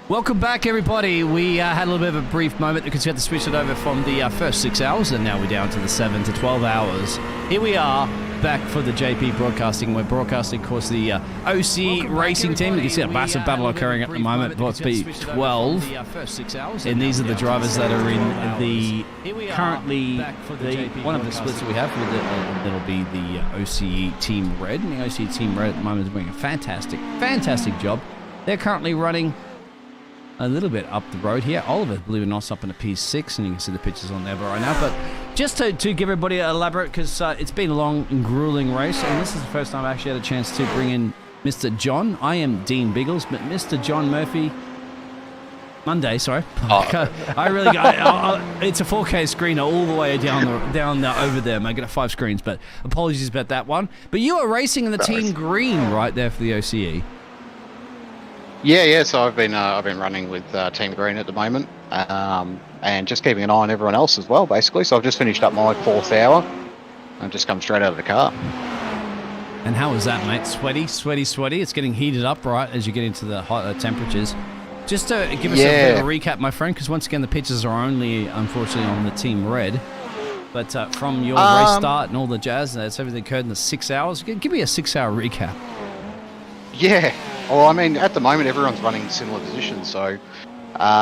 Welcome back, everybody. We had a little bit of a brief moment because we had to switch it over from the first 6 hours, and now we're down to the 7 to 12 hours. Here we are, back for the JP Broadcasting. We're broadcasting, of course, the OC Racing team. You can see a massive battle occurring at the moment. Bots B12. And these are the drivers that are in the currently one of the splits that we have. That'll be the OCE Team Red. And the OCE Team Red at the moment is doing a fantastic job. They're currently running a little bit up the road here. Oliver, believe it or not, up in a P6, and you can see the pictures on there right now. But just to give everybody an elaborate, because it's been a long and grueling race, and this is the first time I actually had a chance to bring in Mr. John. I am Dean Biggles, but Mr. John Murphy... Monday, sorry. I really got it's a 4K screener all the way down over there. I get 5 screens, but apologies about that one. But you are racing in the Team Green right there for the OCE. Yeah. So I've been running with Team Green at the moment, and just keeping an eye on everyone else as well, basically. So I've just finished up my 4th hour. I've just come straight out of the car. And how was that, mate? Sweaty. It's getting heated up right as you get into the hotter temperatures. Just to give us a bit of a recap, my friend, because once again the pictures are only, unfortunately, on the Team Red. But from your race start and all the jazz, that's everything occurred in the 6 hours. Give me a 6-hour recap. Yeah. Well, I mean, at the moment, everyone's running similar positions. So,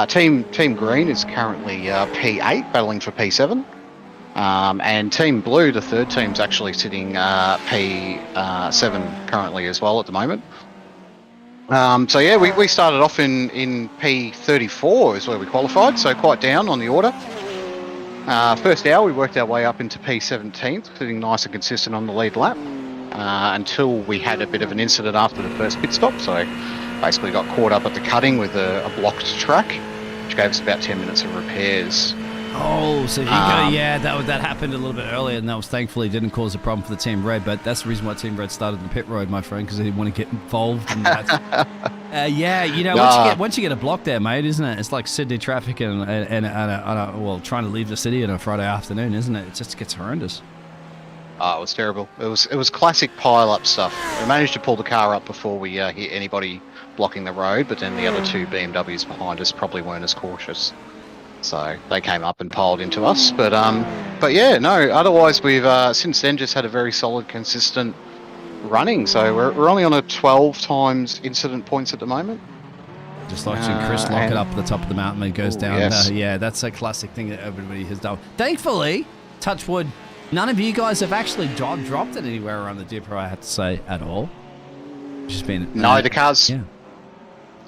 Team Green is currently P8, battling for P7. And Team Blue, the third team's actually sitting P7 currently as well at the moment. So, yeah, we started off in P34 is where we qualified, so quite down on the order. First hour, we worked our way up into P17, sitting nice and consistent on the lead lap. Until we had a bit of an incident after the first pit stop, so basically got caught up at the cutting with a blocked track, which gave us about 10 minutes of repairs. Oh, so you that happened a little bit earlier, and that was thankfully didn't cause a problem for the Team Red, but that's the reason why Team Red started the pit road, my friend, because they didn't want to get involved in that. Once you get a block there, mate, isn't it? It's like Sydney traffic and trying to leave the city on a Friday afternoon, isn't it? It just gets horrendous. Oh, it was terrible. It was classic pile-up stuff. We managed to pull the car up before we hit anybody blocking the road, but then the other 2 BMWs behind us probably weren't as cautious. So they came up and piled into us. But yeah, no, otherwise we've since then just had a very solid, consistent running. So we're only on a 12 times incident points at the moment. Just like Chris lock it up at the top of the mountain and it goes down. Yes. That's a classic thing that everybody has done. Thankfully, touch wood, none of you guys have actually dropped it anywhere around the dipper, I have to say, at all. Just been the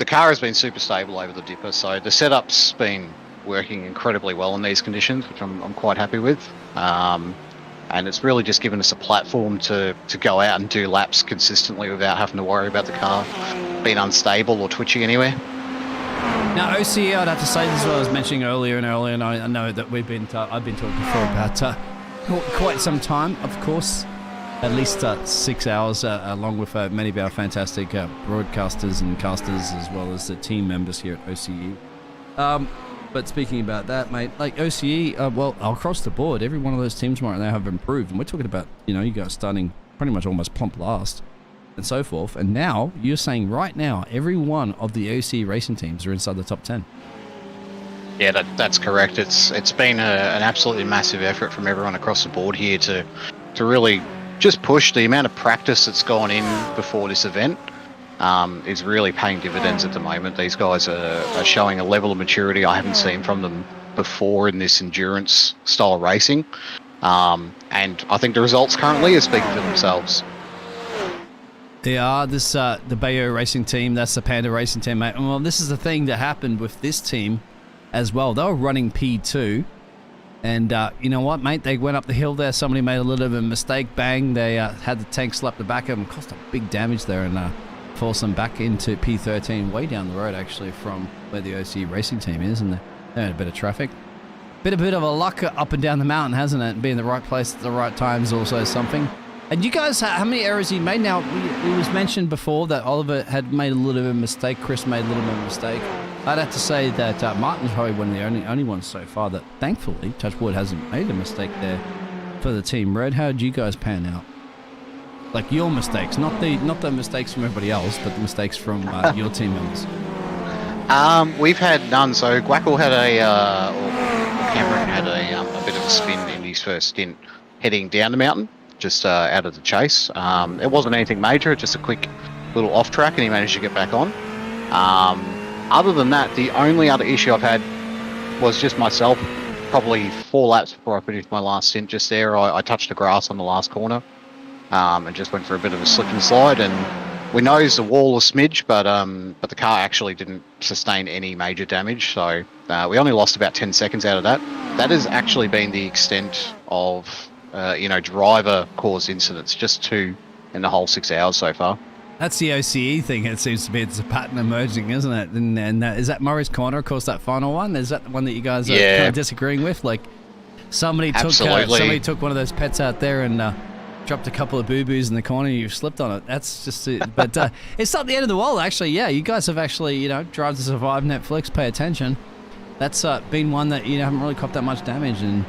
car has been super stable over the dipper, so the setup's been working incredibly well in these conditions, which I'm quite happy with. And it's really just given us a platform to go out and do laps consistently without having to worry about the car being unstable or twitching anywhere. Now, OCE, I'd have to say, this is what I was mentioning earlier, and I know that I've been talking before about quite some time, of course, at least 6 hours, along with many of our fantastic broadcasters and casters, as well as the team members here at OCE. But speaking about that, mate, like OCE, across the board, every one of those teams right now have improved, and we're talking about, you guys starting pretty much almost plump last and so forth, and now you're saying right now every one of the OCE racing teams are inside the top 10. Yeah, that's correct. It's been an absolutely massive effort from everyone across the board here to really just push. The amount of practice that's gone in before this event is really paying dividends at the moment. These guys are showing a level of maturity I haven't seen from them before in this endurance style racing. And I think the results currently are speaking for themselves. They are. This the Bayo racing team, that's the Panda racing team, mate. Well, this is the thing that happened with this team as well. They were running P2, and you know what, mate? They went up the hill there. Somebody made a little bit of a mistake. Bang! They had the tank slap the back of them, caused a big damage there, and forced them back into P13, way down the road actually from where the OC racing team is, and they had a bit of traffic. Bit of a luck up and down the mountain, hasn't it? Being in the right place at the right time is also something. And you guys, how many errors you made? Now, it was mentioned before that Oliver had made a little bit of a mistake. Chris made a little bit of a mistake. I'd have to say that Martin's probably one of the only ones so far that, thankfully, touch wood, hasn't made a mistake there for the Team Red. How did you guys pan out? Like your mistakes, not the mistakes from everybody else, but the mistakes from your team members. We've had none. So Gwackle had or Cameron had a bit of a spin in his first stint heading down the mountain, just out of the chase. It wasn't anything major, just a quick little off track, and he managed to get back on. Other than that, the only other issue I've had was just myself. Probably 4 laps before I finished my last stint. Just there, I touched the grass on the last corner, and just went for a bit of a slip and slide. And we nosed the wall a smidge, but the car actually didn't sustain any major damage. So we only lost about 10 seconds out of that. That has actually been the extent of driver caused incidents, just 2 in the whole 6 hours so far. That's the OCE thing. It seems to be it's a pattern emerging, isn't it? And is that Murray's Corner, of course, that final one? Is that the one that you guys are kind of disagreeing with? Like somebody took one of those pets out there and dropped a couple of boo-boos in the corner and you slipped on it. That's just it. But it's not the end of the world, actually. Yeah, you guys have actually, Drive to Survive, Netflix, pay attention. That's been one that haven't really copped that much damage. And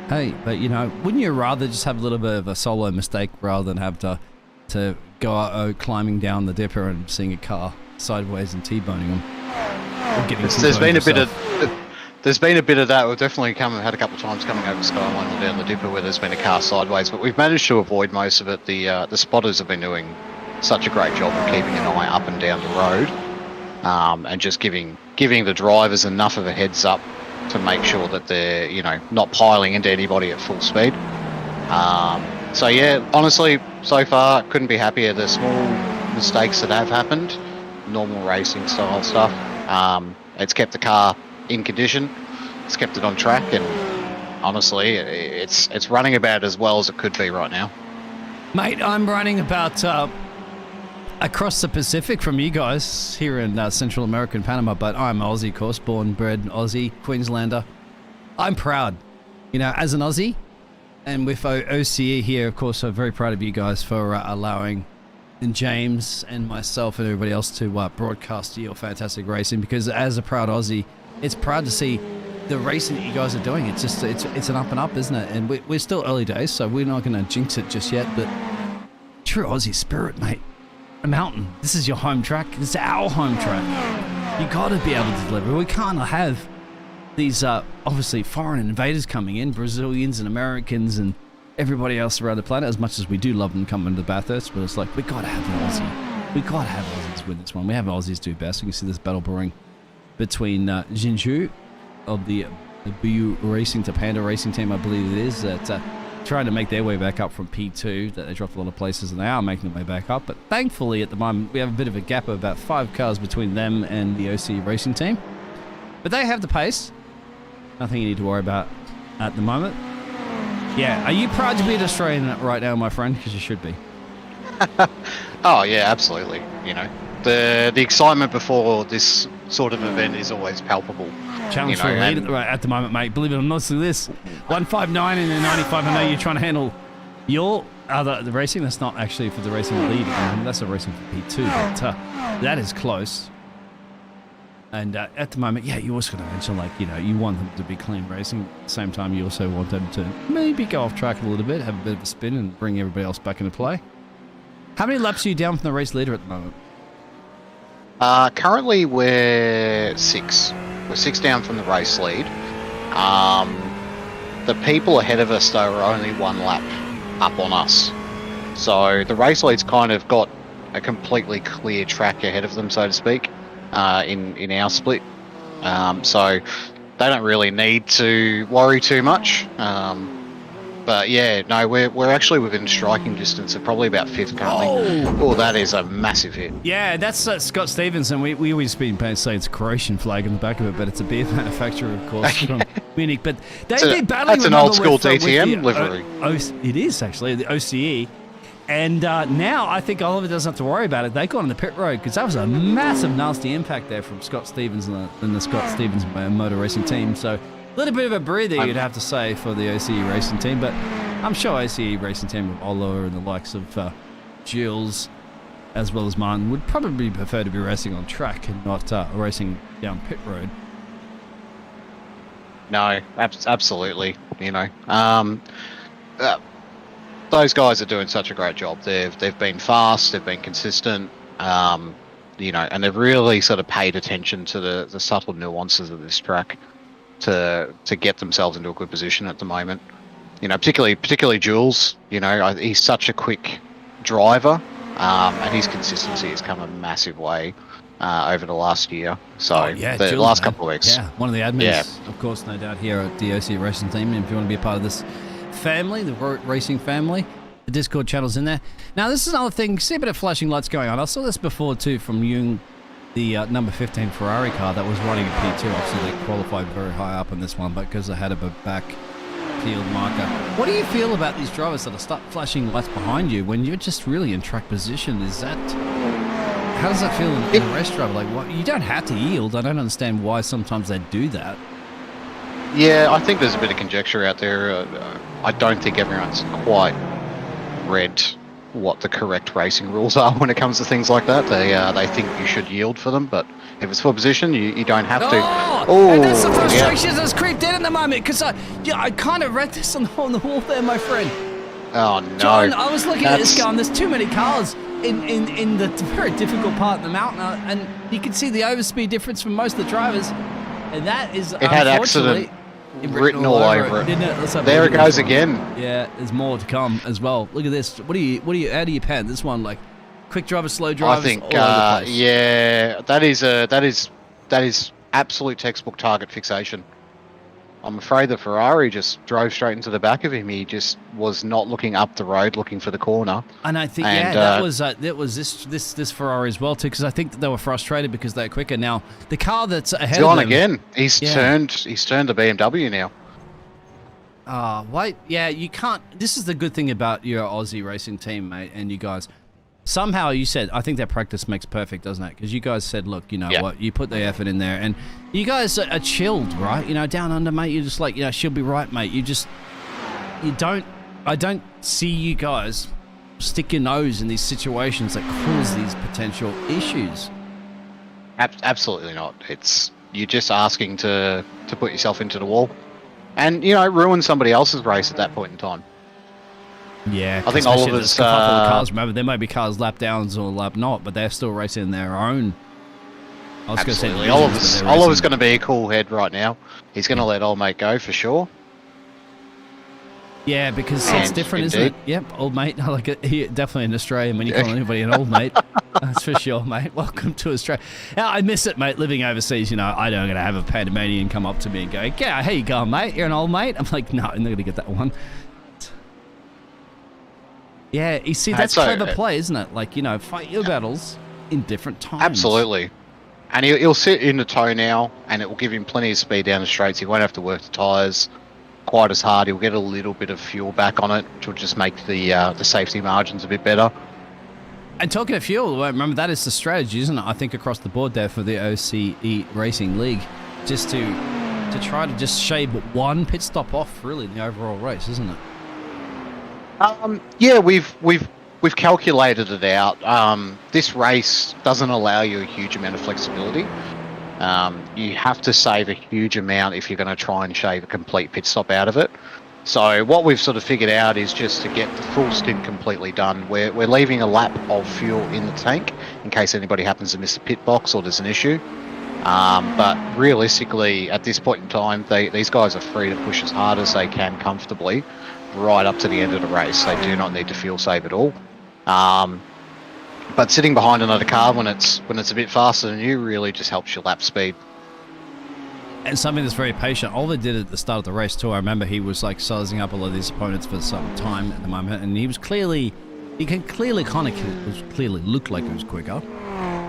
hey, but wouldn't you rather just have a little bit of a solo mistake rather than have to go climbing down the dipper and seeing a car sideways and T-boning them? There's been a bit of that. We've definitely had a couple of times coming over Skyline or down the dipper where there's been a car sideways, but we've managed to avoid most of it. The spotters have been doing such a great job of keeping an eye up and down the road, and just giving the drivers enough of a heads up to make sure that they're not piling into anybody at full speed. So yeah, honestly, so far couldn't be happier. The small mistakes that have happened, normal racing style stuff. It's kept the car in condition. It's kept it on track, and honestly, it's running about as well as it could be right now. Mate, I'm running about across the Pacific from you guys here in Central America and Panama, but I'm Aussie, of course, born, bred Aussie, Queenslander. I'm proud, as an Aussie. And with OCE here, of course, I'm very proud of you guys for allowing James and myself and everybody else to broadcast your fantastic racing, because as a proud Aussie, it's proud to see the racing that you guys are doing. It's just it's an up and up, isn't it? And we're still early days, so we're not going to jinx it just yet, but true Aussie spirit, mate. A mountain. This is your home track. This is our home track. You got to be able to deliver. We can't have these obviously foreign invaders coming in, Brazilians and Americans and everybody else around the planet, as much as we do love them coming to Bathurst, but it's like, we got to have an Aussie. We got to have Aussies win this one. We have Aussies do best. You can see this battle brewing between Jinju of the BU Racing to Panda Racing team, I believe it is, that trying to make their way back up from P2, that they dropped a lot of places and they are making their way back up. But thankfully, at the moment, we have a bit of a gap of about 5 cars between them and the OC Racing team. But they have the pace. Nothing you need to worry about at the moment. Yeah, are you proud to be an Australian right now, my friend? Because you should be. Oh yeah, absolutely. The excitement before this sort of event is always palpable. Challenge for a lead at the moment, mate. Believe it or not, so this 159 and a 95. I know you're trying to handle your the racing. That's not actually for the racing lead. That's a racing for P2, but that is close. And at the moment, yeah, you also got to mention, you want them to be clean racing. At the same time, you also want them to maybe go off track a little bit, have a bit of a spin, and bring everybody else back into play. How many laps are you down from the race leader at the moment? Currently, we're 6. We're 6 down from the race lead. The people ahead of us, though, are only 1 lap up on us. So the race lead's kind of got a completely clear track ahead of them, so to speak. In our split, so they don't really need to worry too much. But yeah, no, we're actually within striking distance of probably about 5th currently. Oh, that is a massive hit. Yeah, that's Scott Stevenson. We always been saying it's a Croatian flag in the back of it, but it's a beer manufacturer, of course, from Munich. But they've been battling. That's an old school DTM livery. It is actually the OCE. And now I think Oliver doesn't have to worry about it. They got on the pit road because that was a massive, nasty impact there from Scott Stevens and the Scott Stevens Motor Racing team. So a little bit of a breather, you'd have to say, for the OCE Racing team. But I'm sure OCE Racing team with Oliver and the likes of Jules, as well as Martin, would probably prefer to be racing on track and not racing down pit road. No, absolutely. Those guys are doing such a great job. They've been fast. They've been consistent. you know, and they've really sort of paid attention to the subtle nuances of this track to get themselves into a good position at the moment. You know, particularly Jules. You know, he's such a quick driver, and his consistency has come a massive way over the last year. So the Jules, last couple of weeks. Yeah, one of the admins, of course, no doubt, here at the OC Racing Team. If you want to be a part of this family, the racing family, the Discord channel's in there. Now, this is another thing. See a bit of flashing lights going on. I saw this before too from Jung, the number 15 Ferrari car that was running a P2. Obviously, they qualified very high up in this one, but because they had a back field marker. What do you feel about these drivers that start flashing lights behind you when you're just really in track position? Is that... How does that feel in a race driver? Like, what, you don't have to yield. I don't understand why sometimes they do that. Yeah, I think there's a bit of conjecture out there. I don't think everyone's quite read what the correct racing rules are when it comes to things like that. They think you should yield for them, but if it's for position, you don't have to. And that's the frustration that's creeped in at the moment, because I kind of read this on the wall there, my friend. Oh, no. John, I was looking at this going, there's too many cars in the very difficult part of the mountain, and you can see the overspeed difference from most of the drivers, and that is, it had accident written all over it. Didn't it? There it goes again. Yeah, there's more to come as well. Look at this. How do you pan this one? Like, quick drivers, slow drivers, I think, all over the place. yeah, that is absolute textbook target fixation. I'm afraid the Ferrari just drove straight into the back of him. He just was not looking up the road, looking for the corner. And I think, that was this Ferrari as well too, because I think that they were frustrated because they're quicker. Now the car that's ahead of them, again. He's turned the BMW now. Wait, yeah, you can't. This is the good thing about your Aussie racing team, mate, and you guys. Somehow you said, I think that practice makes perfect, doesn't it? Because you guys said, look, you know what, you put the effort in there, and you guys are chilled, right? You know, down under, mate, you're just like, you know, she'll be right, mate. I don't see you guys stick your nose in these situations that cause these potential issues. Absolutely not. You're just asking to put yourself into the wall and, you know, ruin somebody else's race at that point in time. Yeah, I think all of us. Cars, remember, there might be cars lap downs or lap not, but they're still racing their own. I was going to say Oliver's going to be a cool head right now. He's going to let old mate go for sure. Yeah, because it's different, isn't it? Yep, old mate. I like it. Definitely an Australian when you call anybody an old mate. That's for sure, mate. Welcome to Australia. Now, I miss it, mate, living overseas. You know, I don't going to have a Panamanian come up to me and go, "Yeah, how you going, mate? You're an old mate." I'm like, no, I'm not going to get that one. Yeah, you see, that's clever play, isn't it? Like, you know, fight your battles in different times. Absolutely. And he'll sit in the toe now, and it will give him plenty of speed down the straights. He won't have to work the tyres quite as hard. He'll get a little bit of fuel back on it, which will just make the safety margins a bit better. And talking of fuel, remember, that is the strategy, isn't it? I think across the board there for the OCE Racing League, just to try to just shave one pit stop off, really, in the overall race, isn't it? Yeah, we've calculated it out. This race doesn't allow you a huge amount of flexibility. You have to save a huge amount if you're going to try and shave a complete pit stop out of it. So what we've sort of figured out is just to get the full stint completely done. We're leaving a lap of fuel in the tank in case anybody happens to miss the pit box or there's an issue. But realistically, at this point in time, these guys are free to push as hard as they can comfortably right up to the end of the race. They do not need to fuel save at all. But sitting behind another car when it's a bit faster than you really just helps your lap speed. And something that's very patient. Oliver did it at the start of the race too. I remember he was like sizing up a lot of these opponents for some time at the moment, and he can clearly look like he was quicker,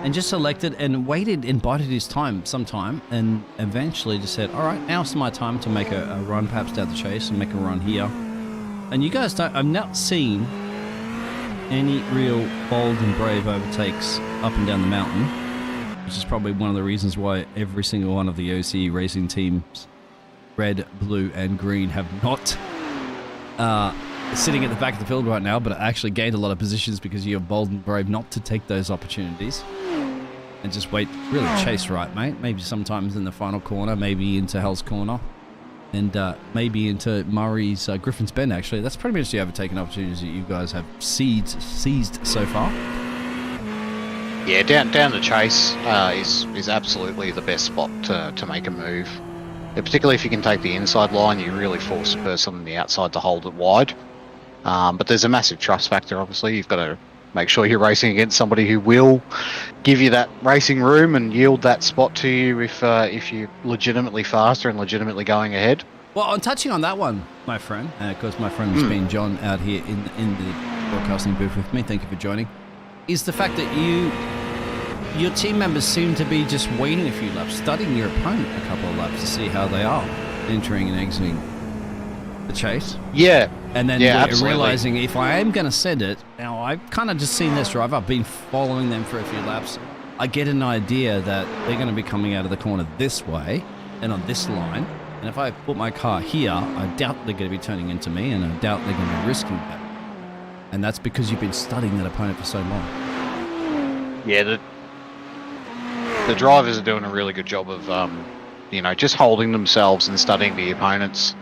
and just selected and waited and bided his time sometime, and eventually just said, all right, now's my time to make a run perhaps down the chase and make a run here. And you guys don't, I'm not seeing any real bold and brave overtakes up and down the mountain, which is probably one of the reasons why every single one of the OCE racing teams, red, blue, and green, have not sitting at the back of the field right now, but actually gained a lot of positions because you're bold and brave not to take those opportunities and just wait, really chase right, mate. Maybe sometimes in the final corner, maybe into Hell's Corner, and maybe into Murray's Griffin's Bend, actually. That's pretty much the overtaking opportunities that you guys have seized so far. Yeah, down the chase is absolutely the best spot to make a move. Particularly if you can take the inside line, you really force the person on the outside to hold it wide. But there's a massive trust factor, obviously. You've got to make sure you're racing against somebody who will give you that racing room and yield that spot to you if you're legitimately faster and legitimately going ahead. Well, I'm touching on that one, my friend. Of course, my friend has been John out here in the broadcasting booth with me. Thank you for joining. Is the fact that your team members seem to be just waiting a few laps, studying your opponent a couple of laps to see how they are entering and exiting the chase. Yeah. And then absolutely. realizing if I am going to send it, now I've kind of just seen this driver, I've been following them for a few laps. I get an idea that they're going to be coming out of the corner this way and on this line. And if I put my car here, I doubt they're going to be turning into me, and I doubt they're going to be risking that. And that's because you've been studying that opponent for so long. Yeah, the drivers are doing a really good job of, just holding themselves and studying the opponents,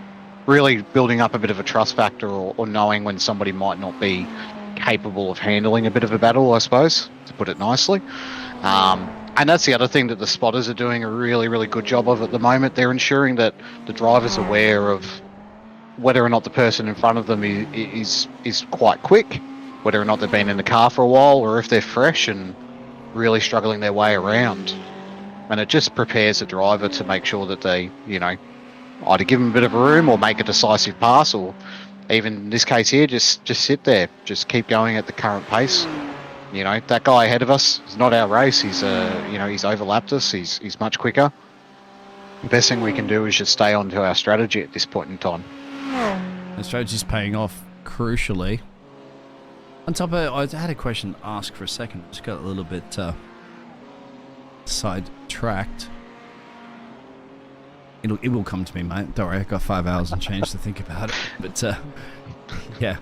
really building up a bit of a trust factor or knowing when somebody might not be capable of handling a bit of a battle, I suppose, to put it nicely. And that's the other thing that the spotters are doing a really, really good job of at the moment. They're ensuring that the driver's aware of whether or not the person in front of them is quite quick, whether or not they've been in the car for a while, or if they're fresh and really struggling their way around. And it just prepares the driver to make sure that they, either give them a bit of a room or make a decisive pass, or even in this case here, just sit there, just keep going at the current pace. That guy ahead of us is not our race. He's he's overlapped us. He's much quicker. The best thing we can do is just stay on to our strategy at this point in time. The strategy's paying off crucially. On top of it, I had a question to ask for a second. Just got a little bit sidetracked. It will come to me, mate. Don't worry, I've got 5 hours and change to think about it. But, yeah.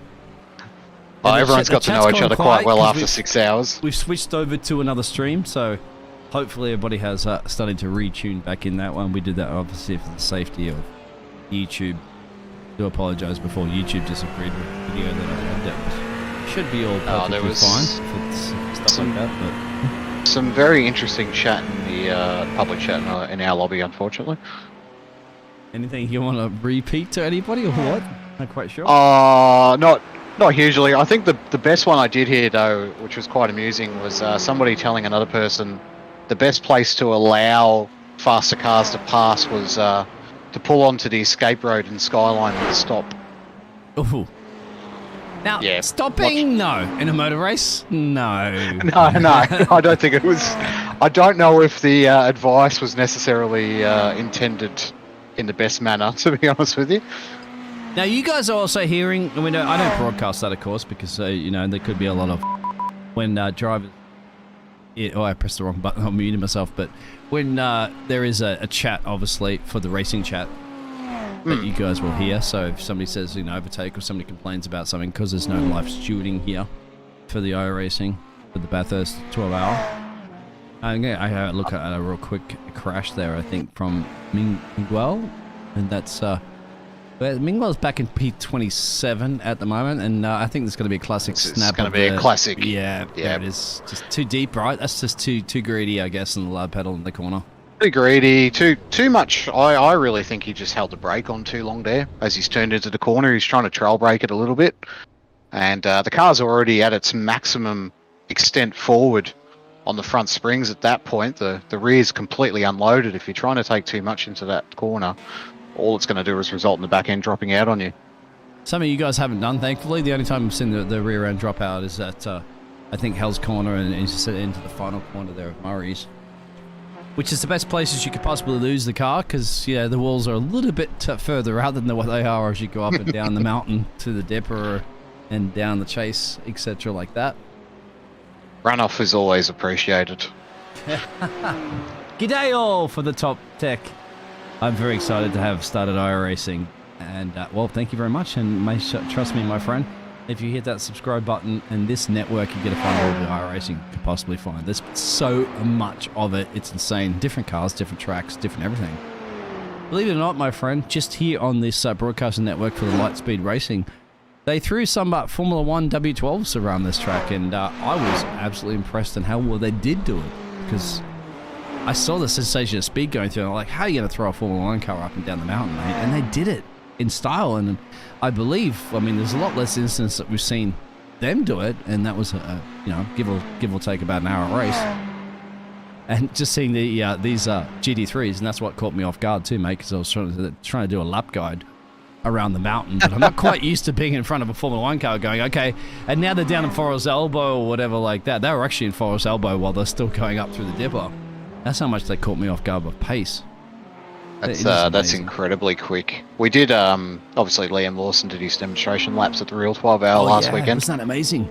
Oh, everyone's got to know each other quite well after 6 hours. We've switched over to another stream, so hopefully everybody has started to retune back in that one. We did that, obviously, for the safety of YouTube. I do apologise before YouTube disagreed with the video that I had. That should be all perfectly fine for stuff like that. But some very interesting chat in the public chat in our lobby, unfortunately. Anything you want to repeat to anybody or what? Not quite sure. Not hugely. I think the best one I did hear, though, which was quite amusing, was somebody telling another person the best place to allow faster cars to pass was to pull onto the escape road in Skyline and stop. Ooh. Now, stopping? No. In a motor race? No. No, I don't think it was. I don't know if the advice was necessarily intended in the best manner, to be honest with you. Now, you guys are also hearing, I don't broadcast that, of course, because, there could be a lot of, when drivers, I pressed the wrong button, I muted myself, but when there is a chat, obviously, for the racing chat, that you guys will hear, so if somebody says, overtake, or somebody complains about something, because there's no live stewarding here for the iRacing, for the Bathurst 12-hour, I had a look at a real quick crash there, I think, from Miguel, and that's, Miguel's back in P27 at the moment, and I think there's going to be a classic snap. It's going to be a classic. Yeah, there it is. Just too deep, right? That's just too greedy, I guess, in the loud pedal in the corner. Too greedy, too much. I really think he just held the brake on too long there. As he's turned into the corner, he's trying to trail brake it a little bit. And the car's already at its maximum extent forward on the front springs at that point. The rear's completely unloaded. If you're trying to take too much into that corner, all it's going to do is result in the back end dropping out on you. Some of you guys haven't done, thankfully. The only time I've seen the rear end drop out is at, I think, Hell's Corner, and he's into the final corner there of Murray's, which is the best places you could possibly lose the car, because, the walls are a little bit further out than what they are as you go up and down the mountain to the dipper and down the chase, etc. like that. Runoff is always appreciated. G'day all for the top tech. I'm very excited to have started iRacing, and thank you very much, and trust me, my friend, if you hit that subscribe button and this network, you get to find all the iRacing you could possibly find. There's so much of it, it's insane. Different cars, different tracks, different everything. Believe it or not, my friend, just here on this broadcasting network for the Lightspeed Racing, they threw some Formula 1 W12s around this track, and I was absolutely impressed in how well they did do it, because I saw the sensation of speed going through, and I'm like, how are you going to throw a Formula 1 car up and down the mountain, mate? And they did it in style, and I believe, I mean, there's a lot less instances that we've seen them do it, and that was, give or take about an hour race. And just seeing these GT3s, and that's what caught me off guard too, mate, because I was trying to do a lap guide around the mountain, but I'm not quite used to being in front of a Formula 1 car going, okay, and now they're down in Forest Elbow or whatever like that. They were actually in Forest Elbow while they're still going up through the dipper. That's how much they caught me off guard with pace. That's incredibly quick. We did, obviously Liam Lawson did his demonstration laps at the real 12-hour last weekend. Wasn't that amazing?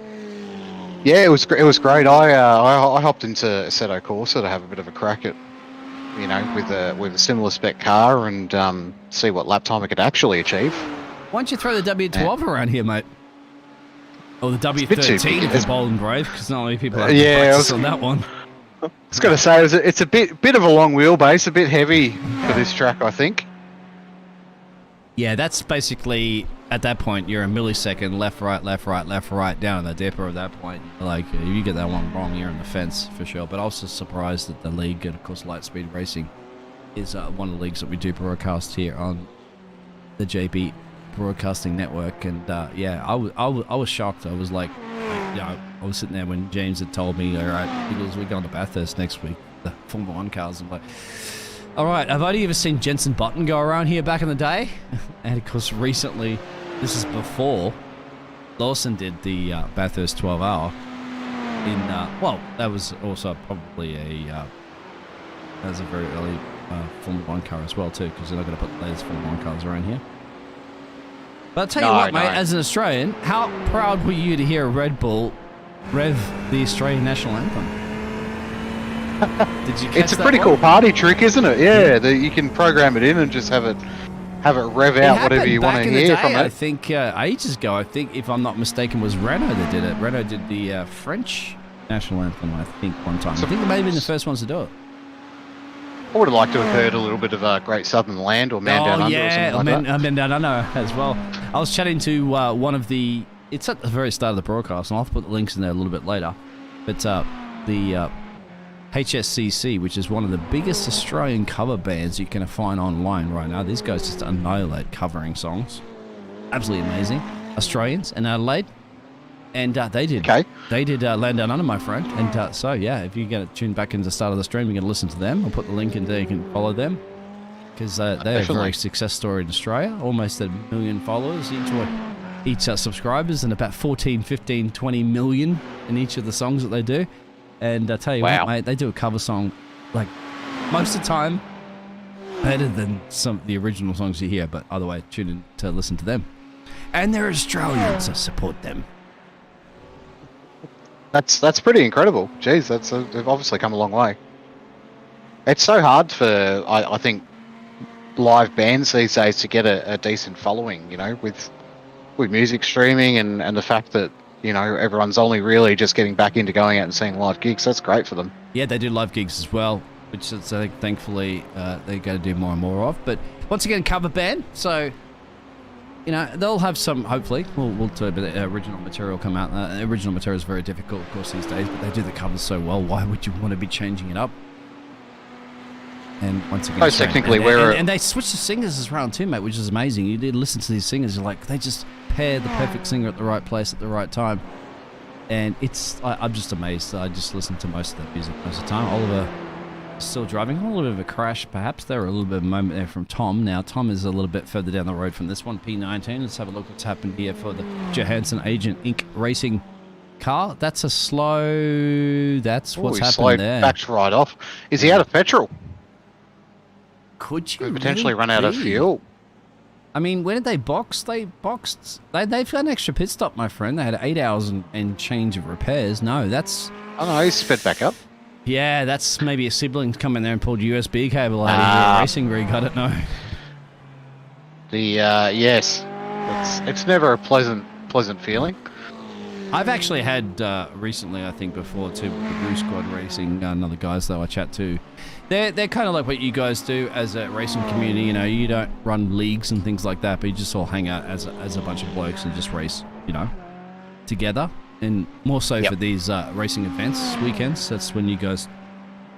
Yeah, it was great. I hopped into Assetto Corsa to have a bit of a crack at, with a similar spec car and see what lap time it could actually achieve. Why don't you throw the W12 around here, mate? Or the W13 if it's bold and brave, because not many people have practice on that one. I was going to say, it's a bit of a long wheelbase, a bit heavy for this track, I think. Yeah, that's basically, at that point, you're a millisecond, left, right, down in the dipper at that point. Like, if you get that one wrong, you're in the fence, for sure. But I was just surprised that the league, and of course Lightspeed Racing, is one of the leagues that we do broadcast here on the JB Broadcasting Network. And, I was shocked. I was like, I was sitting there when James had told me, all right, Eagles, we're going to Bathurst next week, the Formula 1 cars. I'm like, all right, I've only ever seen Jensen Button go around here back in the day. And of course, recently, this is before Lawson did the Bathurst 12-hour. That was also probably that was a very early Formula 1 car as well, too, because they're not going to put the latest Formula 1 cars around here. But I'll tell you what, mate, as an Australian, how proud were you to hear a Red Bull rev the Australian national anthem? Did you catch It's a pretty cool party trick, isn't it? Yeah, you can program it in and just have it rev out whatever you want to hear from it. I think ages ago, I think, if I'm not mistaken, was Renault that did it. Renault did the French national anthem, I think, one time. I think they may have been the first ones to do it. I would have liked to have heard a little bit of Great Southern Land or Man Down Under or something like that. Man Down Under as well. I was chatting to one of the... It's at the very start of the broadcast, and I'll have to put the links in there a little bit later. But the HSCC, which is one of the biggest Australian cover bands you can find online right now. These guys just annihilate covering songs. Absolutely amazing. Australians in Adelaide. And they did Land Down Under, my friend. And so, yeah, if you get tuned back into the start of the stream, you can listen to them. I'll put the link in there. You can follow them. Because they're a very success story in Australia. Almost 1 million followers each subscribers, and about 14, 15, 20 million in each of the songs that they do. And I tell you what, mate, they do a cover song, like, most of the time, better than some of the original songs you hear. But either way, tune in to listen to them. And they're Australians, so support them. That's pretty incredible. Jeez, they've obviously come a long way. It's so hard for, I think, live bands these days to get a decent following, with music streaming and the fact that, everyone's only really just getting back into going out and seeing live gigs. That's great for them. Yeah, they do live gigs as well, which is, I think, thankfully, they're going to do more and more of. But once again, cover band, so... they'll have some, hopefully, we'll do a bit of original material come out. Original material is very difficult, of course, these days, but they do the covers so well. Why would you want to be changing it up? And once again, technically, and they switch the singers around too, mate, which is amazing. You did listen to these singers, you're like, they just pair the perfect singer at the right place at the right time. And I'm just amazed. I just listen to most of the music most of the time. Oliver still driving. A little bit of a crash, perhaps. There were a little bit of a moment there from Tom. Now, Tom is a little bit further down the road from this one, P19. Let's have a look what's happened here for the Johansson Agent Inc. Racing car. That's a slow... That's what's happened there. Backed right off. Is he out of petrol? Could you potentially run out of fuel? I mean, when did they box? They've got an extra pit stop, my friend. They had 8 hours and change of repairs. No, that's... Oh, no, he's sped back up. Yeah, that's maybe a sibling come in there and pulled USB cable out of your racing rig. I don't know. Yes, it's never a pleasant feeling. I've actually had recently, I think before too, the Brew Squad Racing, another guys that I chat to. They're kind of like what you guys do as a racing community. You know, you don't run leagues and things like that, but you just all hang out as a bunch of blokes and just race, you know, together. And more so for these racing events, weekends. That's when you guys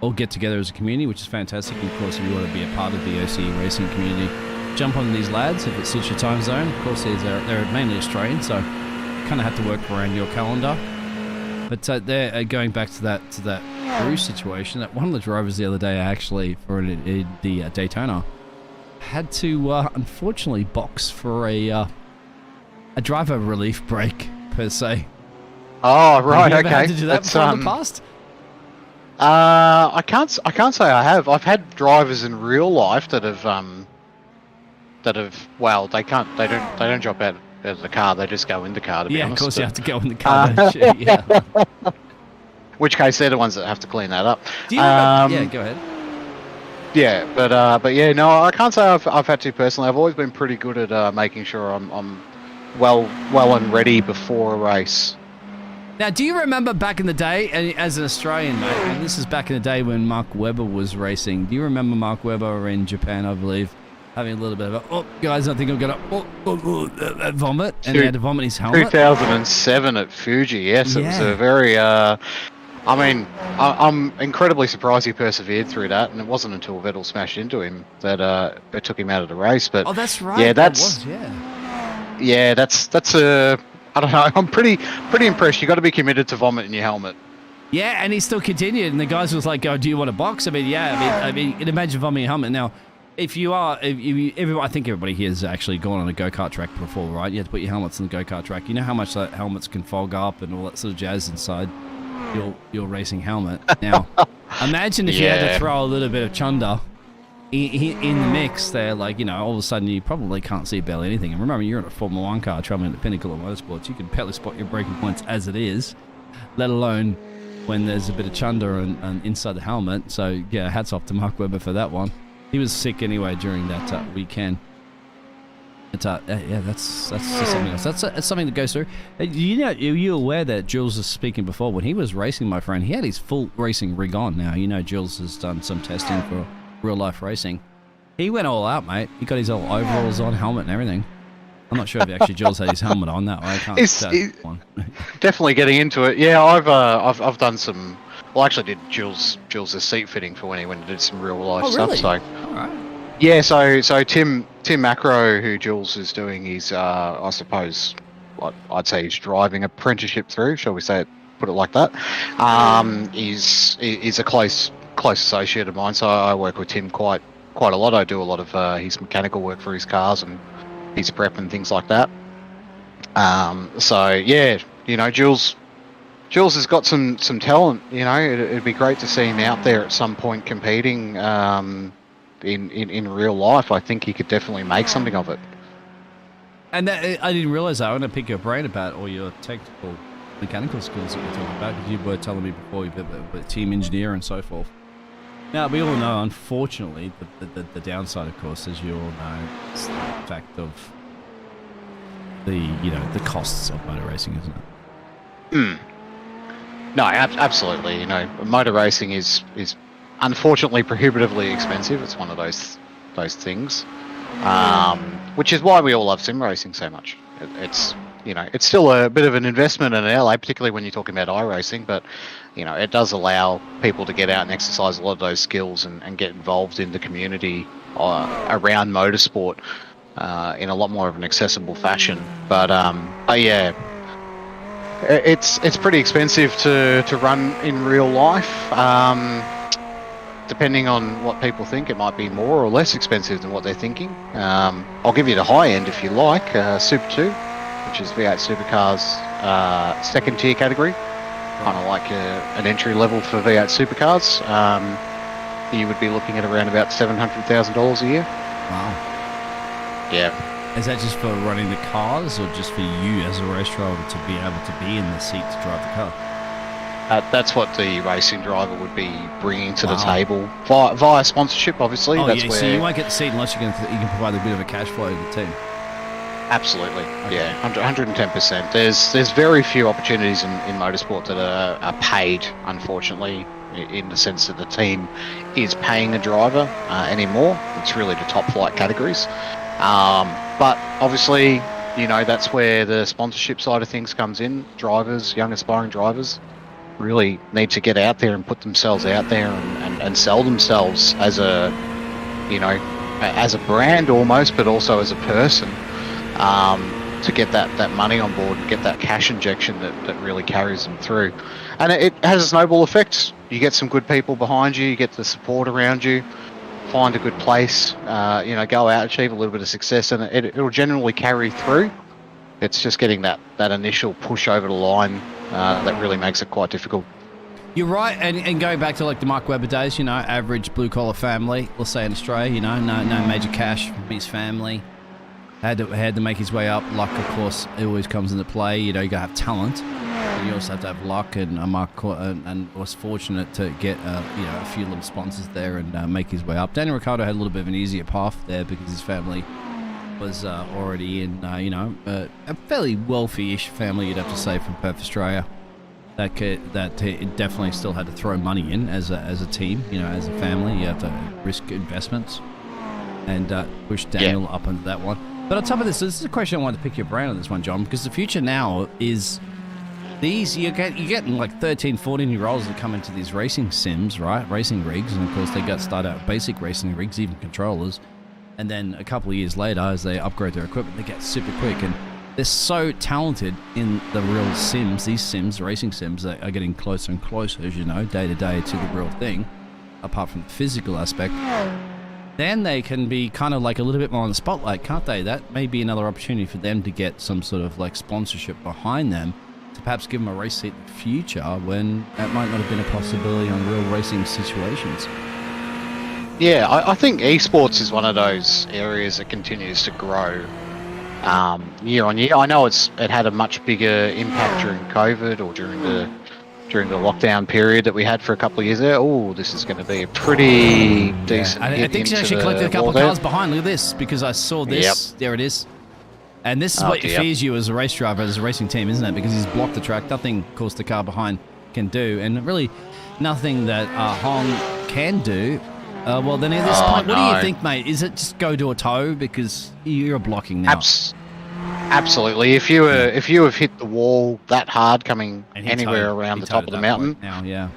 all get together as a community, which is fantastic. And of course, if you want to be a part of the OC racing community, jump on these lads if it suits your time zone. Of course, they're mainly Australian, so kind of have to work around your calendar. But they're going back to that Brew situation. That one of the drivers the other day, actually, for the Daytona, had to unfortunately box for a driver relief break per se. Oh right, have you ever okay. had to do that before in the past? I can't say I have. I've had drivers in real life that have well, they don't jump out of the car. They just go in the car. To be honest, of course you have to go in the car. Don't you? Yeah. Which case they're the ones that have to clean that up. Do you yeah, go ahead. Yeah, but yeah, no, I can't say I've had to personally. I've always been pretty good at making sure I'm well and ready before a race. Now, do you remember back in the day, and as an Australian, mate, and this is back in the day when Mark Webber was racing, do you remember Mark Webber in Japan, I believe, having a little bit of a, oh, guys, I think I'm going to vomit, and he had to vomit his helmet? 2007 at Fuji, yes, it was a very, I mean, I'm incredibly surprised he persevered through that, and it wasn't until Vettel smashed into him that it took him out of the race, but... Oh, that's right, yeah, that's a... I don't know. I'm pretty impressed. You got to be committed to vomit in your helmet. Yeah, and he still continued, and the guys was like, "Oh, do you want to box?" I mean, yeah. I mean, imagine vomiting a helmet. Now, if you are, I think everybody here has actually gone on a go-kart track before, right? You have to put your helmets on the go-kart track. You know how much that helmets can fog up and all that sort of jazz inside your racing helmet. Now, imagine if you had to throw a little bit of chunder in the mix there, like, you know, all of a sudden you probably can't see barely anything. And remember, you're in a Formula 1 car traveling at the pinnacle of motorsports. You can barely spot your braking points as it is, let alone when there's a bit of chunder and inside the helmet. So, yeah, hats off to Mark Webber for that one. He was sick anyway during that weekend. But, yeah, that's just something else. That's something that goes through. You know, you aware that Jules was speaking before? When he was racing, my friend, he had his full racing rig on now. You know, Jules has done some testing for real life racing. He went all out, mate. He got his old overalls on, helmet and everything. I'm not sure if actually Jules had his helmet on that way. I can't one. Definitely getting into it. Yeah, I've done some. Well, I actually did Jules' seat fitting for when he went and did some real life stuff. So, all right. Yeah, so Tim Macro, who Jules is doing, he's I suppose I'd say he's driving apprenticeship through. Shall we say it? Put it like that. He's a close associate of mine, so I work with Tim quite a lot. I do a lot of his mechanical work for his cars and his prep and things like that. So yeah, you know, Jules has got some talent. You know, it'd be great to see him out there at some point competing in real life. I think he could definitely make something of it. And I didn't realize that. I want to pick your brain about all your technical mechanical skills that we're talking about, because you were telling me before you're a team engineer and so forth. Now, we all know, unfortunately, the downside, of course, as you all know, is the fact of the costs of motor racing, isn't it? No, absolutely. You know, motor racing is unfortunately prohibitively expensive. It's one of those things, which is why we all love sim racing so much. It's, you know, it's still a bit of an investment in LA, particularly when you're talking about iRacing, but, you know, it does allow people to get out and exercise a lot of those skills and get involved in the community around motorsport in a lot more of an accessible fashion. But yeah, it's pretty expensive to run in real life. Depending on what people think, it might be more or less expensive than what they're thinking. I'll give you the high end if you like, Super 2. Which is V8 Supercars second tier category, kind of like an entry level for V8 Supercars. You would be looking at around about $700,000 a year. Wow. Yeah. Is that just for running the cars, or just for you as a race driver to be able to be in the seat to drive the car? That's what the racing driver would be bringing to the table via sponsorship, obviously. Oh, that's yeah, where... so you won't get the seat unless you can provide a bit of a cash flow to the team. Absolutely, yeah, 110%. There's very few opportunities in motorsport that are paid, unfortunately, in the sense that the team is paying a driver anymore. It's really the top flight categories. But obviously, you know, that's where the sponsorship side of things comes in. Drivers, young aspiring drivers, really need to get out there and put themselves out there and sell themselves as a, you know, as a brand almost, but also as a person. To get that money on board and get that cash injection that really carries them through. And it has a snowball effect. You get some good people behind you, you get the support around you, find a good place, you know, go out, achieve a little bit of success, and it'll generally carry through. It's just getting that initial push over the line that really makes it quite difficult. You're right, and going back to like the Mark Webber days, you know, average blue-collar family, let's say in Australia, you know, no major cash from his family. Had to make his way up. Luck, of course, it always comes into play. You know, you gotta have talent, and you also have to have luck. And Mark and was fortunate to get you know, a few little sponsors there and make his way up. Daniel Ricciardo had a little bit of an easier path there because his family was already in you know, a fairly wealthy-ish family, you'd have to say, from Perth, Australia. That definitely still had to throw money in as a team, you know, as a family. You have to risk investments and push Daniel up into that one. But on top of this is a question I wanted to pick your brain on this one, John, because the future now is these, you're getting like 13, 14-year-olds that come into these racing sims, right? Racing rigs, and of course they got started out basic racing rigs, even controllers. And then a couple of years later, as they upgrade their equipment, they get super quick. And they're so talented in the real sims. These sims, racing sims, are getting closer and closer, as you know, day to day to the real thing, apart from the physical aspect. Then they can be kind of like a little bit more on the spotlight, can't they? That may be another opportunity for them to get some sort of like sponsorship behind them to perhaps give them a race seat in the future when that might not have been a possibility on real racing situations. Yeah, I think esports is one of those areas that continues to grow year on year. I know it had a much bigger impact during COVID or during the lockdown period that we had for a couple of years there. Oh, this is going to be a pretty decent I think she actually collected a couple of cars behind. Look at this, because I saw this. Yep. There it is. And this is what fears you as a race driver, as a racing team, isn't it? Because he's blocked the track. Nothing, of course, the car behind can do. And really nothing that Hong can do. Well, then at this point, what do you think, mate? Is it just go to a tow because you're blocking now? Absolutely. If you have hit the wall that hard coming anywhere around the top of the mountain, now, yeah,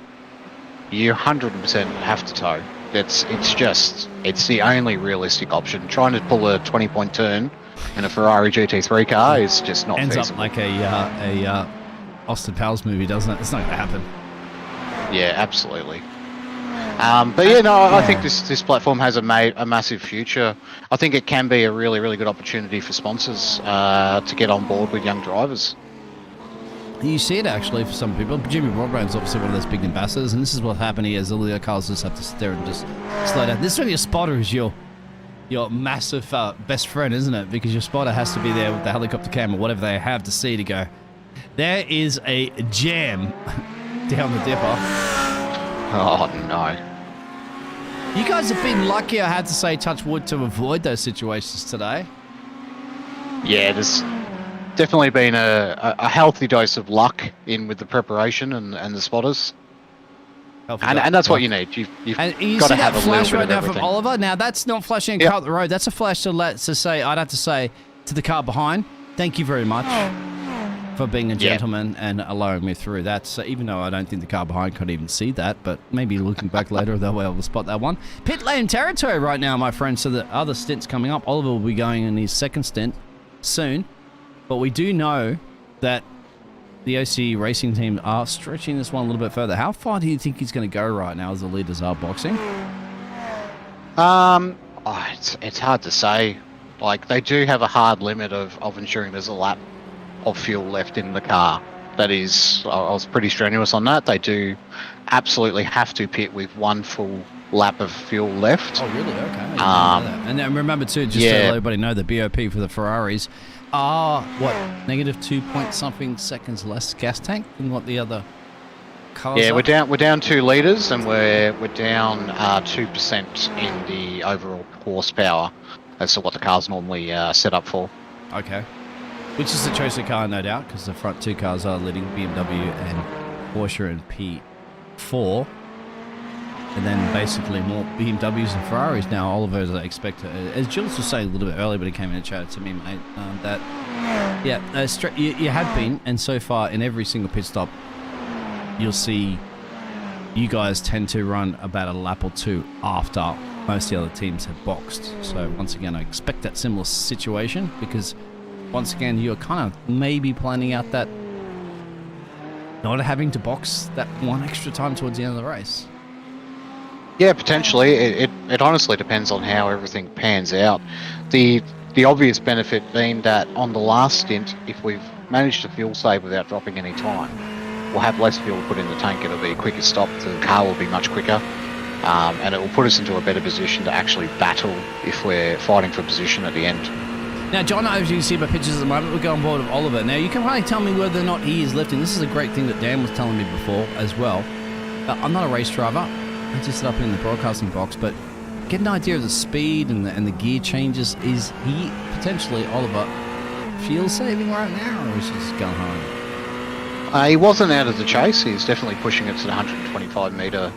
you 100% have to tow. It's the only realistic option. Trying to pull a 20-point turn in a Ferrari GT3 car is just not feasible. Ends up like a Austin Powers movie, doesn't it? It's not going to happen. Yeah, absolutely. But yeah, no, I think this platform has a massive future. I think it can be a really, really good opportunity for sponsors to get on board with young drivers. You see it actually for some people. Jimmy Broadbent's obviously one of those big ambassadors, and this is what happened here. Is all the cars just have to sit there and just slow down. This is when your spotter is your massive best friend, isn't it? Because your spotter has to be there with the helicopter camera, whatever they have to see to go. There is a jam down the dipper. Oh, no. You guys have been lucky, I had to say, touch wood, to avoid those situations today. Yeah, there's definitely been a healthy dose of luck in with the preparation and the spotters. And that's what you need. You've got to have a little bit of everything. You see that flash right now from Oliver? Now, that's not flashing a car up the road. That's a flash to say, I'd have to say, to the car behind, thank you very much for being a gentleman and allowing me through. That's even though I don't think the car behind could even see that, but maybe looking back later they'll be able to spot that one. Pit lane territory right now, my friend, so the other stint's coming up. Oliver will be going in his second stint soon, but we do know that the OC racing team are stretching this one a little bit further. How far do you think he's going to go right now as the leaders are boxing? It's hard to say. Like, they do have a hard limit of ensuring there's a lap of fuel left in the car. That is, I was pretty strenuous on that. They do absolutely have to pit with one full lap of fuel left. Oh, really? Okay. And then remember too, just to let everybody know, the BOP for the Ferraris are negative 2 point something seconds less gas tank than what the other cars are. We're down 2 liters, and we're down 2% in the overall horsepower as to what the car's normally set up for. Okay. Which is the choice of car, no doubt, because the front two cars are leading, BMW and Porsche in P4. And then basically more BMWs and Ferraris now. Oliver, as I expect, as Jules was saying a little bit earlier, but he came in and chatted to me, mate, that, you have been, and so far in every single pit stop, you'll see you guys tend to run about a lap or two after most of the other teams have boxed. So once again, I expect that similar situation, because once again, you're kind of maybe planning out that not having to box that one extra time towards the end of the race. Yeah, potentially. It honestly depends on how everything pans out. The obvious benefit being that on the last stint, if we've managed to fuel save without dropping any time, we'll have less fuel put in the tank. It'll be a quicker stop. The car will be much quicker, and it will put us into a better position to actually battle if we're fighting for position at the end. Now, John, as you can see by pictures at the moment, we're going board of Oliver. Now, you can probably tell me whether or not he is lifting. This is a great thing that Dan was telling me before as well. I'm not a race driver. I just sit up in the broadcasting box, but get an idea of the speed and the gear changes. Is he potentially, Oliver, fuel saving right now, or is he just going home? He wasn't out of the chase. He's definitely pushing it to the 125 metre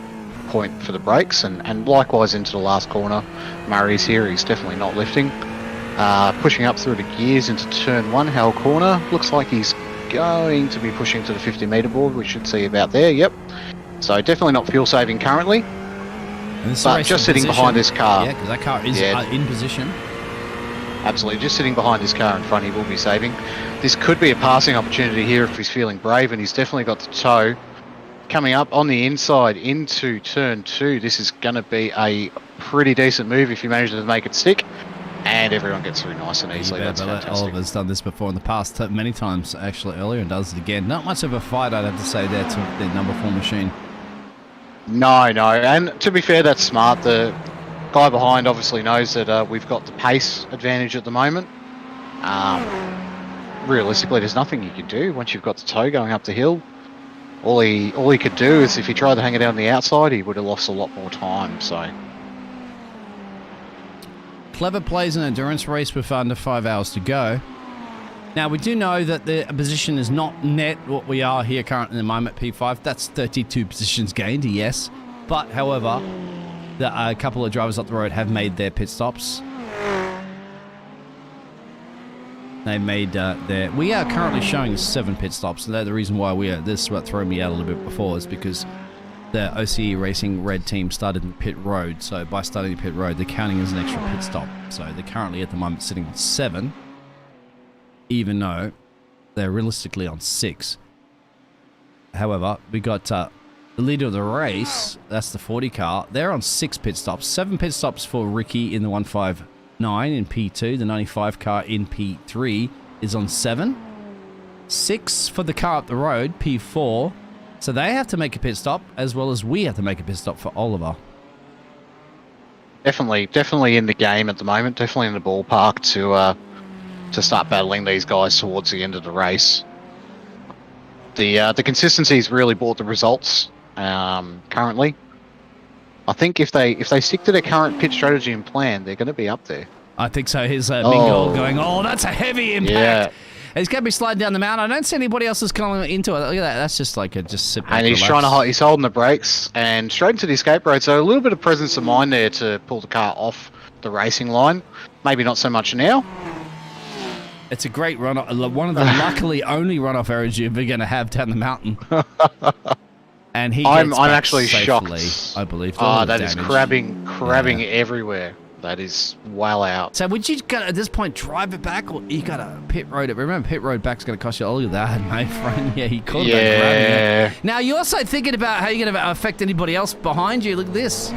point for the brakes, and likewise into the last corner. Murray's here. He's definitely not lifting. Pushing up through the gears into turn 1, Hell corner. Looks like he's going to be pushing to the 50 metre board. We should see about there. Yep. So definitely not fuel saving currently. But just sitting behind this car. Yeah, because that car is in position. Absolutely. Just sitting behind this car in front, he will be saving. This could be a passing opportunity here if he's feeling brave, and he's definitely got the toe. Coming up on the inside into turn 2. This is going to be a pretty decent move if he manages to make it stick. And everyone gets through nice and easily. That's fantastic. Oliver's done this before in the past, many times actually earlier, and does it again. Not much of a fight, I'd have to say, there to the number 4 machine. No. And to be fair, that's smart. The guy behind obviously knows that we've got the pace advantage at the moment. Realistically, there's nothing you can do once you've got the toe going up the hill. All he could do is, if he tried to hang it out on the outside, he would have lost a lot more time. So. Clever plays an endurance race with under 5 hours to go. Now, we do know that the position is not net what we are here currently in the moment, P5. That's 32 positions gained, yes. But, however, a couple of drivers up the road have made their pit stops. They made their... We are currently showing 7 pit stops, and that's the reason why we are... This is what threw me out a little bit before, is because the OCE Racing Red team started in pit road. So by starting in pit road, they're counting as an extra pit stop. So they're currently at the moment sitting on 7, even though they're realistically on 6. However, we got the leader of the race, that's the 40 car. They're on 6 pit stops. 7 pit stops for Ricky in the 159 in P2. The 95 car in P3 is on 7. 6 for the car up the road, P4. So they have to make a pit stop, as well as we have to make a pit stop for Oliver. Definitely in the game at the moment. Definitely in the ballpark to start battling these guys towards the end of the race. The consistency's really brought the results currently. I think if they stick to their current pit strategy and plan, they're going to be up there. I think so. Here's Mingo going, oh, that's a heavy impact. Yeah. He's going to be sliding down the mountain. I don't see anybody else is coming into it. Look at that. That's just like just sit back. And he's he's holding the brakes and straight into the escape road. So a little bit of presence of mind there to pull the car off the racing line. Maybe not so much now. It's a great run-off. One of the luckily only runoff areas you're going to have down the mountain. And I'm actually safely, shocked. I believe. That is crabbing everywhere. That is well out. So would you at this point drive it back, or you got to pit road it? Remember, pit road back's going to cost you all of that, mate, friend. Yeah, he could have been grabbing it. Now, you're also thinking about how you're going to affect anybody else behind you. Look at this.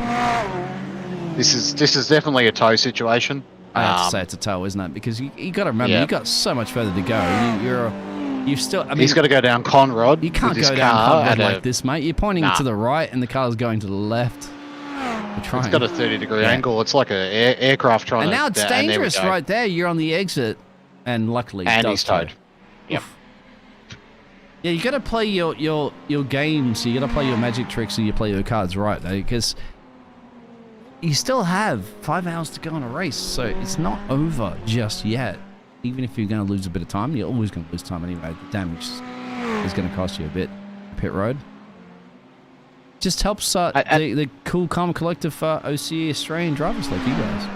This is definitely a tow situation. I have to say it's a tow, isn't it? Because you got to remember, you got so much further to go. You've still. I mean, he's got to go down Conrod. You can't go down Conrod like this, mate. You're pointing to the right, and the car's going to the left. It's got a 30-degree angle. It's like an aircraft trying to... And now it's dangerous right there. You're on the exit, and luckily it does he's towed. Yep. Yeah, you got to play your games. You got to play your magic tricks, and you play your cards right, though, because you still have 5 hours to go on a race, so it's not over just yet. even if you're going to lose a bit of time, you're always going to lose time anyway. The damage is going to cost you a bit. Pit road. Just helps the cool, calm, collective OCE Australian drivers like you guys.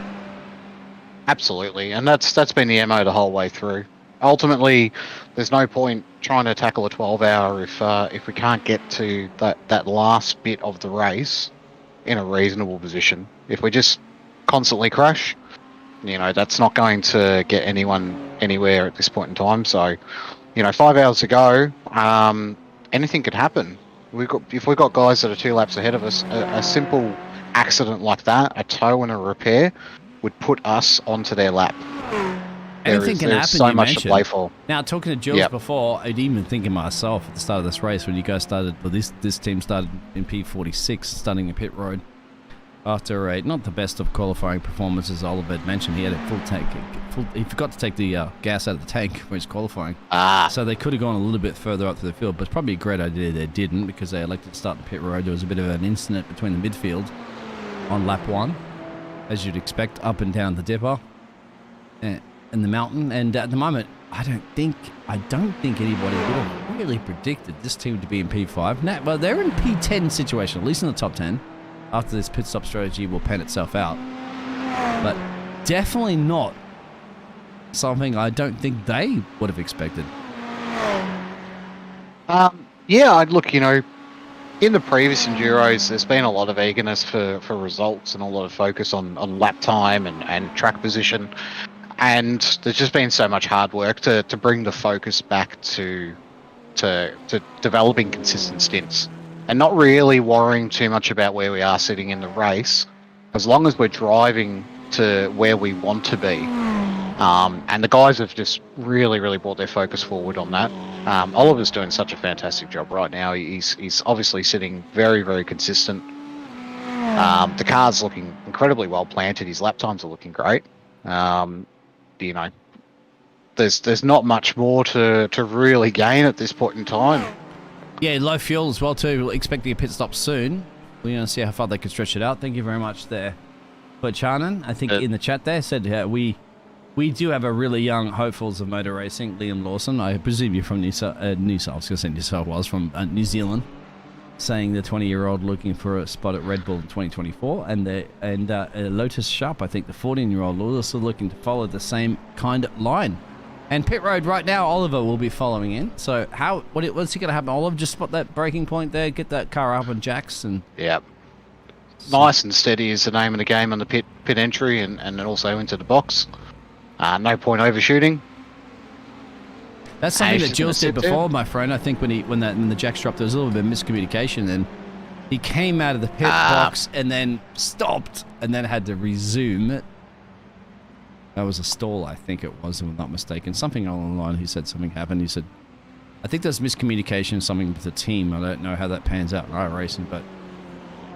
Absolutely, and that's been the MO the whole way through. Ultimately, there's no point trying to tackle a 12-hour if we can't get to that last bit of the race in a reasonable position. If we just constantly crash, that's not going to get anyone anywhere at this point in time. So, 5 hours to go, anything could happen. If we've got guys that are 2 laps ahead of us, a simple accident like that, a tow and a repair, would put us onto their lap. Anything can happen. So much to play for. Now, talking to Jules before, I'd even thinking myself at the start of this race when you guys started. Well, this team started in P46, starting in pit road after not the best of qualifying performances. Oliver had mentioned he had a full tank. He forgot to take the gas out of the tank when he's qualifying. So they could have gone a little bit further up to the field, but it's probably a great idea they didn't because they elected to start the pit road. There was a bit of an incident between the midfield on lap 1. As you'd expect, up and down the dipper in the mountain. And at the moment, I don't think anybody would have really predicted this team to be in P5. Now, well, they're in P10 situation, at least in the top 10. After this pit stop strategy will pan itself out. But definitely not something I don't think they would have expected. Yeah, look, in the previous Enduros, there's been a lot of eagerness for results and a lot of focus on lap time and track position. And there's just been so much hard work to bring the focus back to developing consistent stints and not really worrying too much about where we are sitting in the race, as long as we're driving to where we want to be. And the guys have just really, really brought their focus forward on that. Oliver's doing such a fantastic job right now. He's obviously sitting very, very consistent. The car's looking incredibly well planted. His lap times are looking great. There's not much more to really gain at this point in time. Yeah, low fuel as well too. Expecting a pit stop soon. We're going to see how far they can stretch it out. Thank you very much there. But Charnan, I think in the chat there, said we do have a really young hopefuls of motor racing, Liam Lawson. I presume you're from New South Wales, from New Zealand, saying the 20-year-old looking for a spot at Red Bull in 2024, and Lotus Sharp, I think the 14-year-old, also looking to follow the same kind of line. And pit road right now, Oliver will be following in. So what's he going to happen? Oliver, just spot that braking point there, get that car up on jacks, and nice and steady is the name of the game on the pit entry and also into the box. No point overshooting. That's something that Jules did before, my friend. I think when the jacks dropped, there was a little bit of miscommunication, and he came out of the pit box and then stopped and then had to resume it. That was a stall, I think it was, if I'm not mistaken. Something along the line. He said something happened. He said, I think there's miscommunication, something with the team. I don't know how that pans out in iRacing, but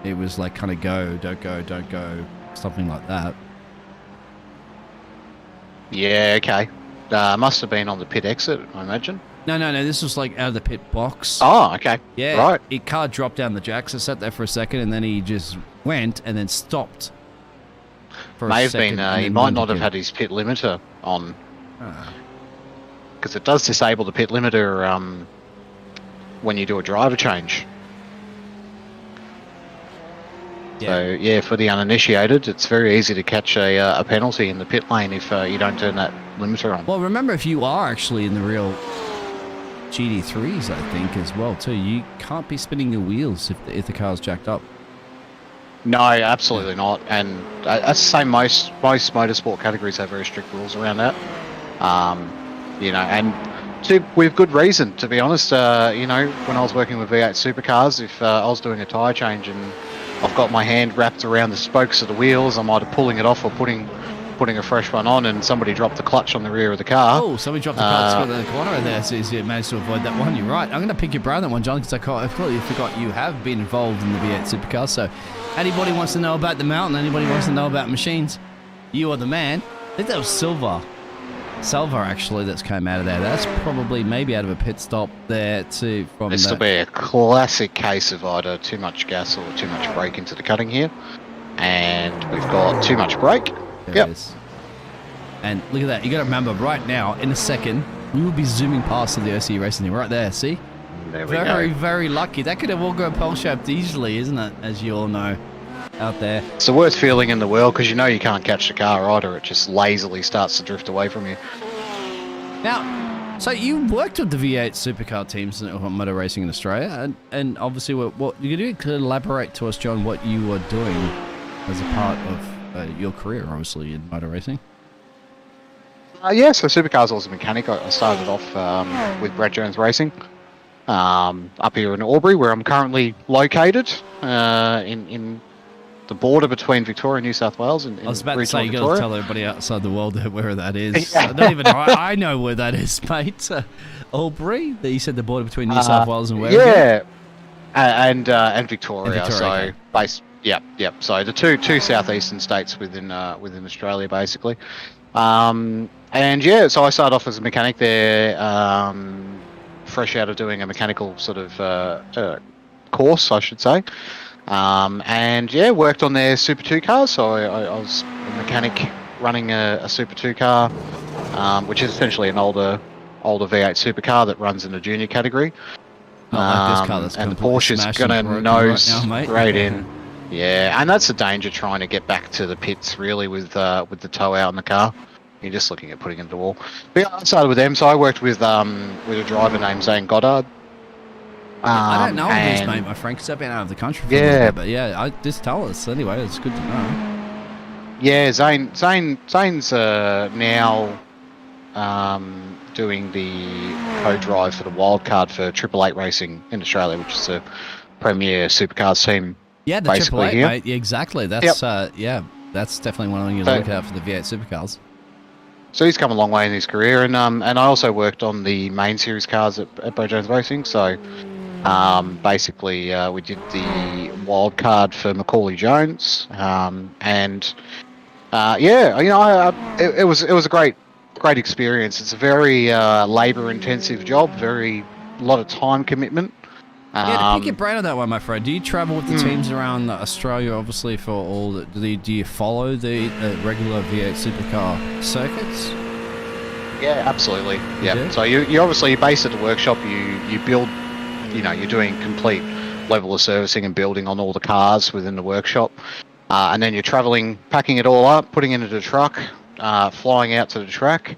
it was like kind of go, don't go, something like that. Yeah, okay. Must have been on the pit exit, I imagine. No. This was like out of the pit box. Oh, okay. Yeah. Right. His car dropped down the jacks. I sat there for a second, and then he just went and then stopped. May have been. He might not have had his pit limiter on. Because it does disable the pit limiter when you do a driver change. Yeah. So, yeah, for the uninitiated, it's very easy to catch a penalty in the pit lane if you don't turn that limiter on. Well, remember, if you are actually in the real GT3s, I think, as well, too, you can't be spinning your wheels if the car's jacked up. No, absolutely not. And that's the same. Most motorsport categories have very strict rules around that. And with good reason, to be honest. When I was working with V8 supercars, if I was doing a tyre change and I've got my hand wrapped around the spokes of the wheels, I'm either pulling it off or putting a fresh one on, and somebody dropped the clutch on the rear of the car. Oh, somebody dropped the clutch in the corner there, so you managed to avoid that one. You're right. I'm going to pick your brain on that one, John, because I completely forgot you have been involved in the V8 supercars. So anybody wants to know about the mountain, anybody wants to know about machines, you are the man. I think that was Silver, actually, that's came out of there. That's probably maybe out of a pit stop there too. This will be a classic case of either too much gas or too much brake into the cutting here. And we've got too much brake. There it is. And look at that. You got to remember, right now, in a second, we will be zooming past the OC Racing team right there. See? There we Very, go. very lucky. That could have all gone pear-shaped easily, isn't it? As you all know out there. It's the worst feeling in the world because you know you can't catch the car either. It just lazily starts to drift away from you. Now, so you worked with the V8 supercar teams in motor racing in Australia, and obviously, what you could elaborate to us, John, what you were doing as a part of your career, obviously, in motor racing. Yeah, so supercars, I was a mechanic. I started off with Brad Jones Racing up here in Albury, where I'm currently located in the border between Victoria and New South Wales. I was about to say, you got to tell everybody outside the world where that is. I know where that is, mate. Albury? You said the border between New South Wales and where? Yeah, and Victoria. Victoria, So, okay. Yep. So the two southeastern states within Australia, basically. And yeah, so I started off as a mechanic there, fresh out of doing a mechanical sort of course, I should say. And yeah, worked on their Super 2 cars. So I was a mechanic running a Super 2 car, which is essentially an older V8 supercar that runs in the junior category. Like this car that's and the Porsche's gonna nose right now, straight in. Yeah, and that's the danger trying to get back to the pits really with the tow out in the car. You're just looking at putting it in the wall. But yeah, I started with them, so I worked with a driver named Zane Goddard. I don't know his name, my friend, because I've been out of the country for a little bit, but yeah, just tell us anyway. It's good to know. Yeah, Zane's now doing the co-drive for the wildcard for 888 Racing in Australia, which is a premier supercars team. Yeah, the 888, mate. Yeah, exactly. That's that's definitely one of the things you look out for the V8 supercars. So he's come a long way in his career, and I also worked on the main series cars at Brad Jones Racing. So basically, we did the wild card for Macaulay Jones, and yeah, you know, it was a great experience. It's a very labour intensive job, a lot of time commitment. Yeah, to pick your brain on that one, my friend. Do you travel with the teams around Australia, obviously, for all the... Do you follow the regular V8 supercar circuits? Yeah, absolutely. Yeah. So you obviously base at the workshop. You build. You know, you're doing complete level of servicing and building on all the cars within the workshop, and then you're travelling, packing it all up, putting it into the truck, flying out to the track,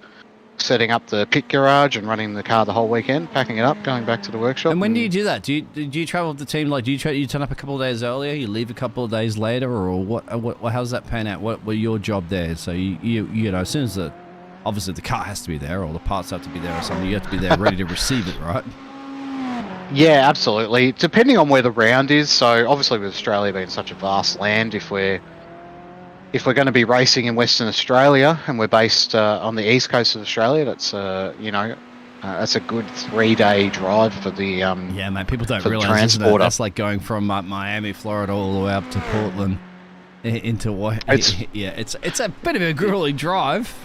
setting up the pit garage and running the car the whole weekend, packing it up, going back to the workshop. And when do you do that? Do you travel with the team? Like, do you turn up a couple of days earlier, you leave a couple of days later, or what? How's that pan out? What your job there? So you know, as soon as obviously the car has to be there, or the parts have to be there, or something, you have to be there ready to receive it, right? Yeah, absolutely. Depending on where the round is. So obviously, with Australia being such a vast land, if we're going to be racing in Western Australia and we're based on the east coast of Australia, that's that's a good 3-day drive for the yeah, mate. People don't realize that's like going from Miami, Florida, all the way up to Portland into what? It's a bit of a grueling drive.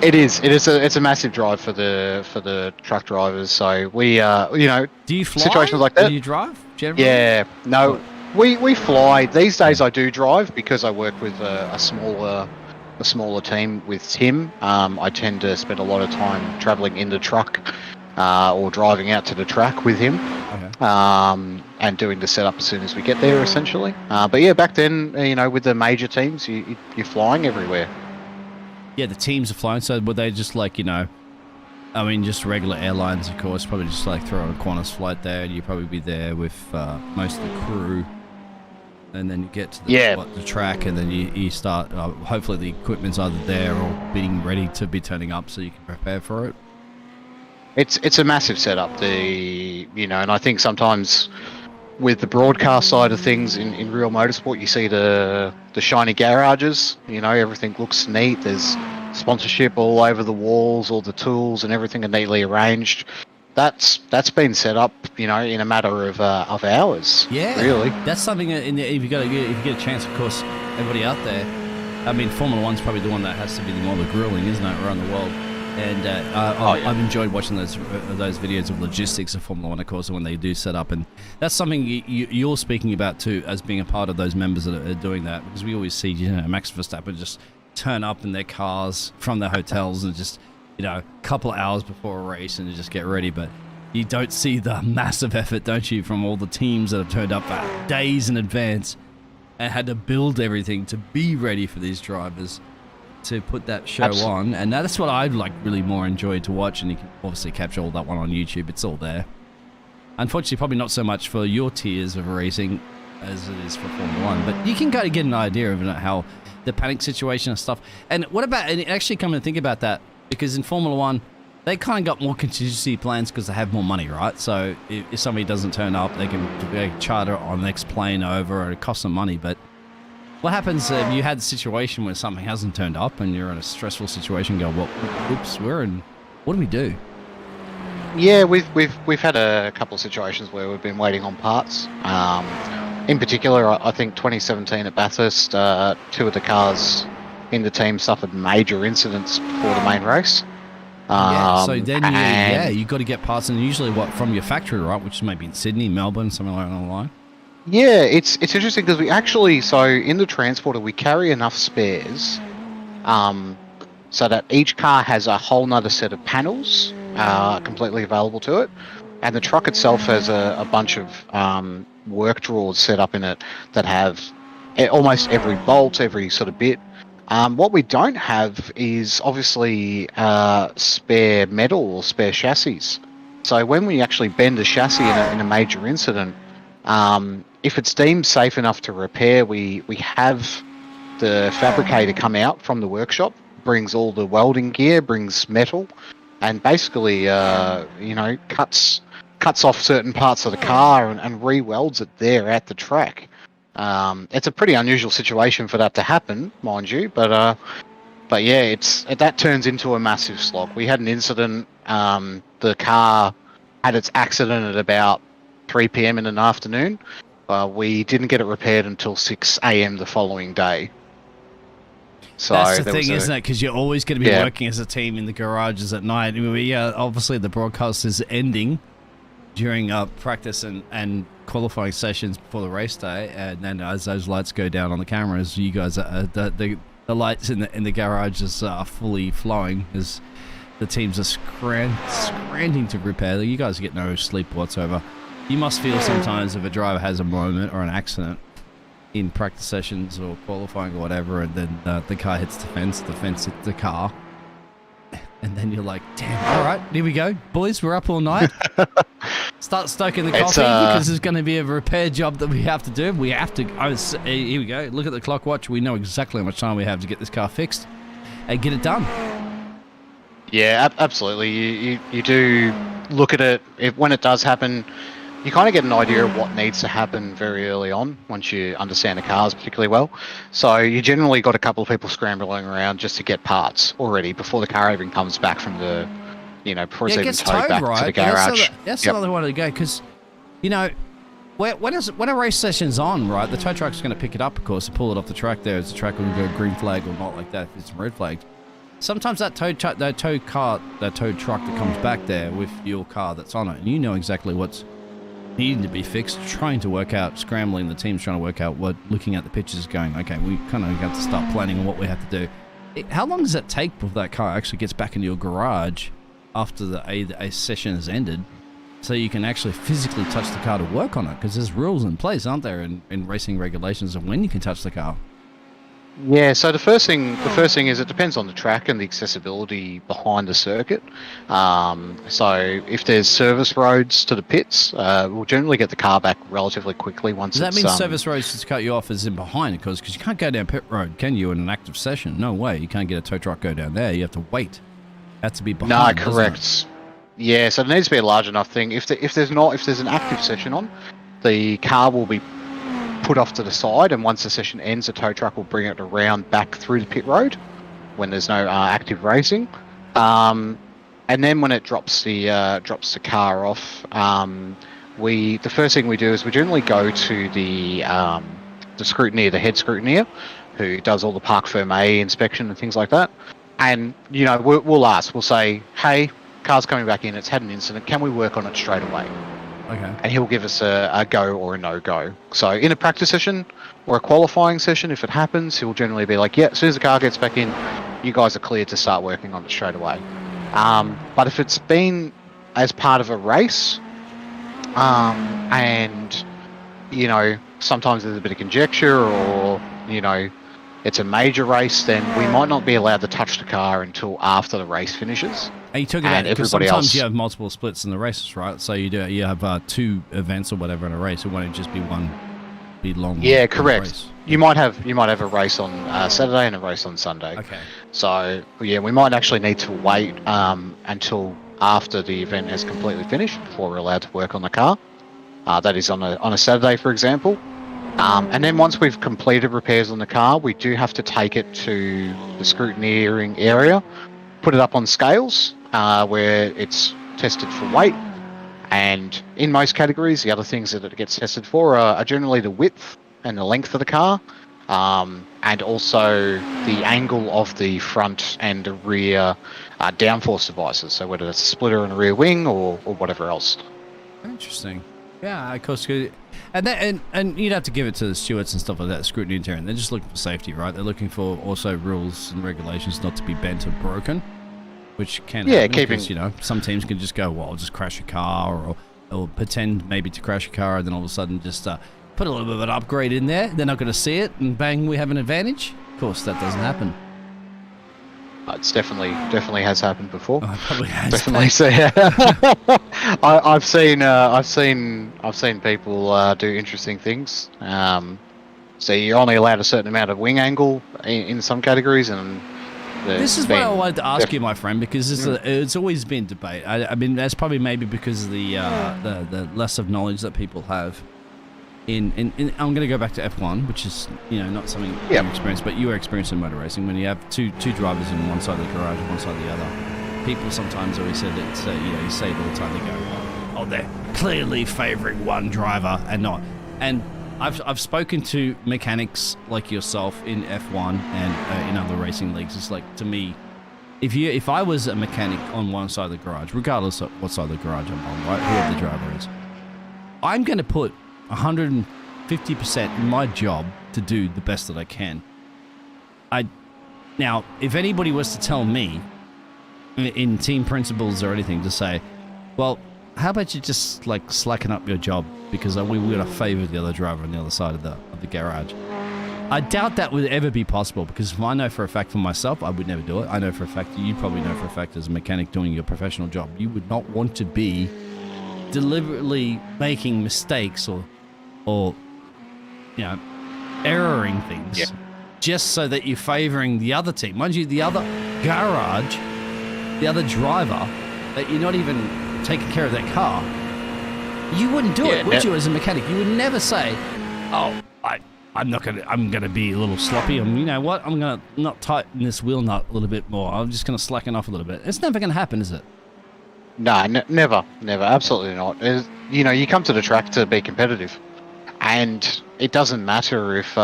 It is. It's a massive drive for the truck drivers. So we do you fly? Situations like that. Do you drive generally? Yeah. No. We fly. These days I do drive because I work with a smaller team with Tim. I tend to spend a lot of time travelling in the truck or driving out to the track with him, and doing the setup as soon as we get there, essentially. But yeah, back then, with the major teams, you're flying everywhere. Yeah, the teams are flying. So were they just like, just regular airlines, of course, probably just like throw a Qantas flight there, and you'd probably be there with most of the crew. And then you get to the track, and then you start. Hopefully, the equipment's either there or being ready to be turning up, so you can prepare for it. It's a massive setup. And I think sometimes with the broadcast side of things in real motorsport, you see the shiny garages. Everything looks neat. There's sponsorship all over the walls. All the tools and everything are neatly arranged. That's been set up, in a matter of hours. Yeah, really. That's something. If you get a chance, of course, everybody out there. I mean, Formula One's probably the one that has to be the more the grueling, isn't it, around the world? And I've enjoyed watching those videos of logistics of Formula One, of course, when they do set up, and that's something you're speaking about too, as being a part of those members that are doing that, because we always see, Max Verstappen just turn up in their cars from their hotels and just, a couple of hours before a race and just get ready. But you don't see the massive effort, don't you, from all the teams that have turned up days in advance and had to build everything to be ready for these drivers to put that show on. And that's what I'd really more enjoy to watch. And you can obviously capture all that one on YouTube. It's all there. Unfortunately, probably not so much for your tiers of racing as it is for Formula 1. But you can kind of get an idea of how the panic situation and stuff. And what about, and actually come and think about that, because in Formula 1, they kind of got more contingency plans because they have more money, right? So if somebody doesn't turn up, they can charter on the next plane over, or it costs them money. But what happens if you had a situation where something hasn't turned up and you're in a stressful situation? Go, well, oops, what do we do? Yeah, we've had a couple of situations where we've been waiting on parts. In particular, I think 2017 at Bathurst, 2 of the cars in the team suffered major incidents before the main race. So then you got to get parts, and usually from your factory, right? Which is maybe in Sydney, Melbourne, something like that on the line. Yeah, it's interesting because we actually, so in the transporter, we carry enough spares so that each car has a whole nother set of panels completely available to it. And the truck itself has a bunch of work drawers set up in it that have almost every bolt, every sort of bit. What we don't have is obviously spare metal or spare chassis. So when we actually bend a chassis in a major incident, if it's deemed safe enough to repair, we have the fabricator come out from the workshop, brings all the welding gear, brings metal, and basically, cuts off certain parts of the car and re-welds it there at the track. It's a pretty unusual situation for that to happen, mind you, but yeah, that turns into a massive slog. We had an incident. The car had its accident at about 3 p.m. in the afternoon. We didn't get it repaired until 6 a.m. the following day. So that's the thing, isn't it? Because you're always going to be working as a team in the garages at night. I mean, obviously the broadcast is ending during practice and qualifying sessions before the race day, and then as those lights go down on the cameras, you guys the lights in the garages are fully flowing as the teams are scrambling to repair. You guys get no sleep whatsoever. You must feel sometimes if a driver has a moment or an accident in practice sessions or qualifying or whatever, and then the car hits the fence hits the car, and then you're like, damn, all right, here we go, boys, we're up all night. Start stoking the coffee because there's going to be a repair job that we have to do. We have to, here we go, look at the clock watch, we know exactly how much time we have to get this car fixed and get it done. Yeah, absolutely. You do look at it, when it does happen, you kind of get an idea of what needs to happen very early on once you understand the cars particularly well. So you generally got a couple of people scrambling around just to get parts already before the car even comes back from the, before it's even towed back to the garage. That's another one to go because, when a race session's on, right, the tow truck's going to pick it up, of course, and pull it off the track there. As the track will go green flag or not like that if it's red flagged. Sometimes that tow truck that comes back there with your car that's on it, and you know exactly what's needing to be fixed, scrambling, the team's trying to work out looking at the pictures going, okay, we kind of got to start planning on what we have to do. How long does it take before that car actually gets back into your garage after a session has ended, so you can actually physically touch the car to work on it? Because there's rules in place, aren't there, in racing regulations of when you can touch the car? Yeah, so the first thing is it depends on the track and the accessibility behind the circuit. So if there's service roads to the pits, we'll generally get the car back relatively quickly once. Does that mean service roads to cut you off is in behind? Because you can't go down pit road, can you, in an active session? No way. You can't get a tow truck go down there. You have to wait. That's to be behind. No, correct. Yeah, so there needs to be a large enough thing. If there's an active session on, the car will be put off to the side, and once the session ends, the tow truck will bring it around back through the pit road when there's no active racing, and then when it drops the car off, the first thing we do is we generally go to the scrutineer, the head scrutineer, who does all the parc fermé inspection and things like that, and we'll ask, we'll say, hey, car's coming back in, it's had an incident, can we work on it straight away? Okay. and he'll give us a go or a no-go. So in a practice session or a qualifying session, if it happens, he'll generally be like, yeah, as soon as the car gets back in, you guys are cleared to start working on it straight away. But if it's been as part of a race, and, you know, sometimes there's a bit of conjecture or, you know, it's a major race, then we might not be allowed to touch the car until after the race finishes. Are you talking about, because sometimes you have multiple splits in the races, right? So you have 2 events or whatever in a race. It won't just be one big long. Yeah, correct. Race. You might have a race on Saturday and a race on Sunday. Okay. So yeah, we might actually need to wait until after the event has completely finished before we're allowed to work on the car. That is on a Saturday, for example. And then once we've completed repairs on the car, we do have to take it to the scrutineering area, put it up on scales where it's tested for weight. And in most categories, the other things that it gets tested for are generally the width and the length of the car, and also the angle of the front and the rear downforce devices. So whether it's a splitter and a rear wing or whatever else. Interesting. Yeah, of course. And you'd have to give it to the stewards and stuff like that, scrutiny and tearing. They're just looking for safety, right? They're looking for also rules and regulations not to be bent or broken, which can happen because, you know, some teams can just go, well, I'll just crash a car or pretend maybe to crash a car and then all of a sudden just put a little bit of an upgrade in there. They're not going to see it and bang, we have an advantage. Of course, that doesn't happen. It's definitely has happened before. Oh, it probably has. Definitely. So, yeah. I've seen people do interesting things. So you're only allowed a certain amount of wing angle in some categories, and this is what I wanted to ask you, my friend, because it's always been debate. I mean, that's probably maybe because of the less of knowledge that people have. I'm going to go back to F1, which is, you know, not something you experienced, but you were experiencing motor racing when you have two drivers in one side of the garage and one side of the other. People sometimes always said that, you know, you say it all the time. They go, "Oh, they're clearly favouring one driver and not." And I've spoken to mechanics like yourself in F1 and in other racing leagues. It's like, to me, if I was a mechanic on one side of the garage, regardless of what side of the garage I'm on, right, whoever the driver is, I'm going to put 150% in my job to do the best that I can. Now, if anybody was to tell me in team principles or anything to say, well, how about you just like slacken up your job because we would have favoured the other driver on the other side of the garage. I doubt that would ever be possible, because I know for a fact for myself, I would never do it. I know for a fact, you probably know for a fact as a mechanic doing your professional job, you would not want to be deliberately making mistakes or you know, erroring things just so that you're favouring the other team. Mind you, the other garage, the other driver, that you're not even taking care of that car, you wouldn't do it, would you, as a mechanic? You would never say, oh, I'm gonna be a little sloppy. You know what? I'm gonna not tighten this wheel nut a little bit more. I'm just gonna slacken off a little bit. It's never gonna happen, is it? No, never, absolutely not. You know, you come to the track to be competitive, and it doesn't matter if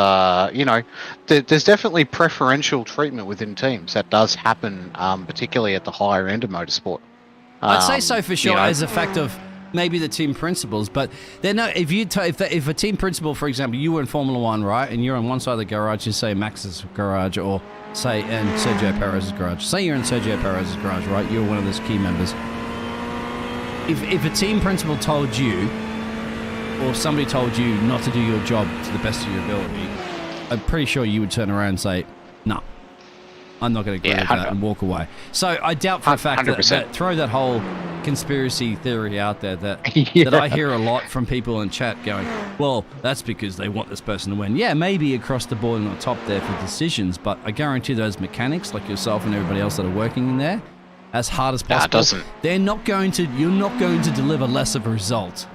you know. There's definitely preferential treatment within teams. That does happen, particularly at the higher end of motorsport. I'd say so for sure, you know, as a fact of maybe the team principals, but they're not. If a team principal, for example, you were in Formula One, right, and you're on one side of the garage, you say Max's garage, or say in Sergio Perez's garage. Say you're in Sergio Perez's garage, right? You're one of those key members. If a team principal told you, or somebody told you not to do your job to the best of your ability, I'm pretty sure you would turn around and say, no, I'm not going to agree with that, and walk away. So I doubt for a fact that throw that whole conspiracy theory out there that that I hear a lot from people in chat going, well, that's because they want this person to win. Yeah, maybe across the board and on top there for decisions, but I guarantee those mechanics like yourself and everybody else that are working in there, as hard as possible, you're not going to deliver less of a result.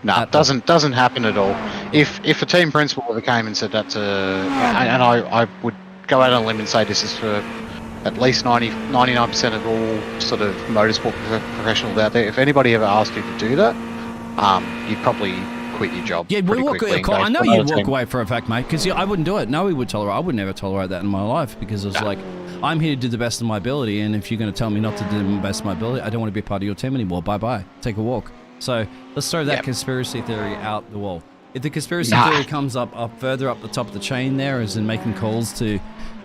No, it doesn't happen at all. If a team principal ever came and said that to, and I would go out on a limb and say this is for at least 99% of all sort of motorsport professionals out there. If anybody ever asked you to do that, you'd probably quit your job. Yeah, I know you'd walk away for a fact, mate, because I wouldn't do it. No, I would never tolerate that in my life, because it's like, I'm here to do the best of my ability, and if you're going to tell me not to do the best of my ability, I don't want to be a part of your team anymore. Bye-bye. Take a walk. So let's throw that conspiracy theory out the wall. If the conspiracy theory comes up further up the top of the chain there, as in making calls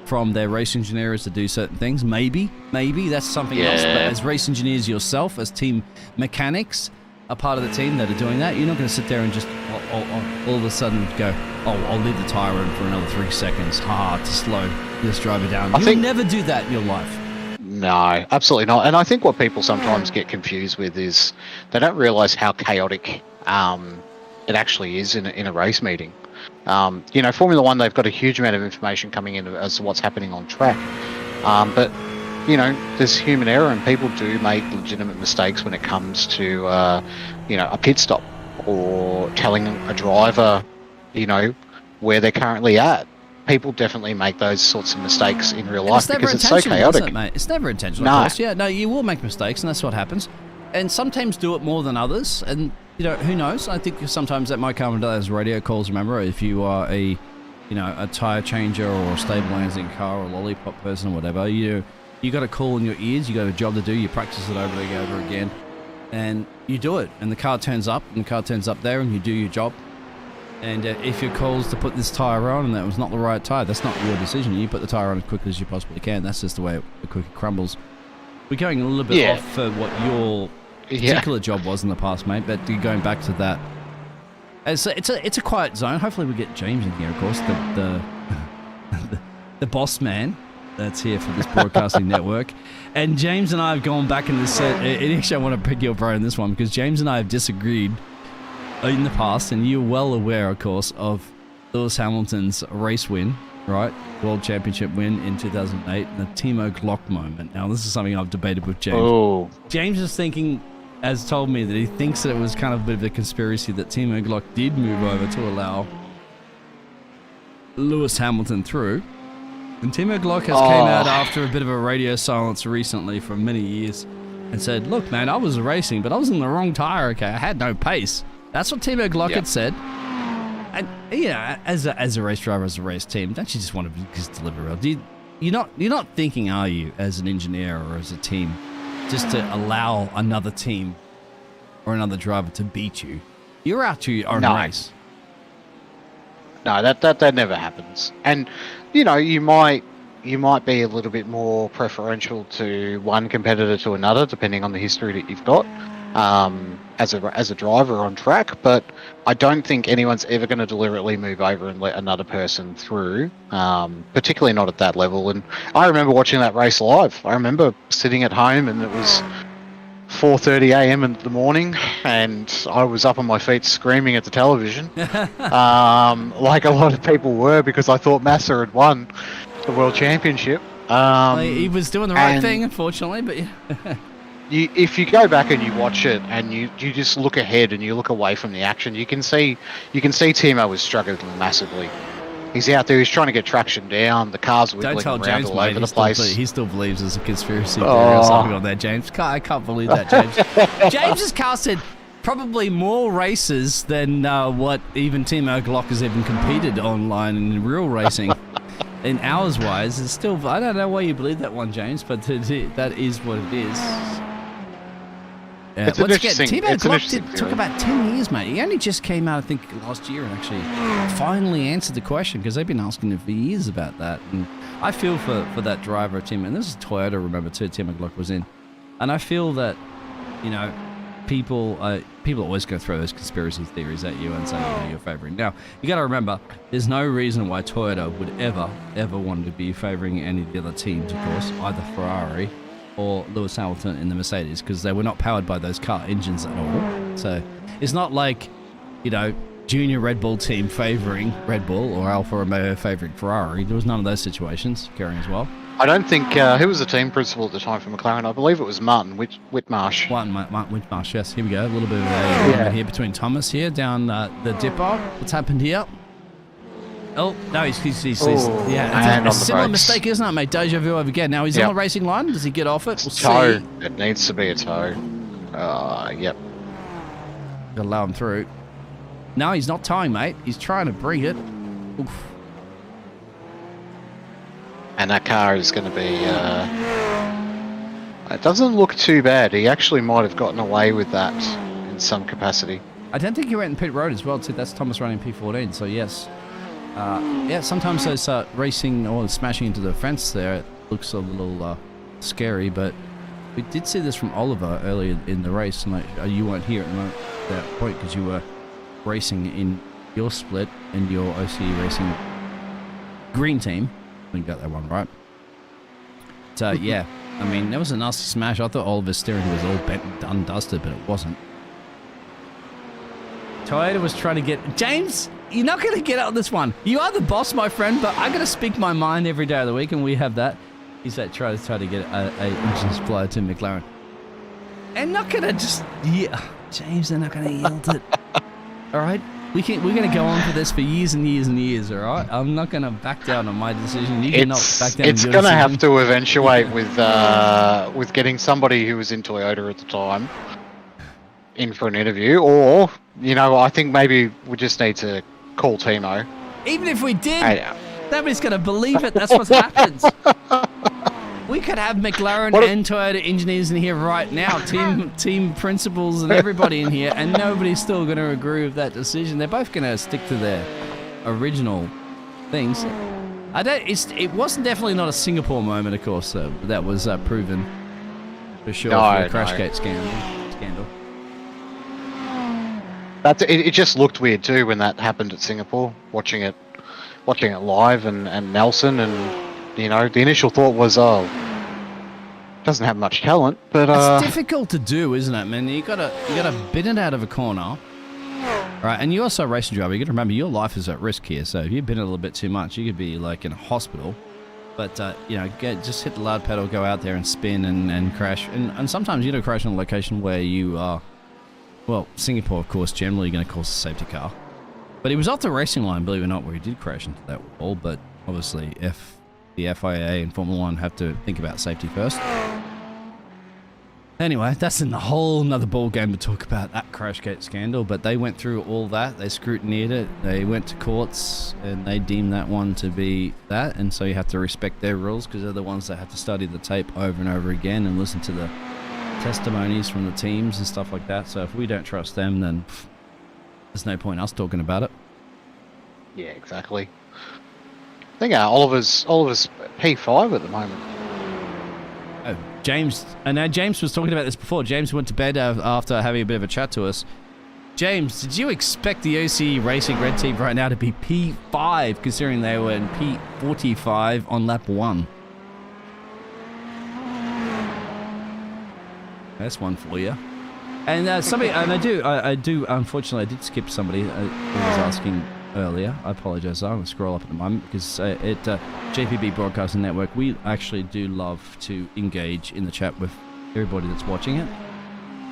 from their race engineers to do certain things, maybe that's something else. But as race engineers yourself, as team mechanics, a part of the team that are doing that, you're not going to sit there and just all of a sudden go, I'll leave the tyre on for another 3 seconds, to slow this driver down. You'll never do that in your life. No, absolutely not. And I think what people sometimes get confused with is they don't realise how chaotic it actually is in a race meeting. Formula One, they've got a huge amount of information coming in as to what's happening on track. But there's human error, and people do make legitimate mistakes when it comes to, a pit stop or telling a driver, where they're currently at. People definitely make those sorts of mistakes in real life because it's so chaotic. Isn't it, mate? It's never intentional, of course. Yeah, no, you will make mistakes, and that's what happens. And sometimes do it more than others, and who knows? I think sometimes that might come into those radio calls. Remember, if you are a tire changer or a stabilizing car or a lollipop person or whatever, you got a call in your ears. You got a job to do. You practice it over and over again, and you do it. And the car turns up, there, and you do your job. And if your call is to put this tire on and that was not the right tire, that's not your decision. You put the tire on as quickly as you possibly can. That's just the way the cookie crumbles. We're going a little bit off for what your particular job was in the past, mate, but going back to that. It's a quiet zone. Hopefully we get James in here, of course, the boss man that's here for this broadcasting network. And James and I have gone back in this... actually, I want to pick your brain in this one, because James and I have disagreed in the past, and you're well aware, of course, of Lewis Hamilton's race win, right? World Championship win in 2008, and the Timo Glock moment. Now, this is something I've debated with James. Oh. James is thinking, has told me that he thinks that it was kind of a bit of a conspiracy that Timo Glock did move over to allow Lewis Hamilton through. And Timo Glock has came out after a bit of a radio silence recently for many years and said, look, man, I was racing, but I was in the wrong tire, okay? I had no pace. That's what Timo Glock had said. And, as a race driver, as a race team, don't you just want to just deliver well? You're not thinking, are you, as an engineer or as a team, just to allow another team or another driver to beat you? You're out to your own race. No, that never happens. And, you might be a little bit more preferential to one competitor to another, depending on the history that you've got. As a driver on track, but I don't think anyone's ever going to deliberately move over and let another person through, particularly not at that level. And I remember watching that race live. I remember sitting at home, and it was 4:30 a.m. in the morning, and I was up on my feet screaming at the television, like a lot of people were, because I thought Massa had won the World Championship. He was doing the right thing, unfortunately, but if you go back and you watch it and you just look ahead and you look away from the action, you can see Timo was struggling massively. He's out there, he's trying to get traction down, the car's wiggling around James, all over the place. He still believes there's a conspiracy theory or something on there, James. I can't believe that, James. James has casted probably more races than what even Timo Glock has even competed online in real racing. In hours-wise, it's still... I don't know why you believe that one, James, but that is what it is. Timo Glock took about 10 years, mate. He only just came out, I think, last year and actually finally answered the question, because they've been asking him for years about that. And I feel for that driver, Tim, and this is Toyota, remember, too, Timo Glock was in. And I feel that, people always go throw those conspiracy theories at you and say, you're favouring. Now, you got to remember, there's no reason why Toyota would ever want to be favouring any of the other teams, of course, either Ferrari or Lewis Hamilton in the Mercedes, because they were not powered by those car engines at all. So it's not like, junior Red Bull team favouring Red Bull or Alfa Romeo favouring Ferrari. There was none of those situations occurring as well. I don't think, who was the team principal at the time for McLaren? I believe it was Martin Whitmarsh. Martin Whitmarsh, yes. Here we go. A little bit of a here between Thomas here, down the dipper. What's happened here? Oh, no, he's a similar mistake, isn't it, mate? Deja vu over again. Now he's on the racing line. Does he get off it? We'll see. See. It needs to be a toe. Yep. Got to allow him through. No, he's not towing, mate. He's trying to bring it. Oof. And that car is going to be... it doesn't look too bad. He actually might have gotten away with that in some capacity. I don't think you went in pit road as well, too. That's Thomas running P14, so yes. Yeah, sometimes those racing or smashing into the fence there, it looks a little scary, but we did see this from Oliver earlier in the race, and you weren't here at that point because you were racing in your split in your OCE Racing green team. I think got that one right. So, yeah, I mean, that was a nasty smash. I thought Oliver's steering wheel was all bent and undusted, but it wasn't. Toyota was trying to get... James, you're not going to get out of this one. You are the boss, my friend, but I got to speak my mind every day of the week, and we have that. He's try to get a engine supplier to McLaren. And not going to just... Yeah, James, they're not going to yield it. All right? We're going to go on for this for years and years and years, all right? I'm not going to back down on my decision. You cannot back down on your decision. It's going to have to eventuate with getting somebody who was in Toyota at the time in for an interview, or, you know, I think maybe we just need to call Timo. Even if we did, nobody's going to believe it. That's what happens. We could have McLaren and Toyota engineers in here right now, team principals and everybody in here, and nobody's still going to agree with that decision. They're both going to stick to their original things. It wasn't definitely not a Singapore moment, of course, that was proven for sure for the Crashgate scandal. It just looked weird too when that happened at Singapore, watching it live and Nelson, and you know, the initial thought was, doesn't have much talent, but it's difficult to do, isn't it, man? You gotta bin it out of a corner, right? And you're also a racing driver. You gotta remember your life is at risk here. So if you bin it a little bit too much, you could be like in a hospital. But you know, just hit the loud pedal, go out there and spin and crash, and sometimes you crash on a location where you are. Well, Singapore, of course, generally going to cause a safety car. But he was off the racing line, believe it or not, where he did crash into that wall. But obviously, the FIA and Formula 1 have to think about safety first. Anyway, that's in the whole nother ball game to talk about that Crashgate scandal. But they went through all that. They scrutinized it. They went to courts, and they deemed that one to be that. And so you have to respect their rules because they're the ones that have to study the tape over and over again and listen to the testimonies from the teams and stuff like that. So if we don't trust them, then there's no point us talking about it. Yeah, exactly. I think Oliver's P5 at the moment. Oh, James. I know James was talking about this before. James went to bed after having a bit of a chat to us. James, did you expect the OCE Racing Red Team right now to be P5, considering they were in P45 on lap 1? That's one for you. And somebody, and I do. Unfortunately, I did skip somebody who was asking earlier. I apologize. I'm going to scroll up at the moment because at JPB Broadcasting Network, we actually do love to engage in the chat with everybody that's watching it.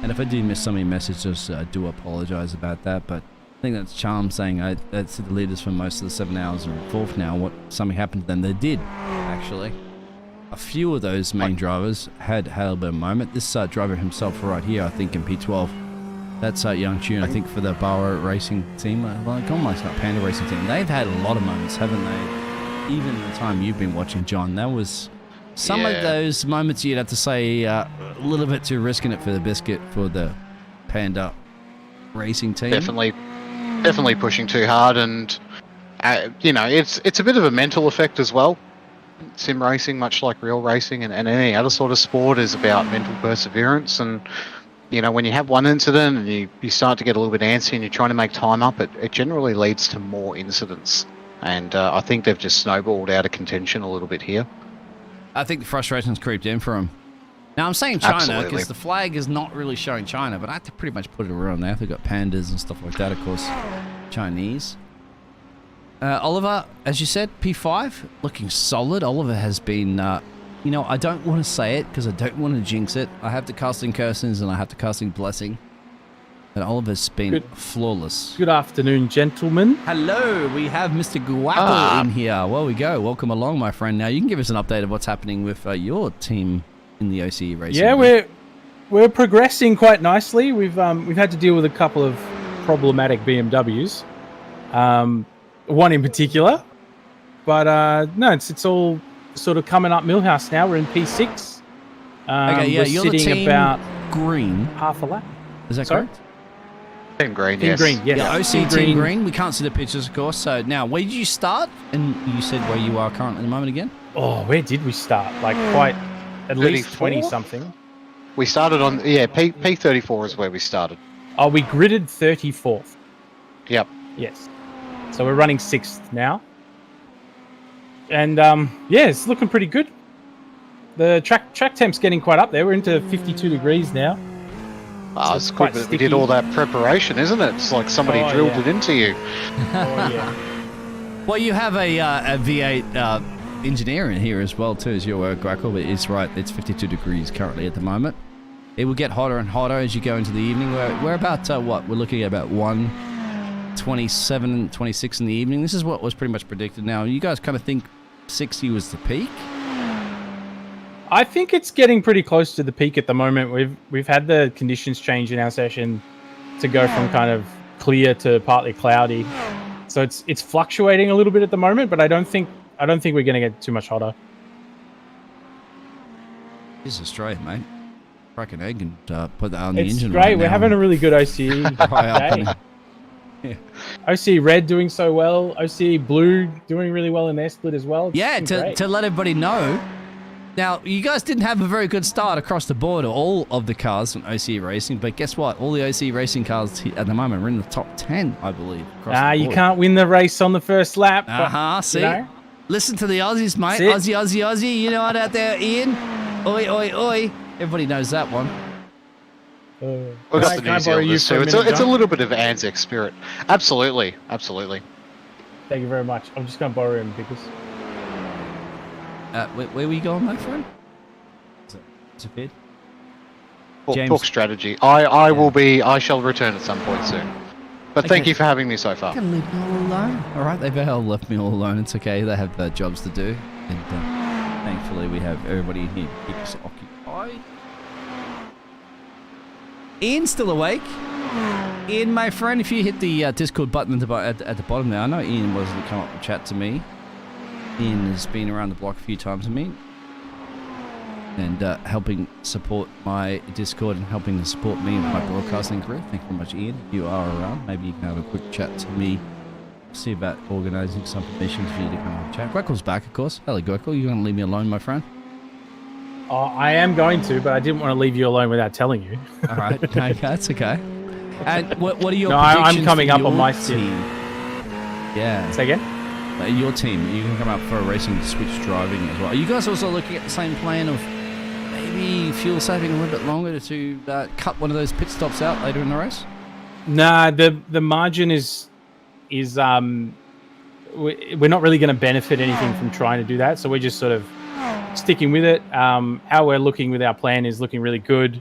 And if I do miss some of your messages, I do apologize about that. But I think that's Charm saying that's the leaders for most of the 7 hours and fourth now. What something happened to them? They did actually. A few of those main drivers had a bit of a moment. This driver himself right here, I think in P12, that's Young Tune, I think for the Barrow Racing team. Like, almost not Panda Racing team. They've had a lot of moments, haven't they? Even the time you've been watching, John, that was some of those moments you'd have to say a little bit too risking it for the biscuit for the Panda Racing team. Definitely pushing too hard, and you know, it's a bit of a mental effect as well. Sim racing, much like real racing and any other sort of sport, is about mental perseverance. And you know, when you have one incident and you start to get a little bit antsy and you're trying to make time up, it generally leads to more incidents. And I think they've just snowballed out of contention a little bit here. I think the frustration's creeped in for them. Now, I'm saying China because the flag is not really showing China, but I have to pretty much put it around there. They've got pandas and stuff like that, of course, Chinese. Oliver, as you said, P5, looking solid. Oliver has been, you know, I don't want to say it because I don't want to jinx it. I have to casting cursings and I have to casting blessing. But Oliver's been flawless. Good afternoon, gentlemen. Hello, we have Mr. Guapo in here. Well, we go. Welcome along, my friend. Now, you can give us an update of what's happening with your team in the OCE Racing. Yeah, we're progressing quite nicely. We've had to deal with a couple of problematic BMWs. One in particular, but no, it's all sort of coming up Millhouse now. We're in P6. Okay, yeah, we're you're sitting the team about green. half a lap. Is that Sorry? correct? Team Green, Team yes. Green, yes. Yeah, OC Team Green. We can't see the pictures, of course. So now, where did you start? And you said where you are currently at the moment again? Oh, where did we start? Like quite at least 34? 20-something. We started on, P34 is where we started. Oh, we gridded 34th. Yep. Yes. So we're running 6th now. And yeah, it's looking pretty good. The track temp's getting quite up there. We're into 52 degrees now. Oh, So it's quite good that we sticky. did all that preparation, isn't it? It's like somebody Oh, drilled yeah. it into you. Oh, yeah. Well, you have a V8 engineer in here as well, too, as your Grackle, but it's right. It's 52 degrees currently at the moment. It will get hotter and hotter as you go into the evening. We're about, what? We're looking at about 1:27, 26 in the evening. This is what was pretty much predicted. Now, you guys kind of think 60 was the peak? I think it's getting pretty close to the peak at the moment. We've had the conditions change in our session to go from kind of clear to partly cloudy. So it's fluctuating a little bit at the moment, but I don't think we're going to get too much hotter. This is Australia, mate. Crack an egg and put that on the It's engine. great. right We're now. having a really good OCE Dry up day. and- OCE Red doing so well. OCE Blue doing really well in their split as well. It's Yeah, been to great. let everybody know. Now, you guys didn't have a very good start across the board, all of the cars from OC Racing, but guess what? All the OC Racing cars at the moment are in the top 10, I believe. Nah, you can't win the race on the first lap. but, Uh-huh, see? you know, Listen to the Aussies, mate. That's it. Aussie. You know what out there, Ian? Oi, oi, oi. Everybody knows that one. We've got the can I New borrow you Zealanders for a too. minute, It's a John? little bit of Anzac spirit. Absolutely. Thank you very much. I'm just going to borrow him because Where were you going, my friend? Disappeared? James. Talk strategy. I shall return at some point soon. But thank Okay. you for having me so far. Gonna leave me all alone. All right, they've all left me all alone. It's okay. They have jobs to do, and thankfully we have everybody here to keep us occupied. Ian's still awake. Ian, my friend, if you hit the Discord button at the bottom there, I know Ian was to come up and chat to me. Ian has been around the block a few times with me, and helping support my Discord and helping to support me with my broadcasting career. Thank you very much, Ian. If you are around, maybe you can have a quick chat to me. See about organising some permissions for you to come and chat. Grekel's back, of course. Hello, Grekel. You going to leave me alone, my friend? I am going to, but I didn't want to leave you alone without telling you. All right. Okay, that's okay. And what are your No, predictions I'm coming for up on your my team? team. Yeah. Say again? Your team, you can come up for a racing switch driving as well. Are you guys also looking at the same plan of maybe fuel saving a little bit longer to cut one of those pit stops out later in the race? Nah, the margin is we're not really going to benefit anything from trying to do that. So we're just sort of sticking with it. How we're looking with our plan is looking really good.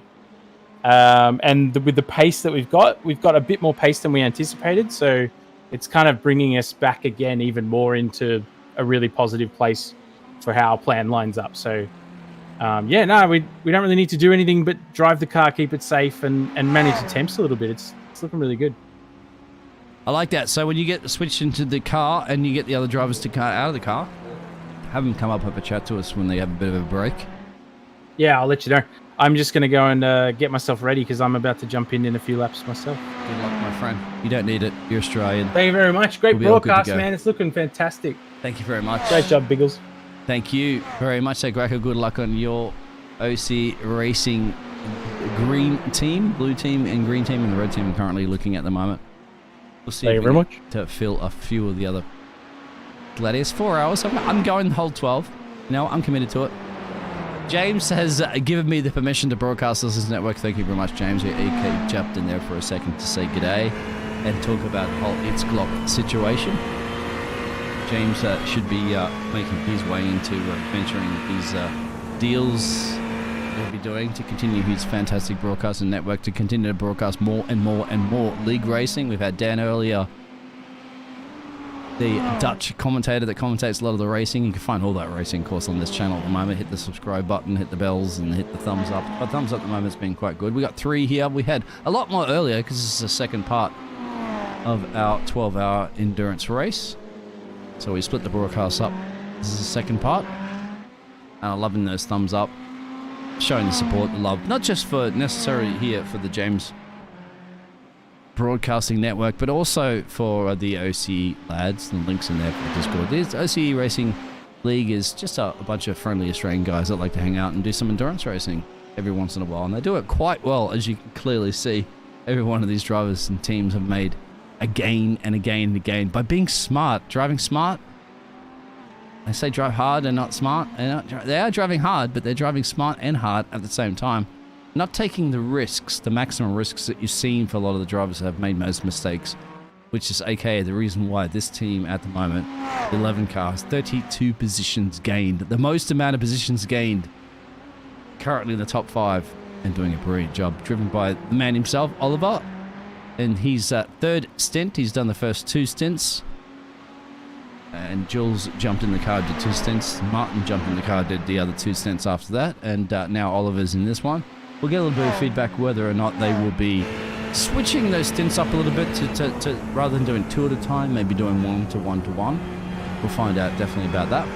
With the pace that we've got a bit more pace than we anticipated. So it's kind of bringing us back again even more into a really positive place for how our plan lines up. So we don't really need to do anything but drive the car, keep it safe, and manage the temps a little bit. It's looking really good. I like that. So when you get switched into the car and you get the other drivers to car out of the car, have them come up have a chat to us when they have a bit of a break. Yeah, I'll let you know. I'm just going to go and get myself ready because I'm about to jump in a few laps myself. Good luck, my friend. You don't need it. You're Australian. Thank you very much. Great We'll be all good to broadcast, go. man. It's looking fantastic. Thank you very much. Great job, Biggles. Thank you very much. So, Graco, good luck on your OC Racing green team, blue team, and green team, and the red team. I'm currently looking at the moment. We'll see. Thank you very much. To fill a few of the other Gladius. 4 hours. I'm going the whole 12. No, I'm committed to it. James has given me the permission to broadcast this as network. Thank you very much, James. He jumped in there for a second to say g'day and talk about the whole It's Glock situation. James should be making his way into venturing these deals he'll be doing to continue his fantastic broadcasting network, to continue to broadcast more and more and more league racing. We've had Dan earlier, the Dutch commentator that commentates a lot of the racing. You can find all that racing, of course, on this channel at the moment. Hit the subscribe button, hit the bells, and hit the thumbs up. But thumbs up at the moment has been quite good. We got 3 here. We had a lot more earlier because this is the second part of our 12-hour endurance race. So we split the broadcast up. This is the second part. And I'm loving those thumbs up, showing the support, the love, not just for necessarily here for the James Broadcasting Network, but also for the OCE lads. The links in there for the Discord. This OCE Racing League is just a bunch of friendly Australian guys that like to hang out and do some endurance racing every once in a while, and they do it quite well, as you can clearly see. Every one of these drivers and teams have made again and again and again by being smart, driving smart. They say drive hard and not smart. They are driving hard, but they're driving smart and hard at the same time. Not taking the risks, the maximum risks that you've seen for a lot of the drivers that have made most mistakes, which is aka the reason why this team at the moment, 11 cars, 32 positions gained, the most amount of positions gained, currently in the top 5, and doing a brilliant job, driven by the man himself, Oliver, and his third stint. He's done the first 2 stints, and Jules jumped in the car, did 2 stints. Martin jumped in the car, did the other 2 stints after that, and now Oliver's in this one. We'll get a little bit of feedback whether or not they will be switching those stints up a little bit to rather than doing 2 at a time, maybe doing 1 to 1 to 1. We'll find out definitely about that.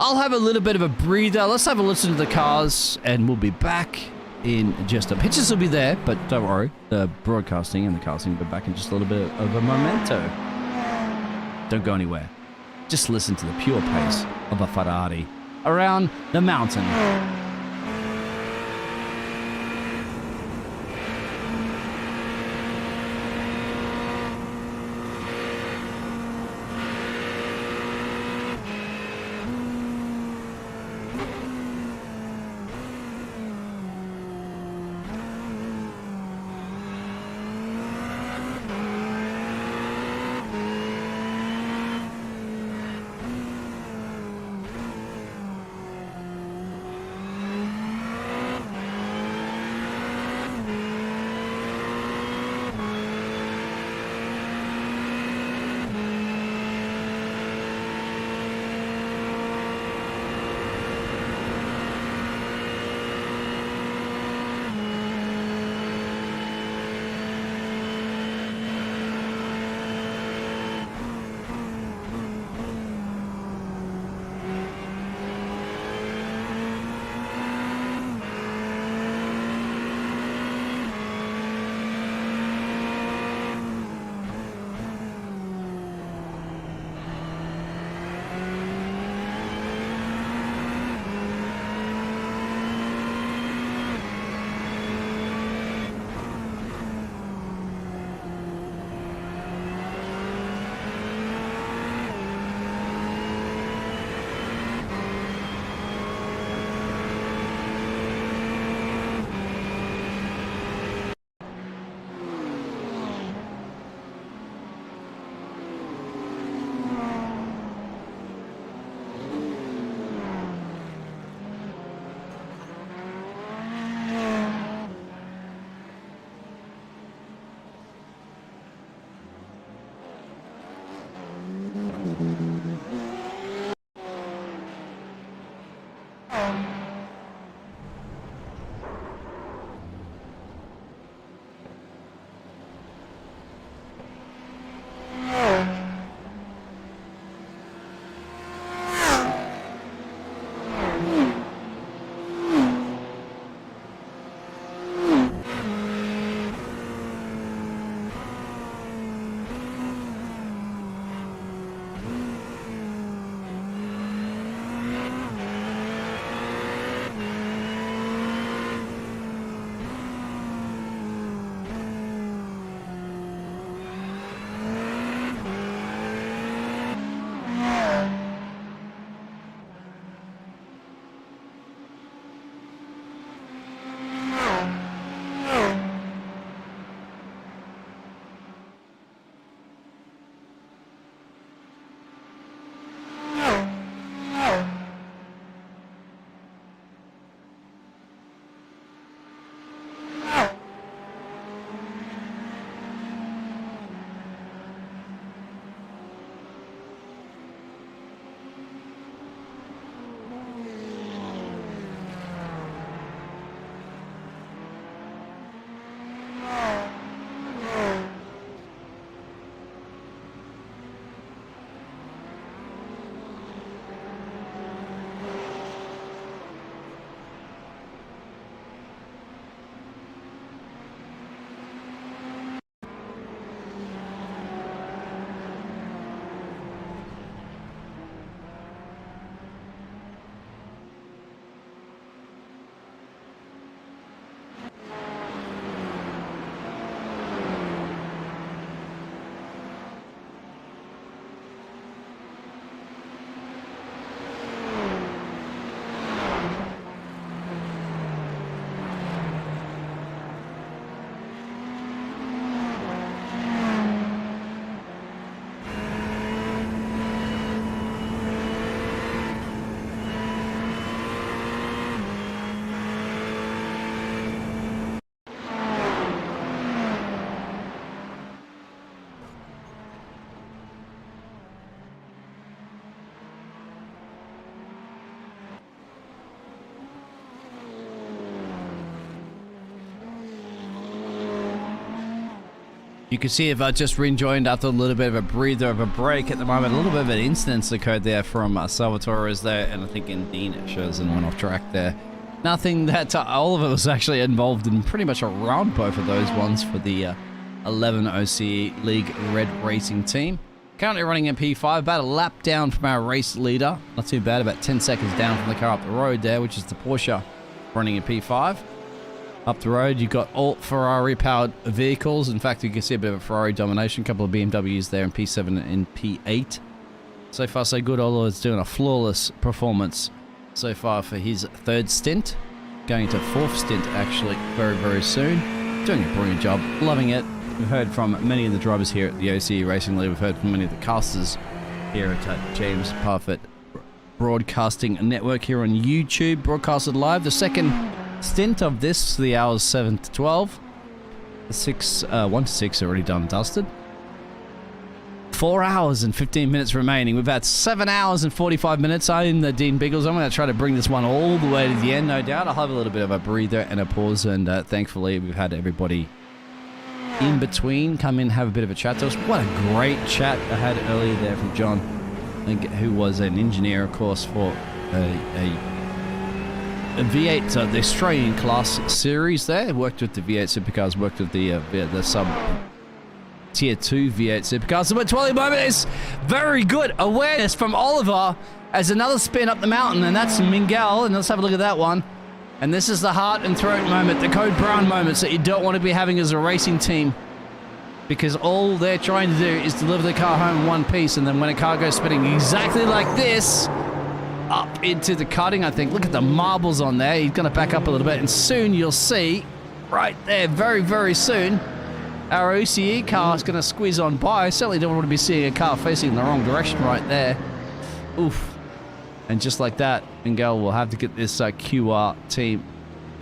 I'll have a little bit of a breather. Let's have a listen to the cars, and we'll be back in just a... Pictures will be there, but don't worry. The broadcasting and the casting will be back in just a little bit of a memento. Don't go anywhere. Just listen to the pure pace of a Ferrari around the mountain. You can see if I just rejoined after a little bit of a breather of a break at the moment. A little bit of an incident occurred there from Salvatore is there, and I think Dean shows and went off track there. Nothing that Oliver was actually involved in pretty much around both of those ones for the 11 OCE League Red Racing team. Currently running in P5, about a lap down from our race leader. Not too bad, about 10 seconds down from the car up the road there, which is the Porsche running in P5. Up the road, you've got all Ferrari-powered vehicles. In fact, you can see a bit of a Ferrari domination. A couple of BMWs there in P7 and P8. So far, so good. Oliver's doing a flawless performance so far for his third stint. Going to fourth stint, actually, very, very soon. Doing a brilliant job. Loving it. We've heard from many of the drivers here at the OCE Racing League. We've heard from many of the casters here at James Parfitt Broadcasting Network here on YouTube, broadcasted live. The second stint of this, the hours 7 to 12. The 1 to 6 already done and dusted. 4 hours and 15 minutes remaining. We've had 7 hours and 45 minutes. I'm the Dean Biggles. I'm going to try to bring this one all the way to the end, no doubt. I'll have a little bit of a breather and a pause, and thankfully we've had everybody in between come in, have a bit of a chat to us. What a great chat I had earlier there from John, who was an engineer, of course, for a V8, the Australian class series there. Worked with the V8 supercars, worked with the sub tier 2 V8 supercars. The twirly moment is very good. Awareness from Oliver as another spin up the mountain, and that's Miguel. And let's have a look at that one. And this is the heart and throat moment, the Code Brown moments that you don't want to be having as a racing team, because all they're trying to do is deliver the car home in one piece, and then when a car goes spinning exactly like this, up into the cutting, I think. Look at the marbles on there. He's going to back up a little bit, and soon you'll see, right there, very, very soon, our OCE car is going to squeeze on by. I certainly don't want to be seeing a car facing in the wrong direction right there. Oof. And just like that, Miguel will have to get this QR team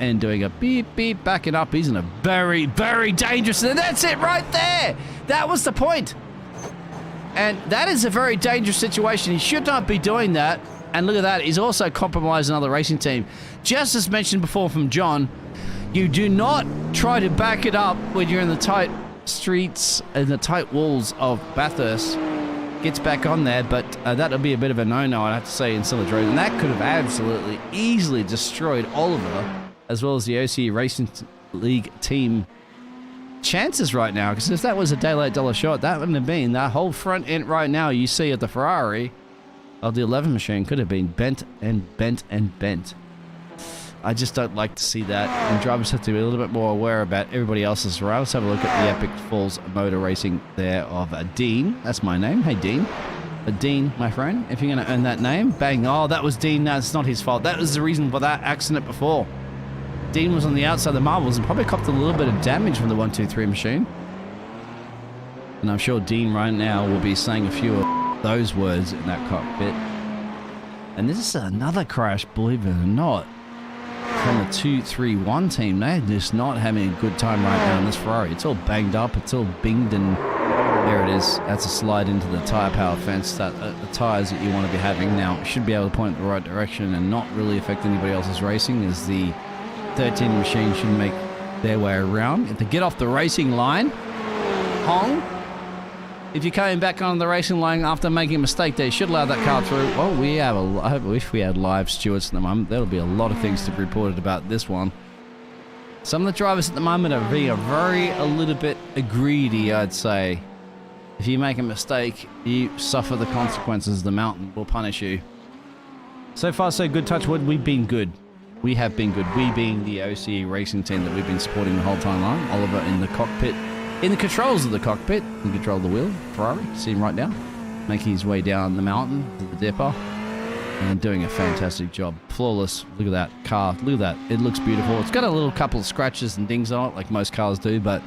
and doing a beep, beep, backing up. He's in a very, very dangerous... And that's it right there. That was the point. And that is a very dangerous situation. He should not be doing that. And look at that. He's also compromised another racing team. Just as mentioned before from John, you do not try to back it up when you're in the tight streets and the tight walls of Bathurst. Gets back on there, but that'll be a bit of a no-no, I'd have to say, in Silver Road. And that could have absolutely easily destroyed Oliver, as well as the OCE Racing League team chances right now. Because if that was a daylight dollar shot, that wouldn't have been. That whole front end right now you see at the Ferrari of the 11 machine could have been bent and bent and bent. I just don't like to see that, and drivers have to be a little bit more aware about everybody else's around. Let's have a look at the Epic Falls Motor Racing there of Dean. That's my name. Hey, Dean. Dean, my friend, if you're going to earn that name, bang. Oh, that was Dean. No, it's not his fault. That was the reason for that accident before. Dean was on the outside of the marbles and probably copped a little bit of damage from the 123 machine. And I'm sure Dean right now will be saying a few of those words in that cockpit. And this is another crash, believe it or not, from the 231 team. They're just not having a good time right now in this Ferrari. It's all banged up, it's all binged, and there it is. That's a slide into the tyre power fence. That the tyres that you want to be having now should be able to point in the right direction and not really affect anybody else's racing, as the 13 machine should make their way around. If they get off the racing line, Hong, if you're coming back on the racing line after making a mistake, they should allow that car through. Well, I wish we had live stewards at the moment. There'll be a lot of things to be reported about this one. Some of the drivers at the moment are being a little bit greedy, I'd say. If you make a mistake, you suffer the consequences. The mountain will punish you. So far, so good. Touch wood, we've been good. We have been good. We being the OCE racing team that we've been supporting the whole time long. Oliver in the cockpit. In the controls of the cockpit, in control of the wheel, Ferrari, see him right now, making his way down the mountain to the depot, and doing a fantastic job. Flawless. Look at that car. Look at that. It looks beautiful. It's got a little couple of scratches and dings on it, like most cars do, but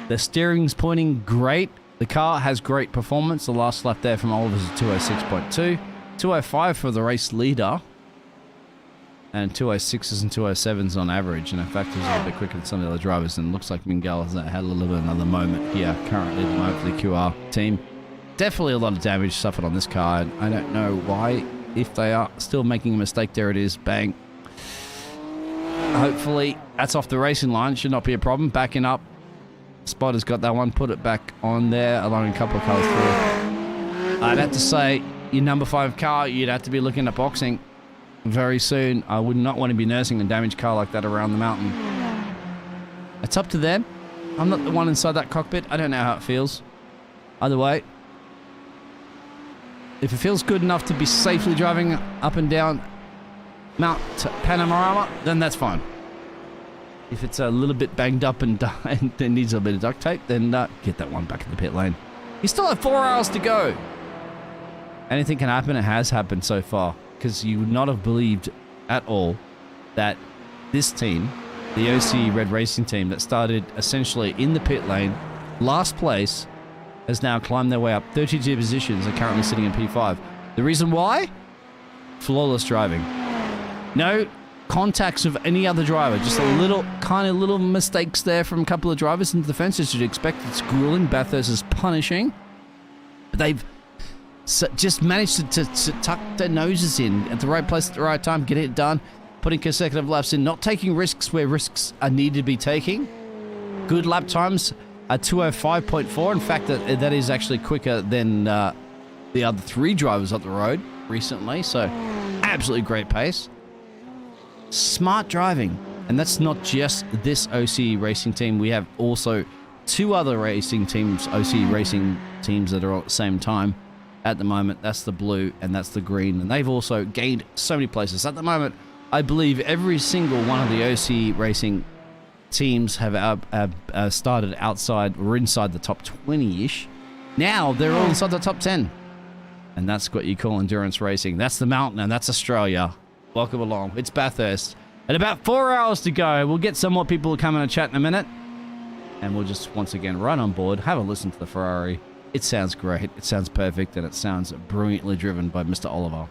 the steering's pointing great. The car has great performance. The last lap there from Oliver's a 206.2, 205 for the race leader, and 206s and 207s on average, and in fact it was a little bit quicker than some of the other drivers, and it looks like Miguel has had a little bit of another moment here currently at the moment for the QR team. Definitely a lot of damage suffered on this car, and I don't know why, if they are still making a mistake. There it is, bang. Hopefully that's off the racing line, should not be a problem. Backing up Spotter's got that one. Put it back on there, allowing a couple of cars through. I'd have to say, your number 5 car, you'd have to be looking at boxing very soon. I would not want to be nursing a damaged car like that around the mountain. It's up to them. I'm not the one inside that cockpit. I don't know how it feels. Either way, if it feels good enough to be safely driving up and down Mount Panorama, then that's fine. If it's a little bit banged up and needs a bit of duct tape, then get that one back in the pit lane. You still have 4 hours to go. Anything can happen. It has happened so far, because you would not have believed at all that this team, the OC Red Racing team that started essentially in the pit lane, last place, has now climbed their way up 32 positions and currently sitting in P5. The reason why? Flawless driving. No contacts of any other driver, just a little mistakes there from a couple of drivers into the fence, as you'd expect. It's grueling. Bathurst is punishing. But they've just managed to tuck their noses in at the right place at the right time, get it done, putting consecutive laps in, not taking risks where risks are needed to be taking. Good lap times at 205.4. In fact, that is actually quicker than the other 3 drivers up the road recently. So absolutely great pace. Smart driving. And that's not just this OC racing team. We have also 2 other racing teams, OC racing teams, that are at the same time at the moment. That's the blue and that's the green. And they've also gained so many places. At the moment, I believe every single one of the OC racing teams have started outside or inside the top 20-ish. Now they're all inside the top 10. And that's what you call endurance racing. That's the mountain and that's Australia. Welcome along. It's Bathurst. And about 4 hours to go. We'll get some more people to come in and chat in a minute. And we'll just once again run on board, have a listen to the Ferrari. It sounds great. It sounds perfect. And it sounds brilliantly driven by Mr. Oliver.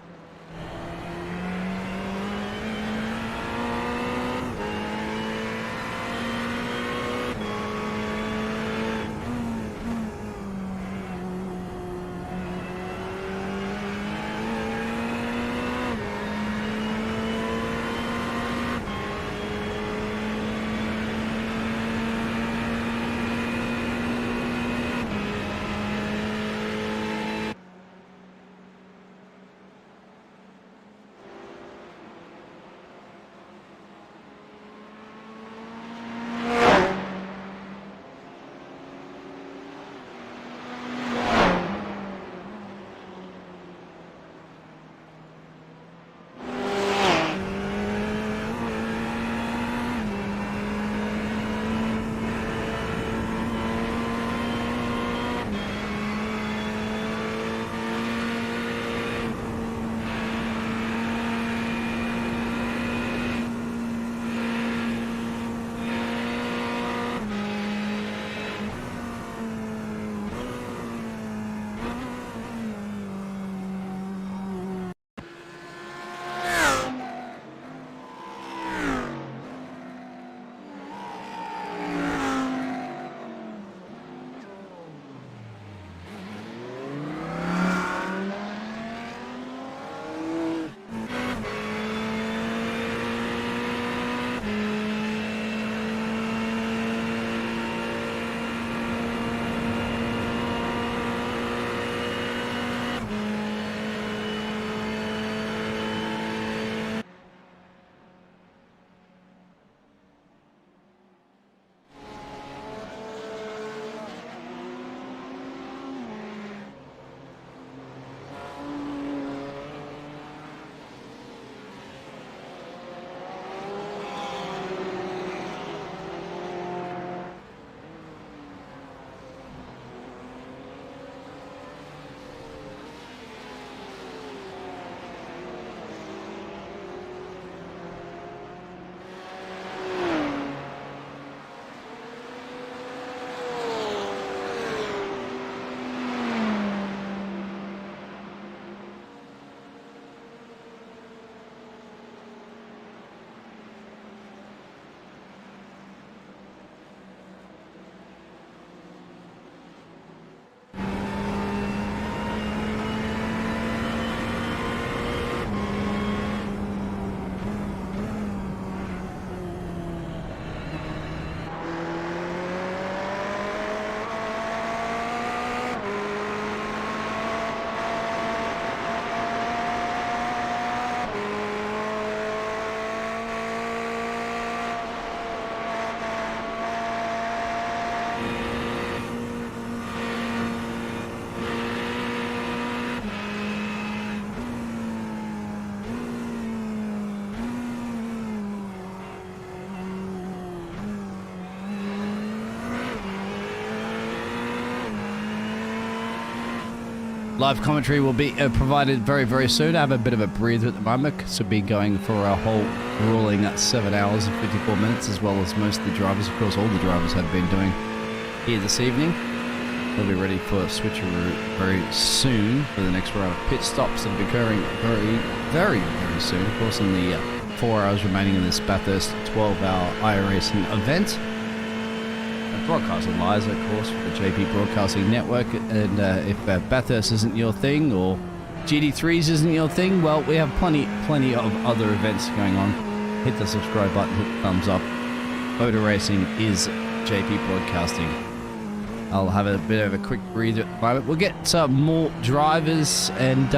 Live commentary will be provided very, very soon. I have a bit of a breather at the moment, so we'll be going for a whole grueling 7 hours and 54 minutes, as well as most of the drivers. Of course, all the drivers have been doing here this evening. They'll be ready for a switcheroo very soon for the next round of pit stops that will be occurring very, very, very soon. Of course, in the 4 hours remaining in this Bathurst 12-hour iRacing event. Broadcasting live, of course, for the JP Broadcasting Network. And if Bathurst isn't your thing, or GD3s isn't your thing, well, we have plenty of other events going on. Hit the subscribe button, hit the thumbs up. Motor racing is JP Broadcasting. I'll have a bit of a quick breather at the moment. We'll get more drivers, and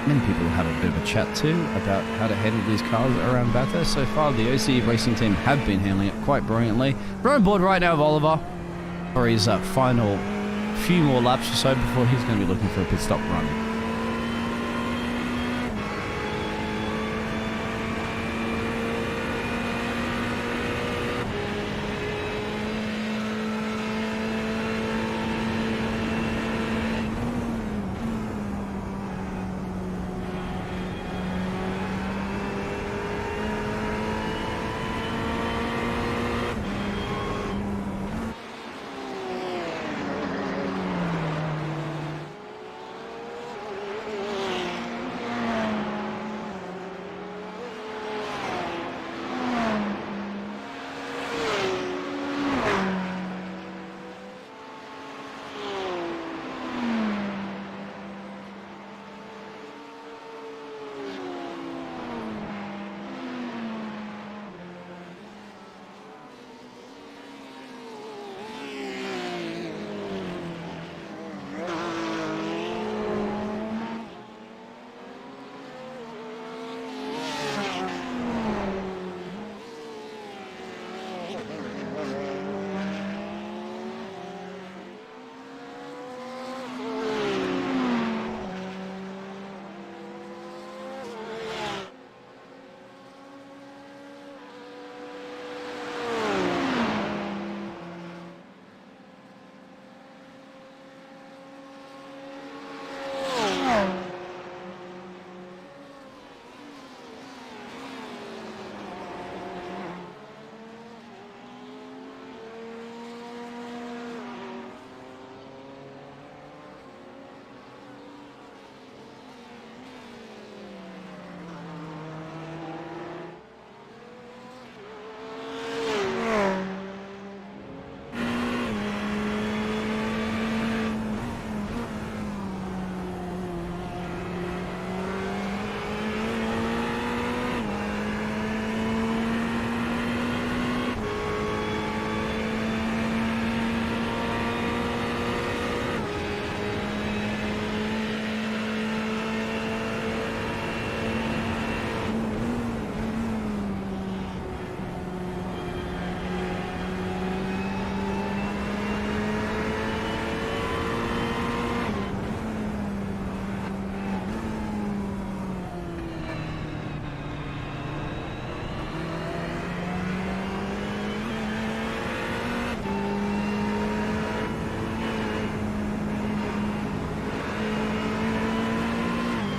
many people have a bit of a chat too about how to handle these cars around Bathurst. So far, the OC racing team have been handling it quite brilliantly. We're on board right now with Oliver for his final few more laps or so before he's going to be looking for a pit stop run.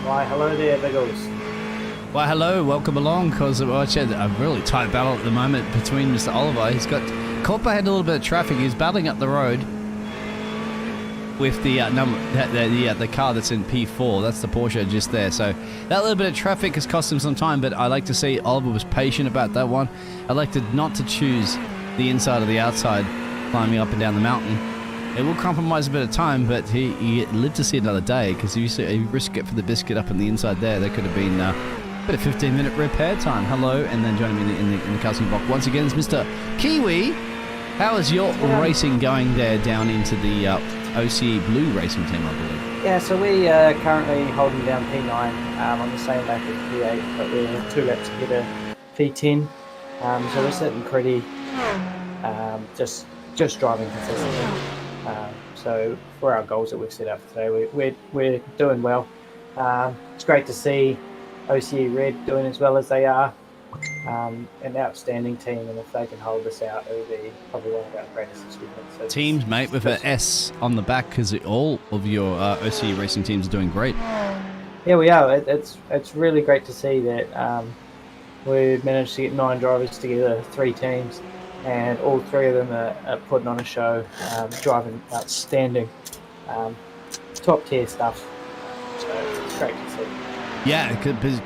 Why, hello there, Biggles. Well, hello, welcome along, because I had a really tight battle at the moment between Mr. Oliver. He's got caught behind a little bit of traffic. He's battling up the road with the the car that's in P4. That's the Porsche just there. So that little bit of traffic has cost him some time, but I like to see Oliver was patient about that one. I like to not to choose the inside or the outside climbing up and down the mountain. It will compromise a bit of time, but he lived to see another day, because he risked it for the biscuit up on the inside there. There could have been a bit of 15-minute repair time. Hello, and then joining me in the casting box once again is Mr. Kiwi. How is your racing going there down into the OCE Blue racing team, I believe? Yeah, so we are currently holding down P9 on the same lap as P8, but we're 2 laps ahead of P10. So we're sitting pretty, just driving consistently. So for our goals that we've set up today, we're doing well. It's great to see OCE Red doing as well as they are. an outstanding team, and if they can hold this out, it'll be probably one of our greatest achievements. So Teams, mate, with an S on the back, because all of your OCE racing teams are doing great. Yeah, we are. It's really great to see that we've managed to get 9 drivers together, 3 teams, and all 3 of them are putting on a show, driving outstanding, top tier stuff. So it's great to see. Yeah,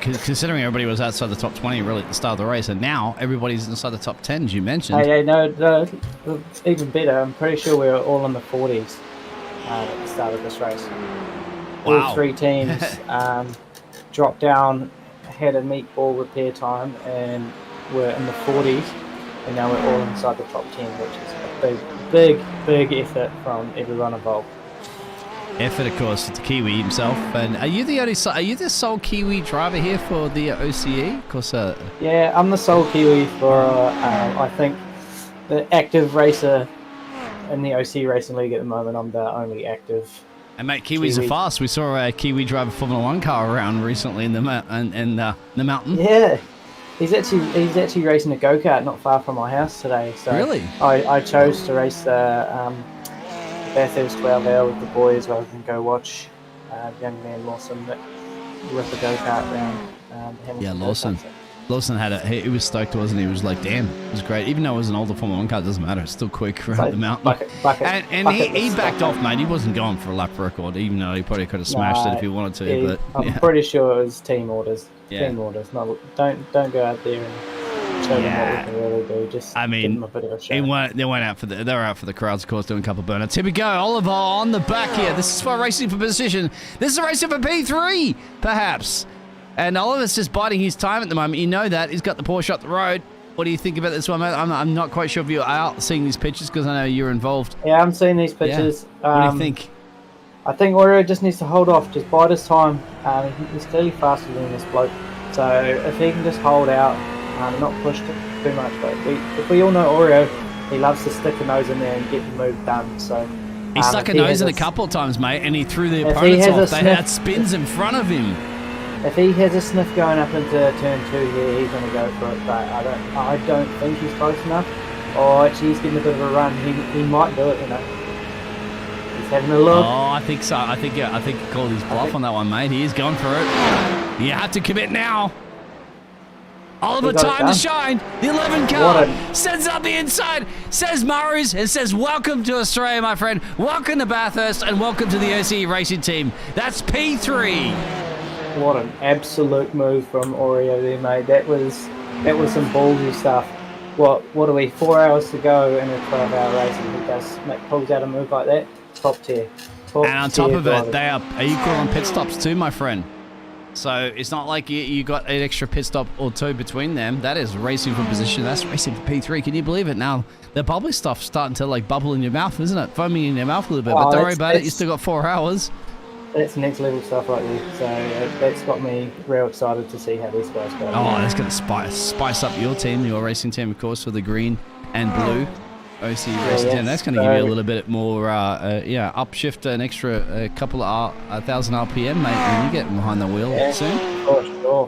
considering everybody was outside the top 20 really at the start of the race, and now everybody's inside the top 10, as you mentioned. Hey, no, even better. I'm pretty sure we were all in the 40s at the start of this race. Wow. All 3 teams dropped down, had a meatball repair time, and we're in the 40s, and now we're all inside the top 10, which is a big effort from everyone involved. Effort, of course, to Kiwi himself. And are you the sole Kiwi driver here for the OCE? Of course. Yeah, I'm the sole Kiwi for I think the active racer in the OCE Racing League at the moment. I'm the only active. And mate, Kiwis are fast. We saw a Kiwi drive a Formula 1 car around recently in the mountain. Yeah, he's actually racing a go-kart not far from my house today. So really, I chose to race the Bathurst 12 hour with the boys rather than go watch young man Lawson with the go-kart round. Yeah, Lawson he was stoked, wasn't he? He was like, damn, it was great. Even though it was an older Formula 1 car, it doesn't matter. It's still quick around the mountain. He backed off, mate. He wasn't going for a lap record, even though he probably could have smashed it if he wanted to. I'm pretty sure it was team orders. Yeah. Team orders. No, don't go out there and show them what we can really do. Just give them a bit of a show. They were out for the crowds, of course, doing a couple of burnouts. Here we go, Oliver on the back here. This is for racing for position. This is racing for P3, perhaps. And Oliver's just biding his time at the moment. You know that. He's got the Porsche up the road. What do you think about this one, mate? I'm not quite sure if you're out seeing these pictures because I know you're involved. Yeah, I'm seeing these pictures. Yeah. What do you think? I think Oreo just needs to hold off. Just bide his time. He's clearly faster than this bloke. So if he can just hold out, not push too much. But if we all know Oreo, he loves to stick a nose in there and get the move done. So he stuck a nose in a couple of times, mate, and he threw the opponents off. They had spins in front of him. If he has a sniff going up into turn 2 here, he's going to go for it. But I don't think he's close enough. Oh, actually, he's getting a bit of a run. He might do it, you know. He's having a look. Oh, I think so. I think he called his bluff on that one, mate. He is going for it. You have to commit now. Oliver, time to shine. The 11 car sends out the inside, says Murray's, and says, welcome to Australia, my friend. Welcome to Bathurst, and welcome to the OCE racing team. That's P3. What an absolute move from Oreo there, mate. That was some ballsy stuff. What are we, 4 hours to go in a 12-hour race, and he pulls out a move like that? Top tier. And on top of it, they are equal on pit stops too, my friend. So it's not like you got an extra pit stop or 2 between them. That is racing for position. That's racing for P3. Can you believe it? Now, the bubbly stuff's starting to like bubble in your mouth, isn't it? Foaming in your mouth a little bit. But don't worry about it. You still got 4 hours. That's next level stuff right there. So that's got me real excited to see how these guys go. Oh, that's going to spice up your team, your racing team, of course, for the green and blue OCE racing team. That's going to give you a little bit more, upshift, an extra couple of 1,000 RPM, mate, when you get behind the wheel soon.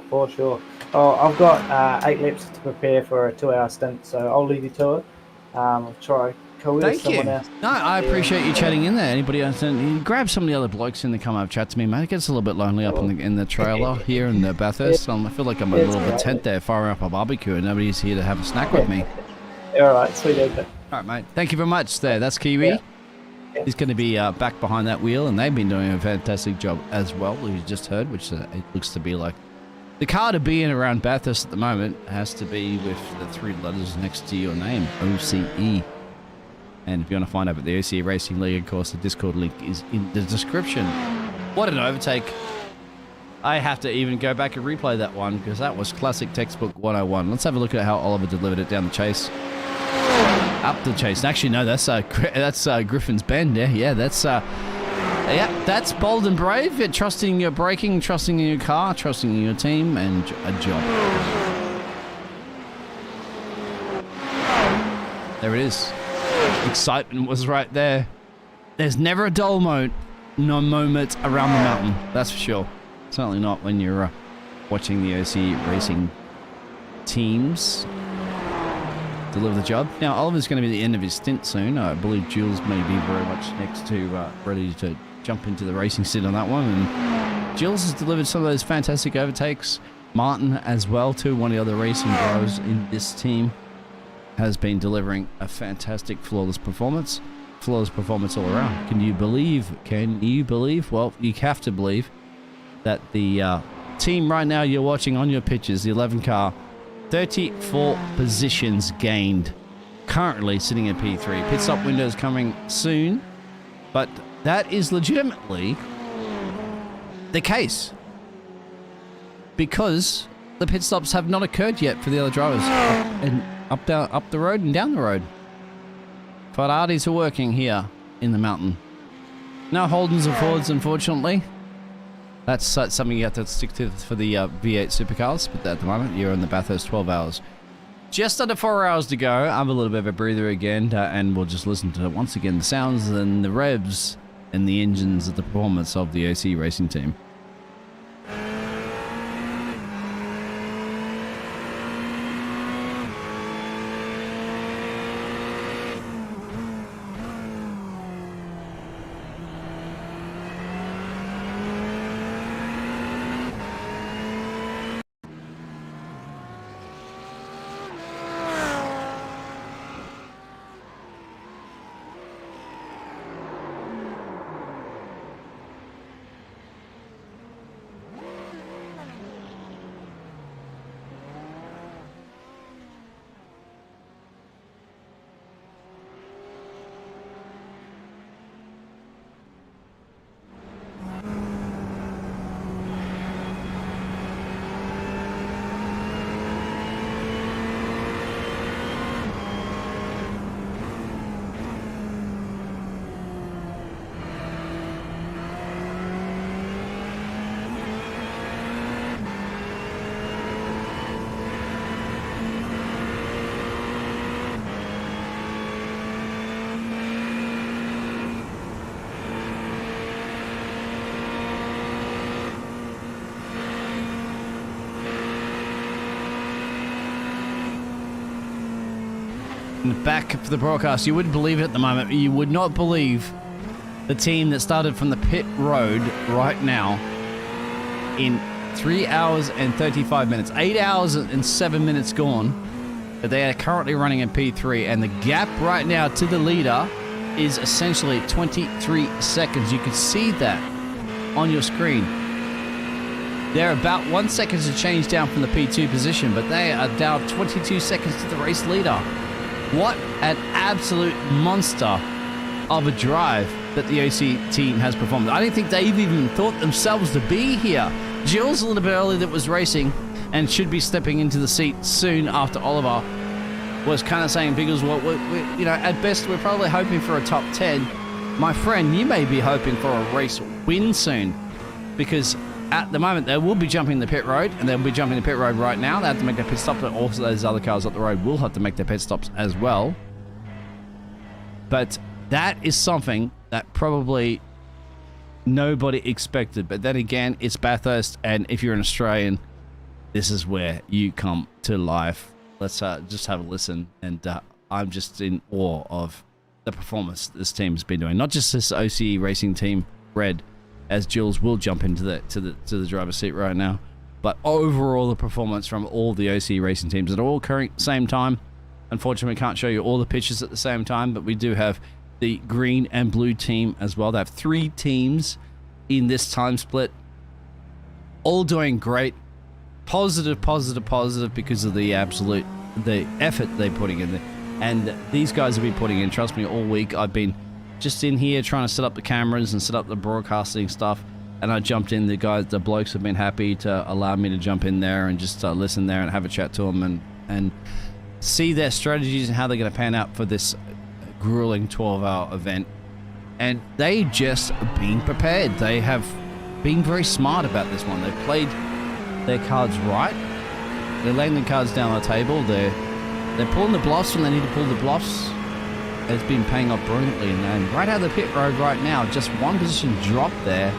For sure. Oh, I've got 8 laps to prepare for a 2-hour stint, so I'll leave you to it. I'll try. Thank you. No, I appreciate you chatting in there. Anybody else? You grab some of the other blokes in to come up chat to me, mate. It gets a little bit lonely up in the trailer here in the Bathurst. I feel like I'm a little bit tent there, firing up a barbecue, and nobody's here to have a snack with me. All right, sweet. All right, mate. Thank you very much. That's Kiwi. Yeah. He's going to be back behind that wheel, and they've been doing a fantastic job as well. You just heard, which it looks to be like the car to be in around Bathurst at the moment has to be with the 3 letters next to your name, OCE. And if you want to find out about the OCE Racing League, of course, the Discord link is in the description. What an overtake. I have to even go back and replay that one because that was classic textbook 101. Let's have a look at how Oliver delivered it down the chase. Up the chase. Actually, no, that's Griffin's Bend. Yeah, that's bold and brave. You're trusting your braking, trusting in your car, trusting in your team, and a job. There it is. Excitement was right there. There's never a dull moment around the mountain. That's for sure. Certainly not when you're watching the OCE racing teams deliver the job. Now, Oliver's going to be the end of his stint soon. I believe Jules may be very much next to ready to jump into the racing seat on that one. And Jules has delivered some of those fantastic overtakes. Martin as well, too, one of the other racing bros in this team, has been delivering a fantastic flawless performance. Flawless performance all around. Can you believe? Well, you have to believe that the team right now you're watching on your pictures, the 11 car, 34 positions gained. Currently sitting at P3. Pit stop window is coming soon, but that is legitimately the case because the pit stops have not occurred yet for the other drivers up the road and down the road. Ferraris are working here in the mountain. No Holdens or Fords, unfortunately. That's something you have to stick to for the V8 supercars, but at the moment you're in the Bathurst 12 hours. Just under 4 hours to go. I'm a little bit of a breather again, and we'll just listen to once again the sounds and the revs and the engines of the performance of the OC racing team. In the back of the broadcast, you wouldn't believe it at the moment. You would not believe the team that started from the pit road right now in 3 hours and 35 minutes. 8 hours and 7 minutes gone. But they are currently running in P3, and the gap right now to the leader is essentially 23 seconds. You can see that on your screen. They're about 1 second to change down from the P2 position, but they are down 22 seconds to the race leader. What an absolute monster of a drive that the OC team has performed. I don't think they've even thought themselves to be here. Jules a little bit early that was racing and should be stepping into the seat soon after Oliver was kind of saying, because well, you know, at best we're probably hoping for a top 10. My friend, you may be hoping for a race win soon, because at the moment they will be jumping the pit road, and they'll be jumping the pit road right now. They have to make their pit stop, but also those other cars up the road will have to make their pit stops as well. But that is something that probably nobody expected. But then again, it's Bathurst, and if you're an Australian, this is where you come to life. Let's just have a listen, and I'm just in awe of the performance this team's been doing. Not just this OC racing team, Red, as Jules will jump into the driver's seat right now, but overall the performance from all the OC racing teams that are all occurring at the same time. Unfortunately, we can't show you all the pictures at the same time, but we do have the green and blue team as well. They have 3 teams in this time split, all doing great. Positive because of the effort they're putting in there. And these guys have been putting in, trust me, all week. I've been just in here trying to set up the cameras and set up the broadcasting stuff, and I jumped in. The blokes have been happy to allow me to jump in there and just listen there and have a chat to them and see their strategies and how they're going to pan out for this grueling 12-hour event. And they just been prepared. They have been very smart about this one. They've played their cards right. They're laying the cards down on the table. They're pulling the bluffs when they need to pull the bluffs. It's been paying off brilliantly, and right out of the pit road right now, just one position drop there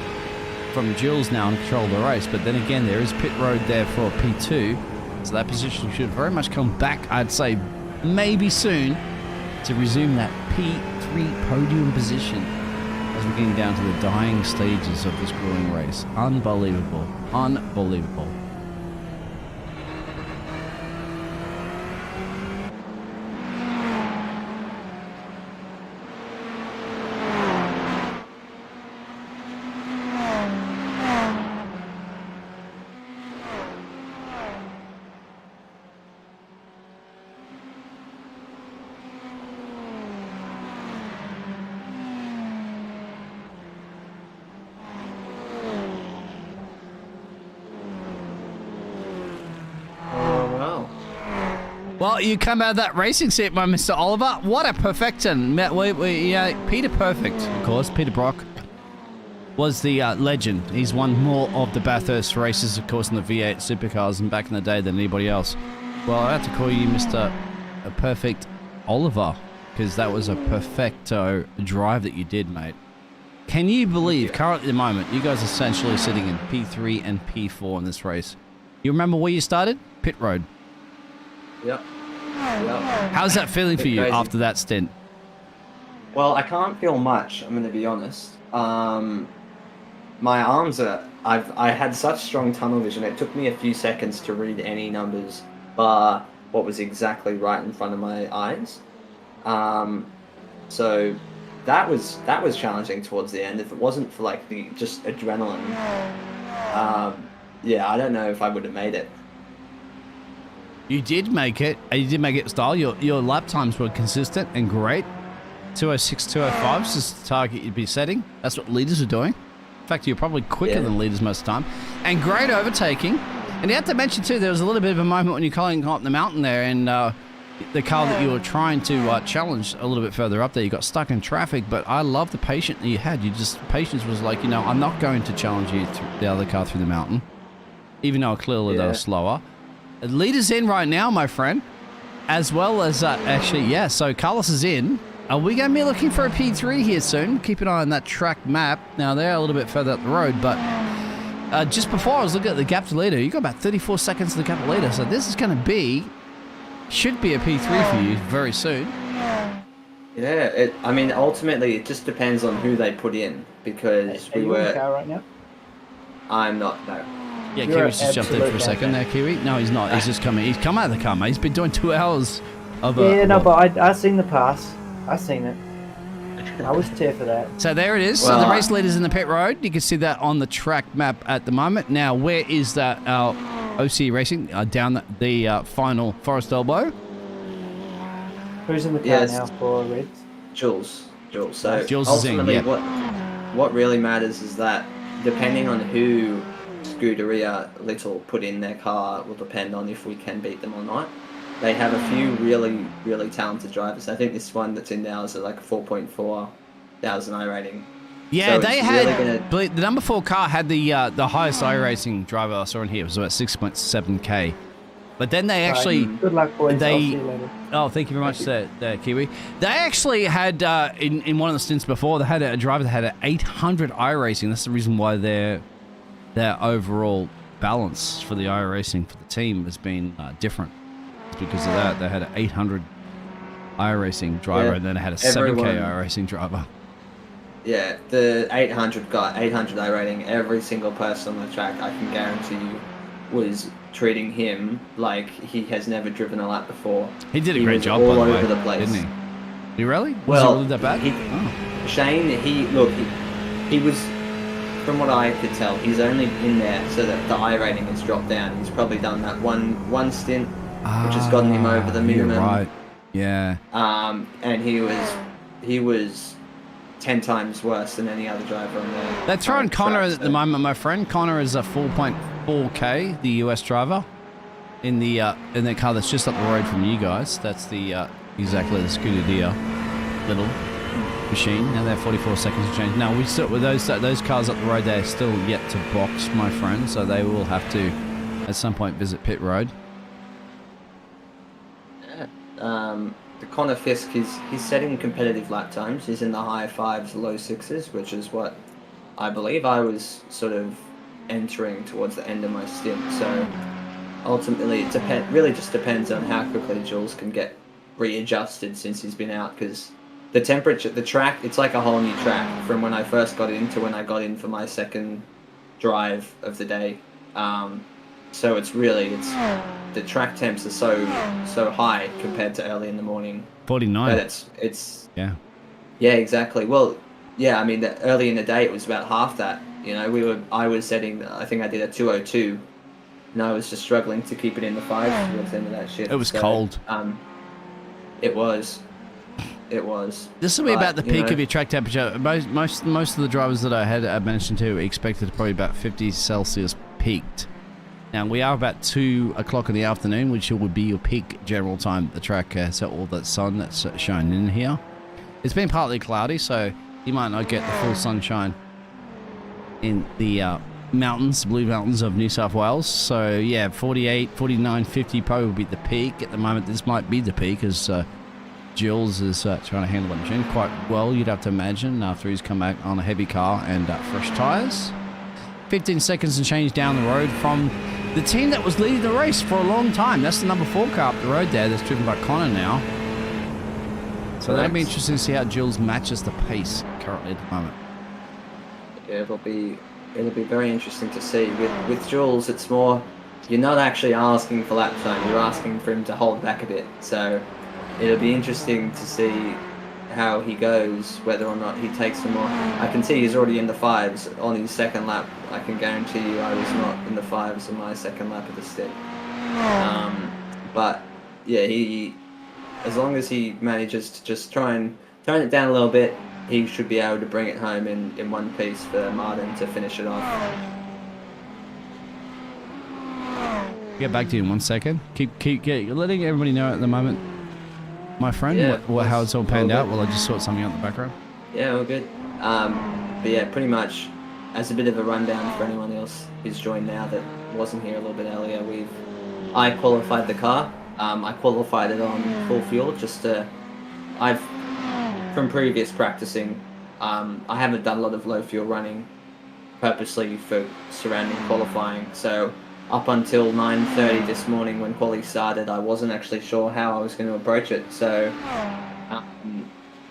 from Jules now in control of the race. But then again, there is pit road there for P2, So that position should very much come back, I'd say, maybe soon, to resume that P3 podium position as we're getting down to the dying stages of this grueling race. Unbelievable. Unbelievable. Well, you come out of that racing seat, my Mr. Oliver. What a perfection. Peter Perfect, of course, Peter Brock, was the legend. He's won more of the Bathurst races, of course, in the V8 supercars and back in the day than anybody else. Well, I have to call you Mr. Perfect Oliver, because that was a perfecto drive that you did, mate. Can you believe, currently at the moment, you guys are essentially sitting in P3 and P4 in this race? You remember where you started? Pit road. Yep. How's that feeling for you crazy. after that stint? Well, I can't feel much, I'm going to be honest. My arms are... I had such strong tunnel vision, it took me a few seconds to read any numbers bar what was exactly right in front of my eyes. So that was challenging towards the end. If it wasn't for like the just adrenaline, yeah, I don't know if I would have made it. You did make it. You did make it style. Your lap times were consistent and great. 206, 205 is just the target you'd be setting. That's what leaders are doing. In fact, you're probably quicker than leaders most of the time. And great overtaking. And you have to mention, too, there was a little bit of a moment when you're going up the mountain there and the car that you were trying to challenge a little bit further up there, you got stuck in traffic. But I love the patience that you had. Patience was like, I'm not going to challenge you the other car through the mountain, even though clearly they were slower. Leaders in right now, my friend, as well as so Carlos is in. Are we going to be looking for a P3 here soon? Keep an eye on that track map. Now, they're a little bit further up the road, but just before I was looking at the gap to leader, you got about 34 seconds to the gap to leader, so this is going to should be a P3 for you very soon. Yeah, I mean, ultimately, it just depends on who they put in, because Are you in the car right now? I'm not, no. Yeah, Kiwi's just jumped in for a second there, Kiwi. No, he's not. He's just coming. He's come out of the car, mate. He's been doing 2 hours of but I seen the pass. I seen it. I was tear for that. So there it is. Well, so the race leader's in the pit road. You can see that on the track map at the moment. Now, where is that our OC Racing down the final Forest Elbow? Who's in the car now for Reds? Jules. So Jules ultimately, is in, what really matters is that depending on who Scuderia Little put in their car will depend on if we can beat them or not. They have a few really, really talented drivers. I think this one that's in now is at like 4.4 thousand iRating. Yeah, so they had the number 4 car had the highest iRacing driver I saw in here. It was about 6.7k. But then they actually good luck, boys. I'll see you later. Oh, thank you very much, there, Kiwi. They actually had in one of the stints before, they had a driver that had an 800 iRacing. That's the reason why their overall balance for the iRacing for the team has been different. It's because of that. They had an 800 iRacing driver, and then they had a 7k iRacing driver. Yeah, the 800 got 800 iRating. Every single person on the track, I can guarantee you, was treating him like he has never driven a lap before. He did a great job, all by the over way, the place. didn't he? He really? Well, was it really that bad? Shane, he was, from what I could tell, he's only in there so that the iRating has dropped down. He's probably done that one stint, which has gotten him over the minimum. You're right. Yeah. And he was 10 times worse than any other driver on there. They're throwing Connor at the moment, my friend. Connor is a 4.4k, the US driver, in the car that's just up the road from you guys. That's the exactly the Scuderia Little machine. Now they're 44 seconds to change. Now we still with those cars up the road. They're still yet to box, my friend. So they will have to at some point visit pit road. Yeah. The Connor Fisk, he's setting competitive lap times. He's in the high 5s, low 6s, which is what I believe I was sort of entering towards the end of my stint. So ultimately it really just depends on how quickly Jules can get readjusted since he's been out, because the temperature, the track, it's like a whole new track from when I first got in to when I got in for my second drive of the day. So it's the track temps are so high compared to early in the morning. 49. But it's yeah. Yeah, exactly. Well, yeah, I mean, early in the day it was about half that. You know, I was setting, I think I did a 2:02, and I was just struggling to keep it in the fives towards the end of that shift. It was cold. It was. It was. This will be about the peak of your track temperature. Most of the drivers that I had mentioned to expected probably about 50 Celsius peaked. Now we are about 2 o'clock in the afternoon, which would be your peak general time at the track. So all that sun that's shining in here. It's been partly cloudy, so you might not get the full sunshine in the mountains, Blue Mountains of New South Wales. So yeah, 48, 49, 50 probably will be the peak. At the moment, this might be the peak as Jules is trying to handle the machine quite well, you'd have to imagine, after he's come back on a heavy car and fresh tyres. 15 seconds and change down the road from the team that was leading the race for a long time. That's the number 4 car up the road there that's driven by Connor now. So that'll be interesting to see how Jules matches the pace currently at the moment. Yeah, it'll be very interesting to see. With Jules, it's more, you're not actually asking for lap time, you're asking for him to hold back a bit. So it'll be interesting to see how he goes, whether or not he takes some more. I can see he's already in the 5s on his second lap. I can guarantee you I was not in the 5s on my second lap of the stick. But yeah, as long as he manages to just try and tone it down a little bit, he should be able to bring it home in one piece for Martin to finish it off. Get back to you in 1 second. Keep letting everybody know at the moment, my friend, how it's all panned out while I just sort something out in the background. Yeah, all good. But yeah, pretty much as a bit of a rundown for anyone else who's joined now that wasn't here a little bit earlier, I qualified the car. I qualified it on full fuel from previous practicing, I haven't done a lot of low fuel running purposely for surrounding qualifying. So up until 9:30 this morning when quali started, I wasn't actually sure how I was going to approach it. So,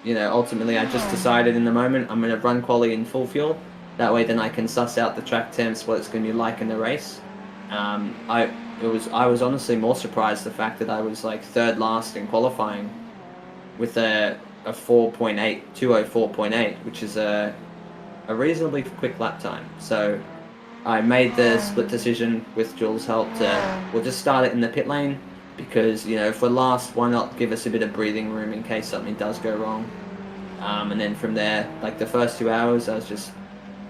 ultimately I just decided in the moment I'm going to run quali in full fuel. That way then I can suss out the track temps, what it's going to be like in the race. I was honestly more surprised the fact that I was like third last in qualifying with a 4.8, 204.8, which is a reasonably quick lap time. So I made the split decision with Jules' help we'll just start it in the pit lane because, if we're last, why not give us a bit of breathing room in case something does go wrong. And then from there, like the first 2 hours, I was just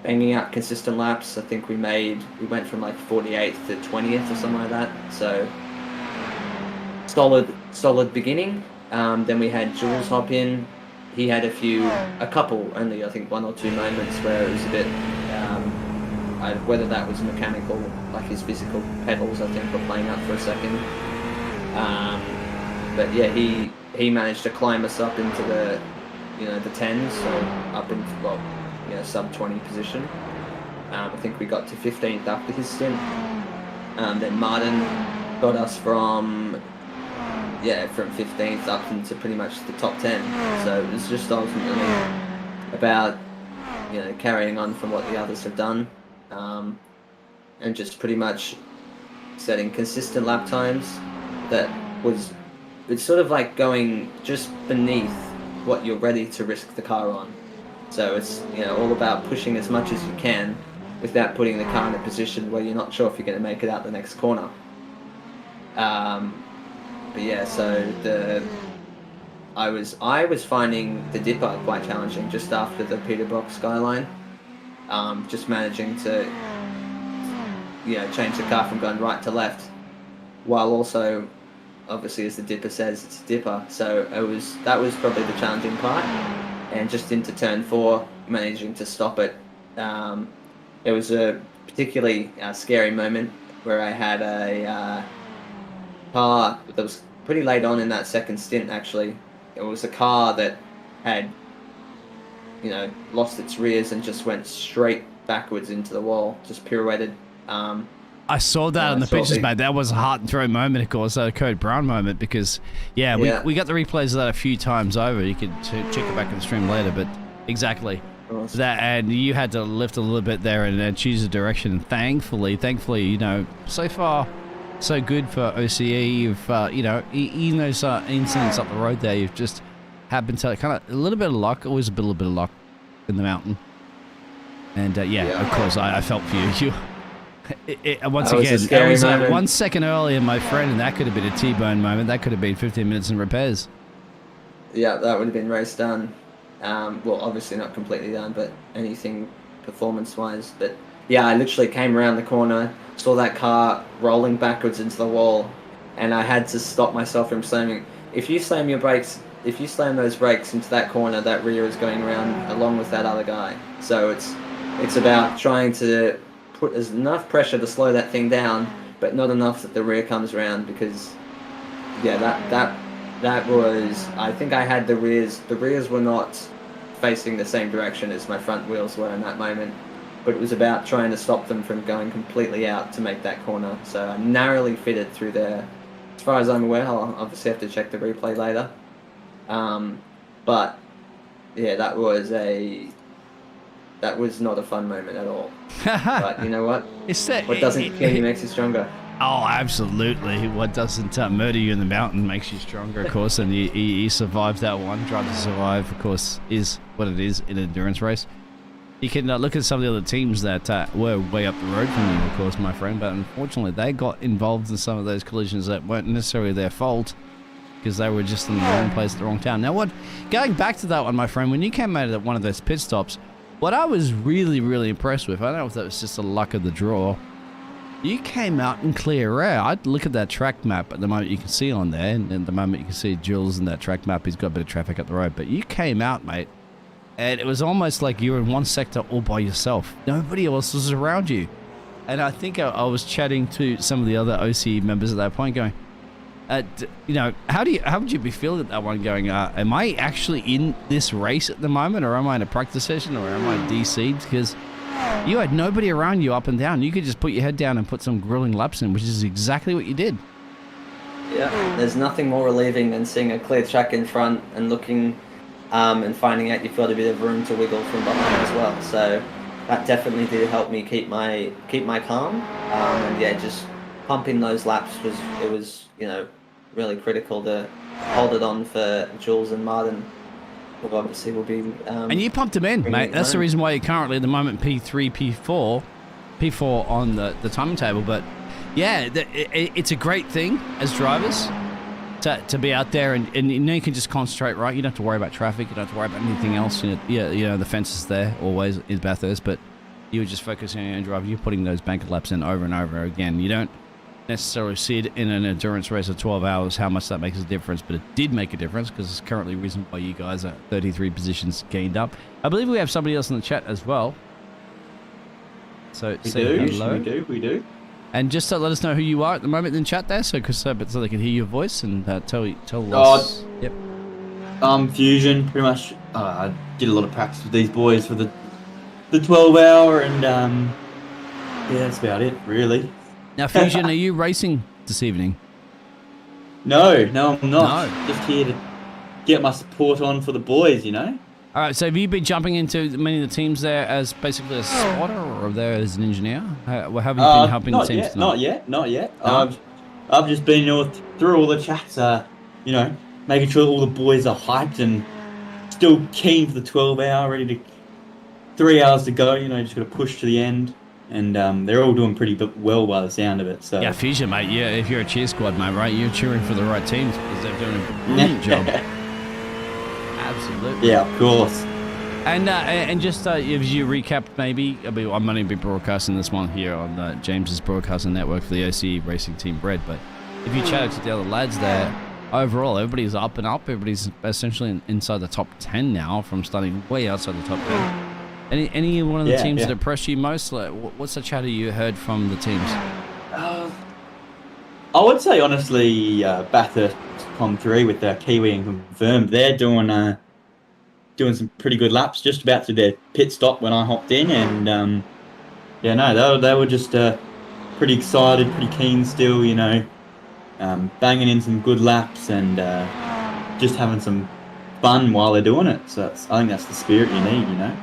banging out consistent laps. I think we went from like 48th to 20th or something like that. So solid beginning. Then we had Jules hop in. He had a couple, only I think 1 or 2 moments where it was a bit, whether that was mechanical, like his physical pedals, I think, were playing up for a second. But yeah, he managed to climb us up into the 10s, so up into, sub 20 position. I think we got to 15th after his stint. Then Martin got us from 15th up into pretty much the top 10. So it was just ultimately about, carrying on from what the others have done, and just pretty much setting consistent lap times it's sort of like going just beneath what you're ready to risk the car on. So it's all about pushing as much as you can without putting the car in a position where you're not sure if you're going to make it out the next corner. But yeah, so I was finding the dipper quite challenging just after the Peterborough skyline. Just managing to change the car from going right to left, while also, obviously, as the dipper says, it's a dipper. So that was probably the challenging part. And just into turn 4, managing to stop it. It was a particularly scary moment where I had a car that was pretty late on in that second stint, actually. It was a car that had, lost its rears and just went straight backwards into the wall, just pirouetted. I saw that on the pictures, mate. That was a heart and throat moment, of course, a Code Brown moment, because, we got the replays of that a few times over. You could check it back in the stream later, but exactly. Awesome. That, and you had to lift a little bit there and choose a direction. And thankfully, so far, so good for OCE. You've, in those incidents up the road there, you've just happened to kind of a little bit of luck, always a little bit of luck in the mountain. And of course, I felt for you. Once again, that was 1 second earlier, my friend, and that could have been a T-bone moment. That could have been 15 minutes in repairs. Yeah, that would have been race done. Well, obviously not completely done, but anything performance-wise. But yeah, I literally came around the corner, saw that car rolling backwards into the wall, and I had to stop myself from slamming. If you slam those brakes into that corner, that rear is going around along with that other guy. So it's about trying to put enough pressure to slow that thing down, but not enough that the rear comes around, because that was, I think I had the rears were not facing the same direction as my front wheels were in that moment, but it was about trying to stop them from going completely out to make that corner. So I narrowly fitted through there. As far as I'm aware, I'll obviously have to check the replay later. But yeah, that was not a fun moment at all. But you know what? What doesn't kill you makes you stronger. Oh, absolutely. What doesn't murder you in the mountain makes you stronger, of course. And you survived that one. Drive to survive, of course, is what it is in an endurance race. You can look at some of the other teams that were way up the road from you, of course, my friend. But unfortunately, they got involved in some of those collisions that weren't necessarily their fault, because they were just in the wrong place at the wrong time. Now, going back to that one, my friend, when you came out of one of those pit stops, what I was really, really impressed with, I don't know if that was just the luck of the draw, you came out in clear air. I'd look at that track map at the moment you can see on there, and at the moment you can see Jules in that track map, he's got a bit of traffic up the road, but you came out, mate, and it was almost like you were in one sector all by yourself. Nobody else was around you. And I think I was chatting to some of the other OC members at that point going, how would you be feeling at that one going, am I actually in this race at the moment, or am I in a practice session, or am I DC'd? Because you had nobody around you up and down. You could just put your head down and put some grilling laps in, which is exactly what you did. Yeah, there's nothing more relieving than seeing a clear track in front and looking and finding out you've got a bit of room to wiggle from behind as well. So that definitely did help me keep my calm. And yeah, just pumping those laps was really critical to hold it on for Jules and Martin. Who obviously will be. And you pumped them in, mate. That's the reason why you're currently at the moment P3, P4 on the timing table. But yeah, it's a great thing as drivers to be out there and you can just concentrate, right? You don't have to worry about traffic. You don't have to worry about anything else. The fence is there always in Bathurst, but you were just focusing on your own drive. You're putting those banker laps in over and over again. You don't necessarily see it in an endurance race of 12 hours how much that makes a difference, but it did make a difference, because it's currently the reason why you guys are 33 positions gained up. I believe we have somebody else in the chat as well, so we say do, hello. we do. And just let us know who you are at the moment in chat there, so they can hear your voice and tell us. Yep. Fusion, pretty much. I did a lot of practice with these boys for the 12 hour, and yeah, that's about it, really. Now, Fusion, are you racing this evening? No, I'm not. No. Just here to get my support on for the boys, All right, so have you been jumping into many of the teams there as basically a spotter, or there as an engineer? Have you been helping the teams tonight? Not yet. No? I've just been through all the chats, making sure all the boys are hyped and still keen for the 12 hour, ready to 3 hours to go, just got to push to the end. And they're all doing pretty well by the sound of it. So yeah, Fusion, mate. Yeah, if you're a cheer squad, mate, right? You're cheering for the right teams because they're doing a brilliant job. Absolutely. Yeah, of course. And just as you recap, maybe I'm only be broadcasting this one here on James's broadcasting network for the OC Racing Team Bread. But if you chat to the other lads there, overall everybody's up and up. Everybody's essentially inside the top 10 now, from starting way outside the top 10. Any one of the teams that impressed you most? Like, what's the chatter you heard from the teams? I would say, honestly, Bathurst Com 3 with Kiwi and Confirmed. They're doing some pretty good laps, just about to their pit stop when I hopped in. And, they were just pretty excited, pretty keen still, you know, banging in some good laps and just having some fun while they're doing it. So I think that's the spirit you need, you know.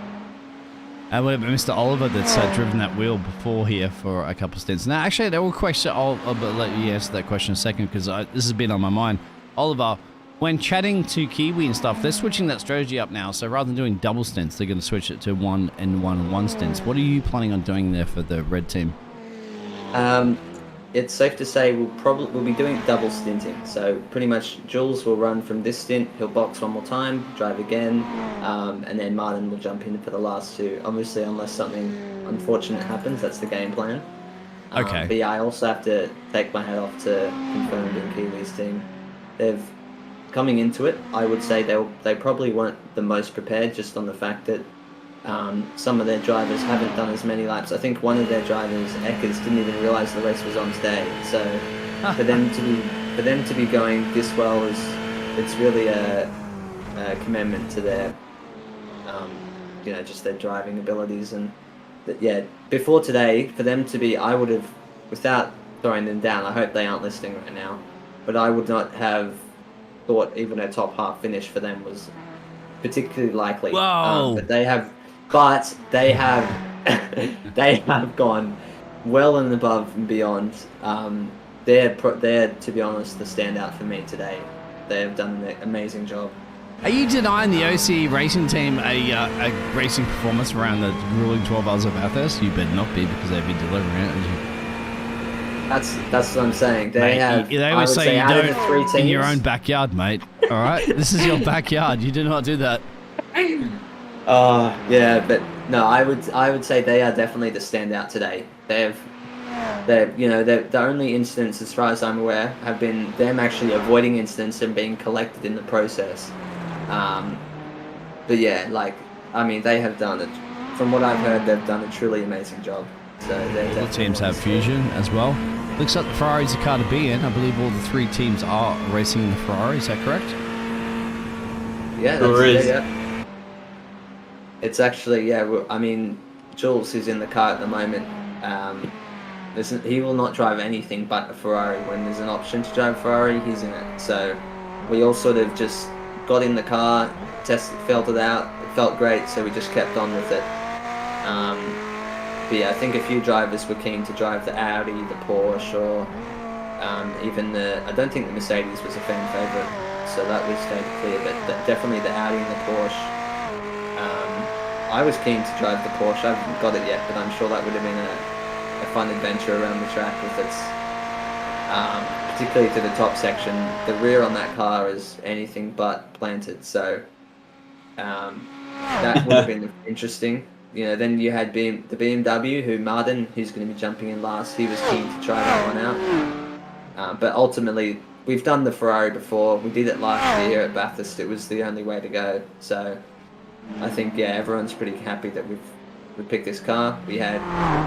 And what about Mr. Oliver that's driven that wheel before here for a couple of stints? Now, actually, there will question. I'll let you answer that question in a second because this has been on my mind. Oliver, when chatting to Kiwi and stuff, they're switching that strategy up now. So rather than doing double stints, they're going to switch it to 1 and 1 stints. What are you planning on doing there for the red team? It's safe to say we'll be doing double stinting. So pretty much Jules will run from this stint, he'll box one more time, drive again, and then Martin will jump in for the last 2. Obviously, unless something unfortunate happens, that's the game plan. Okay. But yeah, I also have to take my hat off to Confirmed and Kiwi's team. They've coming into it, I would say they probably weren't the most prepared, just on the fact that some of their drivers haven't done as many laps. I think one of their drivers, Eckers, didn't even realise the race was on today. So for them to be going this well it's really a commendament to their just their driving abilities. And before today, for them to be, I would have, without throwing them down, I hope they aren't listening right now, but I would not have thought even a top half finish for them was particularly likely. Whoa. But they have they have gone well and above and beyond. They're to be honest the standout for me today. They have done an amazing job. Are you denying the OC racing team a racing performance around the ruling 12 hours of Bathurst? You better not be, because they've been delivering it. That's what I'm saying. They always say you out of the 3 teams, in your own backyard, mate. All right, this is your backyard. You do not do that. Yeah, but no, I would say they are definitely the standout today. The only incidents, as far as I'm aware, have been them actually avoiding incidents and being collected in the process. But yeah, they have done it. From what I've heard, they've done a truly amazing job. So all the teams have Fusion as well. Looks like the Ferrari's a car to be in. I believe all the 3 teams are racing in the Ferrari. Is that correct? Yeah, Sure is. Yeah. It's actually, Jules, who's in the car at the moment, he will not drive anything but a Ferrari. When there's an option to drive a Ferrari, he's in it. So we all sort of just got in the car, felt it out, it felt great, so we just kept on with it. But yeah, I think a few drivers were keen to drive the Audi, the Porsche, or even I don't think the Mercedes was a fan favourite, so that was stayed clear, but definitely the Audi and the Porsche. I was keen to drive the Porsche. I haven't got it yet, but I'm sure that would have been a fun adventure around the track with its, particularly to the top section. The rear on that car is anything but planted, so that would have been interesting. Then you had the BMW, Martin, who's going to be jumping in last. He was keen to try that one out. But ultimately, we've done the Ferrari before. We did it last year at Bathurst. It was the only way to go. So I think, everyone's pretty happy that we picked this car. We had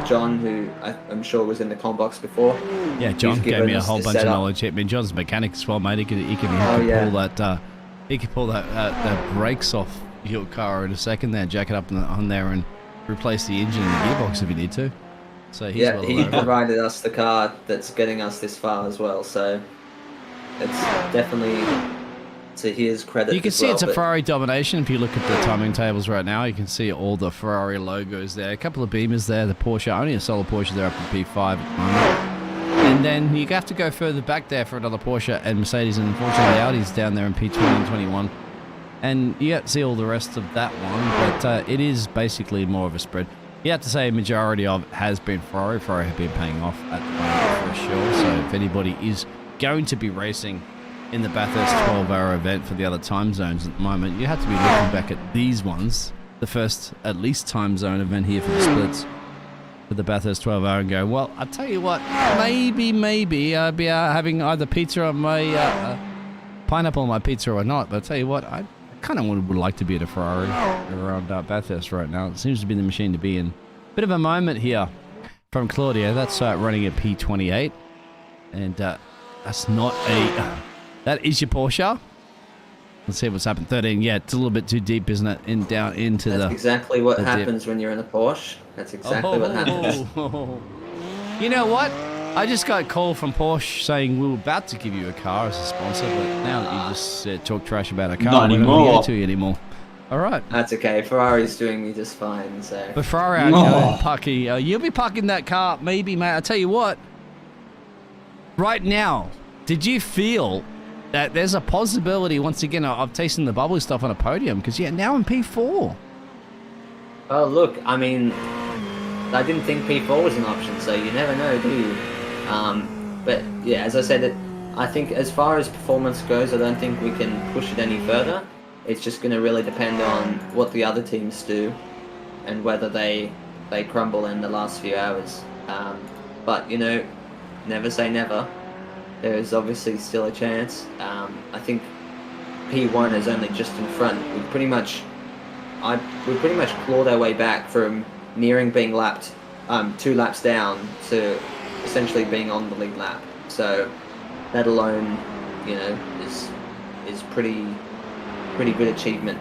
John, who I'm sure was in the comm box before. Yeah, John gave me a whole bunch of knowledge. I mean, John's a mechanic as well, mate. He could pull that brakes off your car in a second there, jack it up on there and replace the engine and the gearbox if you need to. So he provided us the car that's getting us this far as well. So it's definitely to his credit. You can see it's a Ferrari domination. If you look at the timing tables right now, you can see all the Ferrari logos there. A couple of Beamers there. The Porsche, only a solo Porsche there up at P5 at the moment. And then you have to go further back there for another Porsche and Mercedes, and unfortunately the Audi's down there in P20 and 21. And you have to see all the rest of that one, but it is basically more of a spread. You have to say a majority of it has been Ferrari. Ferrari have been paying off at the moment for sure. So if anybody is going to be racing in the Bathurst 12-hour event for the other time zones at the moment, you have to be looking back at these ones, the first at least time zone event here for the splits for the Bathurst 12-hour, and go, well, I'll tell you what, maybe I'll be having either pizza on my pineapple on my pizza or not, but I'll tell you what, I kind of would like to be at a Ferrari around Bathurst right now. It seems to be the machine to be in. Bit of a moment here from Claudia. That's running at P28, and that's not a... That is your Porsche. Let's see what's happened. 13. Yeah, it's a little bit too deep, isn't it? Down into That's exactly what happens when you're in a Porsche. That's exactly what happens. You know what? I just got a call from Porsche saying we were about to give you a car as a sponsor, but now that you just talk trash about a car, Not we're not anymore. going to give it to you anymore. All right. That's okay. Ferrari's doing me just fine. So. But Ferrari, parking, you'll be parking that car, maybe, mate. I tell you what. Right now, did you feel that there's a possibility once again of tasting the bubbly stuff on a podium? Because now in P4. Oh look, I mean, I didn't think P4 was an option, so you never know, do you? But yeah, as I said, I think as far as performance goes, I don't think we can push it any further. It's just going to really depend on what the other teams do and whether they crumble in the last few hours. But you know, never say never. There is obviously still a chance. I think P1 is only just in front. We pretty much clawed our way back from nearing being lapped, 2 laps down to essentially being on the lead lap. So that alone, you know, is pretty good achievement.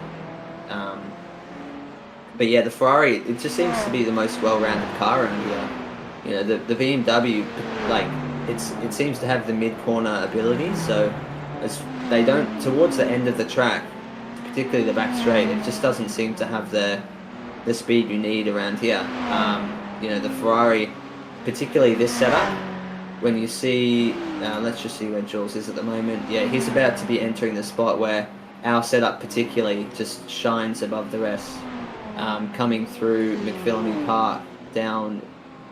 But yeah, the Ferrari, it just seems to be the most well-rounded car around here. You know, the BMW, like, it seems to have the mid-corner ability, so as they don't, towards the end of the track, particularly the back straight, it just doesn't seem to have the speed you need around here. You know, the Ferrari, particularly this setup, when you see, let's just see where Jules is at the moment. Yeah, he's about to be entering the spot where our setup particularly just shines above the rest. Coming through McPhillamy Park, down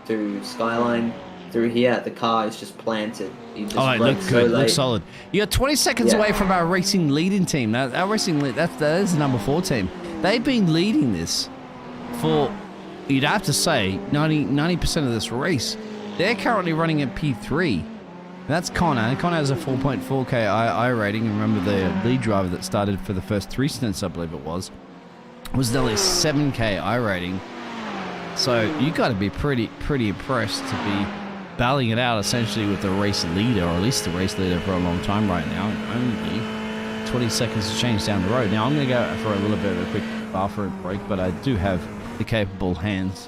through Skyline, through here, the car is just planted. Oh, it looked good. Looks solid. You're 20 seconds away from our racing leading team. Now, our racing that is the number 4 team. They've been leading this for, you'd have to say, 90% of this race. They're currently running at P3. That's Connor. Connor has a 4.4k iRating. Remember, the lead driver that started for the first 3 stints, I believe it was nearly 7k iRating. So you got to be pretty impressed to be battling it out essentially with the race leader, or at least the race leader for a long time right now. Only 20 seconds to change down the road. Now I'm going to go for a little bit of a quick bathroom break, but I do have the capable hands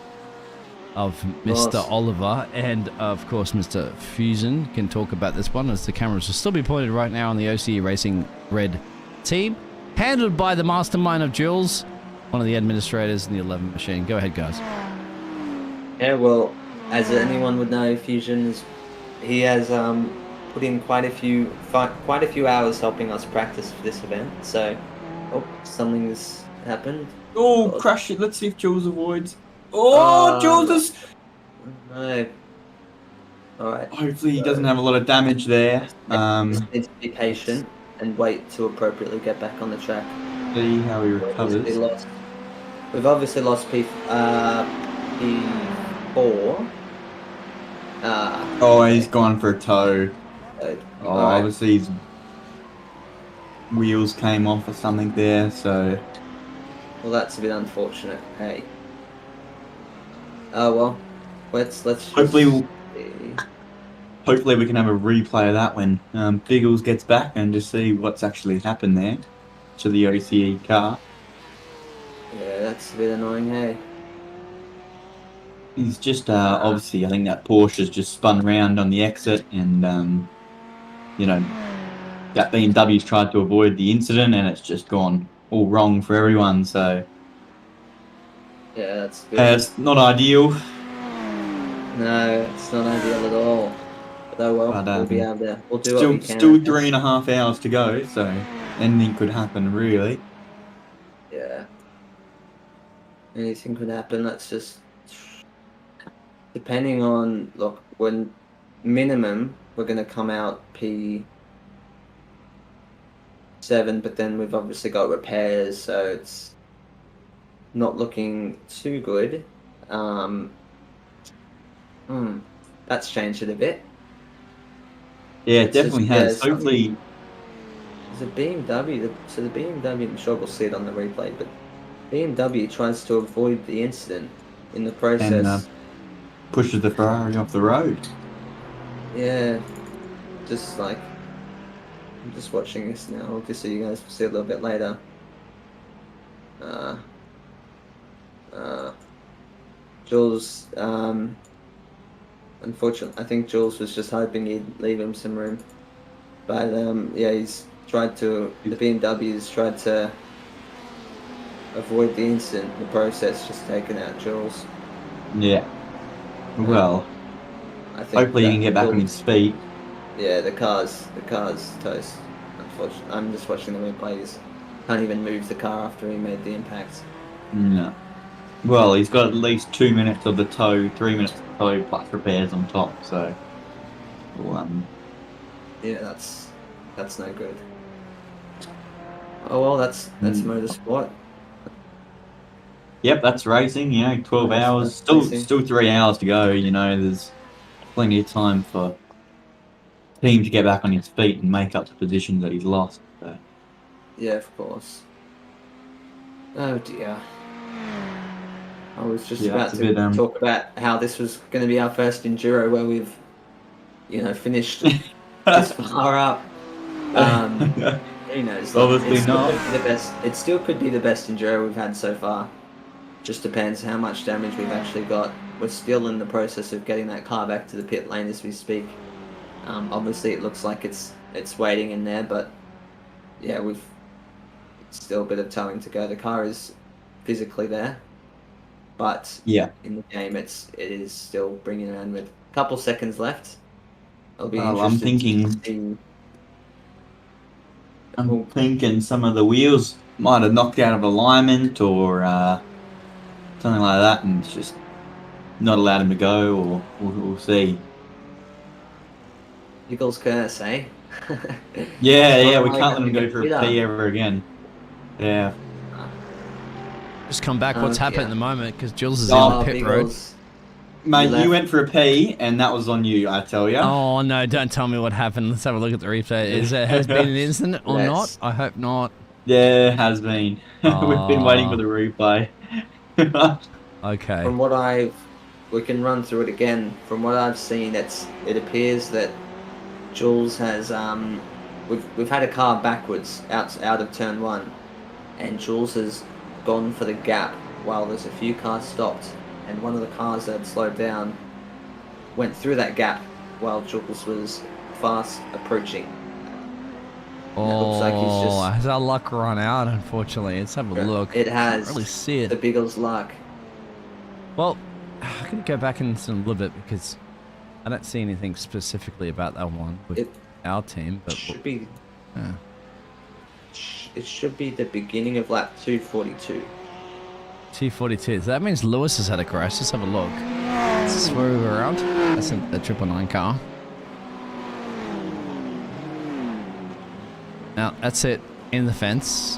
of Mr. Oliver and of course Mr. Fusion can talk about this one, as the cameras will still be pointed right now on the OCE Racing Red team, handled by the mastermind of Jules, one of the administrators in the 11 machine. Go ahead, guys. Yeah, well, as anyone would know, Fusion he has put in quite a few hours helping us practice for this event. So, something has happened. Oh, crash it! Let's see if Jules avoids. Oh, Jules is. No. All right. Hopefully, he doesn't have a lot of damage there. Just need to be patient and wait to appropriately get back on the track. See how he recovers. We've obviously lost P4. Oh, he's gone for a tow. Right. Obviously his wheels came off or something there, so... Well, that's a bit unfortunate. Hey. Oh, well. Let's hopefully we can have a replay of that when Biggles gets back and just see what's actually happened there to the OCE car. Yeah, that's a bit annoying, hey. He's just, obviously, I think that Porsche's just spun around on the exit and, you know, that BMW's tried to avoid the incident and it's just gone all wrong for everyone, so... Yeah, that's good. It's not ideal. No, it's not ideal at all. But we'll be able to... We'll do what we can. Still 3.5 hours to go, so anything could happen, really. Yeah. Anything could happen, that's just... Depending on, look, when minimum, we're going to come out P7, but then we've obviously got repairs, so it's not looking too good. That's changed it a bit. Yeah, it definitely has. Hopefully... There's a BMW, so the BMW, I'm sure we'll see it on the replay, but BMW tries to avoid the incident in the process. And, pushes the Ferrari off the road. Yeah, just like, I'm just watching this now, just so you guys will see a little bit later. Jules, unfortunately, I think Jules was just hoping he'd leave him some room. But yeah, he's tried to. The BMW's tried to avoid the incident. The process just taken out Jules. Yeah. Well, I think hopefully he can get back on his feet. Yeah, the car's toast. Unfortunately, I'm just watching the replays. Can't even move the car after he made the impact. No. Well, he's got at least 2 minutes of the tow, 3 minutes of the tow plus repairs on top. So, well, yeah, that's no good. Oh well, that's motorsport. Yep, that's racing. 12 That's hours. racing. Still 3 hours to go. There's plenty of time for team to get back on his feet and make up the position that he's lost. So. Yeah, of course. Oh dear. I was just about to talk about how this was going to be our first enduro where we've, finished this far up. Who knows? Obviously not. It still could be the best enduro we've had so far. Just depends how much damage we've actually got. We're still in the process of getting that car back to the pit lane as we speak. Obviously, it looks like it's waiting in there, but yeah, it's still a bit of towing to go. The car is physically there, but in the game, it is still bringing around with a couple seconds left. I'll be interested. I'm thinking some of the wheels might have knocked out of alignment or something like that, and it's just not allowed him to go, or we'll see. Eagles curse, eh? yeah, we can't let him go for a P ever again. Yeah. Just come back. What's happening at the moment? Because Jules is in the pit road. Mate, you went for a P, and that was on you, I tell you. Oh, no, don't tell me what happened. Let's have a look at the replay. Has been an incident or not? I hope not. Yeah, it has been. We've been waiting for the replay. Okay. We can run through it again. From what I've seen, it appears that Jules has, we've had a car backwards out of turn 1, and Jules has gone for the gap while there's a few cars stopped. And one of the cars that had slowed down went through that gap while Jules was fast approaching. Oh, it looks like he's just... has our luck run out, unfortunately? Let's have a look. It has. I can't really see it. The Beagle's luck. Well, I'm going to go back in a little bit because I don't see anything specifically about that one with our team. But it should be the beginning of lap 242. 242. So that means Lewis has had a crash. Let's have a look. Let's swerve around. That's the 999 car. Now, that's it. In the fence.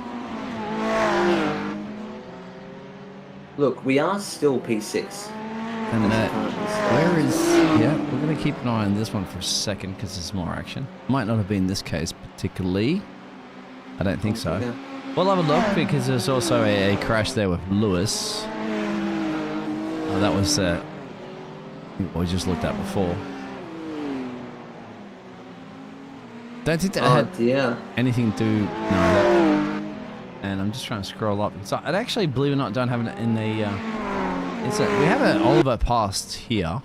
Look, we are still P6. And where is... Yeah, we're going to keep an eye on this one for a second because there's more action. Might not have been this case particularly. I don't think so. Yeah. We'll have a look because there's also a crash there with Lewis. Oh, that was what we just looked at before. Don't think that had anything to do. No. And I'm just trying to scroll up. So I actually, believe it or not, don't have it in the. We have an Oliver passed here.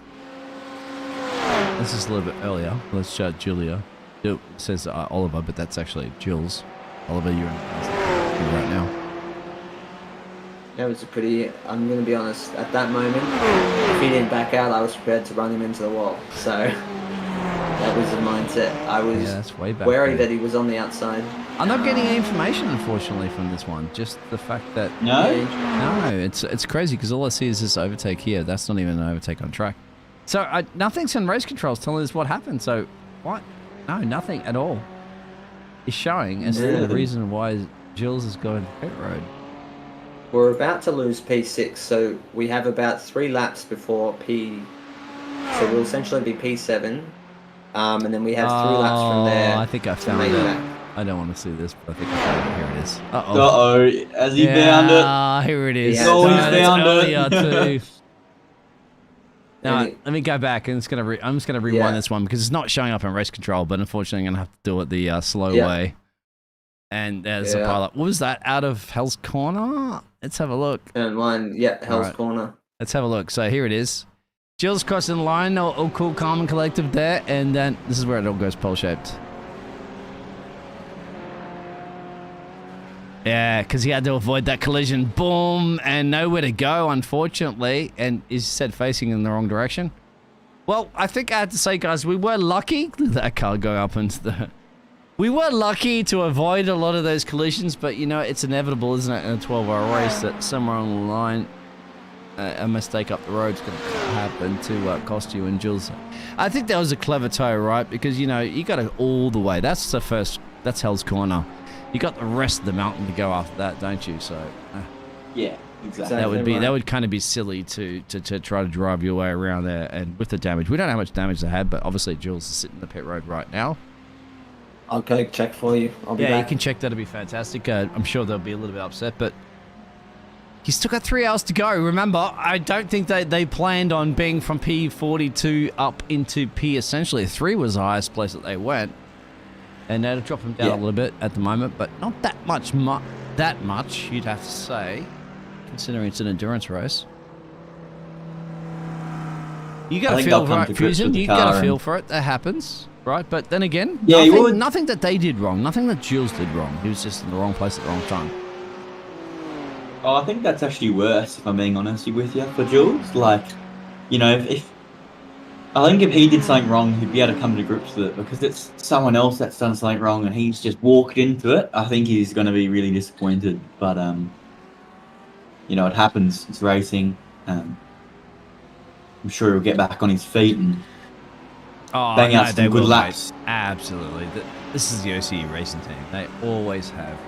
This is a little bit earlier. Let's shout Julia. It says Oliver, but that's actually Jules. Oliver, you're right now. That was a pretty... I'm going to be honest, at that moment, if he didn't back out, I was prepared to run him into the wall. So, that was the mindset. I was wary that he was on the outside. I'm not getting any information, unfortunately, from this one. Just the fact that... No, it's crazy, because all I see is this overtake here. That's not even an overtake on track. So, nothing's in race controls telling us what happened. So, what? No, nothing at all is showing as the reason why Jules is going to pit road. We're about to lose P6, so we have about 3 laps before P... So we'll essentially be P7, and then we have 3 laps from there. I think I found it. I don't want to see this, but I think I found it. Here it is. Uh-oh. Has he found it? Ah, here it is. He's found it. Too. Now, let me go back, and I'm just gonna rewind this one because it's not showing up in race control, but unfortunately I'm gonna have to do it the slow way. And there's a pilot. What was that? Out of Hell's Corner? Let's have a look. Turn 1, Hell's Corner. Let's have a look. So here it is. Jules crossing the line, all cool, calm, and collective there, and then this is where it all goes pole-shaped. Yeah, because he had to avoid that collision. Boom, and nowhere to go, unfortunately, and is said facing in the wrong direction. Well, I think I have to say, guys, we were lucky. Look at that car go up into the... We were lucky to avoid a lot of those collisions, but, you know, it's inevitable, isn't it, in a 12-hour race that somewhere on the line... a mistake up the road's going to happen to cost you. And Jules, I think that was a clever tow, right? Because, you know, you got it all the way. That's the first, that's Hell's Corner. You got the rest of the mountain to go after that, don't you? So, yeah, exactly. That would kind of be silly to try to drive your way around there. And with the damage, we don't know how much damage they had, but obviously Jules is sitting in the pit road right now. I'll go check for you. I'll be back. Yeah, you can check. That'd be fantastic. I'm sure they'll be a little bit upset, but. He's still got 3 hours to go. Remember, I don't think they planned on being from P42 up into P essentially. 3 was the highest place that they went. And they'll drop him down a little bit at the moment, but not that much, you'd have to say, considering it's an endurance race. You got to feel right, Fusion. You got to feel for it. That happens, right? But then again, nothing that they did wrong. Nothing that Jules did wrong. He was just in the wrong place at the wrong time. Oh, I think that's actually worse, if I'm being honest with you, for Jules. Like, you know, I think if he did something wrong, he'd be able to come to grips with it, because it's someone else that's done something wrong and he's just walked into it. I think he's going to be really disappointed. But, you know, it happens. It's racing. I'm sure he'll get back on his feet and bang out some good laps. Mate. Absolutely. This is the OCE racing team. They always have.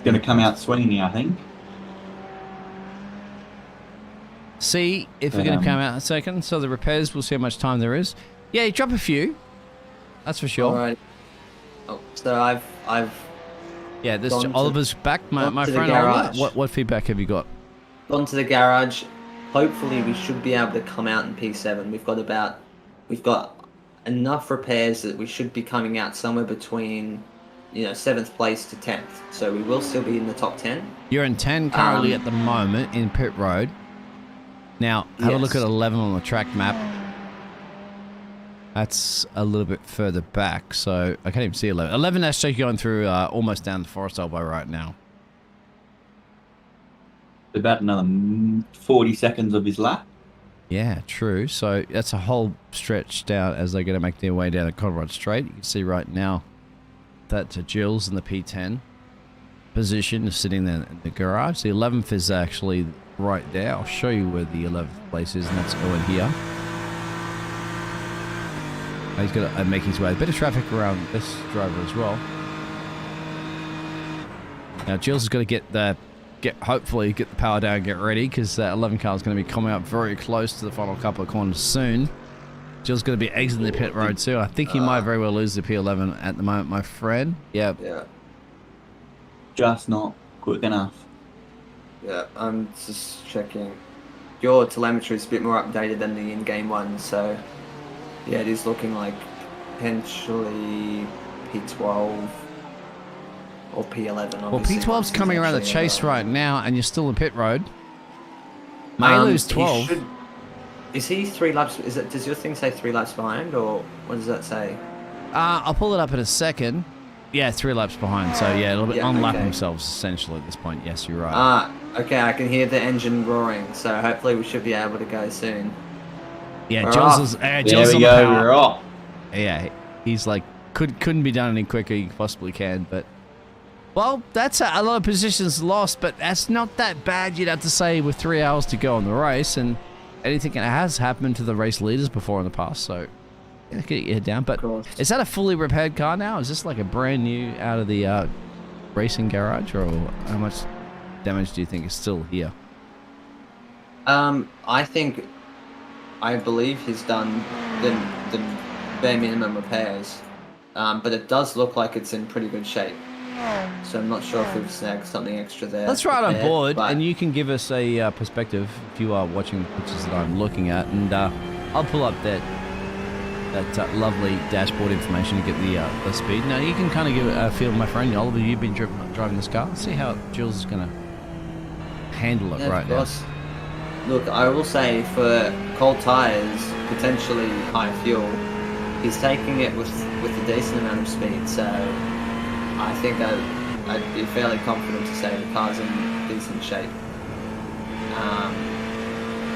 Going to come out swinging, I think. See if we're going to come out in a second. So the repairs, we'll see how much time there is. Yeah, you drop a few. That's for sure. All right. Oh, so I've. Yeah, this Oliver's back, my friend Oliver. What feedback have you got? Gone to the garage. Hopefully, we should be able to come out in P7. We've got enough repairs that we should be coming out somewhere between. 7th place to 10th. So we will still be in the top 10. You're in 10 currently at the moment in pit road. Now, have a look at 11 on the track map. That's a little bit further back, so I can't even see 11. 11 that's going through almost down the Forest Elbow right now. About another 40 seconds of his lap. Yeah, true. So that's a whole stretch down as they're going to make their way down the Conrad Straight. You can see right now that Jill's in the P10 position, sitting there in the garage. The 11th is actually right there. I'll show you where the 11th place is, and that's Owen here. He's got to make his way. A bit of traffic around this driver as well. Now Jill's has got to hopefully get the power down, get ready, because that 11 car is going to be coming up very close to the final couple of corners soon. Jill's going to be exiting the pit road too. I think he might very well lose the P11 at the moment, my friend. Yep. Yeah. Just not quick enough. Yeah, I'm just checking. Your telemetry is a bit more updated than the in-game one, so yeah, it is looking like potentially P12 or P11. Well, P12's coming around the chase right now, and you're still in pit road. May lose 12. Is he 3 laps? Does your thing say 3 laps behind, or what does that say? I'll pull it up in a second. Yeah, 3 laps behind. So yeah, it'll unlap themselves essentially at this point. Yes, you're right. Okay. I can hear the engine roaring. So hopefully we should be able to go soon. Yeah, Jules there we go. We're off. Yeah, he's like couldn't be done any quicker. You possibly can, but well, that's a lot of positions lost. But that's not that bad. You'd have to say with 3 hours to go on the race and. Anything that has happened to the race leaders before in the past, so yeah, get your head down. But is that a fully repaired car now? Is this like a brand new out of the racing garage, or how much damage do you think is still here? I believe he's done the bare minimum repairs, but it does look like it's in pretty good shape. So I'm not sure if we've snagged something extra there. Let's ride on board, and you can give us a perspective if you are watching the pictures that I'm looking at, and I'll pull up that lovely dashboard information to get the speed. Now you can kind of give it a feel, my friend Oliver. You've been driving this car. Let's see how Jules is going to handle it right now. Look, I will say for cold tyres, potentially high fuel, he's taking it with a decent amount of speed. So I think I'd be fairly confident to say the car's in decent shape.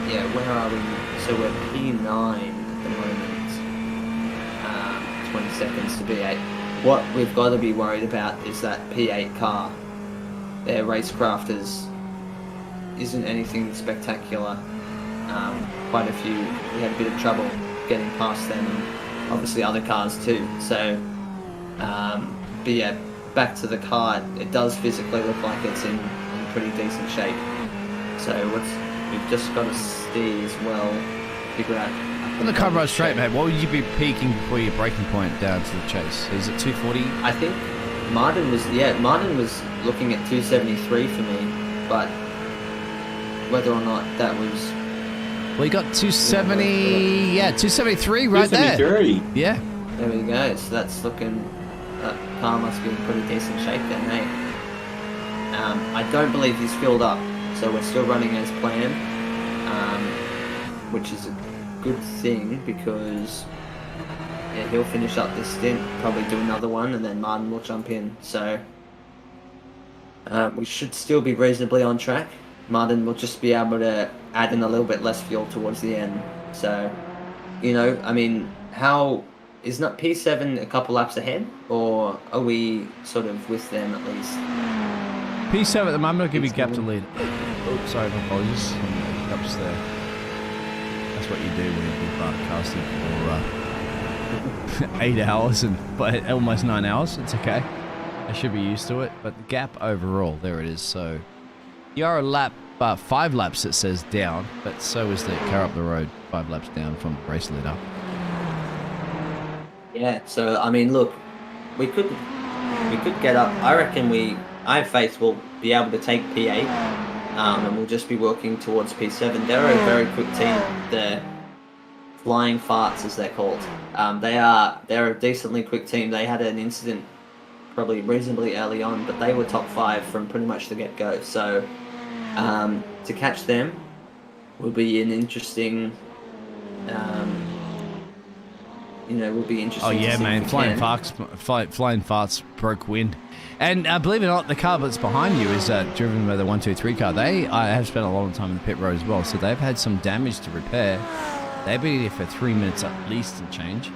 Yeah, where are we? So we're P9 at the moment. 20 seconds to P8. What we've got to be worried about is that P8 car. Their racecraft isn't anything spectacular. Quite a few, we had a bit of trouble getting past them, and obviously other cars too. So, but yeah, back to the car, it does physically look like it's in pretty decent shape. So we've just got to see as well, figure out. On the car right straight, mate, what would you be peaking before your braking point down to the chase? Is it 240? I think Martin was looking at 273 for me, but whether or not that was... Well, you got 270, yeah, 273 right 273. there. Yeah. There we go, so that's looking... That car must be in pretty decent shape then, hey? I don't believe he's filled up, so we're still running as planned, which is a good thing because yeah, he'll finish up this stint, probably do another one, and then Martin will jump in. So we should still be reasonably on track. Martin will just be able to add in a little bit less fuel towards the end. So, you know, I mean, how is not P7 a couple laps ahead, or are we sort of with them at least? P7 at the moment, I'll give you gap to lead. Oh, sorry, my apologies. Gaps there. That's what you do when you do broadcasting for 8 hours and but almost 9 hours. It's okay. I should be used to it. But the gap overall, there it is. So you are a lap, 5 laps it says down, but so is the car up the road 5 laps down from the race leader. Yeah. So I mean, look, we could get up. I reckon I have faith we'll be able to take P8, and we'll just be working towards P7. They're a very quick team. The Flying Farts, as they're called. They're a decently quick team. They had an incident probably reasonably early on, but they were top 5 from pretty much the get-go. So to catch them will be an interesting. Will be interesting. Oh yeah, to see man! if we Flying can. farts broke wind, and believe it or not, the car that's behind you is driven by the 123 car. I have spent a lot of time in the pit road as well, so they've had some damage to repair. They've been here for 3 minutes at least and change.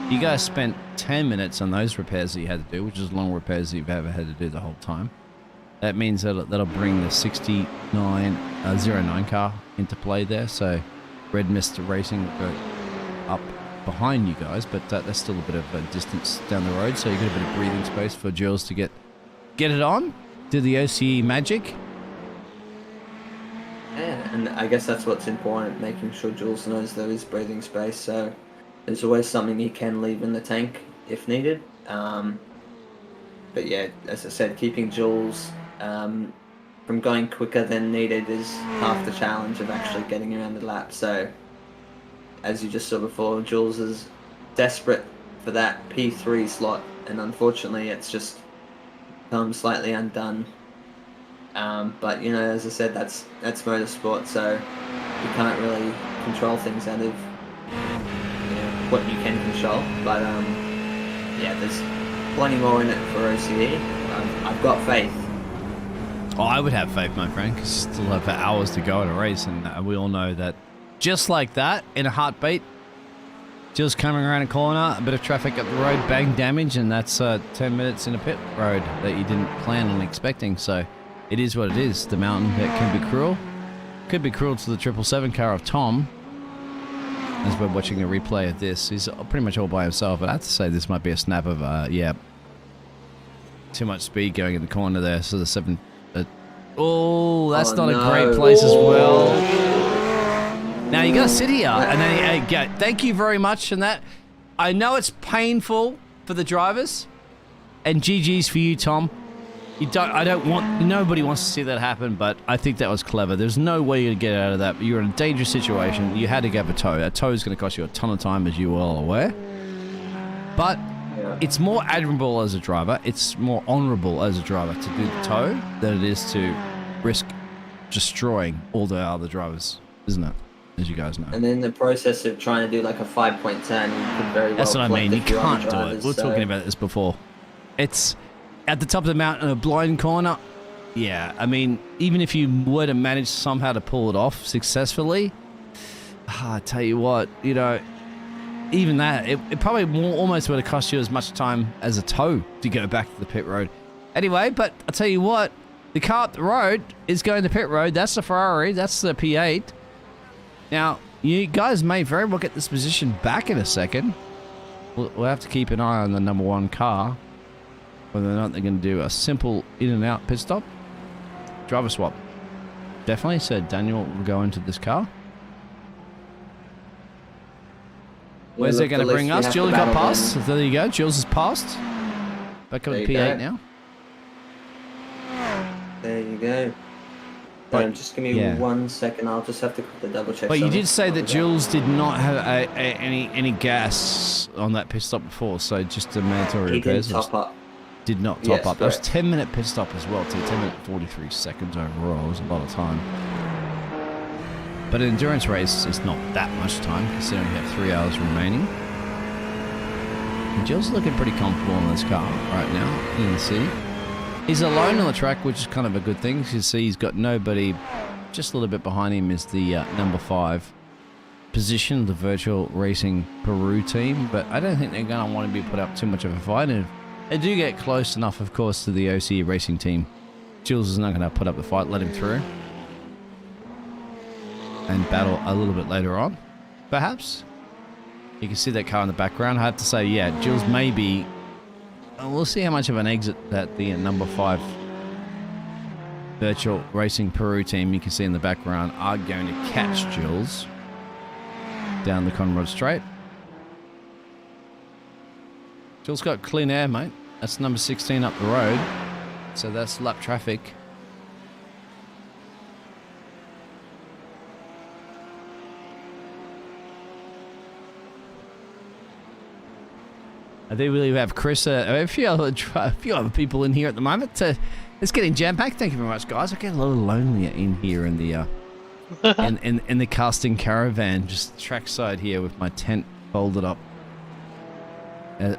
You guys spent 10 minutes on those repairs that you had to do, which is long repairs that you've ever had to do the whole time. That means that'll bring the 6909 car into play there. So Red Mist Racing will go up behind you guys, but there's still a bit of a distance down the road, so you got a bit of breathing space for Jules to get it on, do the OCE magic. Yeah, and I guess that's what's important, making sure Jules knows there is breathing space, so there's always something he can leave in the tank if needed. But yeah, as I said, keeping Jules from going quicker than needed is half the challenge of actually getting around the lap. So as you just saw before, Jules is desperate for that P3 slot, and unfortunately it's just come slightly undone. But you know, as I said, that's motorsport, so you can't really control things out of what you can control. But yeah, there's plenty more in it for OCE. I've got faith. Oh, I would have faith, my friend, because still have hours to go in a race, and we all know that. Just like that, in a heartbeat, just coming around a corner, a bit of traffic up the road, bang, damage, and that's 10 minutes in a pit road that you didn't plan on expecting. So it is what it is. The mountain that can be cruel. Could be cruel to the 777 car of Tom. As we're watching a replay of this, he's pretty much all by himself. But I have to say this might be a snap of, too much speed going in the corner there. So the 7... that's not a great place as well. Now you gotta sit here, and then thank you very much. And that, I know it's painful for the drivers, and GG's for you, Tom. Nobody wants to see that happen, but I think that was clever. There's no way you're gonna get out of that. You're in a dangerous situation. You had to give a tow. A tow is gonna cost you a ton of time, as you're all aware. But it's more admirable as a driver. It's more honourable as a driver to do the tow than it is to risk destroying all the other drivers isn't it? As you guys know. And in the process of trying to do like a 5-point turn, you could very well. That's what I mean. You collect a few can't other do it. drivers, We were talking about this before. It's at the top of the mountain, a blind corner. Yeah, I mean, even if you were to manage somehow to pull it off successfully, I tell you what, you know, even that, it probably almost would have cost you as much time as a tow to go back to the pit road. Anyway, but I'll tell you what, the car up the road is going to pit road. That's the Ferrari. That's the P8. Now, you guys may very well get this position back in a second. We'll have to keep an eye on the number 1 car, whether or not they're going to do a simple in and out pit stop. Driver swap. Definitely. So Daniel will go into this car. Where's it going to bring us? Jules got past. So there you go. Jules has passed. Back up to P8 now. There you go. Just give me 1 second. I'll just have to quickly double check. But you did say that Jules did not have any gas on that pit stop before, so just a mandatory repairs. He didn't top up. Did not top up. That was a 10-minute pit stop as well, too. 10 minutes 43 seconds overall. It was a lot of time. But an endurance race is not that much time, considering you have 3 hours remaining. And Jules is looking pretty comfortable in this car right now. You can see. He's alone on the track, which is kind of a good thing. You can see he's got nobody. Just a little bit behind him is the number 5 position, the Virtual Racing Peru team. But I don't think they're going to want to be put up too much of a fight. And they do get close enough, of course, to the OC Racing team. Jules is not going to put up the fight. Let him through. And battle a little bit later on, perhaps. You can see that car in the background. I have to say, yeah, Jules may be... We'll see how much of an exit that the number 5 Virtual Racing Peru team, you can see in the background, are going to catch Jules down the Conrod Straight. Jules got clean air, mate. That's number 16 up the road. So that's lap traffic. I do believe we have Chris, a few other people in here at the moment. It's getting jam-packed. Thank you very much, guys. I get a little lonelier in here in the in the casting caravan, just trackside here with my tent folded up.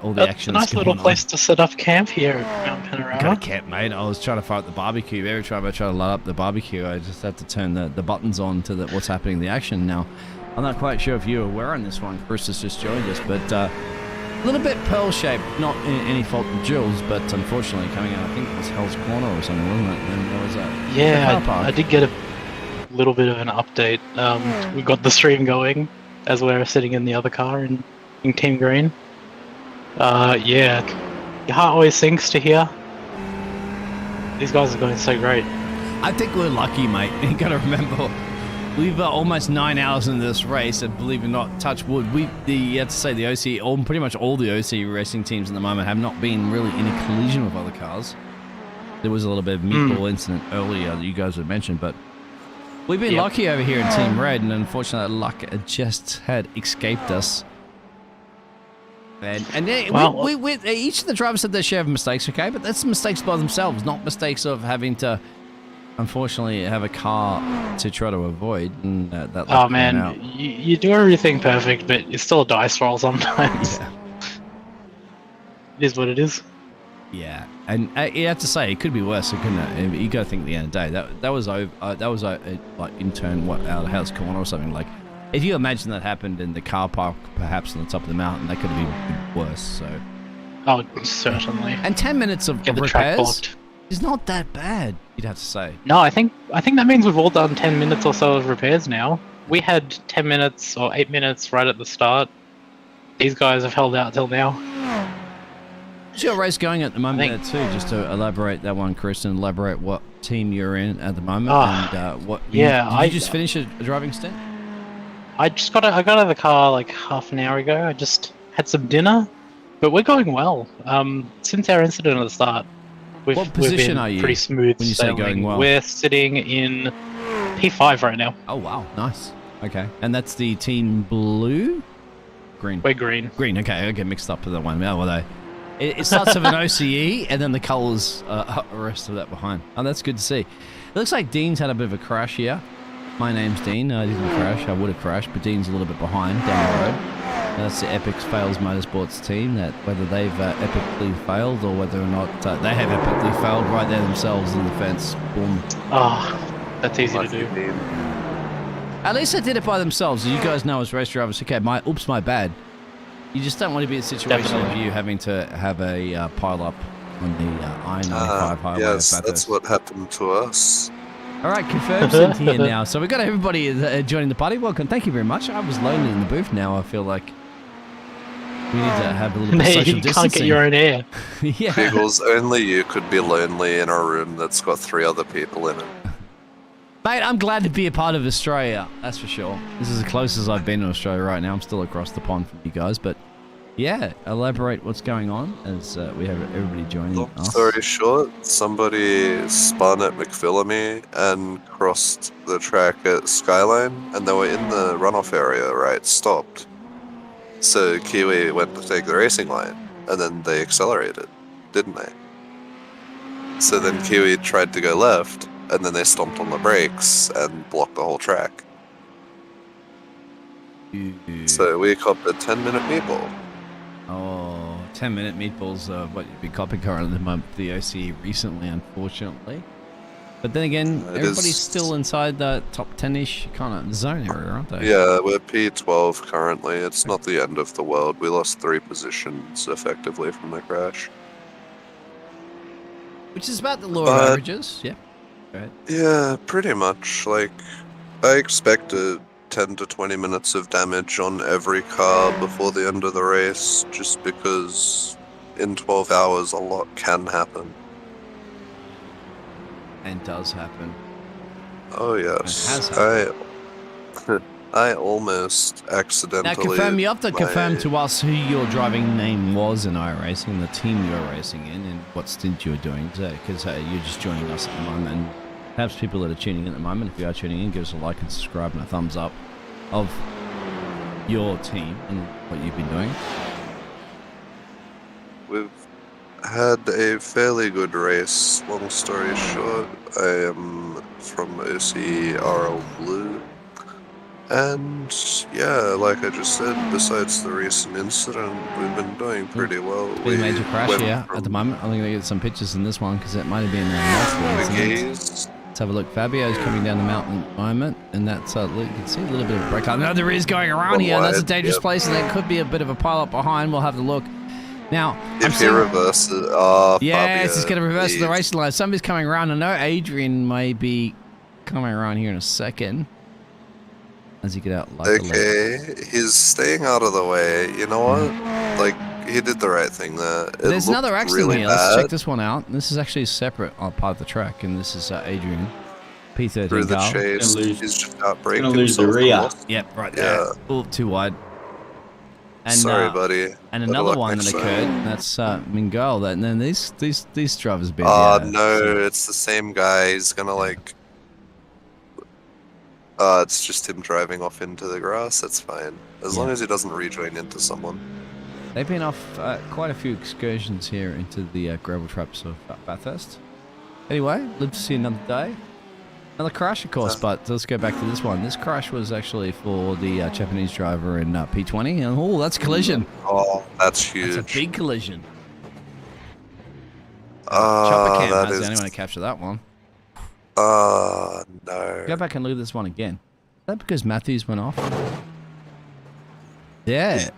All the action. It's a nice little place to set up camp here at Mount Panorama. Got a camp, mate. I was trying to fire up the barbecue. Every time I try to light up the barbecue, I just have to turn the buttons on to what's happening in the action. Now, I'm not quite sure if you were aware on this one. Chris has just joined us, but a little bit pearl-shaped, not any fault of Jules, but unfortunately coming out, I think it was Hell's Corner or something, wasn't it? And there was I did get a little bit of an update. We got the stream going as we were sitting in the other car in Team Green. Your heart always sinks to hear. These guys are going so great. I think we're lucky, mate. You got to remember, we've almost 9 hours into this race, and believe it or not, touch wood, you have to say the OC, pretty much all the OC racing teams at the moment have not been really in a collision with other cars. There was a little bit of meatball incident earlier that you guys had mentioned, but we've been lucky over here in Team Red, and unfortunately, luck just had escaped us. And each of the drivers had their share of mistakes, okay? But that's mistakes by themselves, not mistakes of having to, unfortunately, have a car to try to avoid. And oh man, you do everything perfect, but it's still a dice roll sometimes. Yeah. It is what it is. Yeah, and you have to say it could be worse, couldn't it? You got to think at the end of the day that was like in turn out of Hell's Corner or something. Like, if you imagine that happened in the car park, perhaps on the top of the mountain, that could have been worse. So, oh, certainly. And 10 minutes of repairs is not that bad, you'd have to say. No, I think that means we've all done 10 minutes or so of repairs now. We had 10 minutes or 8 minutes right at the start. These guys have held out till now. How's your race going at the moment there too? Just to elaborate that one, Chris, and elaborate what team you're in at the moment and what. Yeah, did you just finish a driving stint? I got out of the car like half an hour ago. I just had some dinner, but we're going well. Since our incident at the start, we've been are you pretty smooth when you sailing. Say going well? We're sitting in P5 right now. Oh wow, nice. Okay, and that's the team blue, green. We're green. Green. Okay, I get mixed up with that one. Oh, well, it starts with an OCE, and then the colours the rest of that behind. Oh, that's good to see. It looks like Dean's had a bit of a crash here. My name's Dean. I didn't crash. I would have crashed, but Dean's a little bit behind down the road. That's the Epic Fails Motorsports team, that whether they've epically failed or whether or not they have epically failed right there themselves in the fence. Boom. Oh, that's easy to do. At least they did it by themselves. You guys know as race drivers, okay, my bad. You just don't want to be in a situation of you having to have a pile up on the I-95 highway. Yes, that's what happened to us. All right, Confirm's in here now. So we've got everybody joining the party. Welcome. Thank you very much. I was lonely in the booth. Now I feel like we need to have a little bit of social distancing. You can't get your own air. Yeah. Biggles, only you could be lonely in a room that's got 3 other people in it. Mate, I'm glad to be a part of Australia. That's for sure. This is the closest I've been to Australia right now. I'm still across the pond from you guys, but yeah, elaborate what's going on as we have everybody joining Long us. story short, somebody spun at McPhillamy and crossed the track at Skyline, and they were in the runoff area, right? Stopped. So Kiwi went to take the racing line, and then they accelerated, didn't they? So then Kiwi tried to go left, and then they stomped on the brakes and blocked the whole track. So we copped a 10-minute meatball. Oh, 10-minute meatballs are what you've been copying currently at the OCE recently, unfortunately. But then again, everybody's still inside the top 10-ish kind of zone area, aren't they? Yeah, we're P12 currently. It's not the end of the world. We lost 3 positions effectively from the crash. Which is about the law of averages, yeah. Go ahead. Yeah, pretty much. Like, I expected 10 to 20 minutes of damage on every car before the end of the race, just because in 12 hours a lot can happen. And does happen. Oh yes. It has happened. I almost accidentally... Now confirm, you have to confirm to us who your driving name was in iRacing, the team you were racing in, and what stint you were doing, because you're just joining us at the moment. And perhaps people that are tuning in at the moment, if you are tuning in, give us a like and subscribe and a thumbs up of your team and what you've been doing. We've had a fairly good race. Long story short, I am from OCE RL Blue. And yeah, like I just said, besides the recent incident, we've been doing pretty well. It's been a major crash here at the moment. I'm going to get some pictures in this one because it might have been multiple incidents. Let's have a look. Fabio's coming down the mountain at the moment, and that's you can see a little bit of a break. I know there is going around here, and that's a dangerous place, and there could be a bit of a pile up behind. We'll have to look. Now, if he reverses, yes, he's going to reverse the racing line. Somebody's coming around. I know Adrian may be coming around here in a second. As you get out, okay, he's staying out of the way. You know what? Like, he did the right thing there. There's another accident really here. Let's check this one out. This is actually a separate part of the track, and this is Adrian, P13 through the car. chase. He's just outbraked gonna lose the rear. Yep, right there. Yeah. Oh, too wide. And, sorry, buddy. And another one that occurred. That's Mingol. And then these drivers have been. No, it's the same guy. He's gonna like. It's just him driving off into the grass. That's fine, as long as he doesn't rejoin into someone. They've been off quite a few excursions here into the gravel traps of Bathurst. Anyway, live to see another day. Another crash, of course, but let's go back to this one. This crash was actually for the Japanese driver in P20, and oh, that's a collision. Oh, that's huge. That's a big collision. Chopper Cam has the only one to capture that one. No. Go back and look at this one again. Is that because Matthews went off? Yeah.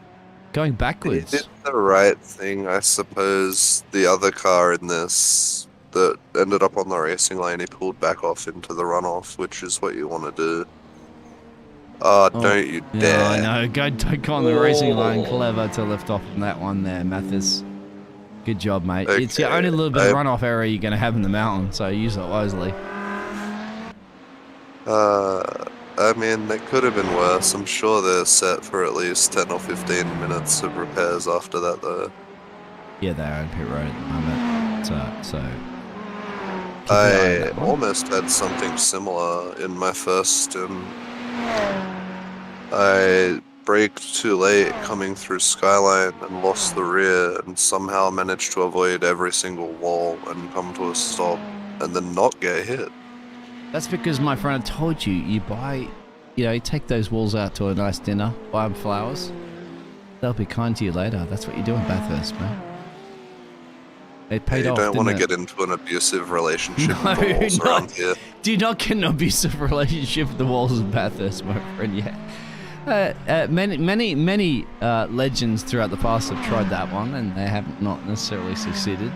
Going backwards. He did the right thing, I suppose. The other car in this that ended up on the racing lane, he pulled back off into the runoff, which is what you want to do. Don't you dare. No, don't go on the racing line. Clever to lift off from that one there, Mathis. Good job, mate. Okay. It's the only little bit of runoff area you're going to have in the mountain, so use it wisely. I mean, it could have been worse. I'm sure they're set for at least 10 or 15 minutes of repairs after that, though. Yeah, they are in pit road at the moment. So I almost had something similar in my first stint. I braked too late coming through Skyline and lost the rear and somehow managed to avoid every single wall and come to a stop and then not get hit. That's because, my friend, I told you, you buy, you take those walls out to a nice dinner, buy them flowers. They'll be kind to you later. That's what you do in Bathurst, man. It paid off. You don't want to didn't get into an abusive relationship with the walls around here. Do not get an abusive relationship with the walls of Bathurst, my friend. Yeah. Many legends throughout the past have tried that one, and they have not necessarily succeeded.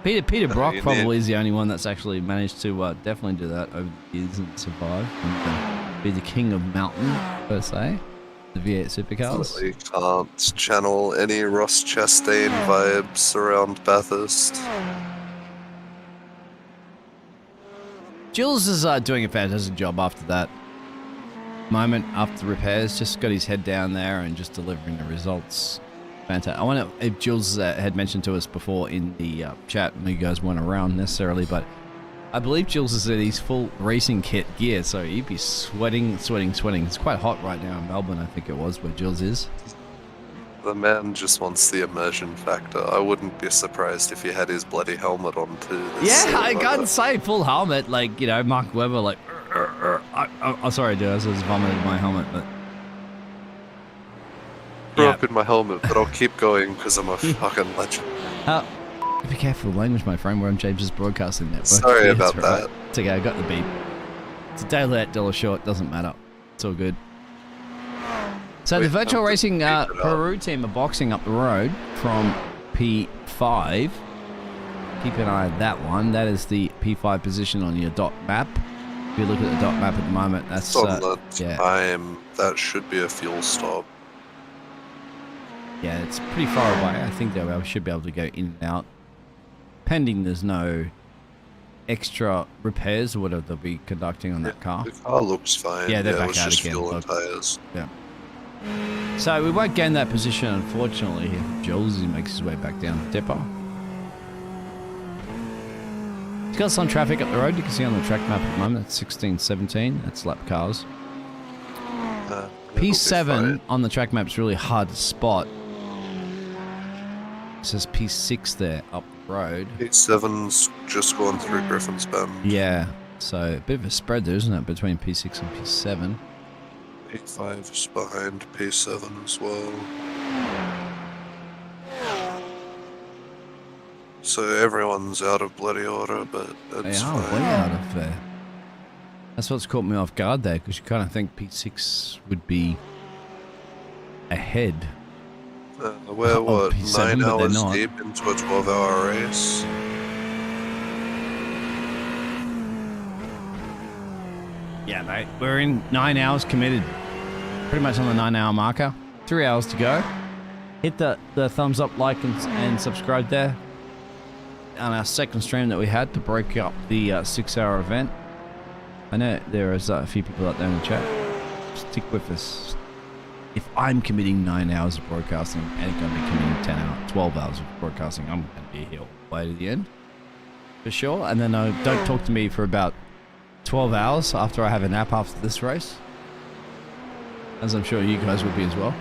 Peter Brock probably is the only one that's actually managed to definitely do that over the years and survive and be the king of mountain, per se. The V8 supercars. You can't channel any Ross Chastain vibes around Bathurst. Jules is doing a fantastic job after that moment, after the repairs. Just got his head down there and just delivering the results. Fantastic. I wonder if Jules had mentioned to us before in the chat, and you guys weren't around necessarily, but I believe Jules is in his full racing kit gear, so he'd be sweating. It's quite hot right now in Melbourne, I think it was, where Jules is. The man just wants the immersion factor. I wouldn't be surprised if he had his bloody helmet on too. Yeah, I can't say full helmet, like, Mark Webber, like, I'm sorry, dude, I just vomited my helmet, but... Grew up in my helmet, but I'll keep going because I'm a fucking legend. Be careful of language, my friend. We're on James's broadcasting network. Sorry about that. Right. It's okay, I got the beep. It's a day late, dollar short, doesn't matter. It's all good. So the virtual racing Peru team are boxing up the road from P5. Keep an eye on that one. That is the P5 position on your dot map. If you look at the dot map at the moment, that's on the time. That should be a fuel stop. Yeah, it's pretty far away. I think they should be able to go in and out, pending there's no extra repairs or whatever they'll be conducting on that car. The car looks fine. Yeah, they're back it's out just again. fuel and tires. Yeah. So we won't gain that position, unfortunately. Jules makes his way back down the depot. He's got some traffic up the road. You can see on the track map at the moment. It's 16-17. That's lap cars. P7 on the track map is really hard to spot. It says P6 there up the road. P7's just gone through Griffin's Bend. Yeah, so a bit of a spread there, isn't it, between P6 and P7? P5's behind P7 as well. So everyone's out of bloody order, but it's they are fine. way out of there. That's what's caught me off guard there, because you kind of think P6 would be ahead. We're what, P7, 9 hours not. deep into a 12-hour race? Yeah, mate. We're in 9 hours committed. Pretty much on the 9-hour marker. 3 hours to go. Hit the thumbs up, like, and subscribe there. On our second stream that we had to break up the 6-hour event. I know there is a few people out there in the chat. Stick with us. If I'm committing 9 hours of broadcasting, and going to be committing 12 hours of broadcasting, I'm going to be here all the way to the end. For sure. And then don't talk to me for about 12 hours after I have a nap after this race. As I'm sure you guys will be as well.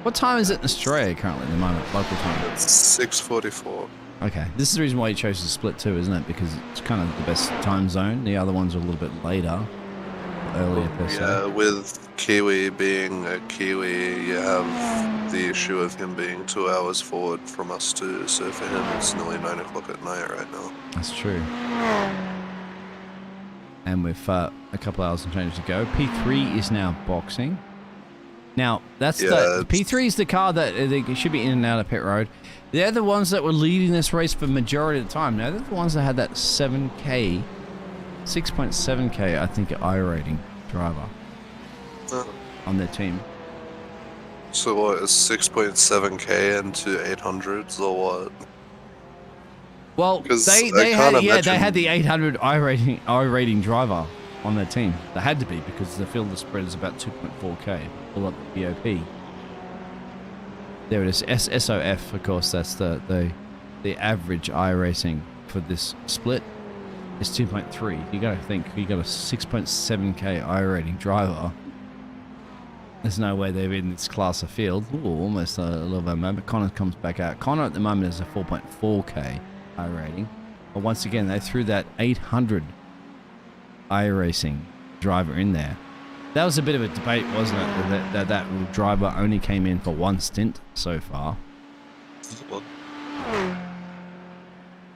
What time is it in Australia currently at the moment, local time? It's 6:44. Okay. This is the reason why you chose to split too, isn't it? Because it's kind of the best time zone. The other ones are a little bit later. Earlier per se. Yeah, with Kiwi being a Kiwi, you have the issue of him being 2 hours forward from us too, so for him it's nearly 9 o'clock at night right now. That's true. And with a couple hours and change to go, P3 is now boxing. Now, that's the P3 is the car that they should be in and out of pit road. They're the ones that were leading this race for the majority of the time. Now, they're the ones that had that 7K, 6.7K, I think, iRacing driver on their team. So what, is 6.7k into 800s or what? Well, they had the 800 iRacing driver on their team. They had to be, because the field spread is about 2.4k. Pull up the BOP. There it is. SOF, of course, that's the average iRacing for this split is 2.3. You got to think, you got a 6.7k iRacing driver. There's no way they're in this class of field. Ooh, almost a little bit moment. Connor comes back out. Connor at the moment is a 4.4k iRacing. But once again, they threw that 800 iRacing driver in there. That was a bit of a debate, wasn't it? That driver only came in for one stint so far.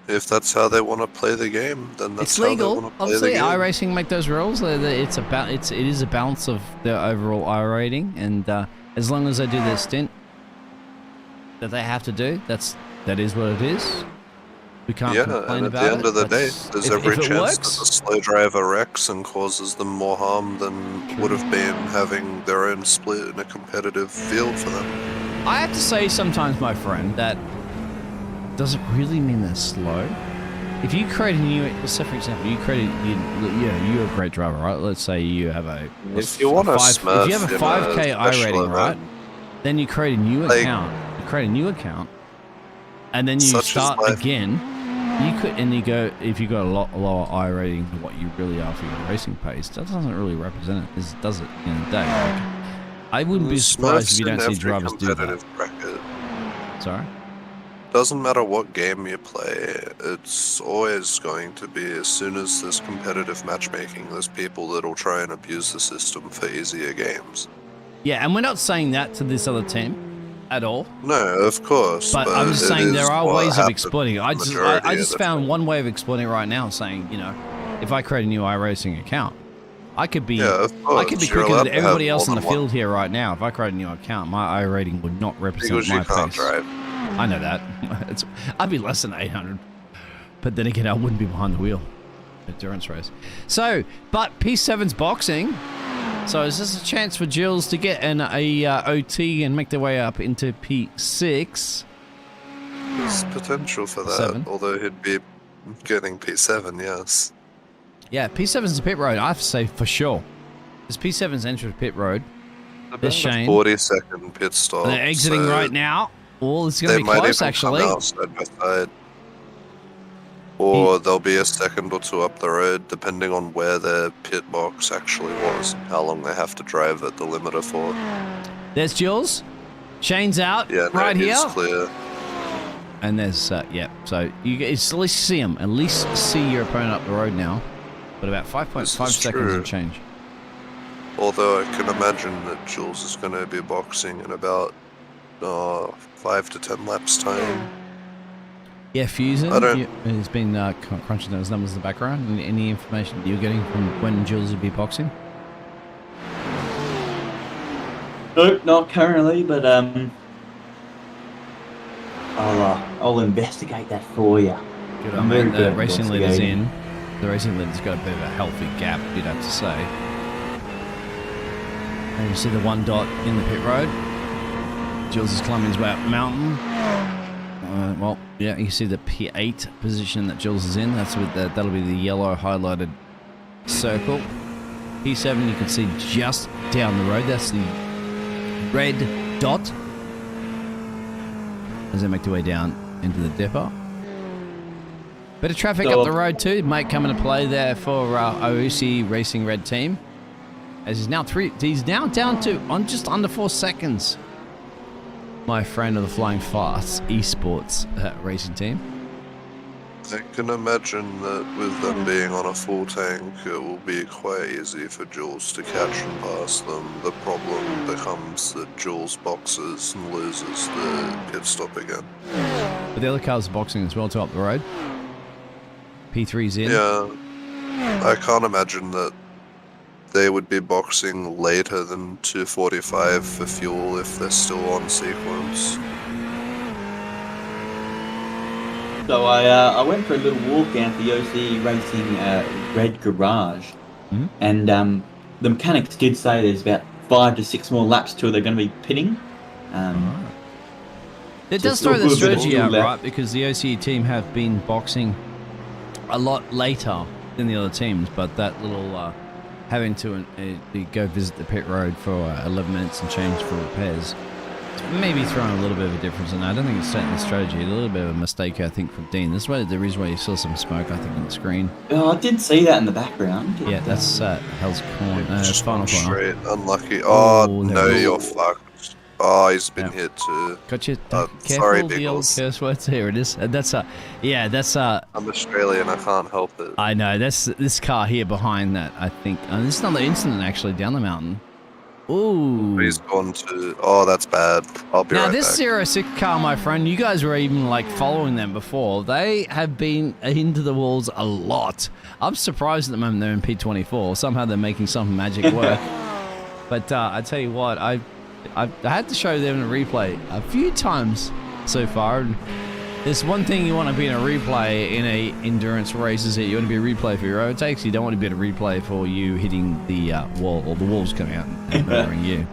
If that's how they want to play the game, then that's it's legal. how they want to play Obviously, the game. iRacing make those rules. It is a balance of their overall iRating, and as long as they do their stint that they have to do, that is what it is. We can't complain and about at the end of the day, That's- there's if every it chance works, that the slow driver wrecks and causes them more harm than would have been having their own split in a competitive field for them. I have to say sometimes, my friend, that doesn't really mean they're slow. If you create a new, let's say for example, you're a great driver, right? Let's say you have If you want to if you have a 5K iRating, right? event, Then you create a new account. You create a new account, and then you Such is start life. again. You could, and you go, if you got a lot lower iRating than what you really are for your racing pace, that doesn't really represent it, does it? In the day, like, I wouldn't be surprised if you don't see drivers do that. bracket. Sorry. Doesn't matter what game you play, it's always going to be, as soon as there's competitive matchmaking, there's people that'll try and abuse the system for easier games. Yeah, and we're not saying that to this other team at all. No, of course. But I'm just it saying is there are what ways of happens exploiting it. I the just majority of the found time. one way of exploiting it right now, saying, if I create a new iRacing account, I could be Yeah, of course. I could be You're quicker allowed than to have everybody else in more the than field here right now. If I create a new account, my iRating would not represent Because my you can't pace. drive. I know that. I'd be less than 800. But then again, I wouldn't be behind the wheel. Endurance race. So, but P7's boxing. So is this a chance for Jules to get an OT and make their way up into P6? There's potential for that, 7. although he'd be getting P7, yes. Yeah, P7's the pit road, I have to say for sure. Because P7's entered pit road. There's Shane. 40-second pit stop. And they're exiting so right now. Oh, this is going they to be might close, even actually. come out side by side. Or there'll be a second or two up the road, depending on where their pit box actually was, and how long they have to drive at the limiter for. There's Jules. Shane's out Yeah, no, right here. he's clear. And there's, yeah. So you guys at least see him. At least see your opponent up the road now. But about 5.5 This is seconds true. of change. Although I can imagine that Jules is going to be boxing in about 5 to 10 laps time. Yeah, Fusion. I don't- He's been crunching those numbers in the background. Any information you're getting from when Jules will be boxing? Nope, not currently, but I'll investigate that for you. Good I'm on very mate. good The at racing leader's investigating. in. The racing leader's got a bit of a healthy gap, you'd have to say. And you see the one dot in the pit road. Jules is climbing his way up the mountain. Well, yeah, you see the P8 position that Jules is in. That's with that'll be the yellow highlighted circle. P7 you can see just down the road. That's the red dot. As they make their way down into the depot. Bit of traffic So- up the road too. Might come into play there for OC Racing Red Team. As he's now down to on just under 4 seconds. My friend of the Flying Fast Esports racing team. I can imagine that with them being on a full tank, it will be quite easy for Jules to catch and pass them. The problem becomes that Jules boxes and loses the pit stop again. But the other car's boxing as well to up the road. P3's in. Yeah, I can't imagine that they would be boxing later than 2:45 for fuel if they're still on sequence. So I went for a little walk out the OC Racing Red Garage, and the mechanics did say there's about 5 to 6 more laps till they're going to be pitting. It So does still throw the good, but it's strategy still out, left. right? Because the OCE team have been boxing a lot later than the other teams, but that little having to go visit the pit road for 11 minutes and change for repairs, it's maybe throwing a little bit of a difference in that. I don't think it's setting the strategy. A little bit of a mistake, I think, from Dean. This is where the reason why you saw some smoke, I think, on the screen. Oh, I did see that in the background. Yeah, that's Hell's Corner. Just Final one corner. straight, unlucky. Oh, Oh, no, there you're was- fucked. Oh, he's been hit too. Gotcha. Careful sorry, of the old Biggles. curse words. Here it is. That's I'm Australian, I can't help it. I know, that's this car here behind that, I think. This is another incident actually down the mountain. Ooh. He's gone to... Oh, that's bad. I'll be Now right this back. 06 car, my friend, you guys were even like following them before. They have been into the walls a lot. I'm surprised at the moment they're in P24. Somehow they're making some magic work. But I tell you what, I had to show them a replay a few times so far. And there's one thing you want to be in a replay in a endurance race is that you want to be a replay for your overtakes. You don't want to be in a replay for you hitting the wall or the walls coming out and murdering you.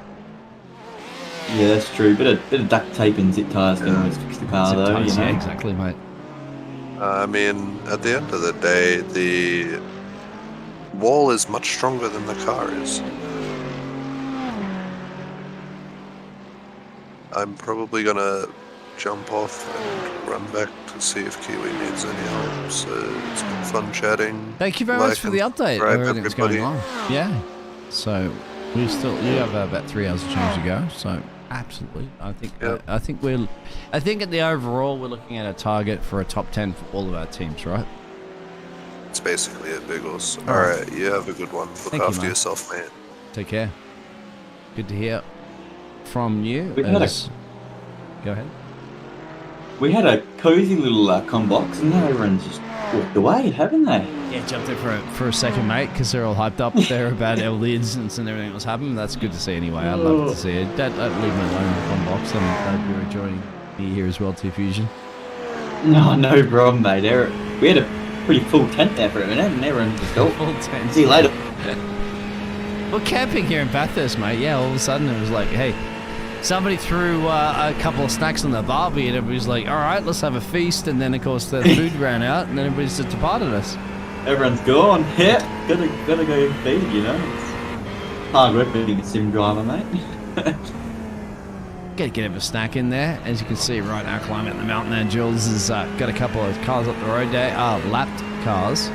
Yeah, that's true. Bit of duct tape and zip ties can always fix the car, though. You know? Yeah, exactly, mate. I mean, at the end of the day, the wall is much stronger than the car is. I'm probably gonna jump off and run back to see if Kiwi needs any help. So it's been fun chatting. Thank you very much for the update. Everything's going on. Yeah. So you have about 3 hours of change to go. So absolutely, I think I think at the overall we're looking at a target for a top 10 for all of our teams, right? It's basically it, Biggles. Alright, you have a good one. Look after yourself, mate. Take care. Good to hear from you. Go ahead. We had a cozy little com box, and now everyone's just walked away, haven't they? Yeah, jumped in for a second, mate, because they're all hyped up there about all the incidents and everything that was happening. That's good to see anyway. I'd love to see it. Don't leave me alone in the com box. I'm glad you're enjoying me here as well, T-Fusion. No problem, mate. We had a pretty full tent there for a minute, and everyone just go. Full tent. See you later. We're camping here in Bathurst, mate. Yeah, all of a sudden it was like, hey, somebody threw a couple of snacks on the barbie, and everybody's like, all right, let's have a feast. And then, of course, the food ran out, and then everybody's just departed us. Everyone's gone. Yeah, gotta go feed, you know. It's hard work being a sim driver, mate. Get a bit of a snack in there. As you can see right now, climbing up the mountain there, Jules has got a couple of cars up the road there, lapped cars.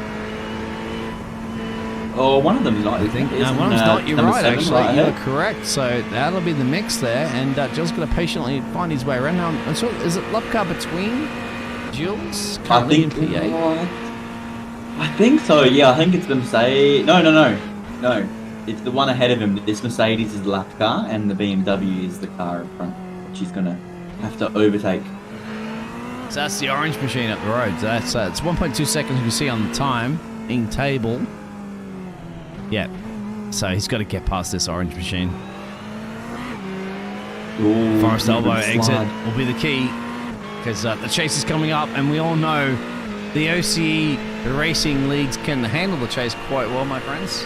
Oh, one of them is not, I think. No, one of them's not. You're right, actually. Right, you're correct. So that'll be the mix there. And Jules going to patiently find his way around. Now, I'm sure, is it lap car between Jules currently in P8? I think so, yeah. I think it's the Mercedes. No. It's the one ahead of him. This Mercedes is the lap car, and the BMW is the car in front, which he's going to have to overtake. So that's the orange machine up the road. So that's it's 1.2 seconds you can see on the time in table. Yeah, so he's got to get past this orange machine. Ooh, Forest elbow exit will be the key, because the chase is coming up, and we all know the OCE racing leagues can handle the chase quite well, my friends.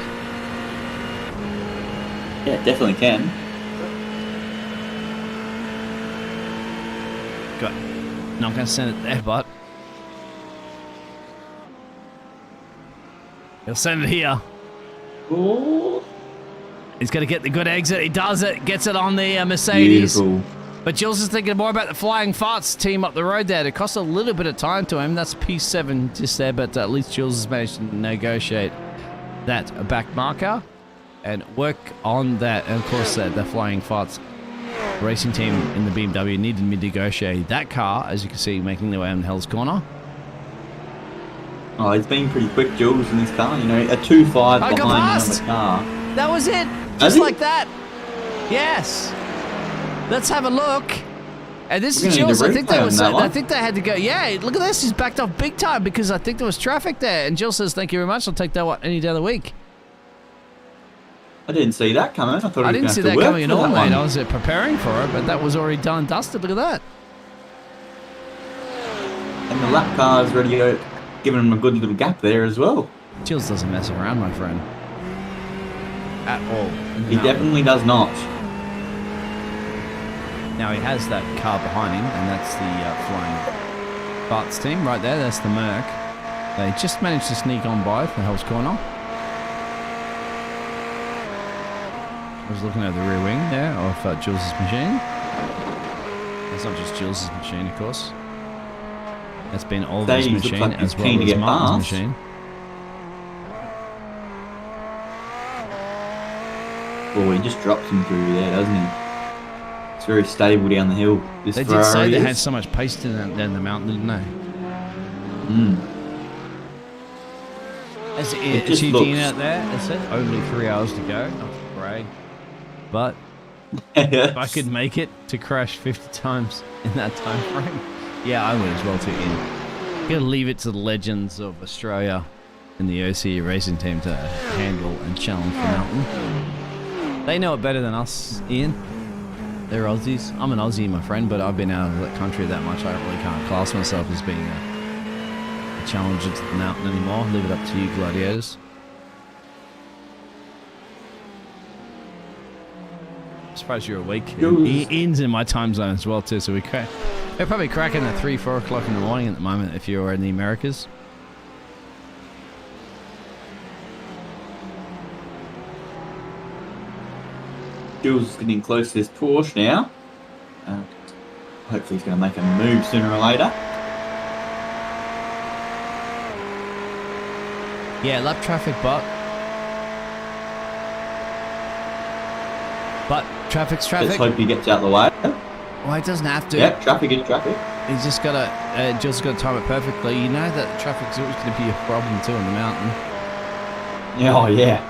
Yeah, definitely can. Good. Not going to send it there, but he'll send it here. Ooh. He's going to get the good exit. He does it. Gets it on the Mercedes. Beautiful. But Jules is thinking more about the Flying Farts team up the road there. It cost a little bit of time to him. That's P7 just there, but at least Jules has managed to negotiate that back marker and work on that. And of course, the Flying Farts racing team in the BMW needed to negotiate that car, as you can see, making their way on Hell's Corner. Oh, he's been pretty quick, Jules, in this car. You know, a 2.5 behind him on the car. That was it. Just like that. Yes. Let's have a look. And this is Jules. I think they had to go. Yeah, look at this. He's backed off big time because I think there was traffic there. And Jill says, "Thank you very much. I'll take that any day of the week." I didn't see that coming. I didn't see that coming at all, mate. I was preparing for it, but that was already done and dusted. Look at that. And the lap car is ready to go, giving him a good little gap there as well. Jules doesn't mess around, my friend. At all. He definitely does not. Now he has that car behind him, and that's the Flying Farts team right there. That's the Merc. They just managed to sneak on by for Hell's Corner. I was looking at the rear wing there of Jules' machine. It's not just Jules' machine, of course. It's been Oliver's machine as well as Martin's machine. Oh, he just drops him through there, doesn't he? It's very stable down the hill. This They did Ferrari say they is. had so much pace down the mountain, didn't they? As It just Eugene looks- out there, it said only 3 hours to go. Not to brag, but if I could make it to crash 50 times in that time frame, yeah, I would as well too. Ian. Gotta leave it to the legends of Australia and the OC racing team to handle and challenge the mountain. They know it better than us, Ian. They're Aussies. I'm an Aussie, my friend, but I've been out of that country that much. I really can't class myself as being a challenger to the mountain anymore. Leave it up to you, gladiators. I'm surprised you're awake. Ian's in my time zone as well too, so we're probably cracking at 3-4 o'clock in the morning at the moment if you're in the Americas. Jules getting close to this Porsche now. Hopefully he's going to make a move sooner or later. Yeah, lap traffic, but traffic's traffic. Let's hope he gets out of the way. Well, it doesn't have to. Yep, traffic is traffic. He's just got to time it perfectly. You know that traffic's always going to be a problem too on the mountain. Yeah, oh yeah.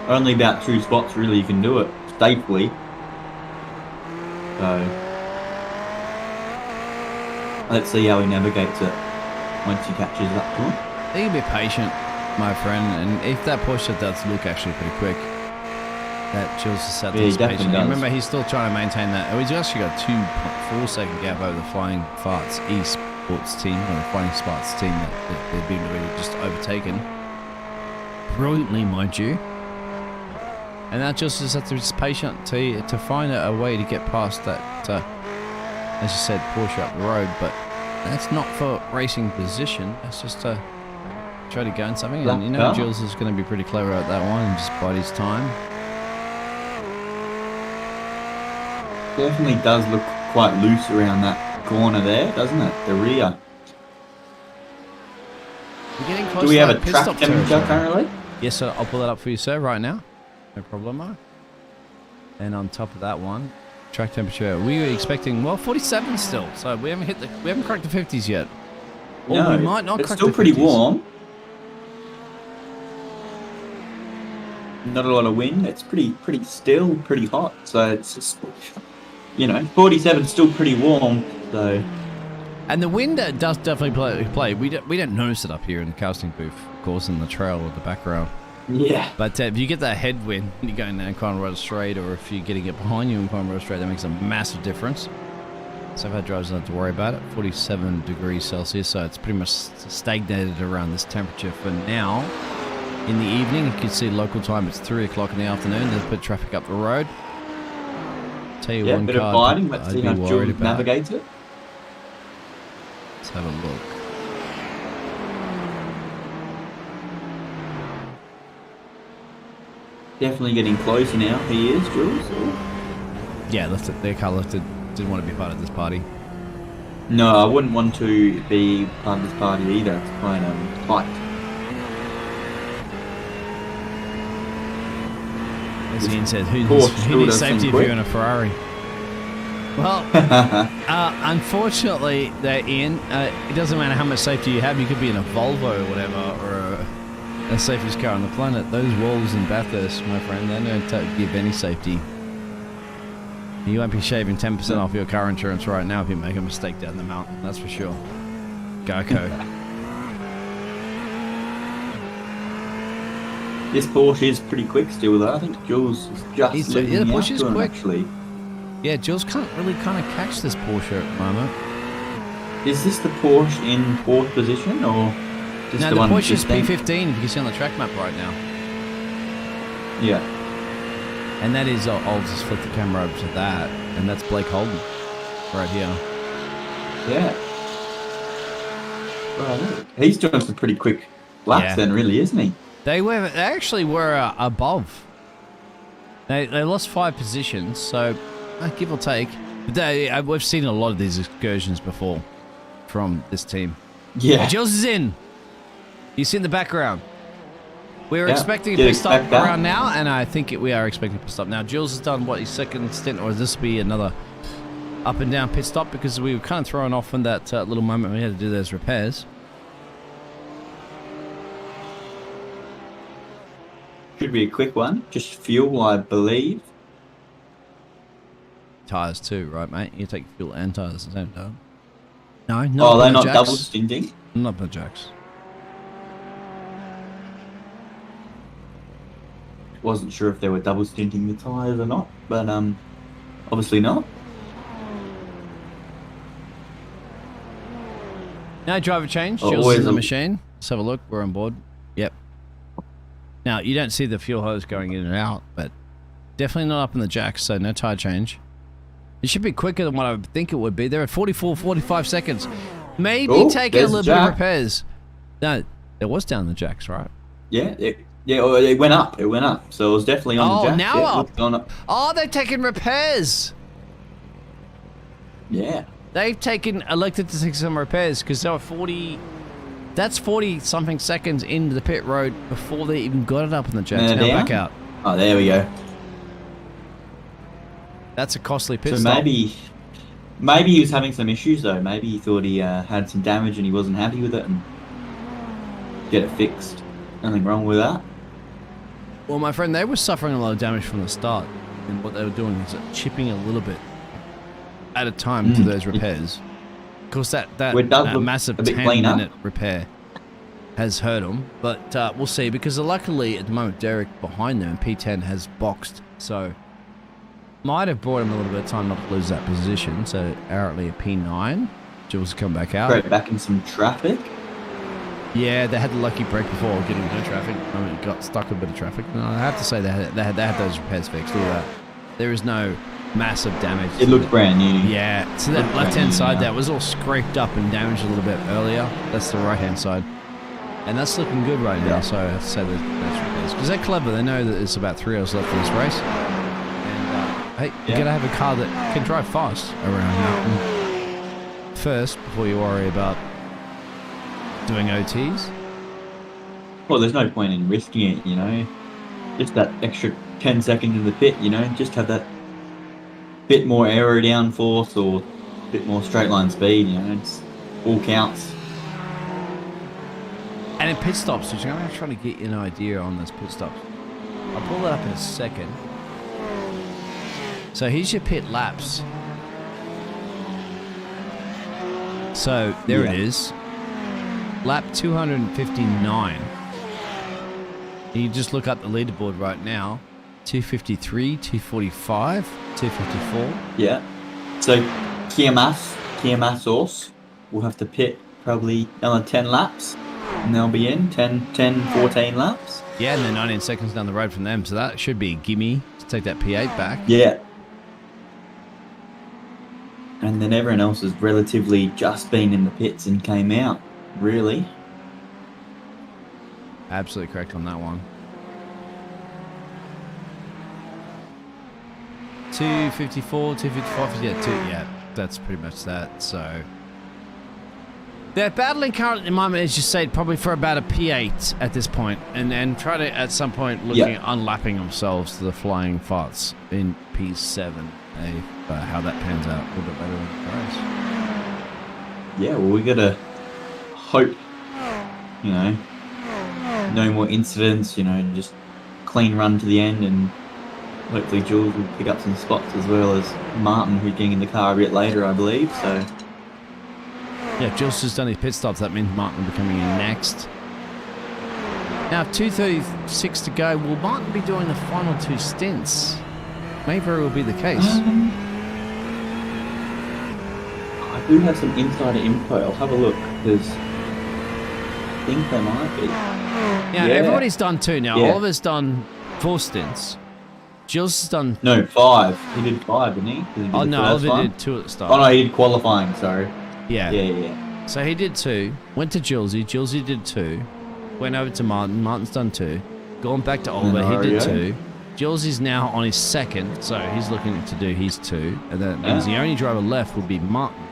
Only about 2 spots really you can do it safely. So let's see how he navigates it once he catches up to him. He can be patient, my friend, and if that Porsche does look actually pretty quick, that Jules has set this patient. Remember, he's still trying to maintain that. Oh, he's actually got 2.4 second gap over the Flying Farts esports team, or the Flying Sparks team that they've been really just overtaken. Brilliantly, mind you. And that just has to be patient to find a way to get past that, as you said, Porsche up the road. But that's not for racing position. That's just to try to gain something. And you know, Jules is going to be pretty clever at that one and just bide his time. Definitely does look quite loose around that corner there, doesn't it? The rear. We're getting close. Do we to have a pit track stop temperature territory. currently? Yes, sir. I'll pull that up for you, sir, right now. No problemo. And on top of that one, track temperature. We were expecting 47 still, so we haven't cracked the 50s yet. Or No, we might not it's crack still the pretty 50s. warm. Not a lot of wind. It's pretty still, pretty hot. So it's just, 47 is still pretty warm. So. And the wind does definitely play. We don't notice it up here in the casting booth, of course, in the trail or the background. Yeah. But if you get that headwind when you're going down Conrad Straight, or if you're getting it behind you in Conrad Straight, that makes a massive difference. So our drivers don't have to worry about it. 47 degrees Celsius, so it's pretty much stagnated around this temperature for now. In the evening, you can see local time, it's 3 o'clock in the afternoon. There's a bit of traffic up the road. Tell you one bit of car biting. Let's I'd see be how worried Jules about. navigates it. Let's have a look. Definitely getting closer now. He is, Jules. Yeah, left it. Their car lifted. Didn't want to be part of this party. No, I wouldn't want to be part of this party either. It's quite tight. As Ian said, who Porsche needs does safety seem if quick. you're in a Ferrari? Well, unfortunately, there, Ian, it doesn't matter how much safety you have. You could be in a Volvo or whatever, or the safest car on the planet. Those walls in Bathurst, my friend, they don't give any safety. You won't be shaving 10% off your car insurance right now if you make a mistake down the mountain. That's for sure. Go. This Porsche is pretty quick still, though. I think Jules is just the losing Porsche out is to him, quick. actually. Yeah, Jules can't really kind of catch this Porsche at the moment. Is this the Porsche in 4th position, or just No, the the one Porsche is 15th? P15, if you can see on the track map right now. Yeah. And that is, I'll just flip the camera over to that, and that's Blake Holden, right here. Yeah. Well, he's doing some pretty quick laps then, really, isn't he? They actually were above. They lost 5 positions, so give or take. But we've seen a lot of these excursions before from this team. Yeah. Jules is in. You see in the background. We were expecting a Did pit stop expect that. around now, and I think we are expecting a pit stop now. Jules has done, his second stint, or this will be another up and down pit stop because we were kind of thrown off in that little moment we had to do those repairs. Should be a quick one. Just fuel, I believe. Tires too, right, mate? You take fuel and tires at the same time. No, Oh, they're the not jacks. double stinting? Not the jacks. Wasn't sure if they were double stinting the tyres or not, but obviously not. No driver change. Oh, Jules always in the a- machine. Let's have a look. We're on board. Yep. Now, you don't see the fuel hose going in and out, but definitely not up in the jacks, so no tire change. It should be quicker than what I would think it would be. They're at 44, 45 seconds. Maybe taking a there's little the bit of jack. repairs. No, it was down the jacks, right? Yeah, it went up. It went up. So it was definitely on the jack. Now yeah, up. it's gone up. Oh, they're taking repairs. Yeah. They've elected to take some repairs because they were 40. That's 40 something seconds into the pit road before they even got it up in the jacks. Now back out. Oh, there we go. That's a costly pit So stop. maybe he was having some issues though. Maybe he thought he had some damage and he wasn't happy with it and get it fixed. Nothing wrong with that. Well, my friend, they were suffering a lot of damage from the start, and what they were doing is chipping a little bit at a time to those repairs. Of course, that Well, it does look massive a bit cleaner. 10-minute repair has hurt them, but we'll see, because luckily at the moment Derek behind them, P10 has boxed, so might have brought him a little bit of time not to lose that position, so currently at P9. Jules come back out. Straight back in some traffic. Yeah, they had the lucky break before getting no traffic. I mean, it got stuck in a bit of traffic. No, I have to say they had those repairs fixed. Look at that. There is no massive damage. It looked brand new. Yeah, so that left-hand side that was all scraped up and damaged a little bit earlier. That's the right-hand side. And that's looking good right now, so I have to say that's repairs. Because they're clever. They know that there's about 3 hours left in this race. And, hey, you got to have a car that can drive fast around Mountain first before you worry about doing OTs. Well, there's no point in risking it, you know. Just that extra 10 seconds in the pit, you know. Just have that bit more aero downforce or a bit more straight line speed, you know. It's all counts. And in pit stops, which I'm trying to get you an idea on those pit stops. I'll pull that up in a second. So here's your pit laps. So there it is. Lap 259. You just look up the leaderboard right now. 253, 245, 254. Yeah. So Kiamasos will have to pit probably another 10 laps. And they'll be in 10, 14 laps. Yeah, and they're 19 seconds down the road from them. So that should be a gimme to take that P8 back. Yeah. And then everyone else has relatively just been in the pits and came out, really. Absolutely correct on that one. 254, 255, yeah, that's pretty much that, so. They're battling currently at the moment, as you said, probably for about a P8 at this point, and then try to, at some point, looking at unlapping themselves to the flying farts in P7. How that pans out a little bit later in the race. Yeah, well, we gotta hope, you know, no more incidents, you know, just clean run to the end, and hopefully Jules will pick up some spots as well as Martin, who's getting in the car a bit later, I believe, so. Yeah, Jules has done his pit stops, that means Martin will be coming in next. Now, 2:36 to go. Will Martin be doing the final 2 stints? May very well be the case. I do have some insider info. I'll have a look, because I think they might be. Yeah, everybody's done 2 now. Yeah. Oliver's done 4 stints. Jules has done... No, 5. He did 5, didn't he? 'Cause he did Oh, the no, first Oliver one. did 2 at the start. Oh, no, he did qualifying, sorry. Yeah. Yeah. So he did 2. Went to Julesy. Julesy did 2. Went over to Martin. Martin's done 2. Gone back to Oliver. He did 2. Julesy's now on his 2nd, so he's looking to do his 2. And that means the only driver left would be Martin.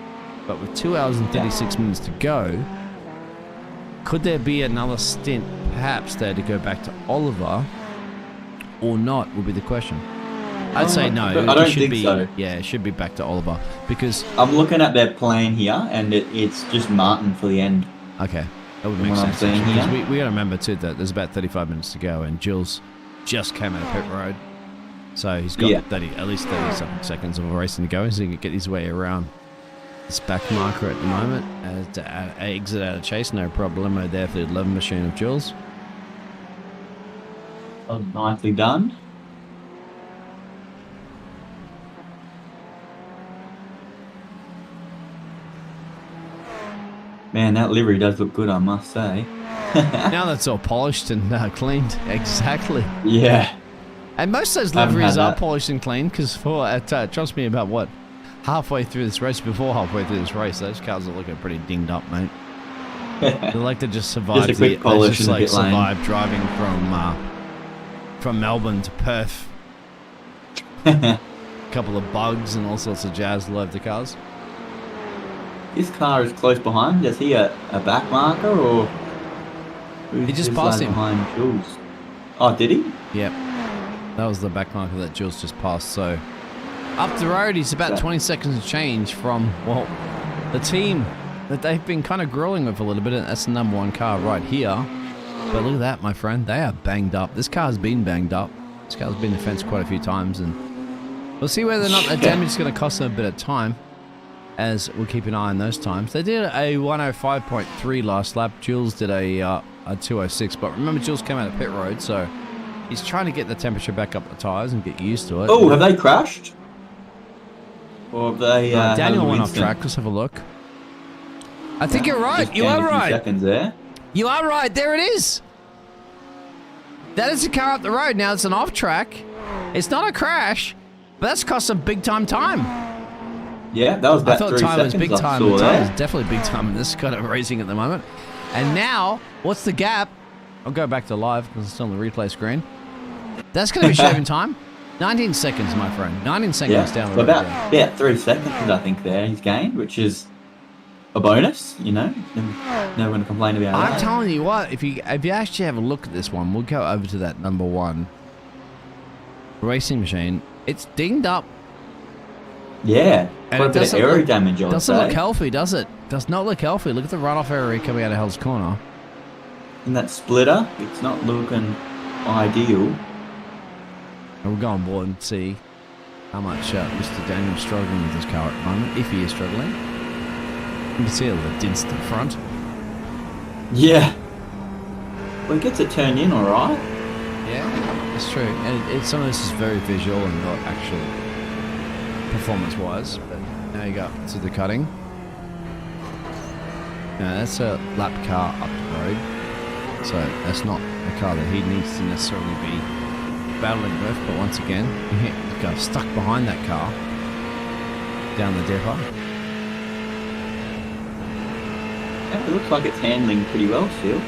But with 2 hours and 36 minutes to go, could there be another stint, perhaps, there to go back to Oliver, or not, would be the question. I'd say no. I don't should think be, so. Yeah, it should be back to Oliver because. I'm looking at their plan here, and it's just Martin for the end. Okay, that would From make what I'm sense. seeing Because here. we got to remember too that there's about 35 minutes to go, and Jules just came out of pit road, so he's got at least 30 seconds of racing to go, so he can get his way around this back marker at the moment. To exit out of chase, no problemo there for the 11 machine of Jules. Oh, nicely done. Man, that livery does look good, I must say. Now that's all polished and cleaned, exactly. Yeah. And most of those liveries are polished and clean because trust me, about what, halfway through this race, those cars are looking pretty dinged up, mate. They like to just survive. Just a quick polish in the pit lane. Survive driving from Melbourne to Perth. Couple of bugs and all sorts of jazz all over the cars. His car is close behind. Is he a back marker or? He just passed him. Behind Jules. Oh, did he? Yep. That was the back marker that Jules just passed. So up the road, he's about 20 seconds of change from, well, the team that they've been kind of grilling with a little bit. That's the number one car right here. But look at that, my friend. They are banged up. This car's been banged up. This car's been defensed quite a few times, and we'll see whether or not the damage is going to cost them a bit of time, as we'll keep an eye on those times. They did a 105.3 last lap. Jules did a 206, but remember Jules came out of pit road, so he's trying to get the temperature back up the tyres and get used to it. Oh, have they crashed? Or have they? Daniel went off track. Let's have a look. I think you're right. You are right. Seconds there. You are right. There it is. That is a car up the road. Now it's an off track. It's not a crash, but that's cost some big time. Yeah, that was about 3 seconds. I thought time was big time. The time is definitely big time in this kind of racing at the moment. And now, what's the gap? I'll go back to live because it's still on the replay screen. That's going to be shaving time. 19 seconds, my friend. 19 seconds down the road. About 3 seconds, I think, there he's gained, which is a bonus, you know. Never going to complain about that. I'm telling you what, if you actually have a look at this one, we'll go over to that number one racing machine. It's dinged up. Yeah, and quite a bit of aero damage, I would say. Doesn't look healthy, does it? Does not look healthy. Look at the runoff area coming out of Hell's Corner. And that splitter, it's not looking ideal. And we'll go on board and see how much Mr. Daniel's struggling with this car at the moment, if he is struggling. You can see all the dents at the front. Yeah. Well, he gets it turned in all right. Yeah, it's true. And some of this is very visual and not actual performance-wise. But now you go to the cutting. Now that's a lap car up the road. So that's not a car that he needs to necessarily be battling with. But once again, he got stuck behind that car down the depot. Yeah, it looks like it's handling pretty well still.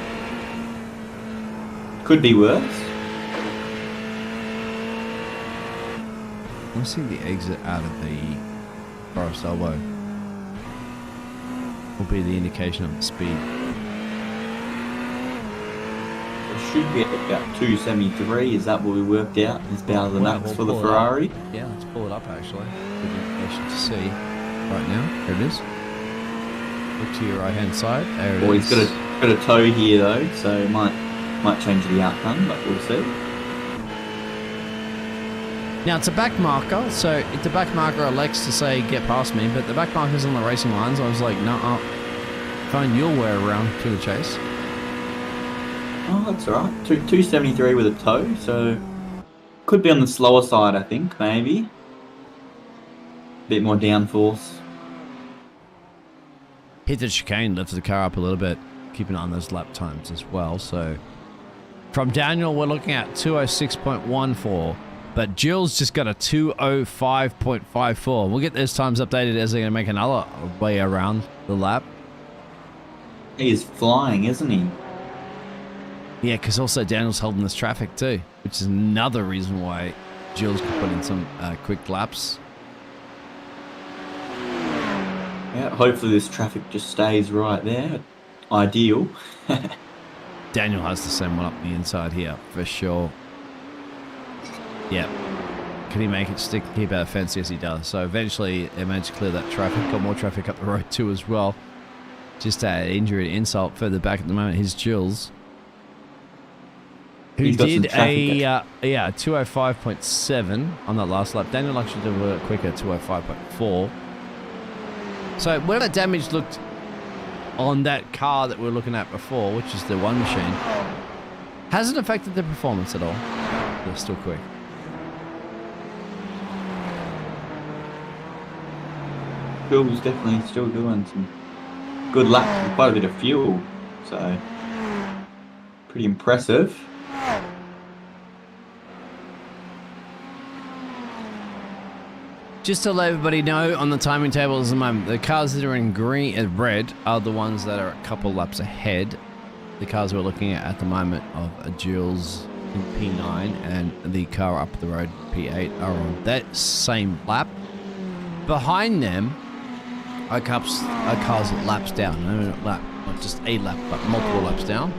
Could be worse. Let's see the exit out of the Forest Elbow. Will be the indication of the speed. It should be at about 273. Is that what we worked out? Is about the max for the Ferrari? Yeah, let's pull it up actually. Good information to see right now. There it is. Look to your right hand side. There it is. He's got a toe here though, so it might change the outcome, but we'll see. Now it's a back marker, so if the back marker elects to say get past me, but the back marker's on the racing lines, I was like, nah, find your way around to the chase. Oh, that's alright. 273 with a toe, so could be on the slower side, I think, maybe. Bit more downforce. Hit the chicane, lifted the car up a little bit, keeping an eye on those lap times as well. So from Daniel, we're looking at 206.14. But Jules just got a 205.54. We'll get those times updated as they're going to make another way around the lap. He is flying, isn't he? Yeah, because also Daniel's holding this traffic too, which is another reason why Jules could put in some quick laps. Yeah, hopefully this traffic just stays right there. Ideal. Daniel has the same one up the inside here, for sure. Yep. can he make it stick, keep out of fence? Yes, he does. So eventually, they managed to clear that traffic. Got more traffic up the road too as well. Just an injury to insult further back at the moment. Here's Jules, who did a 205.7 on that last lap. Daniel actually did a quicker 205.4. So where that damage looked on that car that we were looking at before, which is the one machine, hasn't affected the performance at all. They're still quick. Bill's definitely still doing some good laps with quite a bit of fuel, so pretty impressive. Just to let everybody know, on the timing tables at the moment, the cars that are in green and red are the ones that are a couple laps ahead. The cars we're looking at the moment of Jules in P9 and the car up the road, P8, are on that same lap. Behind them are cars laps down. No, not just a lap, but multiple laps down.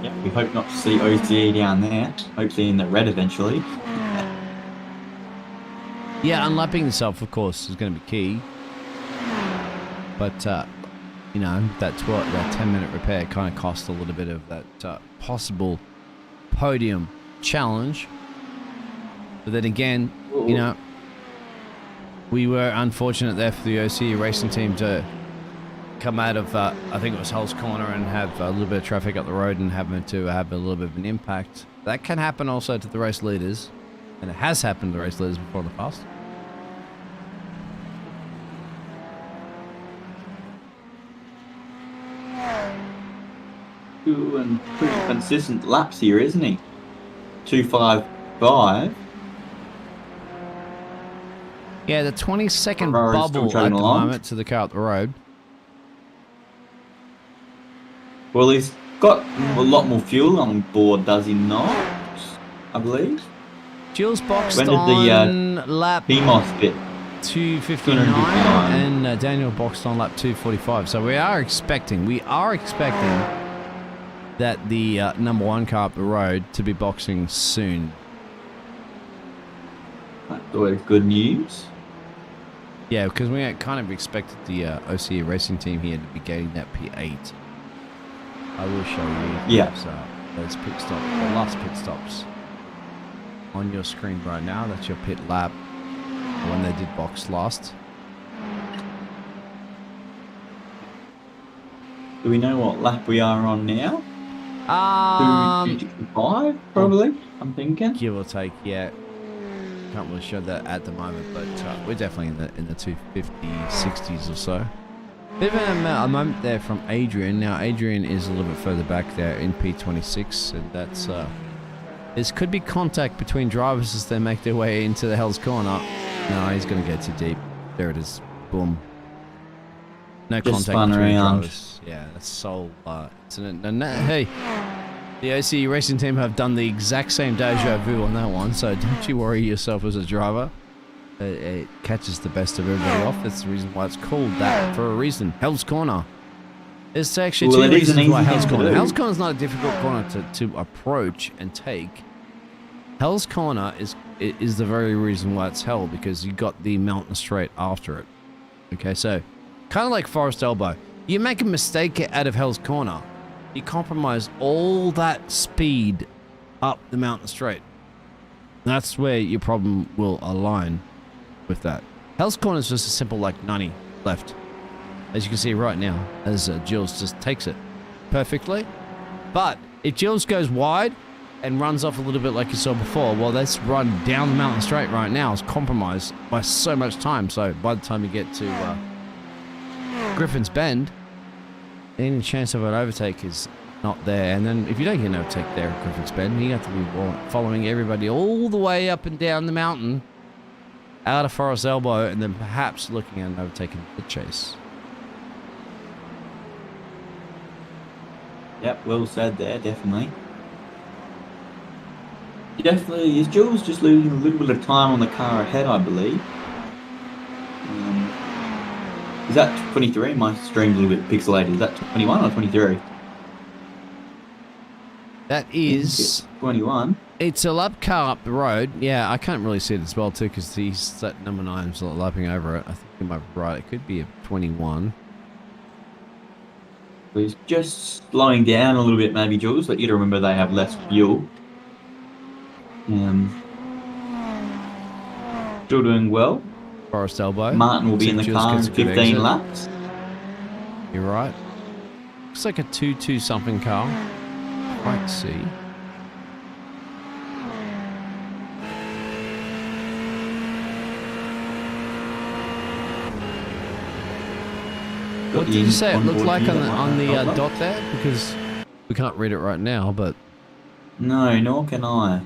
Yeah, we hope not to see OCE down there. Hopefully in the red eventually. Yeah, unlapping himself, of course, is going to be key. But, you know, that 10-minute repair kind of cost a little bit of that possible podium challenge. But then again, you know, we were unfortunate there for the OCE racing team to come out of, I think it was Hull's Corner, and have a little bit of traffic up the road and having to have a little bit of an impact. That can happen also to the race leaders, and it has happened to the race leaders before in the past. And pretty consistent laps here, isn't he? 255. Yeah, the 20-second Ferrari's bubble still at the along. moment to the car up the road. Well, he's got a lot more fuel on board, does he not? I believe. Jules boxed When did on the lap BMOS bit? 259 and Daniel boxed on lap 245. So we are expecting that the number one car up the road to be boxing soon. That's always good news. Yeah, because we kind of expected the OCE racing team here to be getting that P8. I will show you those pit stops, the last pit stops on your screen right now. That's your pit lap when they did box last. Do we know what lap we are on now? 265, probably, I'm thinking. Give or take, yeah. Can't really show that at the moment, but we're definitely in the 250, 60s or so. Bit of a moment there from Adrian. Now, Adrian is a little bit further back there in P26, and that's... This could be contact between drivers as they make their way into the Hell's Corner. No, he's going to get too deep. There it is. Boom. No Just contact between around. drivers. Yeah, that's sole incident. And hey, the OCE racing team have done the exact same deja vu on that one, so don't you worry yourself as a driver. It catches the best of everybody off. That's the reason why it's called that, for a reason. Hell's Corner. There's actually two reasons why Hell's Corner. Hell's Corner is not a difficult corner to approach and take. Hell's Corner is the very reason why it's hell, because you got the mountain straight after it. Okay, so kind of like Forest Elbow. You make a mistake out of Hell's Corner, you compromise all that speed up the mountain straight. That's where your problem will align with that. Hell's Corner is just a simple like 90 left. As you can see right now, as Jules just takes it perfectly. But if Jules goes wide and runs off a little bit like you saw before, well, let's run down the mountain straight right now. It's compromised by so much time. So by the time you get to Griffin's Bend, any chance of an overtake is not there. And then if you don't get an overtake there at Griffin's Bend, you have to be following everybody all the way up and down the mountain, out of Forest Elbow, and then perhaps looking at an overtake in the chase. Yep, well said there, definitely. Definitely, is Jules just losing a little bit of time on the car ahead, I believe. Is that 23? My stream's a little bit pixelated. Is that 21 or 23? That is 21. It's a lap car up the road. Yeah, I can't really see it as well too because he's that number 9 is lapping over it. I think you might be right. It could be a 21. He's just slowing down a little bit, maybe, Jules. But you to remember they have less fuel. Still doing well. Forest elbow. Martin will be in the car in 15 laps. You're right. Looks like a 2-2 something car. Quite see. What did you say it looked like on the dot there? Because we can't read it right now, but... No, nor can I.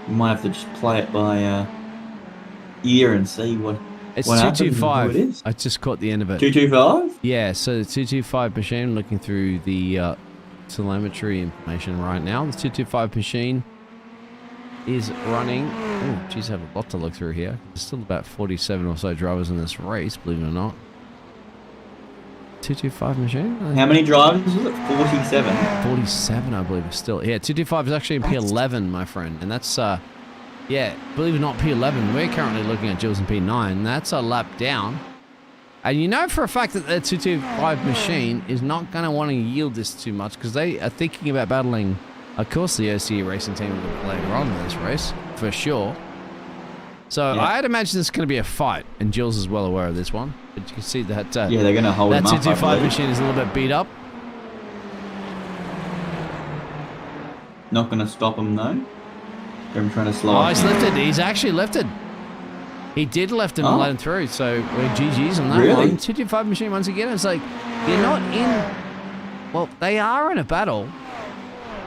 We might have to just play it by ear and see what it's what 225. It is. I just caught the end of it. 225? Yeah, so the 225 machine, looking through the telemetry information right now. The 225 machine is running. Oh, geez, I have a lot to look through here. There's still about 47 or so drivers in this race, believe it or not. 225 machine? How many drivers was it? 47? 47, I believe, is still. Yeah, 225 is actually in P11, my friend. And that's, yeah, believe it or not, P11. We're currently looking at Jules in P9. That's a lap down. And you know for a fact that the 225 machine is not going to want to yield this too much because they are thinking about battling, of course, the OCE racing team later on in this race, for sure. So yeah. I'd imagine this is going to be a fight, and Jules is well aware of this one. But you can see that yeah, they're going to hold that him up. 225 machine is a little bit beat up. Not going to stop him though. They're trying to slow. Oh, he's lifted. He's actually lifted. He did lift him and let him through. So we're GG's on that one. 225 machine once again. It's like you're not in. Well, they are in a battle.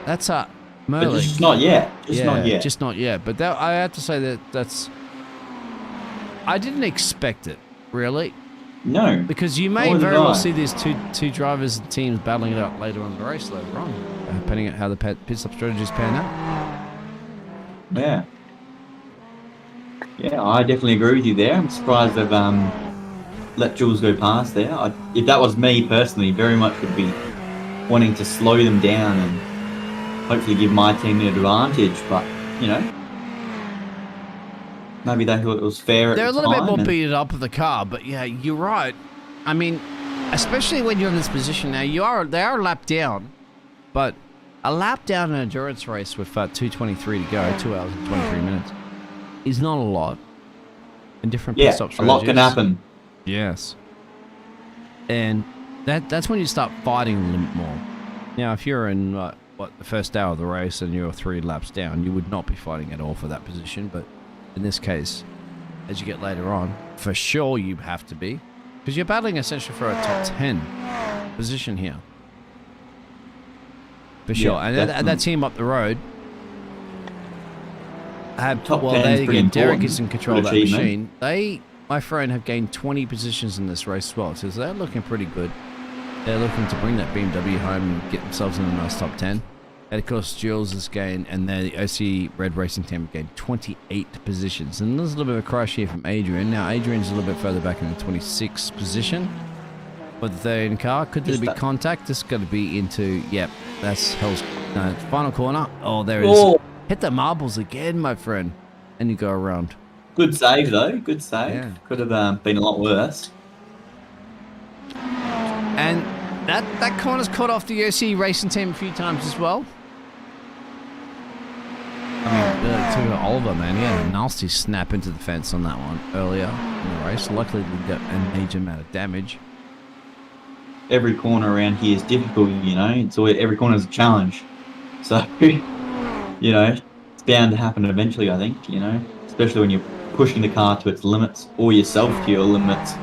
That's a. But just not yet. Just not yet. Just not yet. But that, I have to say that that's... I didn't expect it, really. No. Because you may very well see these two drivers and teams battling it out later on in the race later on, depending on how the pit stop strategies pan out. Yeah. Yeah, I definitely agree with you there. I'm surprised they've let Jules go past there. If that was me personally, very much would be wanting to slow them down and hopefully give my team an advantage, but, you know, maybe they thought it was fair. They're a little bit more beaten up with the car, but yeah, you're right. I mean, especially when you're in this position now, they are a lap down, but a lap down in an endurance race with 2:23 to go, 2 hours and 23 minutes, is not a lot. In different pit stop strategies. A lot can happen. Yes. And that's when you start fighting a little bit more. Now, if you're in... the first hour of the race and you're 3 laps down, you would not be fighting at all for that position. But in this case, as you get later on, for sure you have to be. Because you're battling essentially for a top 10 position here. For sure. And that team up the road have top 10. Derek is in control of that machine. They, my friend, have gained 20 positions in this race as well. So they're looking pretty good. They're looking to bring that BMW home and get themselves in a nice top 10. And of course, Jules has gained, and the OC Red Racing Team have gained 28 positions. And there's a little bit of a crash here from Adrian. Now, Adrian's a little bit further back in the 26th position. But the third car, could there be contact? This is going to be into, yep, that's Hell's final corner. Oh, there it is. Hit the marbles again, my friend. And you go around. Good save, though. Good save. Yeah. Could have been a lot worse. And that corner's caught off the OC Racing Team a few times as well. I mean, to Oliver, man, he had a nasty snap into the fence on that one earlier in the race. Luckily, we got a major amount of damage. Every corner around here is difficult, you know. It's always, every corner is a challenge. So, you know, it's bound to happen eventually, I think, you know. Especially when you're pushing the car to its limits or yourself to your limits.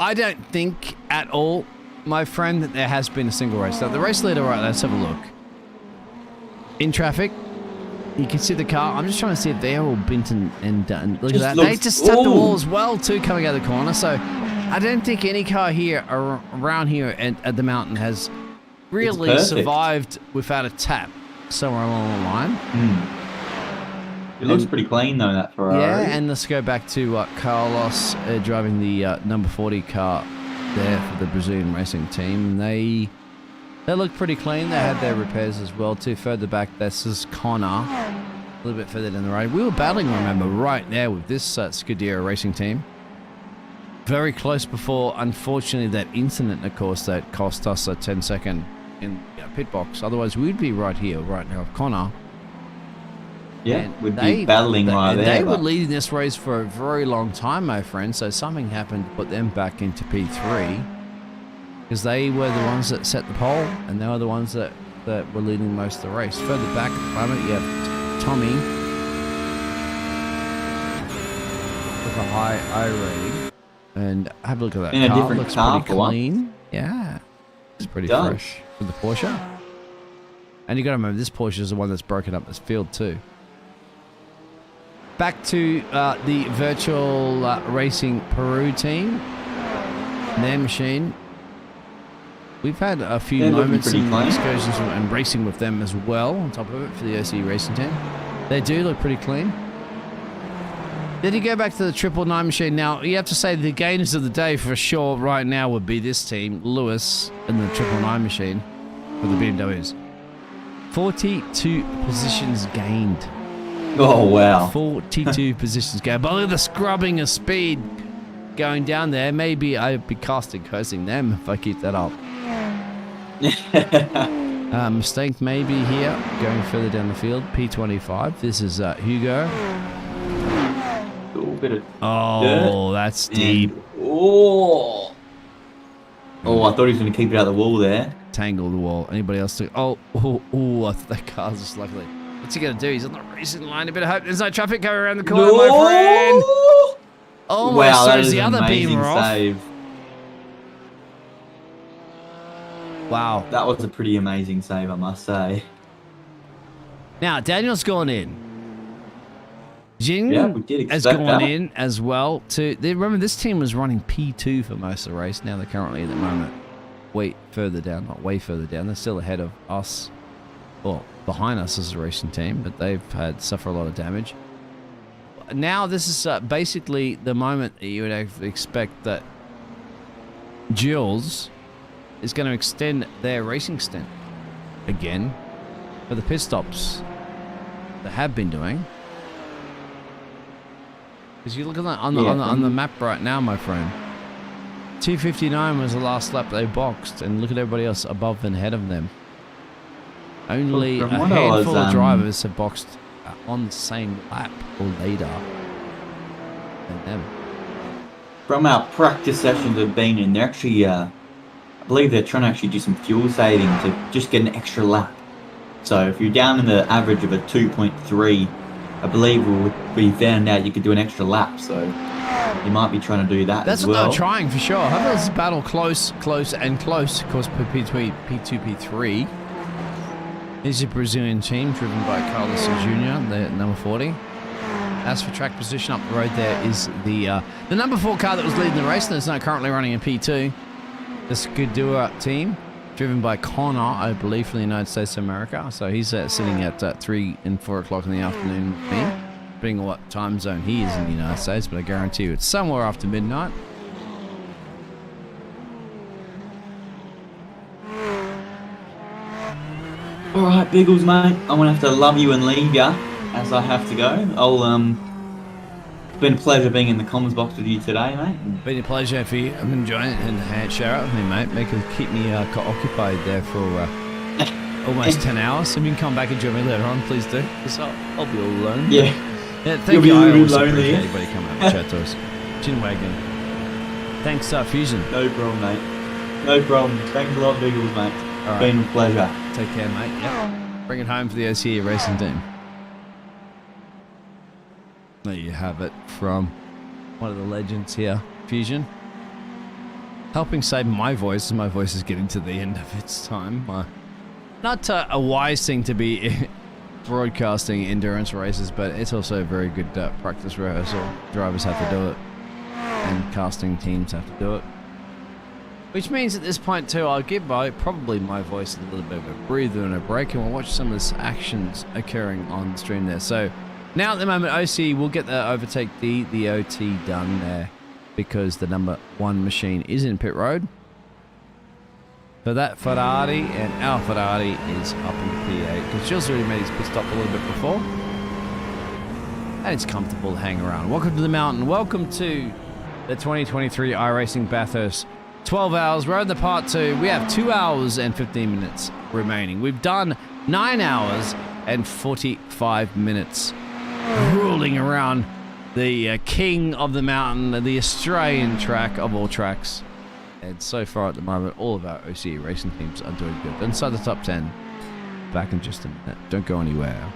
I don't think at all, my friend, that there has been a single race. So the race leader, right, let's have a look. In traffic, you can see the car. I'm just trying to see if they're all bent and done. Look at that. They just tapped the wall as well, too, coming out of the corner. So I don't think any car here around here at the mountain has really survived without a tap somewhere along the line. It looks pretty clean, though, that Ferrari. Yeah, and let's go back to Carlos driving the number 40 car there for the Brazilian racing team. They look pretty clean. They had their repairs as well too. Further back, this is Connor. A little bit further down the road. We were battling, remember, right now with this Scuderia racing team. Very close before, unfortunately, that incident, of course, that cost us a 10-second in pit box. Otherwise, we'd be right here, right now with Connor. Yeah, we'd be battling right there. They were leading this race for a very long time, my friend, so something happened to put them back into P3 because they were the ones that set the pole and they were the ones that were leading most of the race. Further back at the moment, you have Tommy with a high I rating. And have a look at that in car. A different Looks car pretty clean. Yeah, it's pretty fresh for the Porsche. And you got to remember, this Porsche is the one that's broken up this field too. Back to the virtual racing Peru team. Their machine. We've had a few moments in excursions and racing with them as well. On top of it, for the OC racing team, they do look pretty clean. Then you go back to the 999 machine. Now, you have to say the gainers of the day for sure right now would be this team, Lewis, and the 999 machine for the BMWs. 42 positions gained. Oh, wow. 42 positions gained. But look at the scrubbing of speed going down there. Maybe I'd be cursing them if I keep that up. Mistake maybe here, going further down the field. P25. This is Hugo. Bit of dirt. That's deep. Oh, I thought he was going to keep it out of the wall there. Tangle the wall. Anybody else? I thought that car's just luckily. What's he going to do? He's on the racing line. A bit of hope. There's no traffic coming around the corner, my friend. Almost wow, that is the an other amazing beamer off. save. Wow. That was a pretty amazing save, I must say. Now, Daniel's gone in. Jing has gone in as well. Remember, this team was running P2 for most of the race. Now they're currently at the moment way further down. Not way further down. They're still ahead of us. Well, behind us as a racing team, but they've suffered a lot of damage. Now this is basically the moment that you would expect that Jules is going to extend their racing stint again for the pit stops they have been doing. Because you look at that on the map right now, my friend. 2:59 was the last lap they boxed, and look at everybody else above and ahead of them. Only a handful of drivers have boxed on the same lap or later than them. From our practice sessions we've been in, they're actually, I believe they're trying to actually do some fuel saving to just get an extra lap. So if you're down in the average of a 2.3, I believe we found out you could do an extra lap, so you might be trying to do that as well. That's what they're trying for sure. How about this battle close, and close, of course, P2, P3. Here's your Brazilian team, driven by Carlos Jr., the number 40. As for track position up the road, there is the number 4 car that was leading the race, and it's now currently running in P2. The Scuderia team, driven by Connor, I believe, from the United States of America. So he's sitting at 3 and 4 o'clock in the afternoon with me, depending on what time zone he is in the United States, but I guarantee you it's somewhere after midnight. Alright, Biggles, mate. I'm going to have to love you and leave ya, as I have to go. It's been a pleasure being in the comms box with you today, mate. Been a pleasure for you. I'm enjoying it, and share it with me, mate. Keep me occupied there for almost 10 hours. If you can come back and join me later on, please do. Because I'll be all alone. Yeah. Thank you. I always appreciate anybody coming up and chat to us. Chin wagon. Thanks, Fusion. No problem, mate. No problem. Thanks a lot, Biggles, mate. It's been a pleasure. Take care, mate. Yep. Bring it home for the OCE racing team. There you have it from one of the legends here, Fusion. Helping save my voice as my voice is getting to the end of its time. Not a wise thing to be broadcasting endurance races, but it's also a very good practice rehearsal. Drivers have to do it, and casting teams have to do it. Which means at this point too, I'll give probably my voice a little bit of a breather and a break, and we'll watch some of this actions occurring on the stream there. So now at the moment, OC will get the overtake the OT done there because the number 1 machine is in pit road. For that Ferrari, and our Ferrari is up in the P8 because Gilles already made his pit stop a little bit before. And it's comfortable to hang around. Welcome to the mountain. Welcome to the 2023 iRacing Bathurst. 12 hours. We're in the part 2. We have 2 hours and 15 minutes remaining. We've done 9 hours and 45 minutes ruling around the king of the mountain, the Australian track of all tracks. And so far at the moment, all of our OCE racing teams are doing good. Inside the top 10. Back in just a minute. Don't go anywhere.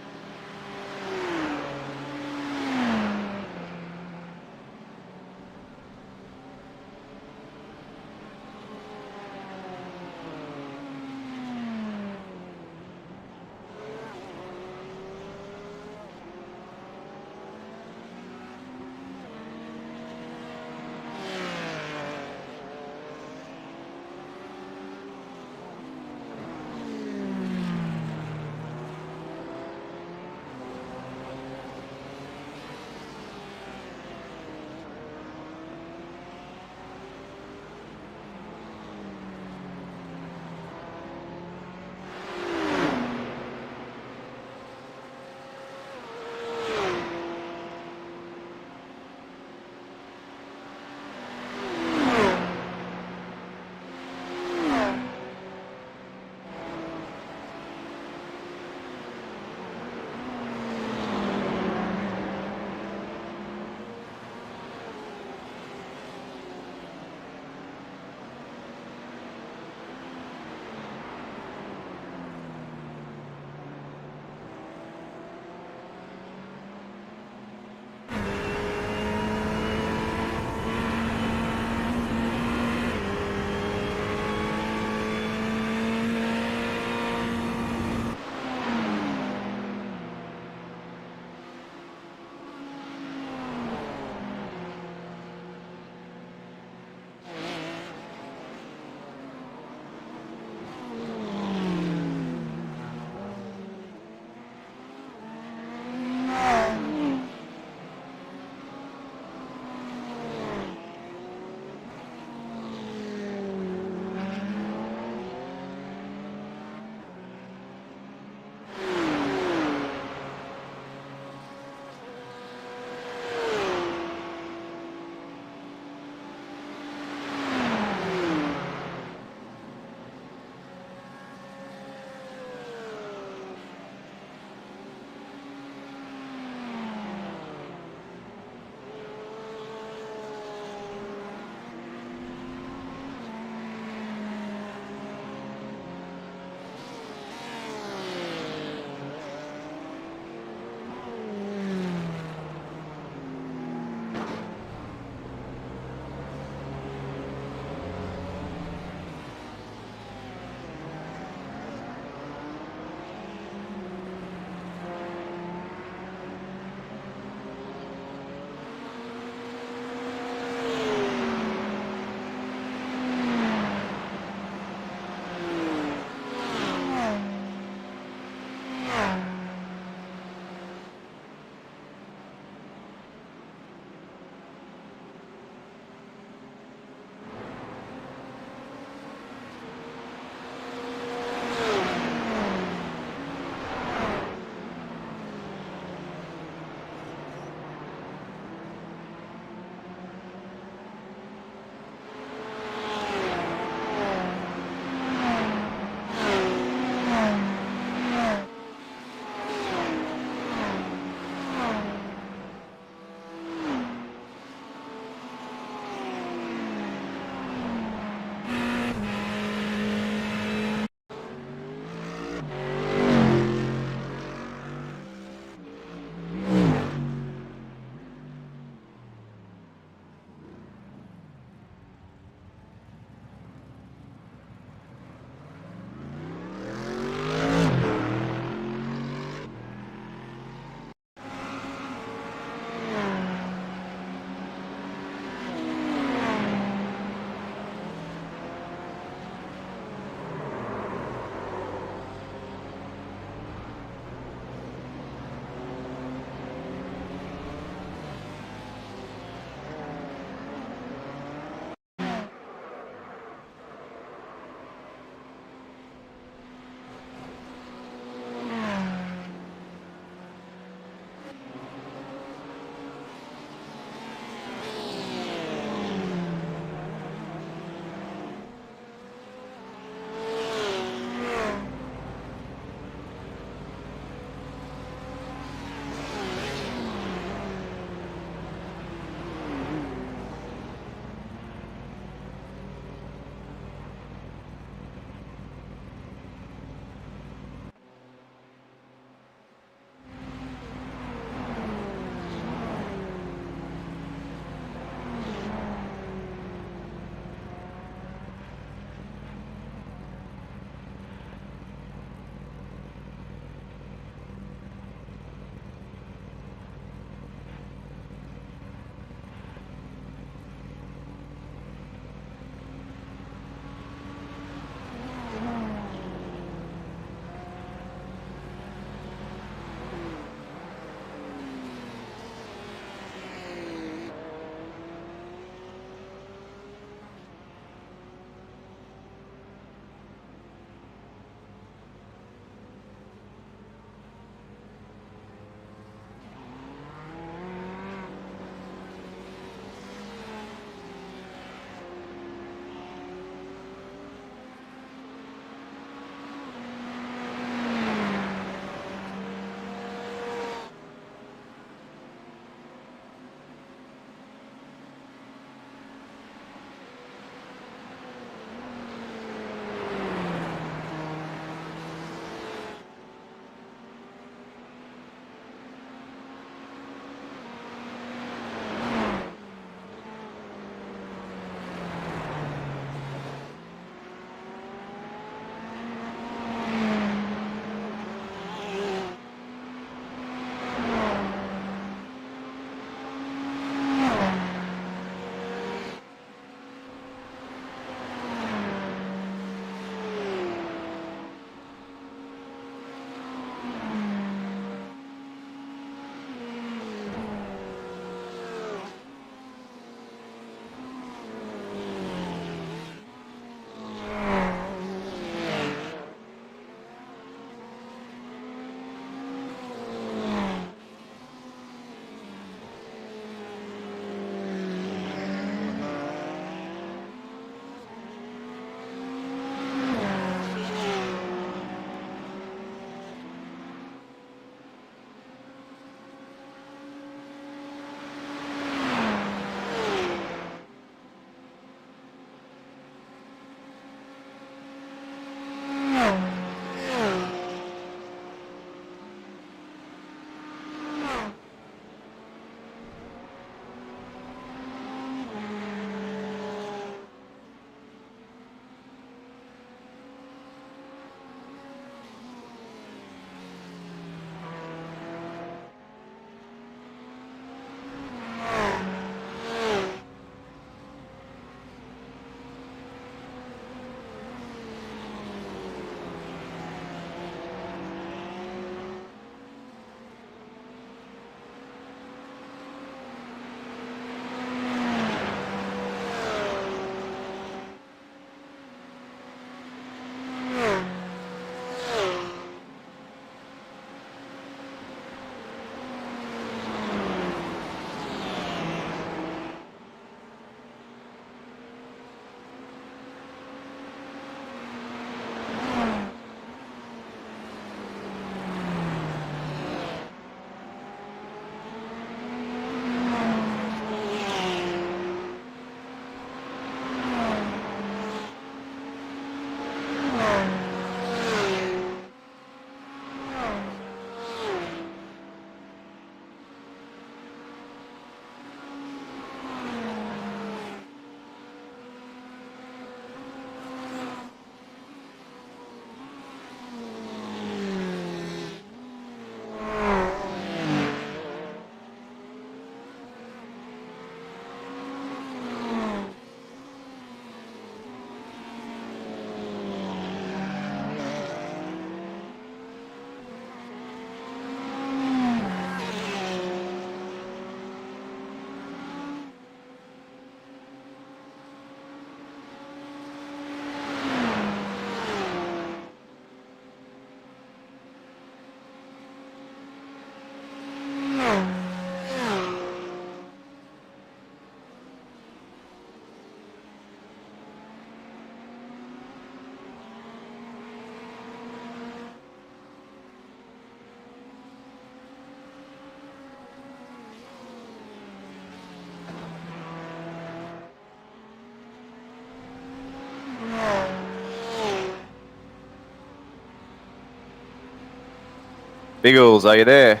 Biggles, are you there?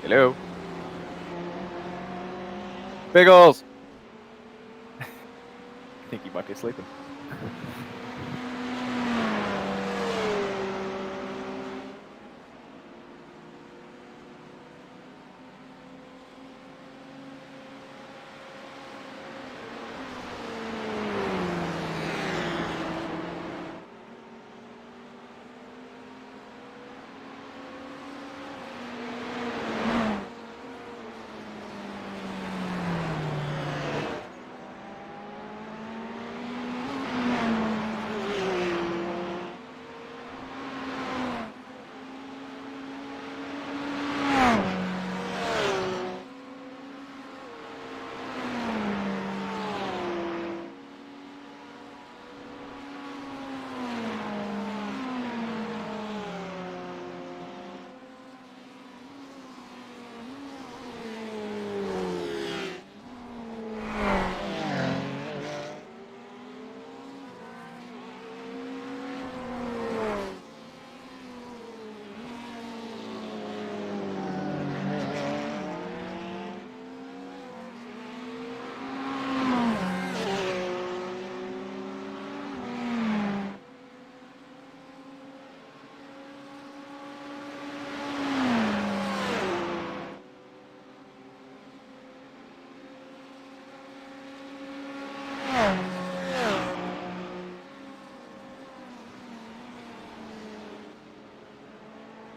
Hello? Biggles! I think he might be sleeping.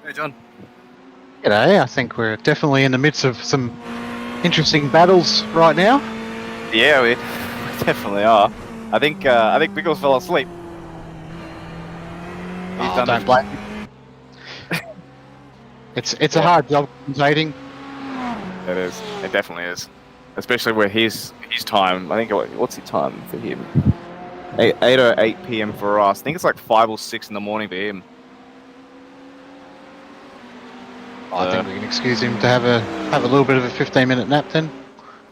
Hey, John. G'day, I think we're definitely in the midst of some interesting battles right now. Yeah, we definitely are. I think Biggles fell asleep. Don't blame me. It's a hard job commentating. It is. It definitely is. Especially where his time. I think what's the time for him? 8 or 8 p.m. for us. I think it's like 5 or 6 in the morning for him. I think we can excuse him to have a little bit of a 15-minute nap then.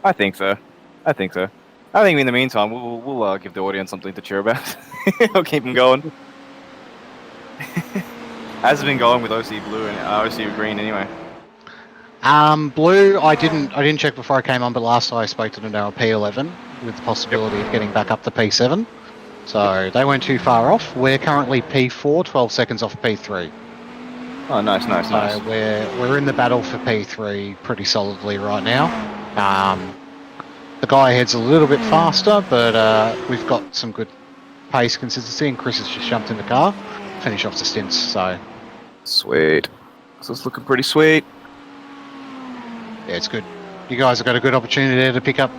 I think so. I think in the meantime we'll give the audience something to cheer about. I'll keep them going. How's it been going with OC Blue and OC Green anyway? Blue, I didn't check before I came on, but last I spoke to them, they were P11 with the possibility of getting back up to P7. So they weren't too far off. We're currently P4, 12 seconds off P3. Oh, nice. So we're in the battle for P3 pretty solidly right now. The guy ahead's a little bit faster, but we've got some good pace consistency, and Chris has just jumped in the car, finish off the stints. So sweet. So it's looking pretty sweet. Yeah, it's good. You guys have got a good opportunity there to pick up.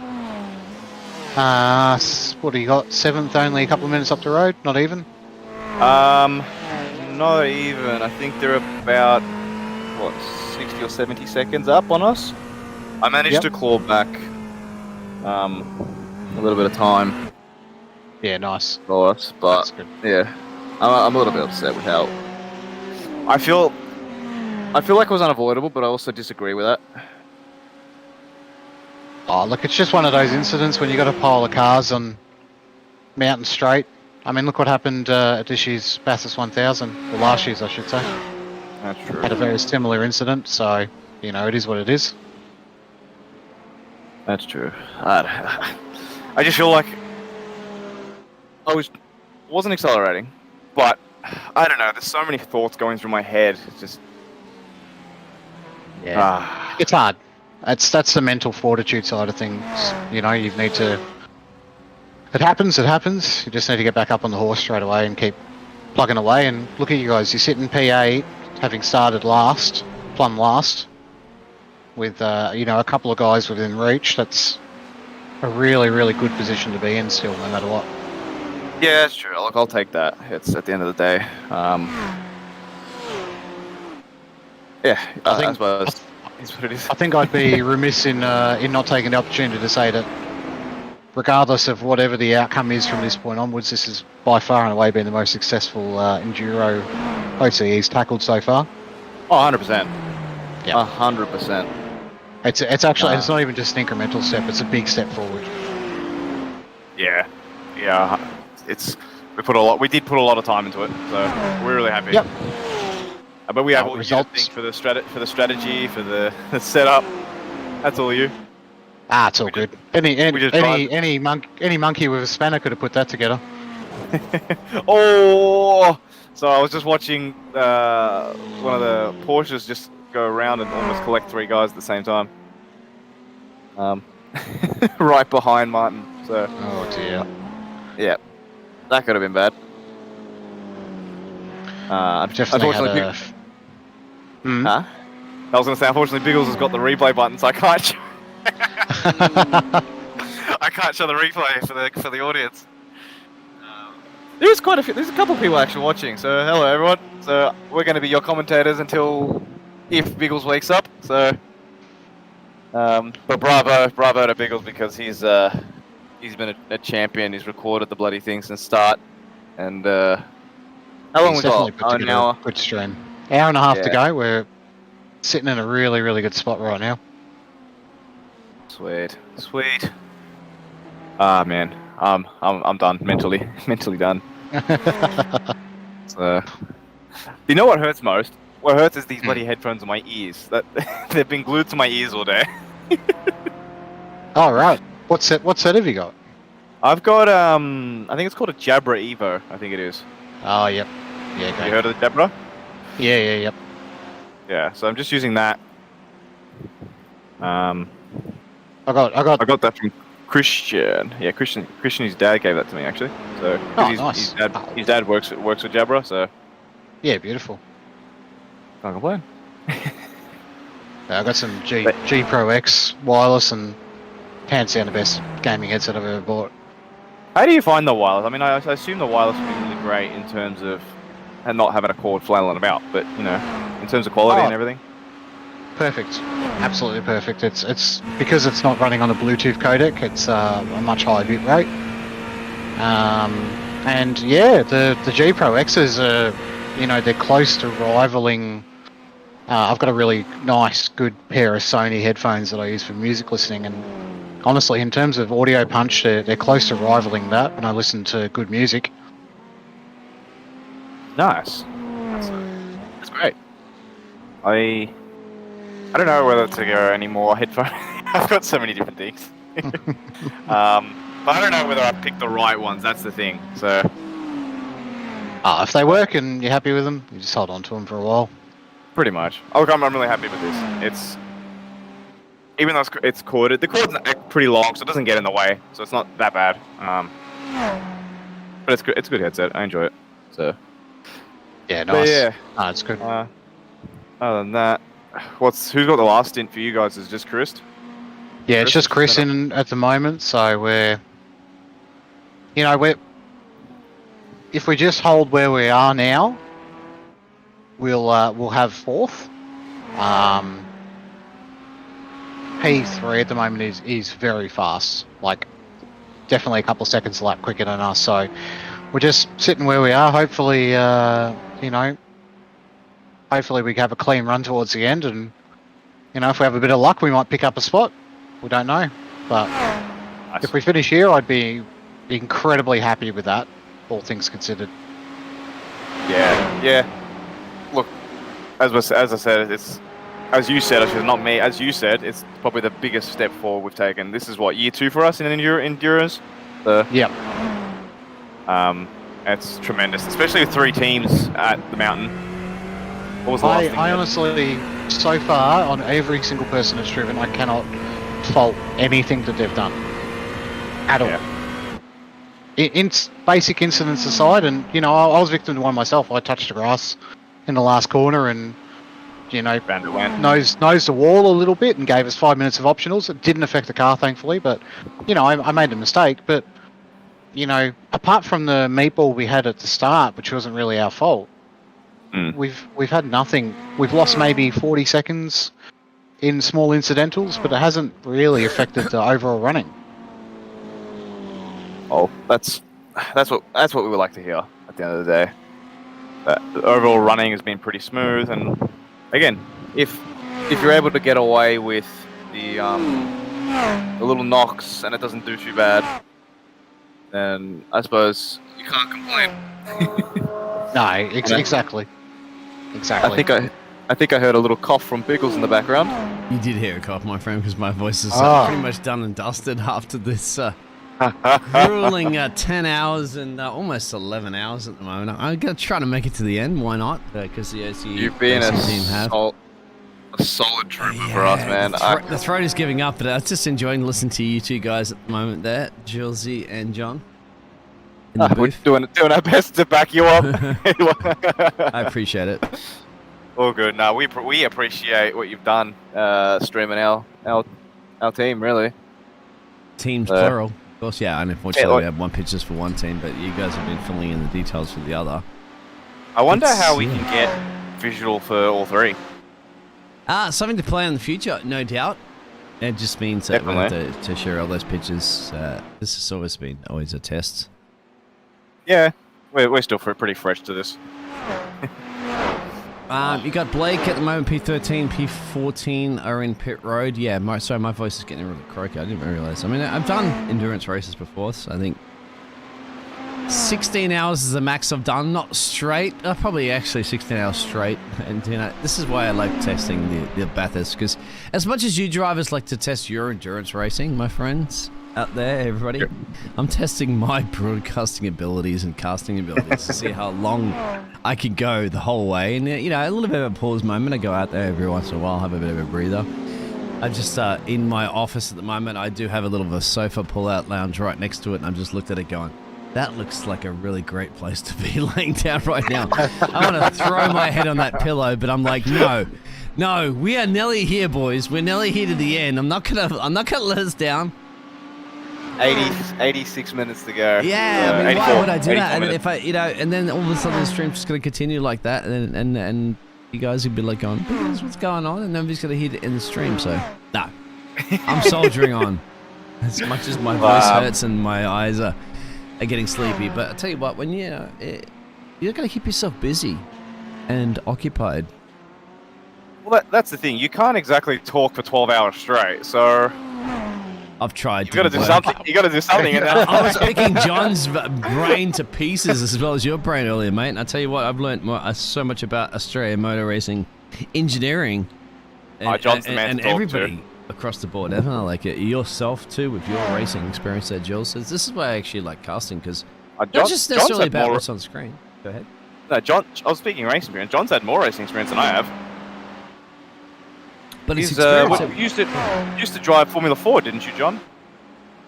What do you got? 7th, only a couple of minutes up the road, not even. Not even. I think they're about 60 or 70 seconds up on us. I managed to claw back a little bit of time. Yeah, nice. For us, but yeah, I'm a little bit upset with how I feel like it was unavoidable, but I also disagree with that. Oh, look, it's just one of those incidents when you got a pile of cars on Mountain Straight. I mean, look what happened at this year's Bathurst 1000, or last year's, I should say. That's true. Had a very similar incident, so, you know, it is what it is. That's true. I just feel like I wasn't accelerating, but I don't know, there's so many thoughts going through my head. It's just... Yeah. It's hard. That's the mental fortitude side of things. You know, you need to... It happens. You just need to get back up on the horse straight away and keep plugging away. And look at you guys. You're sitting P8, having started plumb last, with you know, a couple of guys within reach. That's a really, really good position to be in still, no matter what. Yeah, that's true. Look, I'll take that. It's at the end of the day. Yeah, I suppose it's what it is. I think I'd be remiss in not taking the opportunity to say that, regardless of whatever the outcome is from this point onwards, this has by far and away been the most successful enduro OCE's tackled so far. Oh, 100%. Yeah. 100%. It's actually it's not even just an incremental step; it's a big step forward. Yeah. We did put a lot of time into it, so we're really happy. Yep. But we have all results. you to thank for the strategy, for the setup. That's all you. It's all We good. just- Any monkey with a spanner could have put that together. Oh! So I was just watching one of the Porsches just go around and almost collect 3 guys at the same time. Right behind Martin. So. Oh dear. Yeah, that could have been bad. I've definitely had a... Huh? I was going to say, unfortunately, Biggles has got the replay button, so I can't. I can't show the replay for the audience. There's quite a few. There's a couple of people actually watching. So hello everyone. So we're going to be your commentators until if Biggles wakes up. So, but bravo to Biggles because he's been a champion. He's recorded the bloody thing since start. And how long we got? An hour. Good stream. Hour and a half to go. We're sitting in a really, really good spot right now. Sweet. Ah man, I'm done mentally done. So, you know what hurts most? What hurts is these bloody headphones on my ears. That they've been glued to my ears all day. Oh right. What set have you got? I've got I think it's called a Jabra Evo. I think it is. Oh yep. Yeah. Have you heard of the Jabra? Yep. Yeah. So I'm just using that. I got that from Christian. Yeah, Christian. His dad gave that to me actually. So nice. His dad works with Jabra. So yeah, beautiful. can't complain. I got some G Pro X wireless and hands down the best gaming headset I've ever bought. How do you find the wireless? I mean, I assume the wireless would be really great in terms of and not having a cord flailing about, but you know, in terms of quality and everything. Perfect, absolutely perfect. It's because it's not running on a Bluetooth codec. It's a much higher bit rate. And yeah, the G Pro X's are, you know, they're close to rivaling. I've got a really nice, good pair of Sony headphones that I use for music listening, and honestly, in terms of audio punch, they're close to rivaling that when I listen to good music. Nice. That's great. I don't know whether to go any more headphones. I've got so many different things. But I don't know whether I picked the right ones. That's the thing. So. If they work and you're happy with them, you just hold on to them for a while. Pretty much. I'm really happy with this. It's even though it's corded. The cord's pretty long, so it doesn't get in the way. So it's not that bad. But it's good. It's a good headset. I enjoy it. So. Yeah, nice. Yeah. It's good. Other than that, who's got the last stint for you guys? Is it just Chris? Yeah, it's just Chris in at the moment. So if we just hold where we are now, we'll have fourth. P3 at the moment is very fast, like definitely a couple of seconds a lap quicker than us. So we're just sitting where we are. Hopefully, hopefully we have a clean run towards the end, and if we have a bit of luck, we might pick up a spot. We don't know, but if we finish here, I'd be incredibly happy with that, all things considered. Yeah. Look, as I said, it's as you said. Actually, not me. As you said, it's probably the biggest step forward we've taken. This is what, year 2 for us in endurance. Yep. It's tremendous, especially with 3 teams at the mountain. What was the last thing? I honestly, so far, on every single person that's driven, I cannot fault anything that they've done at all. In basic incidents aside, and I was victim to one myself. I touched the grass in the last corner, and nosed the wall a little bit, and gave us 5 minutes of optionals. It didn't affect the car, thankfully, but I made a mistake. But apart from the meatball we had at the start, which wasn't really our fault, we've had nothing. We've lost maybe 40 seconds in small incidentals, but it hasn't really affected the overall running. Oh, that's what we would like to hear at the end of the day. The overall running has been pretty smooth, and again, if you're able to get away with the little knocks and it doesn't do too bad, then I suppose you can't complain. No, exactly. Exactly. I think I heard a little cough from Biggles in the background. You did hear a cough, my friend, because my voice is pretty much done and dusted after this grueling 10 hours and almost 11 hours at the moment. I'm going to try to make it to the end. Why not? Because the OCU You've been team have. A solid trooper for us, man. The throat is giving up, but I was just enjoying listening to you two guys at the moment there, Julesy and John. We're doing our best to back you up. I appreciate it. All good. No, we appreciate what you've done, streaming our team, really. Teams plural. Of course, yeah, and unfortunately we have one pitches for one team, but you guys have been filling in the details for the other. I wonder how we can get visual for all three. Something to play in the future, no doubt. It just means that we have to share all those pictures. This has always been a test. Yeah, we're still pretty fresh to this. You got Blake at the moment, P13, P14 are in pit road. Yeah, my voice is getting really croaky. I didn't realize. I mean, I've done endurance races before, so I think 16 hours is the max I've done. Not straight, probably actually 16 hours straight. And this is why I like testing the Bathurst, because as much as you drivers like to test your endurance racing, my friends out there, everybody, I'm testing my broadcasting abilities and casting abilities to see how long I can go the whole way. And a little bit of a pause moment. I go out there every once in a while, have a bit of a breather. I just in my office at the moment, I do have a little bit of a sofa pull-out lounge right next to it, and I'm just looked at it going, that looks like a really great place to be laying down right now. I want to throw my head on that pillow, but I'm like, no, we are nearly here, boys. We're nearly here to the end. I'm not gonna let us down. 86 minutes to go. Yeah, I mean, why would I do that? And then if and then all of a sudden the stream's just gonna continue like that, and you guys would be like going, what's going on? And nobody's gonna hear it in the stream. So no, I'm soldiering on. As much as my voice hurts and my eyes are getting sleepy, but I tell you what, when you're gonna keep yourself busy and occupied. Well, that's the thing. You can't exactly talk for 12 hours straight, so. I've tried. You got to do something. You got to do something. I was picking John's brain to pieces as well as your brain earlier, mate. And I tell you what, I've learned so much about Australian motor racing engineering, and everybody across the board. Definitely like it. Yourself too, with your racing experience there, Jill says. This is why I actually like casting, because not just necessarily about what's on screen. Go ahead. No, John. I was speaking racing experience. John's had more racing experience than I have. But he's used to drive Formula 4, didn't you, John?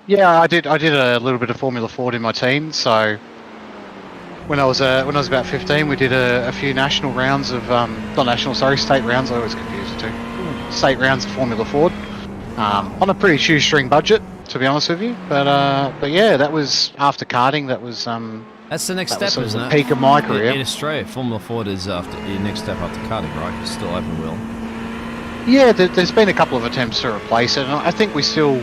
Yeah, I did a little bit of Formula 4 in my teens. So when I was about 15, we did a few national rounds of state rounds. I always confuse the two. State rounds of Formula 4 on a pretty shoestring budget, to be honest with you. But yeah, that was after karting. That's the next step, isn't it? Peak of my career in Australia. Formula 4 is after your next step after karting, right? It's still open wheel. Yeah, there's been a couple of attempts to replace it, and I think we still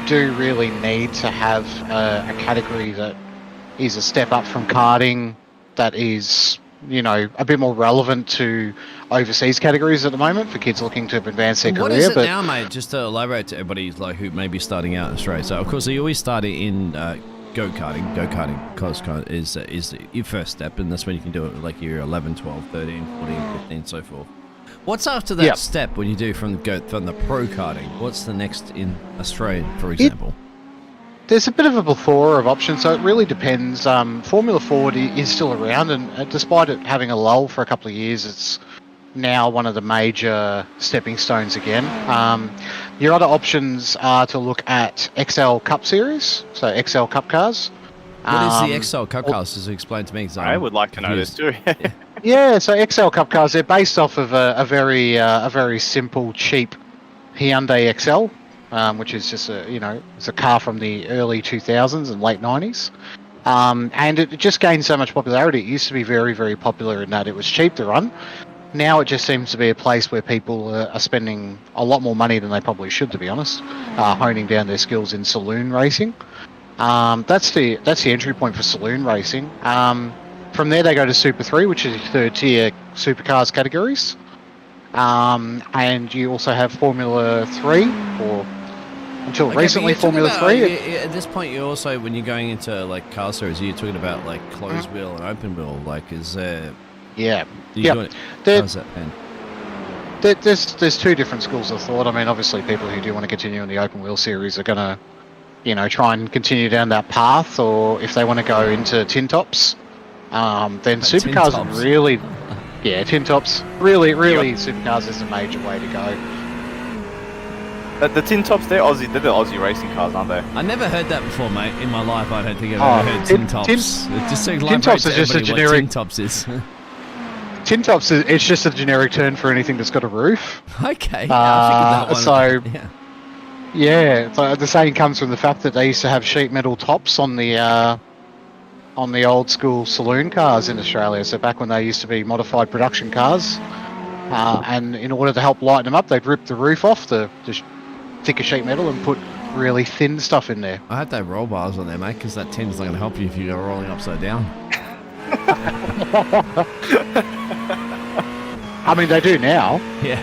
do really need to have a category that is a step up from karting, that is, a bit more relevant to overseas categories at the moment for kids looking to advance their career. What is it now, mate? Just to elaborate to everybody who may be starting out in Australia. So, of course, you always start in go-karting. Go-karting is your first step, and that's when you can do it like you're 11, 12, 13, 14, 15, so forth. What's after that step when you do from the pro karting? What's the next in Australia, for example? There's a bit of a plethora of options, so it really depends. Formula 4 is still around, and despite it having a lull for a couple of years, it's now one of the major stepping stones again. Your other options are to look at XL Cup Series, so XL Cup cars. What is the XL Cup cars? Just explain to me. I would like to know this too. Yeah, so XL Cup cars, they're based off of a very simple, cheap Hyundai XL, which is just it's a car from the early 2000s and late 90s. And it just gained so much popularity. It used to be very, very popular in that it was cheap to run. Now it just seems to be a place where people are spending a lot more money than they probably should, to be honest, honing down their skills in saloon racing. That's the entry point for saloon racing. From there, they go to Super 3, which is third-tier supercars categories. And you also have Formula 3, or until recently Formula 3. At this point, you also, when you're going into like car series, you're talking about like closed wheel and open wheel. Like, is there Yeah. Yeah. There- How's that, Ben? There's two different schools of thought. I mean, obviously, people who do want to continue in the open wheel series are going to, try and continue down that path, or if they want to go into tin tops, then supercars tops. really, tin tops. Really, supercars is a major way to go. The tin tops, they're the Aussie racing cars, aren't they? I never heard that before, mate. In my life, I don't think I've ever heard tin tops. It just seems like tin tops is just a generic. Tin tops is. Tin tops it's just a generic term for anything that's got a roof. Okay. I figured that one. So the saying comes from the fact that they used to have sheet metal tops on the old school saloon cars in Australia. So back when they used to be modified production cars, and in order to help lighten them up, they'd rip the roof off the thicker sheet metal and put really thin stuff in there. I hope they have roll bars on there, mate, because that tin's not going to help you if you go rolling upside down. I mean, they do now. Yeah.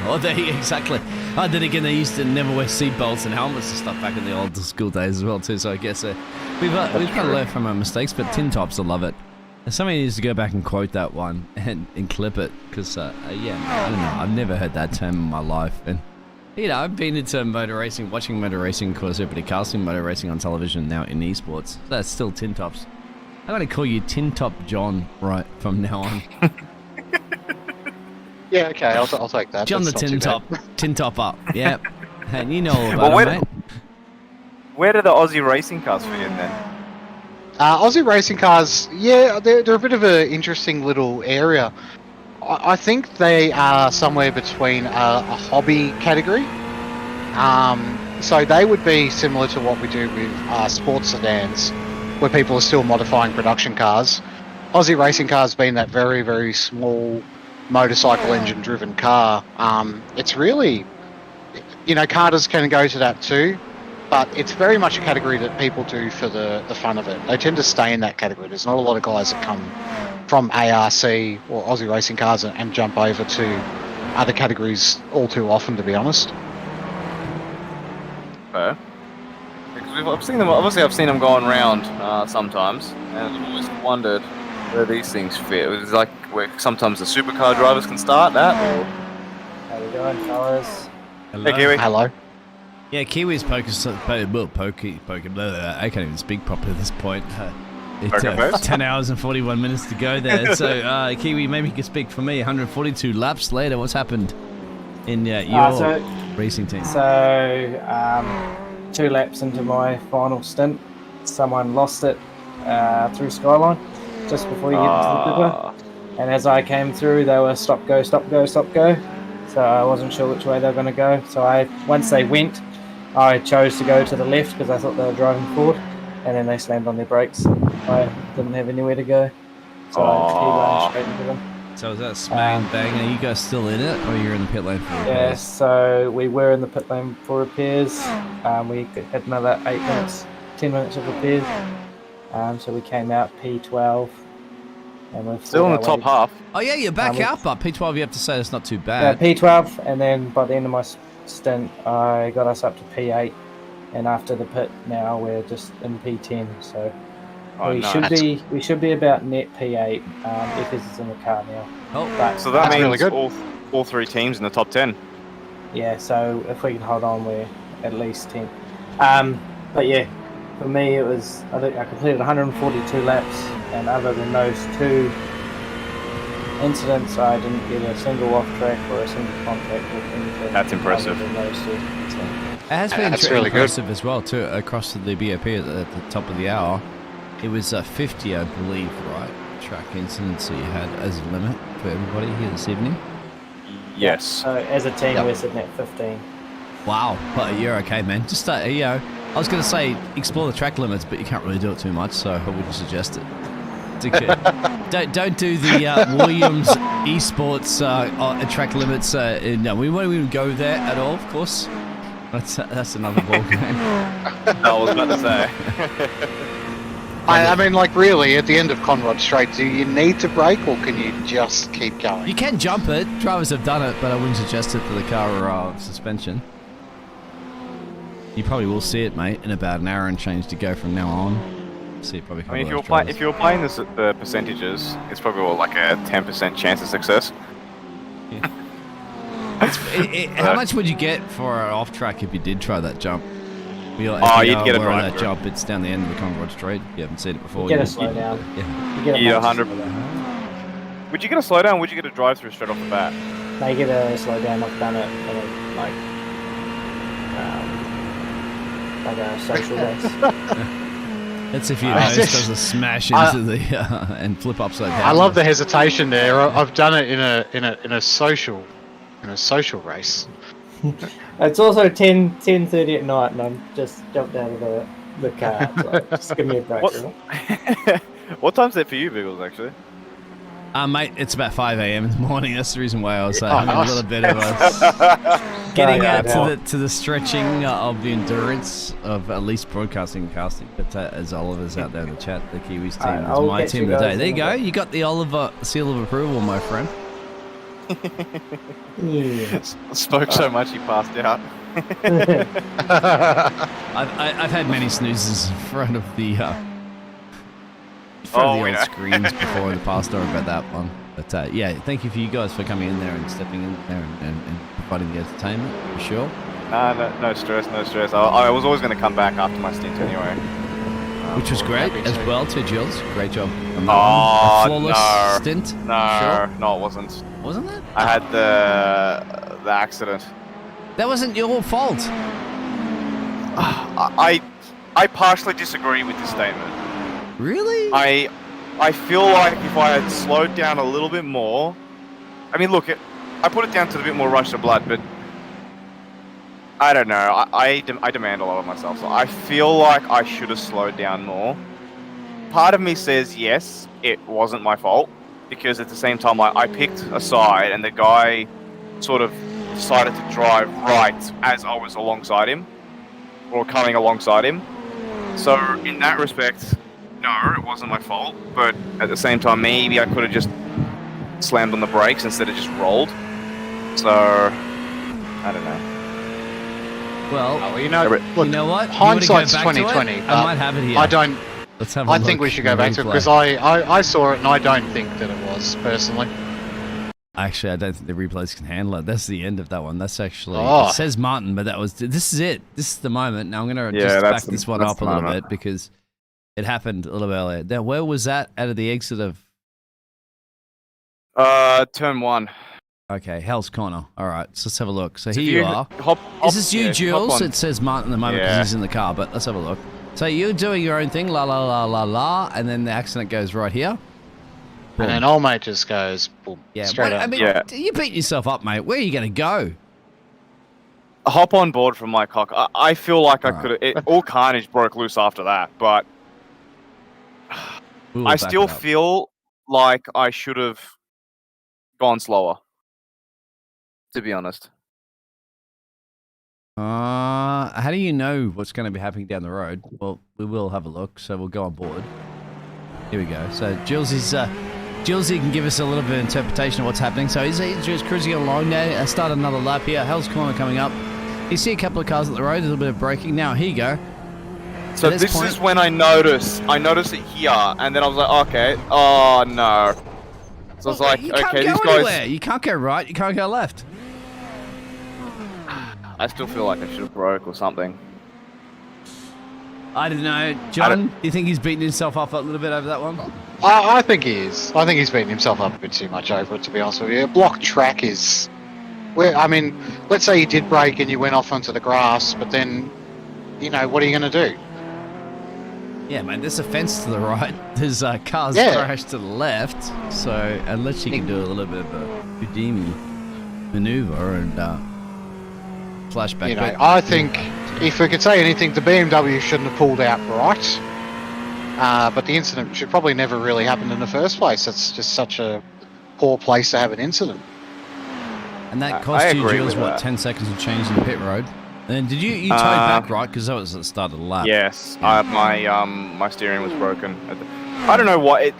Oh, exactly. Oh, then again, they used to never wear seatbelts and helmets and stuff back in the old school days as well, too. So I guess we've got to learn from our mistakes, but tin tops, I love it. Somebody needs to go back and quote that one and clip it, because, I don't know. I've never heard that term in my life. And, I've been into motor racing, watching motor racing, of course, everybody casting motor racing on television now in esports. So that's still tin tops. I'm going to call you Tin Top John right from now on. Yeah, okay, I'll take that. John That's the Tin Top. Tin Top up. Yep. And you know all about Well, it, mate. Where do the Aussie racing cars fit in then? Aussie racing cars, they're a bit of an interesting little area. I think they are somewhere between a hobby category. So they would be similar to what we do with sports sedans, where people are still modifying production cars. Aussie racing cars being that very, very small motorcycle engine driven car. It's really, karters can go to that too, but it's very much a category that people do for the fun of it. They tend to stay in that category. There's not a lot of guys that come from ARC or Aussie racing cars and jump over to other categories all too often, to be honest. Because I've seen them. Obviously, I've seen them going around sometimes, and I've always wondered where these things fit. It was like where sometimes the supercar drivers can start that. How you doing, fellas? Hey, Kiwi. Hello. Yeah, Kiwi's I can't even speak properly at this point. It's 10 hours and 41 minutes to go there. So, Kiwi, maybe you can speak for me. 142 laps later, what's happened in your racing team? So, 2 laps into my final stint, someone lost it through Skyline just before you get into the pipper. And as I came through, they were stop, go, stop, go, stop, go. So I wasn't sure which way they were going to go. So once they went, I chose to go to the left because I thought they were driving forward. And then they slammed on their brakes. I didn't have anywhere to go. So I straight into them. So is that smack bang? Are you guys still in it, or you're in the pit lane for repairs? Yeah, so we were in the pit lane for repairs. We had another 10 minutes of repairs. So we came out P12. And we're still in the top half. Oh yeah, you're back up. But P12, you have to say that's not too bad. Yeah, P12, and then by the end of my stint, I got us up to P8. And after the pit, now we're just in P10. So we should be about net P8 because it's in the car now. So that means really good. All 3 teams in the top 10. Yeah, so if we can hold on, we're at least 10. But yeah, for me, I think I completed 142 laps, and other than those 2 incidents, I didn't get a single off track or a single contact with anything. That's impressive. Other than those 2. So. It has been really impressive good as well, too, across the BOP at the top of the hour. It was 50, I believe, right? Track incidents that you had as a limit for everybody here this evening? Yes. So as a team, we're sitting at 15. Wow, but you're okay, man. Just, I was going to say explore the track limits, but you can't really do it too much, so I wouldn't suggest it. Don't do the Williams esports track limits. No, we won't even go there at all, of course. That's another ball game. I was about to say. I mean, like, really, at the end of Conrod Straight, do you need to brake, or can you just keep going? You can jump it. Drivers have done it, but I wouldn't suggest it for the car or suspension. You probably will see it, mate, in about an hour and change to go from now on. See, probably. I mean, if you were playing this at the percentages, it's probably like a 10% chance of success. Yeah. How much would you get for an off track if you did try that jump? You'd get a drive. That jump, it's down the end of the Conrod Street. You haven't seen it before. You get a slowdown. Yeah. You get You a 100. Would you get a slowdown? Would you get a drive through straight off the bat? They get a slowdown. I've done it like a social race. That's if your nose does a smash into the and flip upside down. I love the hesitation there. I've done it in a social race. It's also 10:30 at night, and I'm just jumped out of the car. So just give me a break. What time's that for you, Biggles? Actually, mate, it's about 5 a.m. in the morning. That's the reason why I was having a little bit of a getting to the stretching of the endurance of at least broadcasting and casting. But as Oliver's out there in the chat, the Kiwis team is my team of the day. There you go. You got the Oliver seal of approval, my friend. Yeah. Spoke so much he passed out. I've had many snoozes in front of the old screens before in the past story about that one. But yeah, thank you for you guys for coming in there and stepping in there and providing the entertainment for sure. No stress. I was always going to come back after my stint anyway. Which was great as well too, Jules. Great job. A flawless stint. No, it wasn't. Wasn't it? I had the accident. That wasn't your fault. I partially disagree with this statement. Really? I feel like if I had slowed down a little bit more, I mean, look, I put it down to a bit more rush of blood, but I don't know. I demand a lot of myself, so I feel like I should have slowed down more. Part of me says yes, it wasn't my fault, because at the same time, I picked a side, and the guy sort of decided to drive right as I was alongside him, or coming alongside him. So in that respect, no, it wasn't my fault, but at the same time, maybe I could have just slammed on the brakes instead of just rolled. So, I don't know. Well, you know what? Hindsight's 2020. I might have it here. Let's have a I look. think we should go back to it because I saw it and I don't think that it was personally. Actually, I don't think the replays can handle it. That's the end of that one. That's actually it says Martin, but this is it. This is the moment. Now I'm going to just back this one up a little bit because it happened a little bit earlier. Now, where was that out of the exit of? Turn 1. Okay, Hell's Corner. All right, so let's have a look. So here you are. Is this you, Jules? It says Martin at the moment because he's in the car, but let's have a look. So you're doing your own thing, la la la la la, and then the accident goes right here. Boom. And then old mate just goes boom, straight up. I mean, you beat yourself up, mate. Where are you going to go? Hop on board from my cock. I feel like I could have... All carnage broke loose after that, but I still feel like I should have gone slower, to be honest. How do you know what's going to be happening down the road? Well, we will have a look, so we'll go on board. Here we go. So Julesy can give us a little bit of interpretation of what's happening. So he's just cruising along now. Start another lap here. Hell's Corner coming up. You see a couple of cars at the road, a little bit of braking. Now, here you go. So this is when I noticed it here, and then I was like, okay, oh no. So I was like, okay, these guys... Anywhere. You can't go right, you can't go left. I still feel like I should have broke or something. I don't know. John, do you think he's beating himself up a little bit over that one? I think he is. I think he's beating himself up a bit too much over it, to be honest with you. A block track is... I mean, let's say you did brake and you went off onto the grass, but then, what are you going to do? Yeah, man, there's a fence to the right. There's cars crashed to the left. So, unless you can do a little bit of a Houdini maneuver and flashback. I think if we could say anything, the BMW shouldn't have pulled out right. But the incident should probably never really happen in the first place. It's just such a poor place to have an incident. And that cost you, Jules, 10 seconds of change in the pit road? And did you towed back, right? Because that was at the start of the lap. Yes, my steering was broken. I don't know what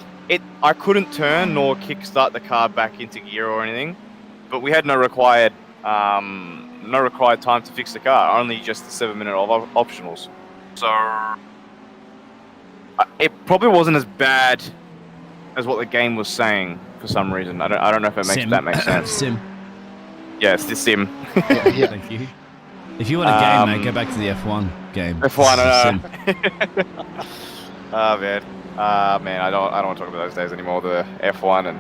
I couldn't turn nor kickstart the car back into gear or anything, but we had no required time to fix the car. Only just the 7-minute optionals. So It probably wasn't as bad as what the game was saying for some reason. I don't know if that makes sense. Sim. Yeah, it's the sim. Yeah. Thank you. If you want a game, mate, go back to the F1 game. F1, oh man, man, I don't want to talk about those days anymore. The F1 and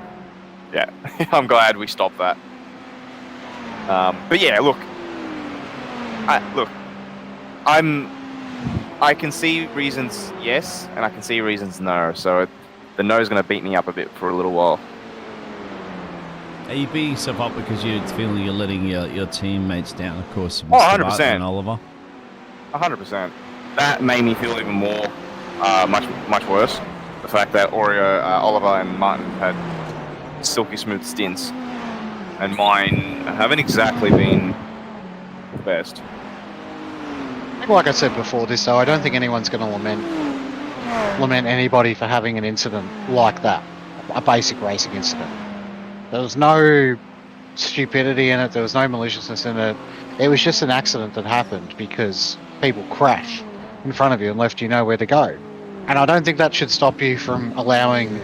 yeah, I'm glad we stopped that. But yeah, look, I can see reasons yes, and I can see reasons no. So the no's going to beat me up a bit for a little while. Are you beating yourself up because you're feeling you're letting your teammates down? Of course, Oh, 100%. And Oliver. 100%. That made me feel even more, much worse. The fact that Oliver and Martin had silky smooth stints, and mine haven't exactly been the best. Like I said before this, though, I don't think anyone's going to lament anybody for having an incident like that, a basic racing incident. There was no stupidity in it. There was no maliciousness in it. It was just an accident that happened because people crashed in front of you and left you nowhere to go. And I don't think that should stop you from allowing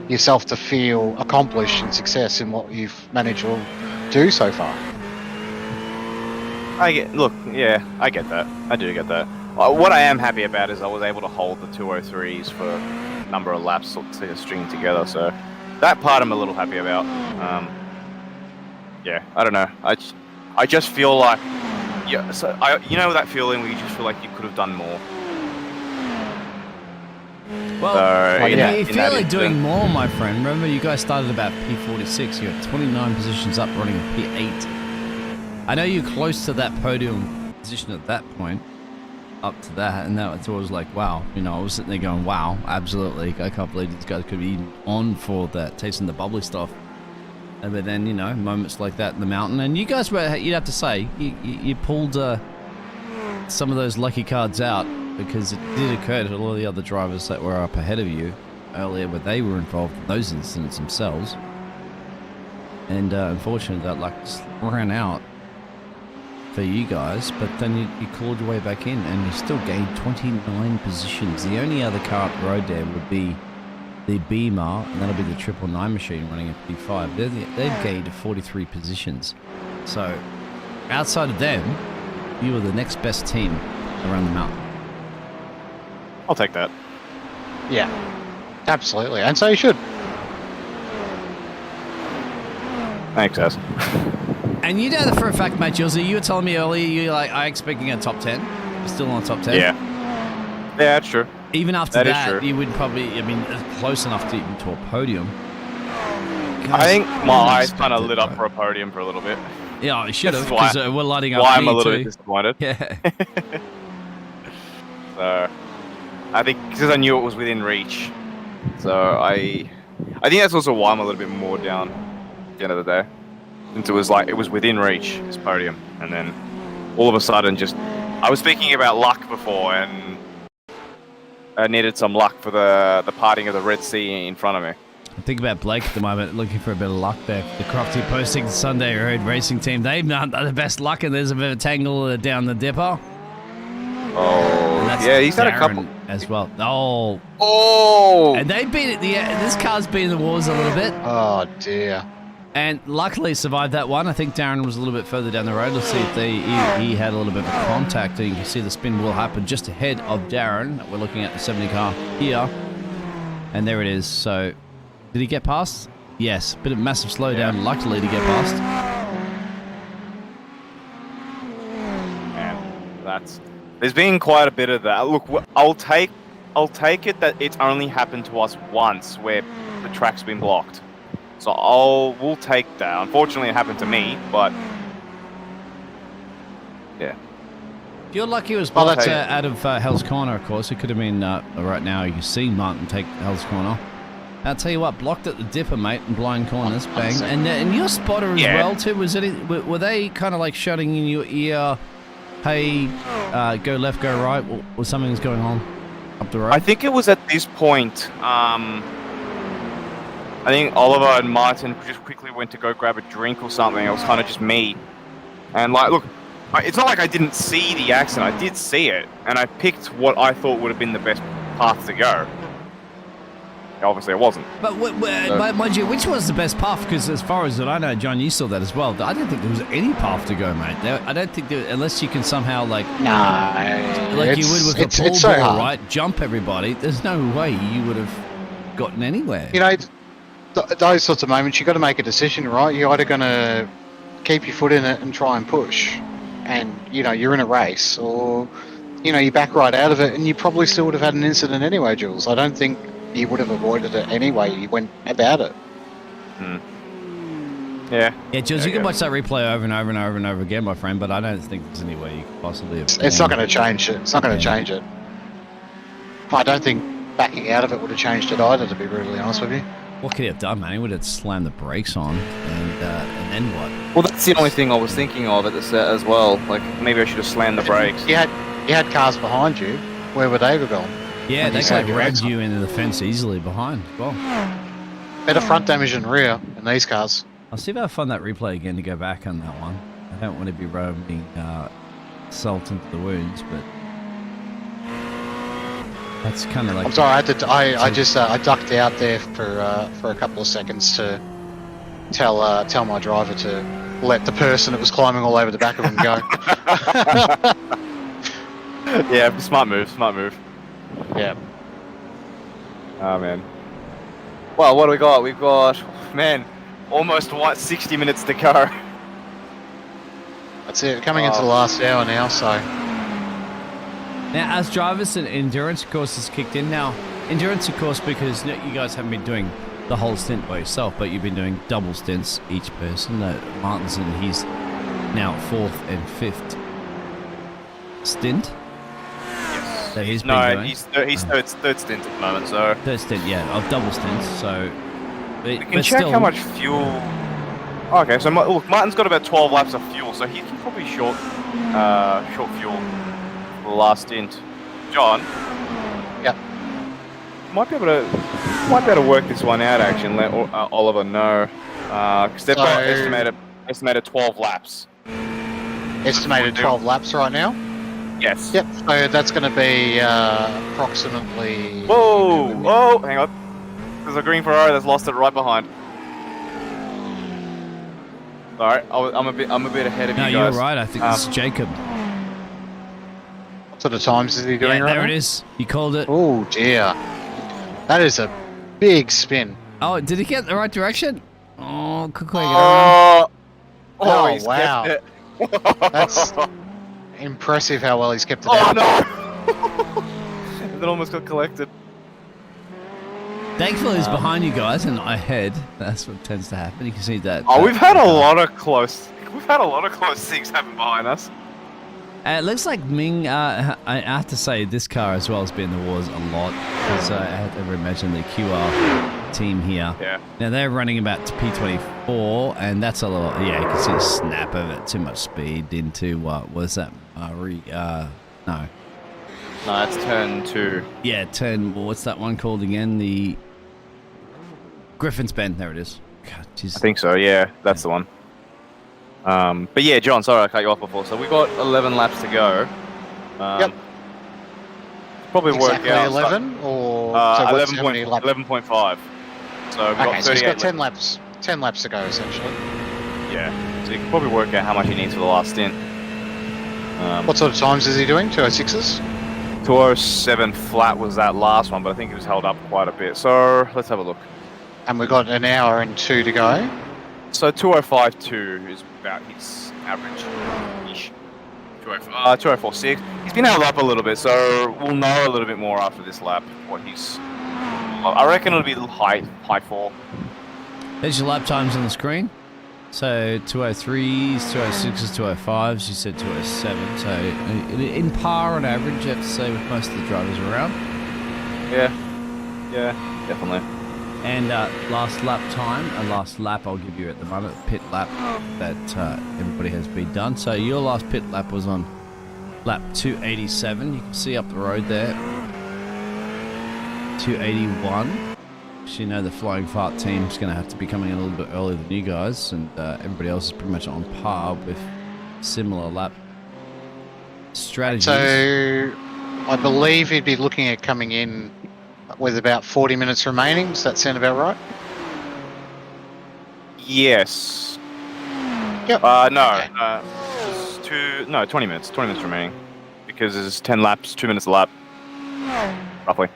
yourself to feel accomplished and success in what you've managed to do so far. I get that. I do get that. What I am happy about is I was able to hold the 203s for a number of laps to string together, so that part I'm a little happy about. Yeah, I don't know. I just feel like, yeah. So you know that feeling where you just feel like you could have done more. Well, so, you feel like doing more, my friend. Remember, you guys started about P46. You're at 29 positions up, running a P8. I know you're close to that podium position at that point, up to that, and that was like, wow. You know, I was sitting there going, wow, absolutely. I can't believe these guys could be on for that, tasting the bubbly stuff. But then, you know, moments like that in the mountain, and you guys were, you'd have to say, you pulled some of those lucky cards out, because it did occur to a lot of the other drivers that were up ahead of you earlier, but they were involved in those incidents themselves. And unfortunately, that luck just ran out for you guys, but then you clawed your way back in, and you still gained 29 positions. The only other car up the road there would be the Beamer, and that'll be the 999 machine running at P5. They've gained 43 positions. So, outside of them, you were the next best team around the mountain. I'll take that. Yeah, absolutely, and so you should. Thanks, Az. And you know that for a fact, mate, Jilzy, you were telling me earlier, you're like, I'm expecting a top 10. You're still on top 10. Yeah. Yeah, that's true. Even after that you would probably, I mean, close enough to even to a podium. Guys, I think my eyes kind of lit up for a podium for a little bit. Yeah, I should have, because we're lighting up. Why I'm a little bit disappointed. Yeah. So, I think because I knew it was within reach. So I think that's also why I'm a little bit more down at the end of the day. Since it was within reach, this podium, and then all of a sudden, I was speaking about luck before, and I needed some luck for the parting of the Red Sea in front of me. I think about Blake at the moment, looking for a bit of luck there. The Crofty posting the Sunday Road Racing Team. They've not the best luck, and there's a bit of a tangle down the dipper. Oh, yeah, he's had a couple as well. Oh, and they've been this car's been in the wars a little bit. Oh dear. And luckily survived that one. I think Darren was a little bit further down the road. Let's see if he had a little bit of a contact. And you can see the spin will happen just ahead of Darren. We're looking at the 70 car here. And there it is. So, did he get past? Yes. Bit of massive slowdown, luckily, to get past. Man, there's been quite a bit of that. Look, I'll take it that it's only happened to us once where the track's been blocked. So we'll take that. Unfortunately, it happened to me, but yeah. You're lucky it was blocked out of Hell's Corner, of course. It could have been right now. You can see Martin take Hell's Corner. I'll tell you what, blocked at the dipper, mate, and blind corners, bang. And your spotter as well too. Were they kind of like shouting in your ear, "Hey, go left, go right"? Or something's going on up the road? I think it was at this point. I think Oliver and Martin just quickly went to go grab a drink or something. It was kind of just me. And like, look, it's not like I didn't see the accident. I did see it, and I picked what I thought would have been the best path to go. obviously it wasn't. But mind you, which was the best path? Because as far as I know, John, you saw that as well. I don't think there was any path to go, mate. I don't think unless you can somehow like you would with a pool so ball, hard. right? Jump everybody. There's no way you would have gotten anywhere. You know, those sorts of moments, you got to make a decision, right? You're either going to keep your foot in it and try and push, and you're in a race, or you back right out of it, and you probably still would have had an incident anyway, Jules. I don't think you would have avoided it anyway. You went about it. Yeah. Yeah, Jules, you can watch that replay over and over and over and over again, my friend. But I don't think there's any way you could possibly have. It's not going to change it. It's not going to change it. I don't think backing out of it would have changed it either, to be brutally honest with you. What could he have done, man? He would have slammed the brakes on, and then what? Well, that's the only thing I was thinking of at the set as well. Like, maybe I should have slammed the brakes. You had cars behind you. Where would they have gone? Yeah, they could have grabbed you into the fence easily behind. Well, better front damage than rear in these cars. I'll see if I find that replay again to go back on that one. I don't want to be roaming salt into the wounds, but that's kind of like. I'm sorry, I ducked out there for a couple of seconds to tell my driver to let the person that was climbing all over the back of him go. Yeah, smart move. Yeah. Oh man. Well, what do we got? We've got, man, almost 60 minutes to go. That's it. Coming into the last hour now, so. Now, as drivers, and endurance, of course, has kicked in. Now, endurance, of course, because you guys haven't been doing the whole stint by yourself, but you've been doing double stints each person. Martin's in his now 4th and 5th stint. That he's been doing. He's third stint at the moment, so. Third stint, yeah, of double stints, so. We can check how much fuel. Okay, so look, Martin's got about 12 laps of fuel, so he can probably short fuel for the last stint. John? Yep. Might be able to work this one out actually and let Oliver know. Because they've got estimated 12 laps. Estimated 12 laps right now? Yes. Yep, so that's going to be approximately... Whoa! Hang on. There's a green Ferrari that's lost it right behind. Alright, I'm a bit ahead of you guys. No, you're right. I think this is Jacob. What sort of times is he doing right now? There it is. You called it. Oh, dear. That is a big spin. Oh, did he get the right direction? Oh, quickly. Oh, he's wow. kept it. That's impressive how well he's kept it Oh, out. no! It almost got collected. Thankfully, he's behind you guys and ahead. That's what tends to happen. You can see that. Oh, we've had a lot of close things happen behind us. It looks like Ming. I have to say, this car as well has been in the wars a lot. Because I had to imagine the QR team here. Yeah. Now they're running about P24, and that's a lot. Yeah, you can see the snap of it. Too much speed into what was that? No. No, that's turn 2. Yeah, what's that one called again? The Griffin's Bend. There it is. God, I think so, yeah. That's the one. But yeah, John, sorry I cut you off before. So we've got 11 laps to go. Yep. Probably exactly work out. 11 or... 11.5. So we've got 38 so he's got 10 laps. 10 laps to go, essentially. Yeah. So you can probably work out how much he needs for the last stint. What sort of times is he doing? 206s? 207 flat was that last one, but I think it was held up quite a bit. So let's have a look. And we've got an hour and 2 to go. So 205.2 is about his average-ish. 204.6. He's been held up a little bit, so we'll know a little bit more after this lap what he's... I reckon it'll be high 4. There's your lap times on the screen. So 203s, 206s, 205s. You said 207. So in par on average, you have to say, with most of the drivers around. Yeah, definitely. And last lap time, last lap I'll give you at the moment, pit lap that everybody has been done. So your last pit lap was on lap 287. You can see up the road there, 281. So you know the Flying Fart team's going to have to be coming in a little bit earlier than you guys, and everybody else is pretty much on par with similar lap strategies. So I believe he'd be looking at coming in with about 40 minutes remaining. Does that sound about right? Yes. Yep. No. Okay. 20 minutes. 20 minutes remaining. Because there's 10 laps, 2 minutes a lap. Roughly.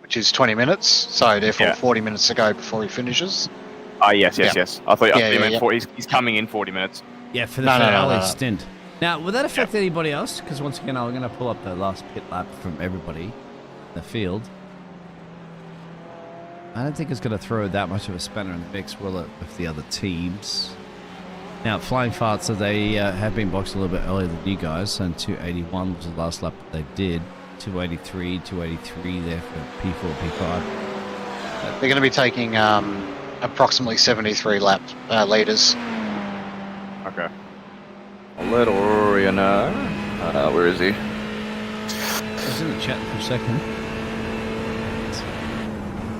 Which is 20 minutes, so therefore Yeah. 40 minutes to go before he finishes. Yes. I thought you meant yeah. he's coming in 40 minutes. Yeah, for the No, no, finale no. stint. Now, will that affect anybody else? Because once again, I'm going to pull up the last pit lap from everybody in the field. I don't think it's going to throw that much of a spanner in the mix, will it, with the other teams? Now, Flying Farts, so they have been boxed a little bit earlier than you guys, and 281 was the last lap that they did. 283 there for P4, P5. They're going to be taking approximately 73 leaders. Okay. I'll let Auria know. Where is he? He's in the chat for a second.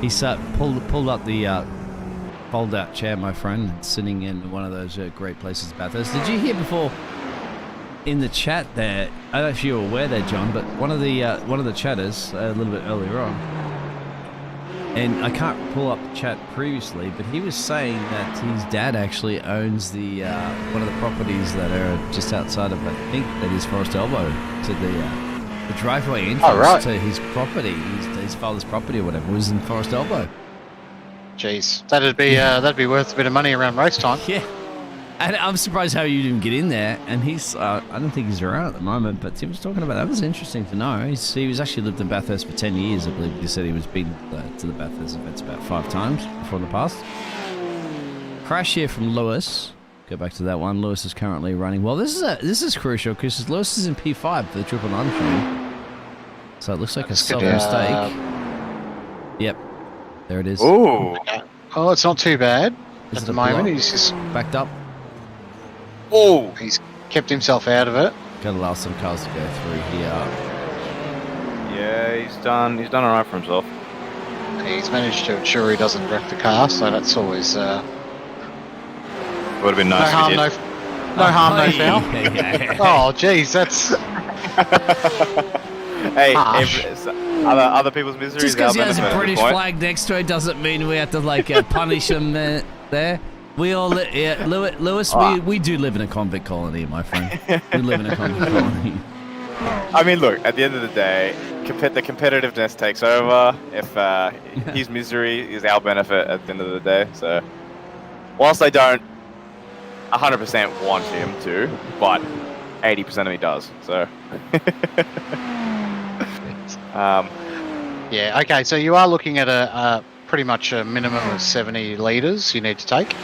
He's pulled up the fold-out chair, my friend, sitting in one of those great places, Bathurst. Did you hear before in the chat there? I don't know if you were aware there, John, but one of the chatters a little bit earlier on, and I can't pull up the chat previously, but he was saying that his dad actually owns the one of the properties that are just outside of, I think that is Forest Elbow, to the driveway entrance to his property, his father's property or whatever, was in Forest Elbow. Jeez, that'd be worth a bit of money around race time. Yeah. And I'm surprised how you didn't get in there. And he's, I don't think he's around at the moment, but Tim was talking about that. Was interesting to know. He was actually lived in Bathurst for 10 years, I believe. He said he was been to the Bathurst events about 5 times before in the past. Crash here from Lewis. Go back to that one. Lewis is currently running. Well, this is crucial because Lewis is in P5 for the 999 machine. So it looks like a sub mistake. Yep. There it is. Oh. Oh, it's not too bad Is at it the a moment. block? He's just Backed up. Oh. he's kept himself out of it. Gotta allow some cars to go through here. Yeah, he's done alright for himself. He's managed to ensure he doesn't wreck the car, so that's always Would have been no nice harm, if he did. no harm, no foul. Yeah. Oh, jeez, that's Hey, harsh. other people's misery Just is our because he has benefit a at British this point. flag next to it doesn't mean we have to punish him there. We all, Lewis, we do live in a convict colony, my friend. We live in a convict colony. I mean, look, at the end of the day, the competitiveness takes over. If his misery is our benefit at the end of the day. So, whilst I don't 100% want him to, but 80% of me does. So, Yeah, okay, so you are looking at a pretty much a minimum of 70 litres you need to take.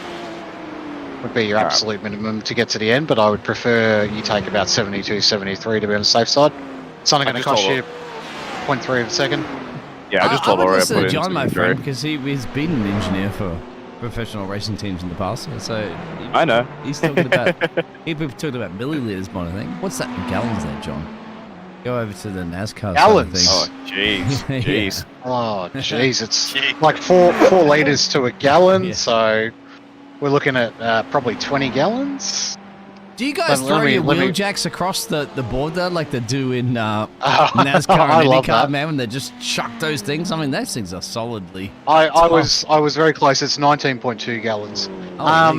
Would be your absolute minimum to get to the end, but I would prefer you take about 72, 73 to be on the safe side. It's only going to cost you 0.3 of a second. yeah, I just I told would Aurea listen put to it John, into my the friend, group. because he's been an engineer for professional racing teams in the past. So I know. he's talking about milliliters, more I think. What's that in gallons there, John? Go over to the NASCAR Gallons? side Oh, of jeez, Yeah. jeez. Oh, jeez, it's Jeez. like 4 litres to a gallon, Yeah. so we're looking at probably 20 gallons. Do you guys Let throw me- your let me- wheel jacks across the border like they do in NASCAR I and love IndyCar, that. man, when they just chuck those things? I mean, those things are solidly... I was very close. It's 19.2 gallons. Oh,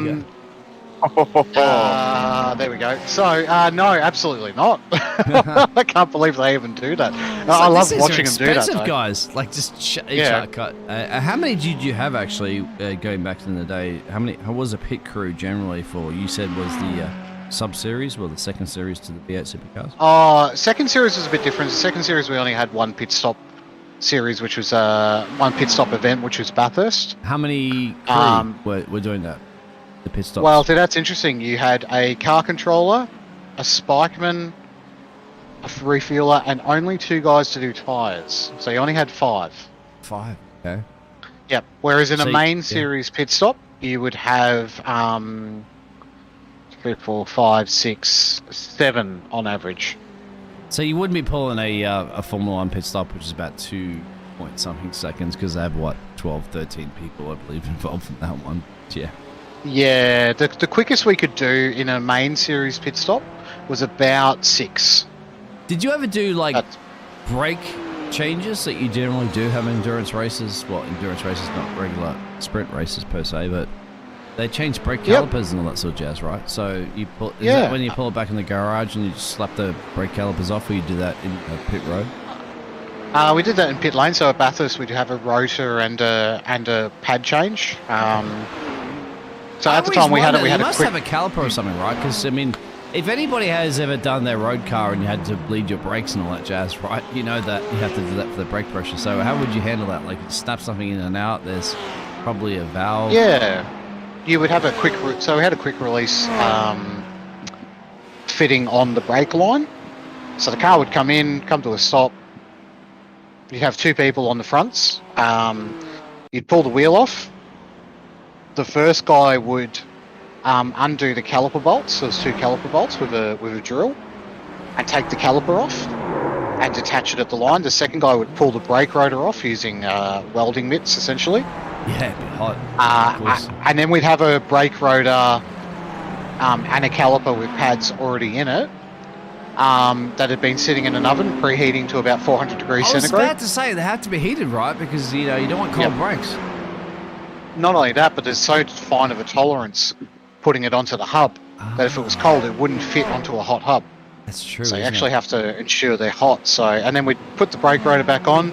there you go. There we go. So, no, absolutely not. I can't believe they even do that. I love watching them do that. Expensive, Though. guys. Like just Yeah. cut. How many did you have actually going back in the day? How was a pit crew generally for? You said was the sub series, well, the second series to the V8 supercars. Second series was a bit different. The second series we only had one pit stop series, which was one pit stop event, which was Bathurst. How many crew were doing that? The pit stops. Well, so that's interesting. You had a car controller, a spikeman, a refueler, and only 2 guys to do tyres. So you only had 5. 5. Okay. Yep. Whereas in So a main series pit stop, you would have 3, 4, 5, 6, 7 on average. So you wouldn't be pulling a Formula 1 pit stop, which is about 2 point something seconds, because they have, 12, 13 people, I believe, involved in that one. Yeah. Yeah, the quickest we could do in a main series pit stop was about 6. Did you ever do, That's- brake changes that you generally do have in endurance races. Well, endurance races, not regular sprint races per se, but they change brake calipers and all that sort of jazz, right? So you pull. Is that when you pull it back in the garage and you just slap the brake calipers off, or you do that in pit road? We did that in pit lane. So at Bathurst, we do have a rotor and a pad change. So at the time we had you must have a caliper or something, right? Because I mean, if anybody has ever done their road car and you had to bleed your brakes and all that jazz, right? You know that you have to do that for the brake pressure. So how would you handle that? Like, you snap something in and out. There's probably a valve. Yeah, you would have a quick. So we had a quick release fitting on the brake line. So the car would come to a stop. You'd have two people on the fronts. You'd pull the wheel off. The first guy would undo the caliper bolts. So there's two caliper bolts with a drill, and take the caliper off and attach it at the line. The second guy would pull the brake rotor off using welding mitts, essentially. Yeah, it'd be hot. And then we'd have a brake rotor and a caliper with pads already in it. That had been sitting in an oven preheating to about 400 degrees centigrade. I was about to say they have to be heated, right? Because you don't want cold brakes. Not only that, but there's so fine of a tolerance putting it onto the hub that if it was cold, it wouldn't fit onto a hot hub. That's true. So you actually have to ensure they're hot. So, and then we'd put the brake rotor back on,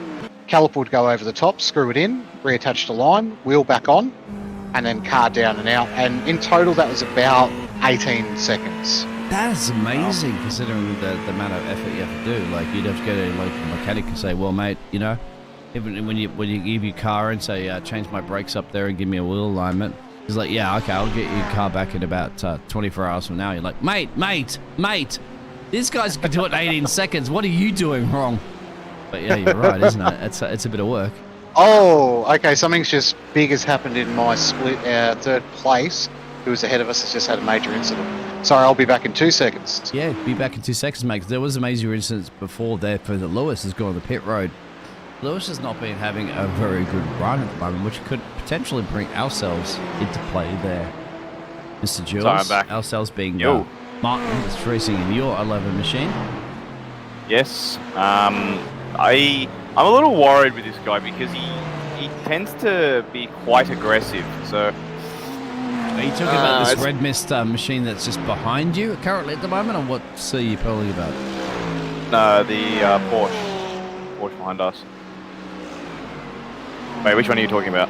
caliper would go over the top, screw it in, reattach the line, wheel back on, and then car down and out. And in total, that was about 18 seconds. That is amazing, considering the amount of effort you have to do. Like, you'd have to go to a local mechanic and say, well, mate, even when you give your car and say, change my brakes up there and give me a wheel alignment, he's like, yeah, okay, I'll get your car back in about 24 hours from now. You're like, mate, this guy's can do it in 18 seconds. What are you doing wrong? But yeah, you're right, isn't it? It's a bit of work. Oh, okay, something's just big has happened in my split third place. Who was ahead of us has just had a major incident. Sorry, I'll be back in 2 seconds. Yeah, be back in 2 seconds, mate. There was a major incident before there for the Lewis has gone on the pit road. Lewis has not been having a very good run at the moment, which could potentially bring ourselves into play there. Mr. Jules, sorry, I'm back. Ourselves being Yo. Martin that's racing in your 11 machine. Yes. I'm a little worried with this guy because he tends to be quite aggressive. So. Are you talking about this Red Mist machine that's just behind you currently at the moment, or what's you pulling about? No, the Porsche behind us. Wait, which one are you talking about?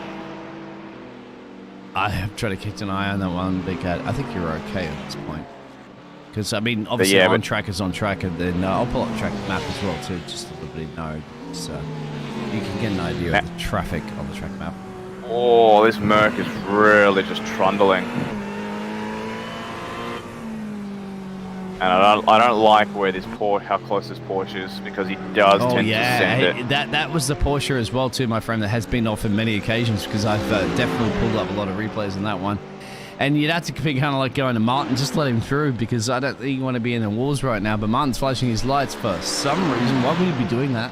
I have tried to keep an eye on that one, Big Cat. I think you're okay at this point. Because, I mean, obviously on track is on track, and then I'll pull up the track map as well, too, just to let everybody know. So you can get an idea of the traffic on the track map. Oh, this Merc is really just trundling. And I don't like where this how close this Porsche is, because he does tend to send it. That was the Porsche as well too, my friend, that has been off on many occasions, because I've definitely pulled up a lot of replays on that one. And you'd have to be kind of like going to Martin, just let him through, because I don't think you want to be in the walls right now, but Martin's flashing his lights for some reason. Why would he be doing that?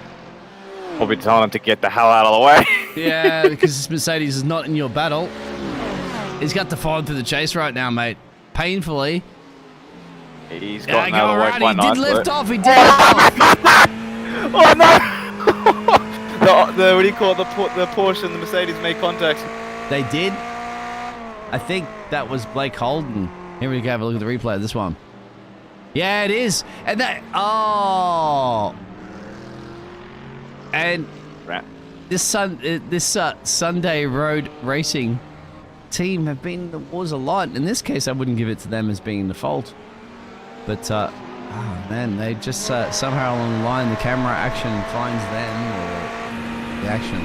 I'll be telling him to get the hell out of the way. Yeah, because this Mercedes is not in your battle. He's got to follow through the chase right now, mate. Painfully. He's gotten out of the way quite nicely. He did lift off. He did lift off. Oh, no. What do you call it? The Porsche and the Mercedes made contact. They did. I think that was Blake Holden. Here we go. Have a look at the replay of this one. Yeah, it is. And that... Oh... And this Sunday road racing team have been in the wars a lot. In this case, I wouldn't give it to them as being the fault. But, oh man, they just somehow along the line, the camera action finds them, or the action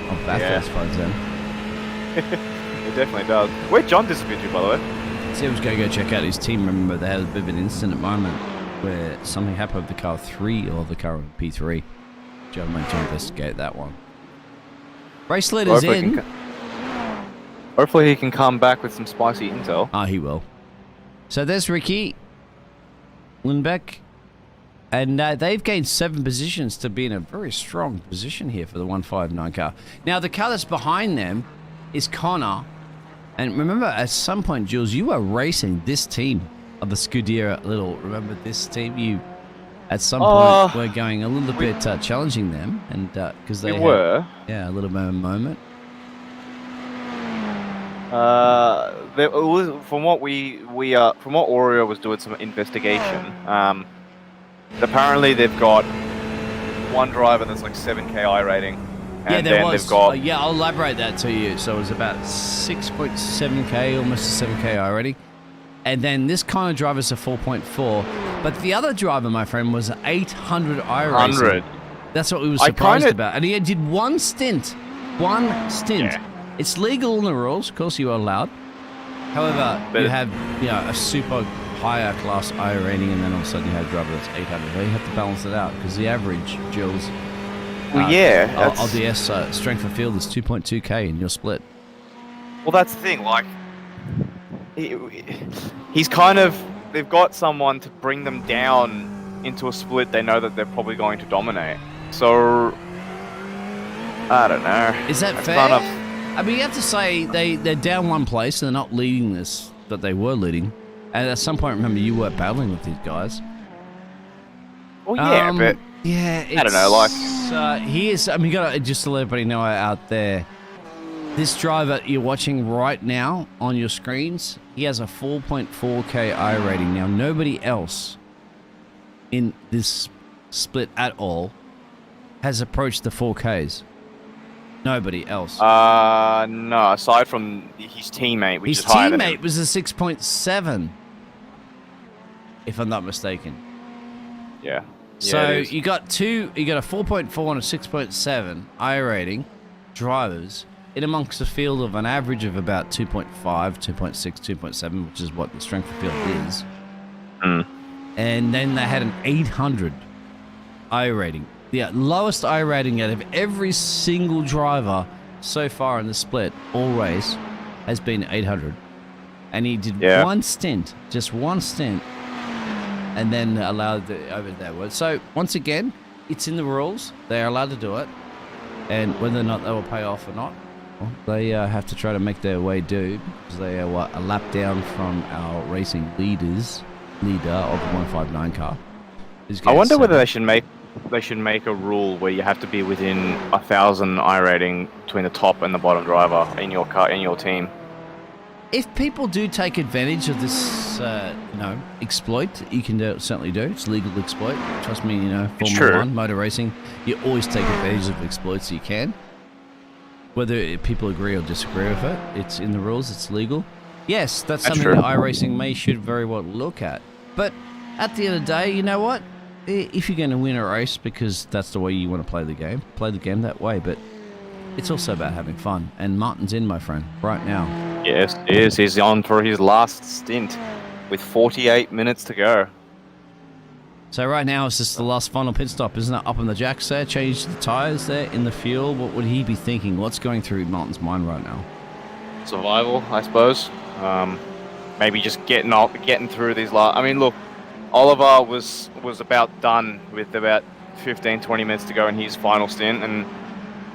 of Bathurst finds them. It definitely does. Where'd John disappear to, by the way? So I was going to go check out his team. Remember, they had a bit of an incident moment where something happened with the car 3 or the car on P3. John went to investigate that one. Race leader's in. Hopefully he can come back with some spicy intel. Ah, he will. So there's Ricky Lindbeck. And they've gained 7 positions to be in a very strong position here for the 159 car. Now, the car that's behind them is Connor. And remember, at some point, Jules, you were racing this team of the Scuderia Little. Remember this team? at some point we're going a little bit challenging them, and because they were. Yeah, a little bit of a moment. From what Oreo was doing some investigation. Apparently they've got one driver that's like 7k iRating. Yeah, there was. They've got... yeah, I'll elaborate that to you. So it was about 6.7k, almost a 7k iRating. And then this kind of driver's a 4.4. But the other driver, my friend, was 800 iRacing. That's what we were surprised about. And he did one stint. Yeah. It's legal in the rules. Of course, you are allowed. However, you have a super higher class iRating, and then all of a sudden you have a driver that's 800. So you have to balance it out because the average, Jules, of the S strength of field is 2.2k in your split. Well, that's the thing. Like, he's kind of... They've got someone to bring them down into a split they know that they're probably going to dominate. So, I don't know. Is that fair? Kind of... I mean, you have to say they're down one place. They're not leading this, but they were leading. And at some point, remember, you were battling with these guys. Well, yeah, but... Yeah, I don't know, like... he is... I mean, you gotta just to let everybody know out there, this driver you're watching right now on your screens, he has a 4.4k iRating. Now, nobody else in this split at all has approached the 4Ks. Nobody else. No, aside from his teammate, which is higher than him. His teammate was a 6.7, if I'm not mistaken. Yeah. So you got a 4.4 and a 6.7 iRating drivers in amongst a field of an average of about 2.5, 2.6, 2.7, which is what the strength of field is. And then they had an 800 iRating. The lowest iRating out of every single driver so far in the split, all race, has been 800. And he did one stint, just one stint, and then allowed over that. So, once again, it's in the rules. They're allowed to do it. And whether or not they will pay off or not, well, they have to try to make their way do, because they are a lap down from our racing leader of the 159 car. I wonder whether they should make a rule where you have to be within 1,000 iRating between the top and the bottom driver in your car, in your team. If people do take advantage of this, exploit, you can certainly do. It's legal exploit. Trust me, Formula 1, motor racing, you always take advantage of exploits you can. Whether people agree or disagree with it, it's in the rules, it's legal. Yes, that's something that iRacing should very well look at. But at the end of the day, you know what? If you're going to win a race because that's the way you want to play the game that way. But it's also about having fun. And Martin's in, my friend, right now. Yes, he is. He's on for his last stint with 48 minutes to go. So right now it's just the last final pit stop, isn't it? Up on the jacks there, change the tyres there in the fuel. What would he be thinking? What's going through Martin's mind right now? Survival, I suppose. Maybe just getting through these last... I mean, look, Oliver was about done with about 15-20 minutes to go in his final stint, and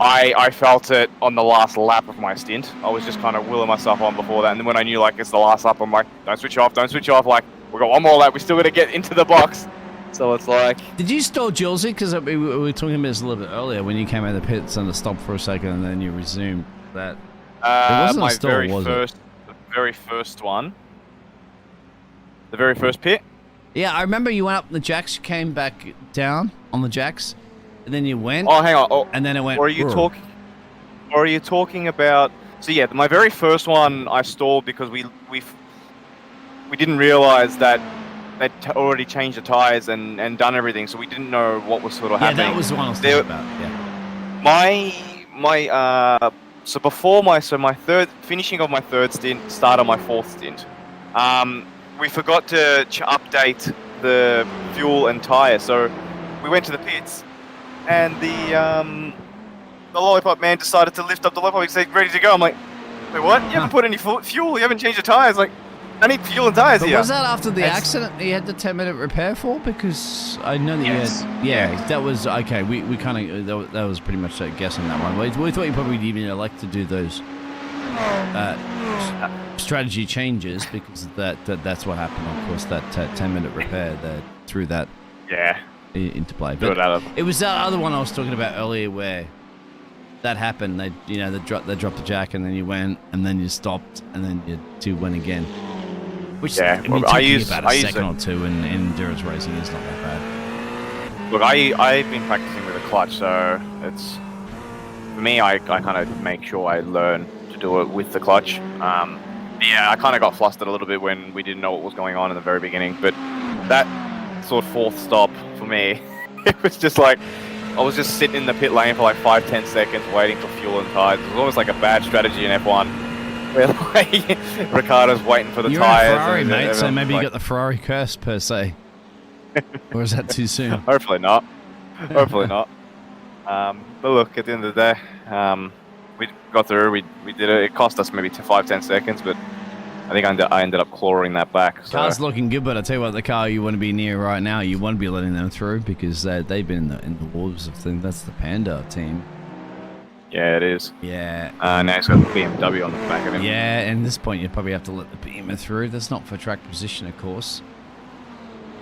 I felt it on the last lap of my stint. I was just kind of willing myself on before that, and then when I knew it's the last lap, I'm like, don't switch off, like, we've got one more lap, we still got to get into the box. So it's like... Did you stall Julesy? Because we were talking about this a little bit earlier when you came out of the pits and stopped for a second and then you resumed that. It wasn't a stall, the very first one. The very first pit. Yeah, I remember you went up the jacks, you came back down on the jacks, and then you went. Oh, hang on. And then it went. Or are you talking about? So yeah, my very first one I stalled because we didn't realize that they'd already changed the tires and done everything, so we didn't know what was sort of happening. Yeah, that was the one I was talking about. Yeah. So before my finishing of my third stint, start of my fourth stint, we forgot to update the fuel and tire, so we went to the pits, and the lollipop man decided to lift up the lollipop. He said, "Ready to go." I'm like, "Wait, what? You haven't put any fuel? You haven't changed the tires?" Like, I need fuel and tires here. Was that after the accident he had the 10-minute repair for? Because I know that you had... Yeah, that was... Okay, we kind of... That was pretty much a guess on that one. We thought you probably even like to do those strategy changes because that's what happened, of course, that 10-minute repair there through that. Yeah. into play. But it was that other one I was talking about earlier where that happened. They dropped the jack, and then you went, and then you stopped, and then you two went again. Which I use about a second or two in endurance racing is not that bad. Look, I've been practicing with a clutch, so it's for me. I kind of make sure I learn to do it with the clutch. Yeah, I kind of got flustered a little bit when we didn't know what was going on in the very beginning, but that sort of fourth stop for me, it was just like I was just sitting in the pit lane for like 5-10 seconds waiting for fuel and tires. It was almost like a bad strategy in F1 where like Ricciardo's waiting for the You're tires. You're a Ferrari, mate, so maybe like, you got the Ferrari curse per se. Or is that too soon? Hopefully not. Hopefully not. But look, at the end of the day, we got through, we did it. It cost us maybe 5-10 seconds, but I think I ended up clawing that back. So. Car's looking good, but I tell you what, the car you want to be near right now, you want to be letting them through because they've been in the wolves of things. That's the Panda team. Yeah, it is. Yeah. Now he's got the BMW on the back of him. Yeah, and at this point you probably have to let the Beamer through. That's not for track position, of course.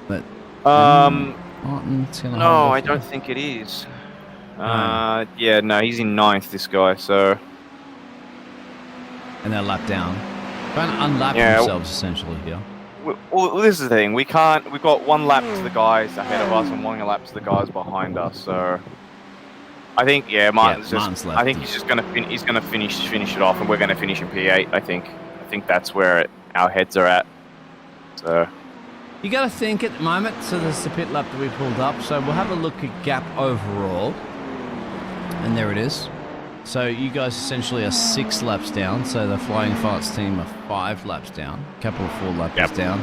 But Martin's gonna no, I don't think it is. Yeah, no, he's in 9th, this guy. So. And they're lapped down. Trying to unlap themselves essentially here. Well, this is the thing. We've got one lap to the guys ahead of us and one lap to the guys behind us. So I think Martin's just. I think he's just gonna finish it off, and we're gonna finish in P8. I think that's where our heads are at. So you got to think at the moment. So there's the pit lap that we pulled up. So we'll have a look at gap overall, and there it is. So you guys essentially are 6 laps down. So the Flying Farts team are 5 laps down. Couple of 4 laps down,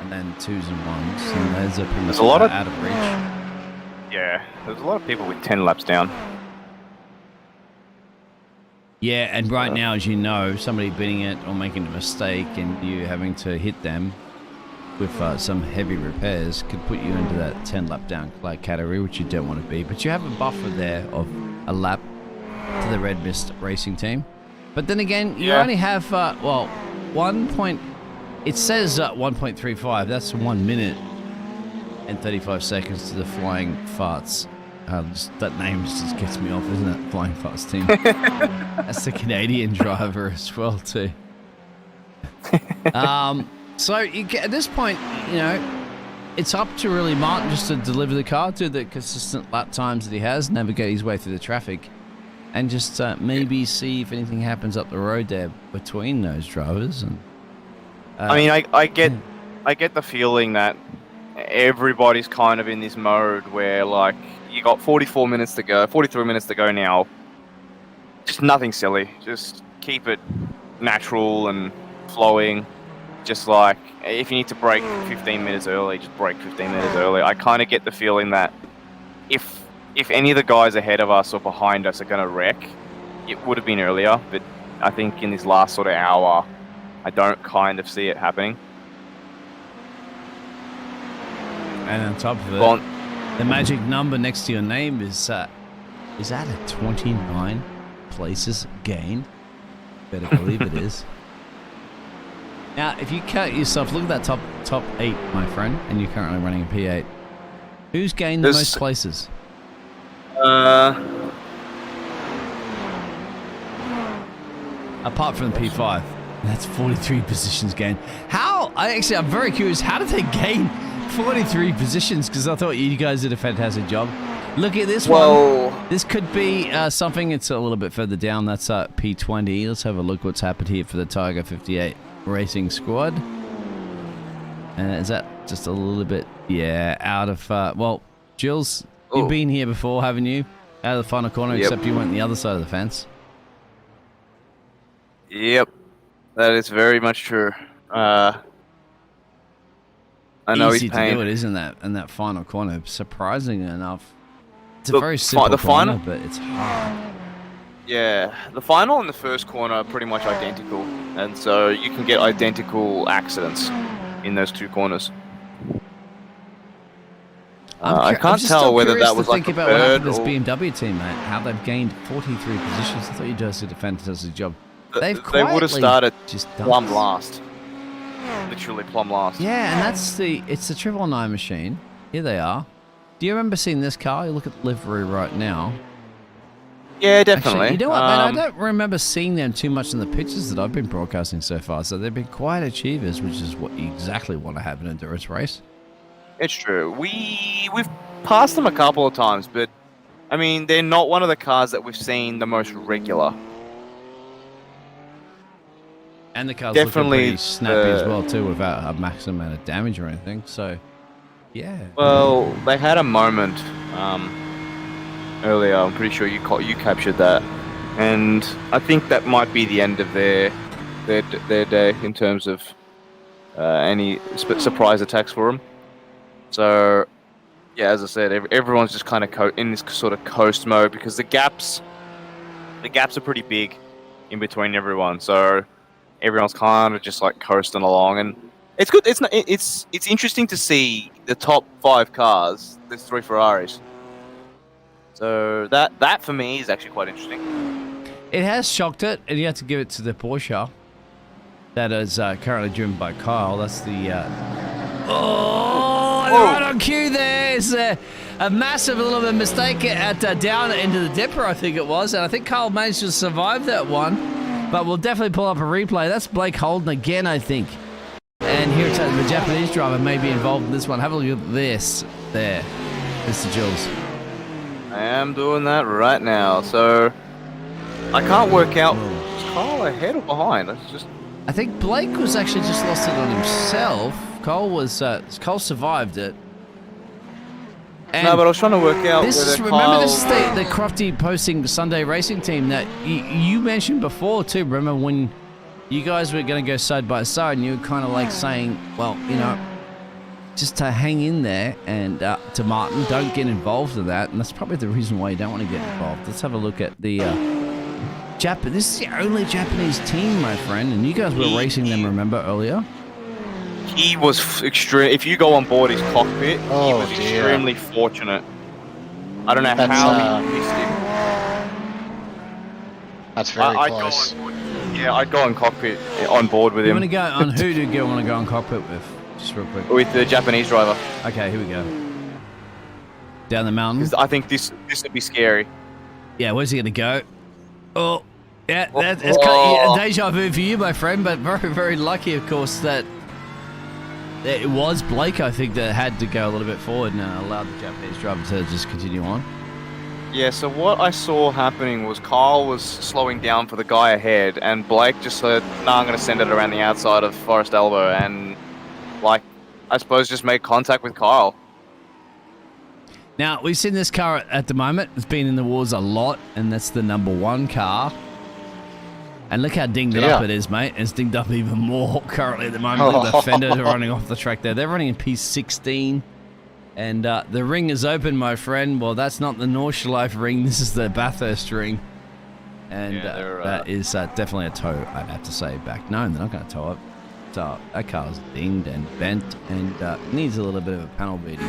and then 2s and 1s. And there's a lot of out of reach. Yeah, there's a lot of people with 10 laps down. Yeah, and right now, as you know, somebody beating it or making a mistake, and you having to hit them with some heavy repairs could put you into that 10 lap down category, which you don't want to be. But you have a buffer there of a lap to the Red Mist Racing team. But then again, you only have, it says 1.35. That's 1 minute and 35 seconds to the Flying Farts. That name just gets me off, isn't it? Flying Farts team. That's the Canadian driver as well, too. So at this point, it's up to really Martin just to deliver the car to the consistent lap times that he has, navigate his way through the traffic, and just maybe see if anything happens up the road there between those drivers. And I mean, I get the feeling that everybody's kind of in this mode where like you got 43 minutes to go now. Just nothing silly. Just keep it natural and flowing. Just like if you need to brake 15 minutes early, just brake 15 minutes early. I kind of get the feeling that if any of the guys ahead of us or behind us are going to wreck, it would have been earlier. But I think in this last sort of hour, I don't kind of see it happening. And on top of it, the magic number next to your name is that a 29 places gain? Better believe it is. Now, if you count yourself, look at that top 8, my friend, and you're currently running a P8. Who's gained the most places? Apart from the P5, that's 43 positions gained. I'm very curious. How did they gain 43 positions? Because I thought you guys did a fantastic job. Look at this one. This could be something. It's a little bit further down. That's P20. Let's have a look what's happened here for the Tiger 58 Racing Squad. And is that just a little bit, out of, Jules, you've been here before, haven't you? Out of the final corner, except you went on the other side of the fence. Yep, that is very much true. I know Easy he's paying. to do it, isn't that? In that final corner, surprisingly enough, it's a very simple corner, but it's hard. Yeah, the final and the first corner are pretty much identical, and so you can get identical accidents in those two corners. I can't tell whether that was like think about what happened to this BMW team, mate. How they've gained 43 positions. I thought you guys did a fantastic job. They would have started just plumb last. Literally plumb last. Yeah, and it's the 999 machine. Here they are. Do you remember seeing this car? You look at the livery right now. Yeah, definitely. Actually, you know what, man? I don't remember seeing them too much in the pictures that I've been broadcasting so far. So they've been quite achievers, which is what you exactly want to have in an endurance race. It's true. We've passed them a couple of times, but I mean, they're not one of the cars that we've seen the most regular. And the car's Definitely looking pretty snappy as well too, without a maximum amount of damage or anything. So, yeah. Well, they had a moment earlier. I'm pretty sure you captured that, and I think that might be the end of their day in terms of any surprise attacks for them. So, yeah, as I said, everyone's just kind of in this sort of coast mode because the gaps are pretty big in between everyone. So everyone's kind of just like coasting along, and it's good. It's interesting to see the top 5 cars. There's 3 Ferraris. So that for me is actually quite interesting. It has shocked it, and you have to give it to the Porsche that is currently driven by Kyle. That's the right on cue there. It's a massive little bit of mistake at down into the dipper, I think it was, and I think Kyle managed to survive that one. But we'll definitely pull up a replay. That's Blake Holden again, I think. And here it's the Japanese driver may be involved in this one. Have a look at this there, Mr. Jules. I am doing that right now, so I can't work out. Is Kyle ahead or behind? I think Blake was actually just lost it on himself. Cole survived it. And no, but I was trying to work out whether remember this is the Crofty posting Sunday Racing team that you mentioned before too. Remember when you guys were going to go side by side and you were kind of like saying, well, you know, just to hang in there and to Martin, don't get involved in that. And that's probably the reason why you don't want to get involved. Let's have a look at the This is the only Japanese team, my friend, and you guys were racing them, remember, earlier? He was extreme. If you go on board his cockpit, he was extremely fortunate. I don't know how he missed him. That's very close. I'd go on cockpit on board with him. You want to go on who do you want to go on cockpit with? Just real quick. With the Japanese driver. Okay, here we go. Down the mountain. Because I think this would be scary. Yeah, where's he gonna go? Oh, yeah, that's kind of deja vu for you, my friend. But very, very lucky, of course, that it was Blake, I think, that had to go a little bit forward and allowed the Japanese driver to just continue on. Yeah, so what I saw happening was Kyle was slowing down for the guy ahead, and Blake just said, "Nah, I'm going to send it around the outside of Forest Elbow," and, like, I suppose just made contact with Kyle. Now, we've seen this car at the moment. It's been in the wars a lot, and that's the #1 car. And look how dinged up it is, mate. It's dinged up even more currently at the moment. Look at the fenders running off the track there. They're running in P16. And the ring is open, my friend. Well, that's not the Nordschleife ring. This is the Bathurst ring. And that is definitely a tow, I'd have to say, back. No, they're not going to tow it. So that car's dinged and bent and needs a little bit of a panel beating.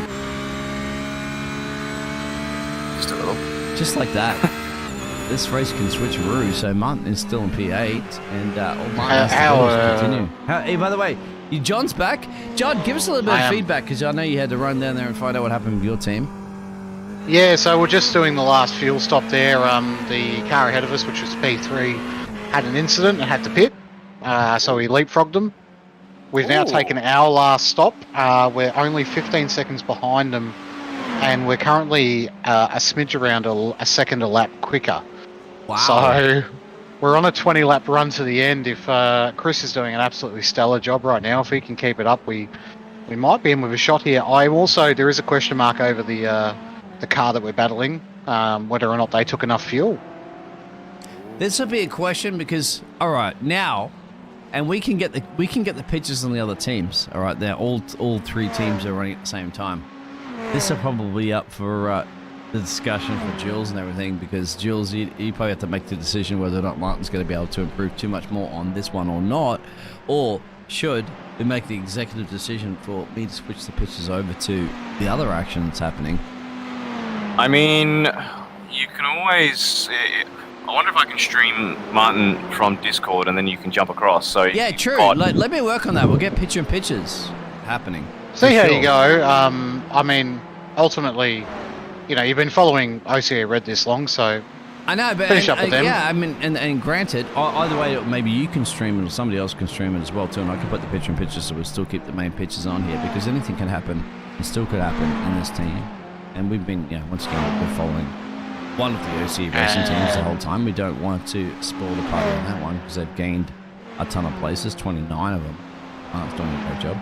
Just a little. Just like that. This race can switcheroo, so Martin is still in P8, and all Martin has to do is continue. Hey, by the way, John's back. John, give us a little bit of feedback, because I know you had to run down there and find out what happened with your team. Yeah, so we're just doing the last fuel stop there. The car ahead of us, which was P3, had an incident and had to pit, so we leapfrogged them. We've now taken our last stop. We're only 15 seconds behind them, and we're currently a smidge around a second a lap quicker. Wow. So we're on a 20-lap run to the end. If Chris is doing an absolutely stellar job right now, if he can keep it up, we might be in with a shot here. There is a question mark over the car that we're battling, whether or not they took enough fuel. This will be a question because, all right, now, and we can get the pictures on the other teams. All right, they're all 3 teams are running at the same time. This will probably be up for the discussion for Jules and everything, because Jules, you probably have to make the decision whether or not Martin's going to be able to improve too much more on this one or not, or should we make the executive decision for me to switch the pictures over to the other action that's happening. I mean, you can always... I wonder if I can stream Martin from Discord and then you can jump across. So yeah, true. Let me work on that. We'll get picture-in-pictures happening. See how you go. I mean, ultimately, you've been following OCA Red this long, so I know, but finish up with them. Yeah, I mean, and granted, either way, maybe you can stream it or somebody else can stream it as well too, and I can put the picture so we'll still keep the main pictures on here because anything can happen. It still could happen in this team, and we've been, once again, we're following one of the OCA racing teams the whole time. We don't want to spoil the party on that one because they've gained a ton of places, 29 of them. It's doing a great job.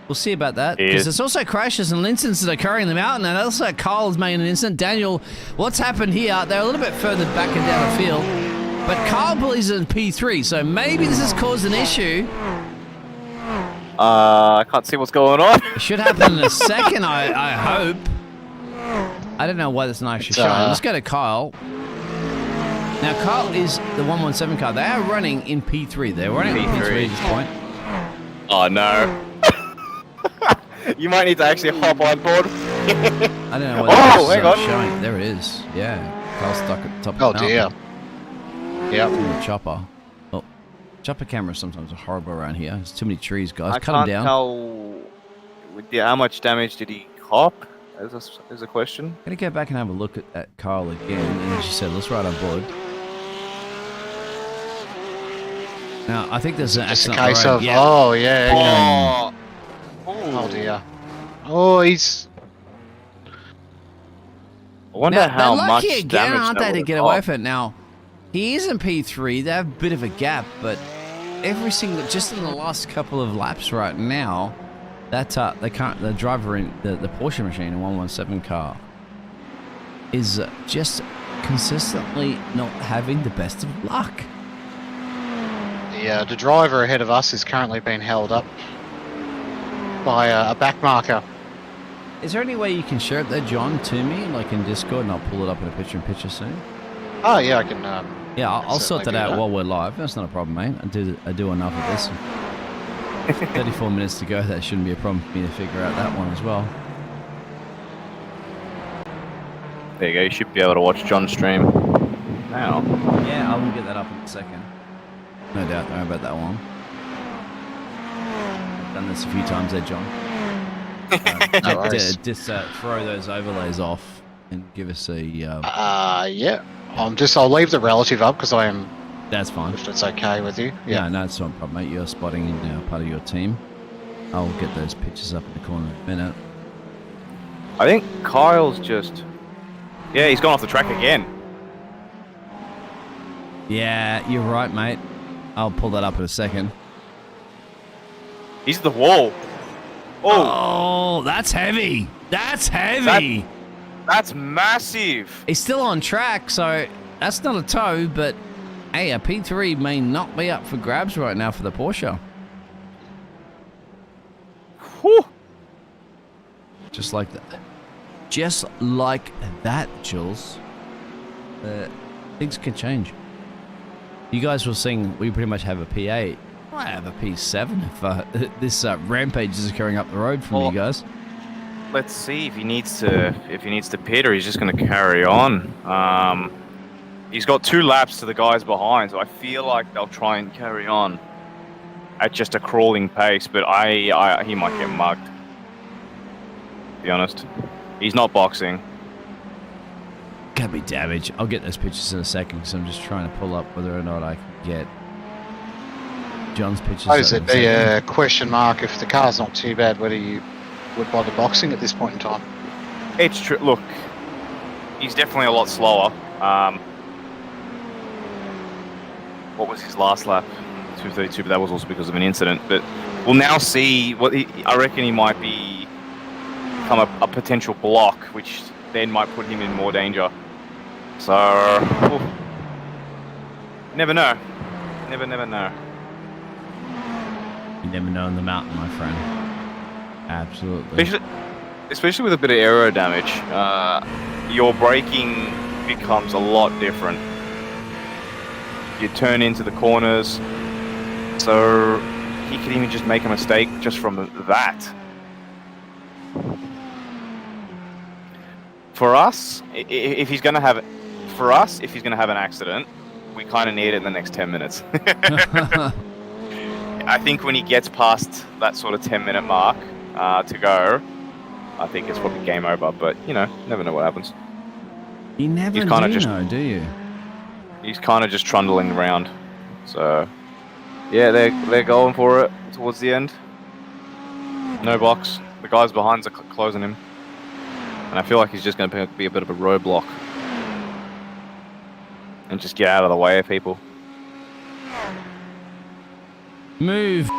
We'll see about that because there's also crashes and incidents that are occurring in the mountain, and also Kyle's made an incident. Daniel, what's happened here? They're a little bit further back and down the field, but Kyle believes in P3, so maybe this has caused an issue. I can't see what's going on. It should happen in a second, I hope. I don't know why that's not actually showing. Let's go to Kyle. Now, Kyle is the 117 car. They are running in P3. They're running in P3 at this point. Oh, no. You might need to actually hop on board. I don't know what that's showing. There it is. Yeah. Kyle's stuck at the top of the mountain. Oh, dear. Yep. The chopper. Oh, chopper cameras sometimes are horrible around here. There's too many trees, guys. I Cut them down. How much damage did he cop? Is a question. I'm going to go back and have a look at Kyle again. And as you said, let's ride on board. Now, I think there's an accident. Case of, oh, yeah. Oh, dear. Oh, he's... I wonder how much again, damage aren't they, to get away from it? Now, he is in P3. They have a bit of a gap, but every single... Just in the last couple of laps right now, that the driver in the Porsche machine, a 117 car, is just consistently not having the best of luck. The driver ahead of us is currently being held up by a back marker. Is there any way you can share it there, John, to me, like in Discord, and I'll pull it up in a picture soon? Oh, yeah, I can... yeah, I'll sort that out while we're live. That's not a problem, mate. I do enough of this. 34 minutes to go. That shouldn't be a problem for me to figure out that one as well. There you go. You should be able to watch John's stream now. Yeah, I will get that up in a second. No doubt. Don't worry about that one. I've done this a few times there, John. Just throw those overlays off and give us a... yeah. I'll leave the relative up because I am... That's fine. If it's okay with you. Yeah, no, it's not a problem, mate. You're spotting in part of your team. I'll get those pictures up in the corner in a minute. I think Kyle's just... Yeah, he's gone off the track again. Yeah, you're right, mate. I'll pull that up in a second. He's at the wall. Oh, that's heavy. That's heavy. That's massive. He's still on track, so that's not a tow, but hey, a P3 may not be up for grabs right now for the Porsche. Whew. Just like that. Just like that, Jules. Things can change. You guys were saying we pretty much have a P8. I have a P7 if this rampage is occurring up the road from you guys. Let's see if he needs to pit or he's just going to carry on. He's got 2 laps to the guys behind, so I feel like they'll try and carry on at just a crawling pace. But he might get mugged. To be honest, he's not boxing. Can't be damage. I'll get those pictures in a second because I'm just trying to pull up whether or not I can get John's pictures. How does it be a question mark if the car's not too bad, whether you would bother boxing at this point in time? It's true. Look, he's definitely a lot slower. What was his last lap? 2:32, but that was also because of an incident. But we'll now see what I reckon he might become a potential block, which then might put him in more danger. So, never know. Never know. You never know in the mountain, my friend. Absolutely. Especially with a bit of aero damage, your braking becomes a lot different. You turn into the corners, so he could even just make a mistake just from that. For us, if he's going to have an accident, we kind of need it in the next 10 minutes. I think when he gets past that sort of 10-minute mark to go, I think it's probably game over. But you know, never know what happens. You never kinda do just- know, do you? He's kind of just trundling around. So yeah, they're going for it towards the end. No box. The guys behind are closing him, and I feel like he's just going to be a bit of a roadblock and just get out of the way of people. Move.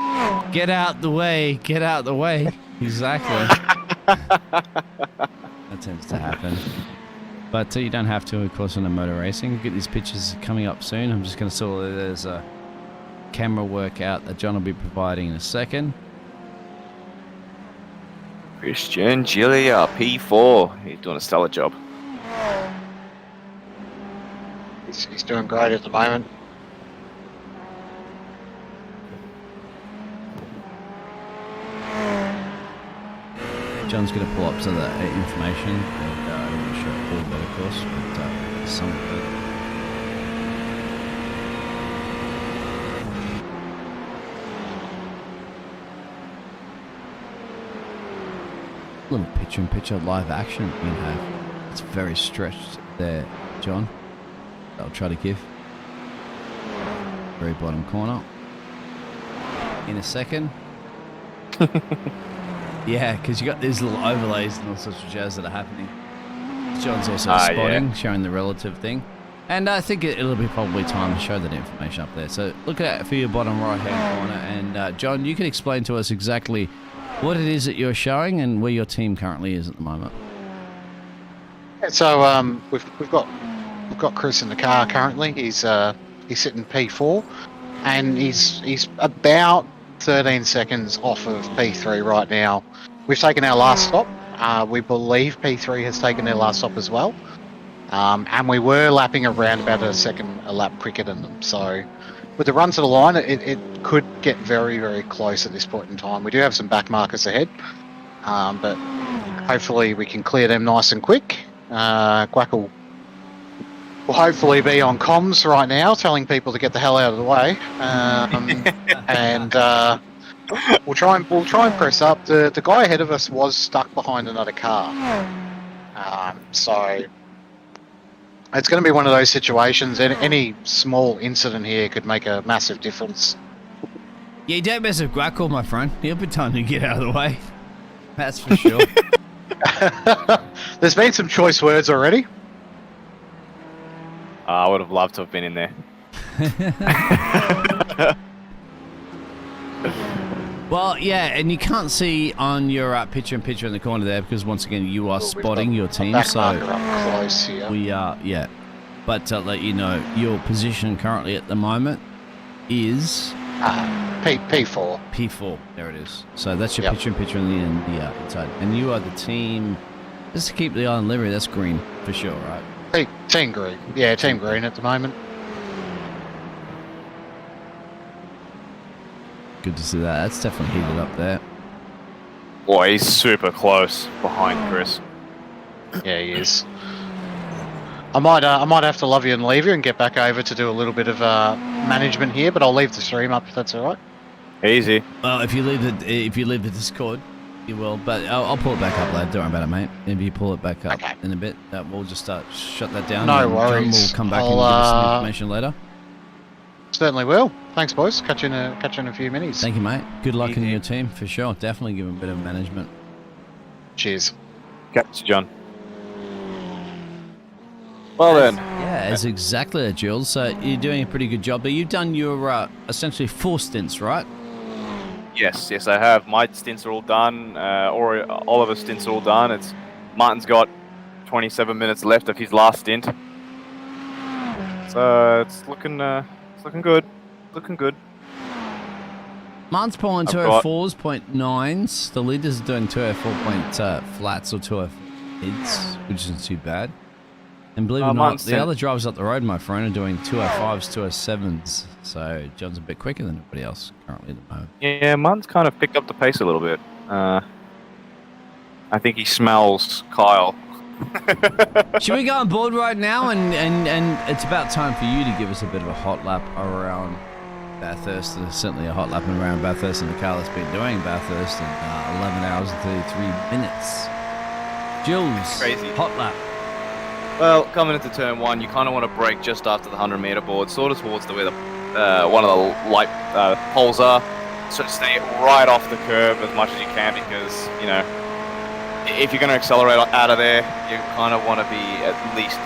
Get out the way. Get out the way. Exactly. That tends to happen. But you don't have to, of course, in a motor racing. Get these pictures coming up soon. I'm just going to saw there's a camera work out that John will be providing in a second. Christian Gillia, P4. He's doing a stellar job. He's doing great at the moment. John's going to pull up some of that information. And, I'm not sure all of it, of course, but some of it. Little picture-in-picture live action you have. It's very stretched there, John. I'll try to give. Very bottom corner. In a second. Yeah, because you got these little overlays and all sorts of jazz that are happening. John's also spotting, showing the relative thing. And I think it'll be probably time to show that information up there. So look at it for your bottom right-hand corner. And John, you can explain to us exactly what it is that you're showing and where your team currently is at the moment. So we've got Chris in the car currently. He's sitting P4, and he's about 13 seconds off of P3 right now. We've taken our last stop. We believe P3 has taken their last stop as well. And we were lapping around about a second a lap quicker than them. So with the run to the line, it could get very, very close at this point in time. We do have some back markers ahead, but hopefully we can clear them nice and quick. Quackle will hopefully be on comms right now, telling people to get the hell out of the way, and we'll try and press up. The guy ahead of us was stuck behind another car, so it's going to be one of those situations. Any small incident here could make a massive difference. Yeah, you don't mess with Quackle, my friend. He'll be time to get out of the way. That's for sure. There's been some choice words already. I would have loved to have been in there. Well, yeah, and you can't see on your picture-in-picture in the corner there because once again you are spotting your team. Back So marker up close here. we are, yeah. But to let you know, your position currently at the moment is P4. P4. There it is. So that's your Yep. picture-in-picture in the inside, and you are the team. Just to keep the eye on livery, that's green for sure, right? Team green. Yeah, team green at the moment. Good to see that. That's definitely heated up there. Boy, he's super close behind Chris. Yeah, he is. I might have to love you and leave you and get back over to do a little bit of management here, but I'll leave the stream up if that's all right. Easy. Well, if you leave the Discord, you will. But I'll pull it back up, lad. Don't worry about it, mate. If you pull it back up in a bit, we'll just shut that down. No and worries. John will come back and give us some information later. Certainly will. Thanks, boys. Catch you in a few minutes. Thank you, mate. Good luck in your team for sure. Definitely give him a bit of management. Cheers. Catch you, John. Well then. Yeah, it's exactly that, Jules. So you're doing a pretty good job. But you've done your essentially 4 stints, right? Yes, I have. My stints are all done. Or Oliver's stints are all done. Martin's got 27 minutes left of his last stint. So it's looking good. Looking good. Martin's pulling 204s, 0.9s. The leaders are doing 204 point flats or 204 mids, which isn't too bad. And believe it or not, the other drivers up the road, my friend, are doing 205s, 207s. So John's a bit quicker than everybody else currently at the moment. Yeah, Martin's kind of picked up the pace a little bit. I think he smells Kyle. Should we go on board right now? And it's about time for you to give us a bit of a hot lap around Bathurst. There's certainly a hot lap around Bathurst in the car that's been doing Bathurst in 11 hours and 33 minutes. Jules, Crazy. hot lap. Well, coming into turn 1, you kind of want to brake just after the 100-meter board, sort of towards where the one of the light poles are. So stay right off the curb as much as you can, because if you're going to accelerate out of there, you kind of want to be at least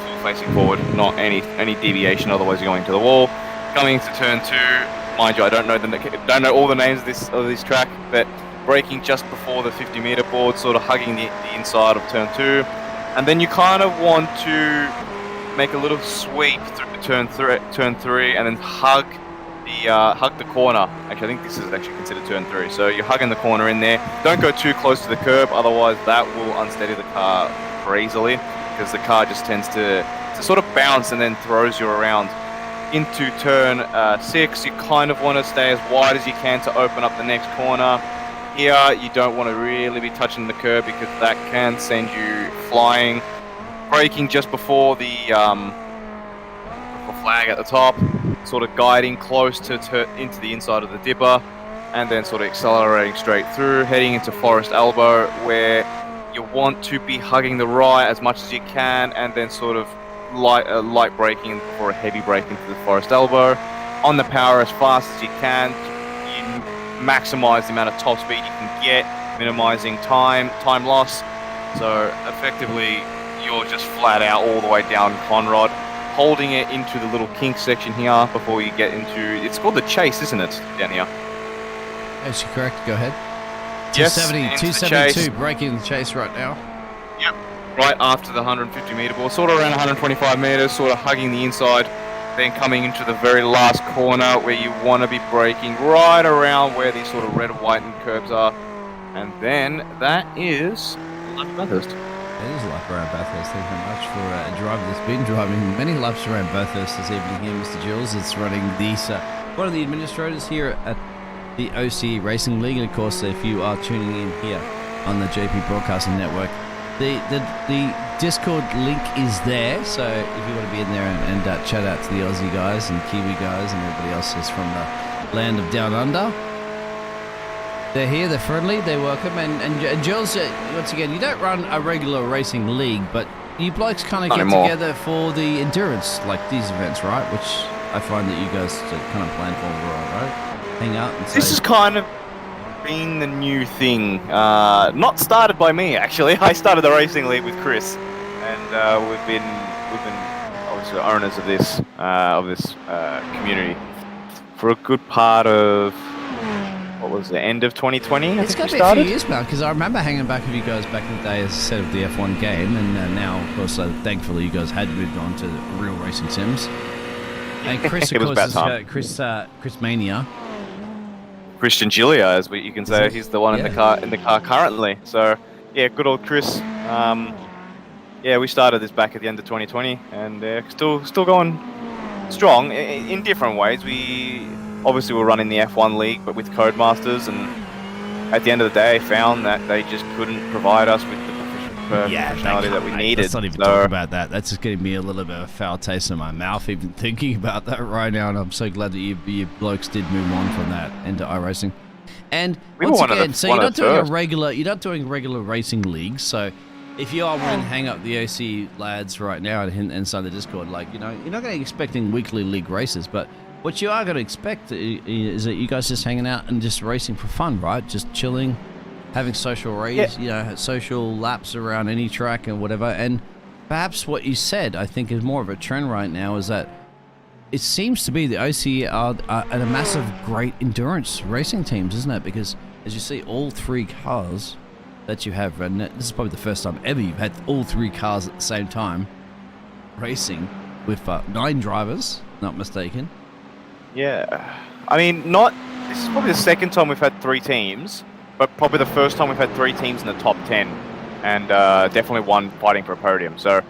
full facing forward, not any deviation. Otherwise, you're going to the wall. Coming into turn 2, mind you, I don't know all the names of this track, but braking just before the 50-meter board, sort of hugging the inside of turn 2. And then you kind of want to make a little sweep through turn 3, and then hug the corner. Actually, I think this is actually considered turn 3. So you're hugging the corner in there. Don't go too close to the curb, otherwise that will unsteady the car crazily, because the car just tends to sort of bounce and then throws you around. Into turn 6, you kind of want to stay as wide as you can to open up the next corner. Here, you don't want to really be touching the curb, because that can send you flying. Braking just before the flag at the top, sort of guiding close into the inside of the dipper, and then sort of accelerating straight through, heading into Forest Elbow, where you want to be hugging the right as much as you can, and then sort of light braking before a heavy brake into the Forest Elbow. On the power as fast as you can. You maximize the amount of top speed you can get, minimizing time loss. So effectively, you're just flat out all the way down Conrod, holding it into the little kink section here before you get into, it's called the Chase, isn't it, down here? Yes, you're correct. Go ahead. Yes, 272, braking the Chase right now. Yep. Right after the 150-meter board, sort of around 125 meters, sort of hugging the inside, then coming into the very last corner where you want to be braking right around where these sort of red, white, and curbs are. And then that is Bathurst. It is a lap around Bathurst. Thank you very much for a driver that's been driving many laps around Bathurst this evening here, Mr. Jules. It's running these, one of the administrators here at the OC Racing League. And of course, if you are tuning in here on the JP Broadcasting Network, the Discord link is there, so if you want to be in there and chat out to the Aussie guys and Kiwi guys and everybody else is from the land of Down Under, they're here, they're friendly, they're welcome. And Jules, once again, you don't run a regular racing league, but you blokes kind of get together for the endurance, like these events, right? Which I find that you guys kind of plan for, right? Hang out and say, this is kind of been the new thing. Not started by me, actually. I started the racing league with Chris, and we've been obviously owners of this community for a good part of, what was the end of 2020? It's got to be a few years now, because I remember hanging back with you guys back in the day as a set of the F1 game, and now, of course, thankfully you guys had moved on to real racing sims. And Chris, of course, is Chris Mania. Christian Gilia, as you can say, he's the one in the car currently. So, yeah, good old Chris. Yeah, we started this back at the end of 2020, and still going strong in different ways. We obviously were running the F1 league, but with Codemasters, and at the end of the day, found that they just couldn't provide us with the professionality that we needed. Let's not even talk about that. That's just getting me a little bit of a foul taste in my mouth, even thinking about that right now. And I'm so glad that you blokes did move on from that into iRacing. And once again, so you're not doing regular racing leagues. So if you are wanting to hang up the OC lads right now and inside the Discord, like, you're not going to be expecting weekly league races, but what you are going to expect is that you guys just hanging out and just racing for fun, right? Just chilling, having social social laps around any track and whatever. And perhaps what you said, I think, is more of a trend right now, is that it seems to be the OC are a massive, great endurance racing teams, isn't it? Because as you see, all three cars that you have, and this is probably the first time ever you've had all three cars at the same time racing with 9 drivers, not mistaken. Yeah, I mean, this is probably the second time we've had 3 teams, but probably the first time we've had 3 teams in the top 10, and definitely one fighting for a podium. So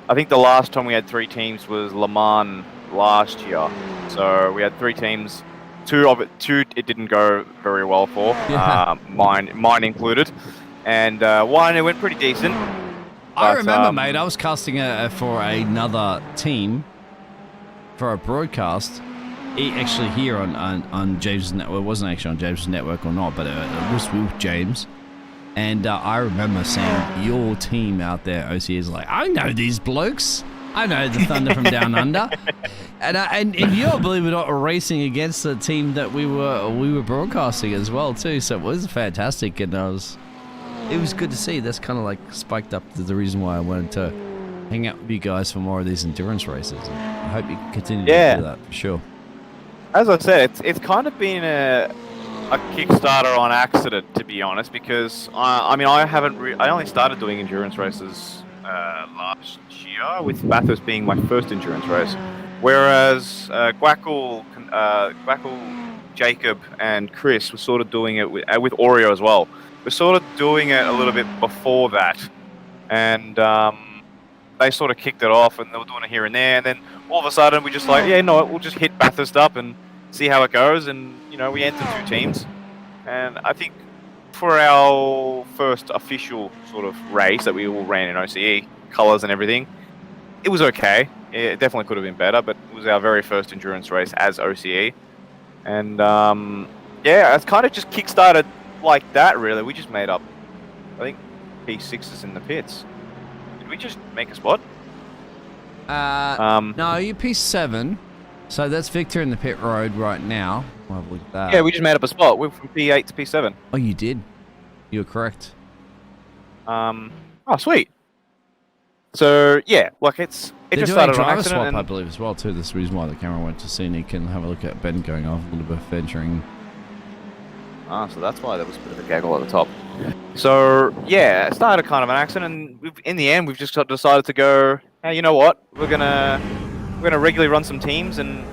I think the last time we had 3 teams was Le Mans last year. So we had 3 teams. 2 it didn't go very well for, mine included, and 1 it went pretty decent. I remember, mate, I was casting for another team for a broadcast. Actually, here on James' network. It wasn't actually on James' network or not, but it was with James. And I remember seeing your team out there, OC, is like, I know these blokes. I know the Thunder from Down Under. And you're, believe it or not, racing against the team that we were broadcasting as well, too. So it was fantastic. And it was good to see. That's kind of like spiked up the reason why I wanted to hang out with you guys for more of these endurance races. And I hope you can continue to do that for sure. As I said, it's kind of been a Kickstarter on accident, to be honest, because I only started doing endurance races last year, with Bathurst being my first endurance race, whereas Gwackle, Jacob, and Chris were sort of doing it with Oreo as well. We're sort of doing it a little bit before that, and they sort of kicked it off, and they were doing it here and there, and then all of a sudden we just like, we'll just hit Bathurst up and see how it goes, and we entered 2 teams, and I think for our first official sort of race that we all ran in OCE, colours and everything, it was okay. It definitely could have been better, but it was our very first endurance race as OCE, and it's kind of just kickstarted like that, really. We just made up, I think, P6s in the pits. Did we just make a spot? No, you're P7. So that's Victor in the pit road right now. We'll have a look at that. Yeah, we just made up a spot. We went from P8 to P7. Oh, you did? You were correct. Oh, sweet. So, yeah, like They're just doing started a driver on accident. swap, I believe, as well, too. That's the reason why the camera went to scenic and have a look at Ben going off a little bit of venturing. So that's why there was a bit of a gaggle at the top. So, yeah, it started kind of an accident, and in the end, we've just decided to go, hey, you know what? We're gonna regularly run some teams, and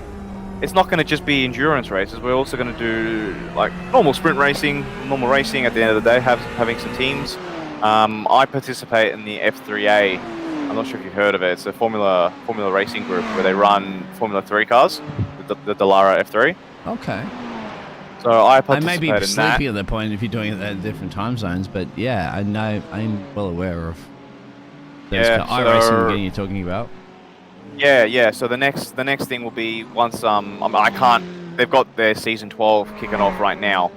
it's not going to just be endurance races. We're also going to do like normal sprint racing, normal racing at the end of the day, having some teams. I participate in the F3A. I'm not sure if you've heard of it. It's a Formula racing group where they run Formula 3 cars, the Dallara F3. Okay. So I may participate be in that. sleepy at that point if you're doing it at different time zones, but yeah, I know, I'm well aware of those iRacing game you're talking about. Yeah. So the next thing will be once they've got their season 12 kicking off right now,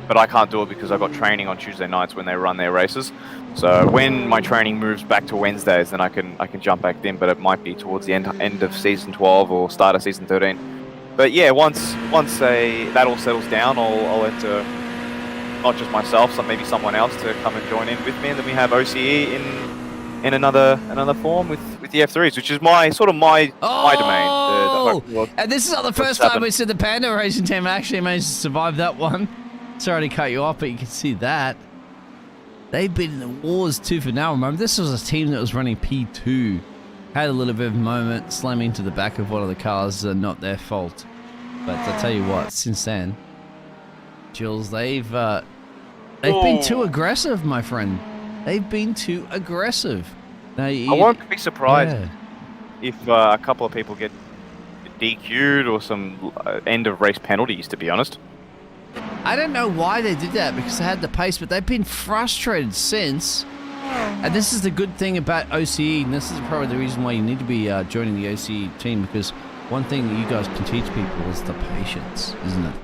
but I can't do it because I've got training on Tuesday nights when they run their races. So when my training moves back to Wednesdays, then I can jump back in, but it might be towards the end of season 12 or start of season 13. But yeah, once that all settles down, I'll enter not just myself, so maybe someone else to come and join in with me, and then we have OCE in another form with the F3s, which is my domain. And this is not the first time we see the Panda racing team actually managed to survive that one. Sorry to cut you off, but you can see that. They've been in the wars too for now. Remember, this was a team that was running P2. Had a little bit of a moment, slamming into the back of one of the cars, not their fault. But I tell you what, since then, Jules, they've been too aggressive, my friend. They've been too aggressive. Now, I won't be surprised if a couple of people get DQ'd or some end of race penalties, to be honest. I don't know why they did that, because they had the pace, but they've been frustrated since. And this is the good thing about OCE, and this is probably the reason why you need to be joining the OCE team, because one thing that you guys can teach people is the patience, isn't it?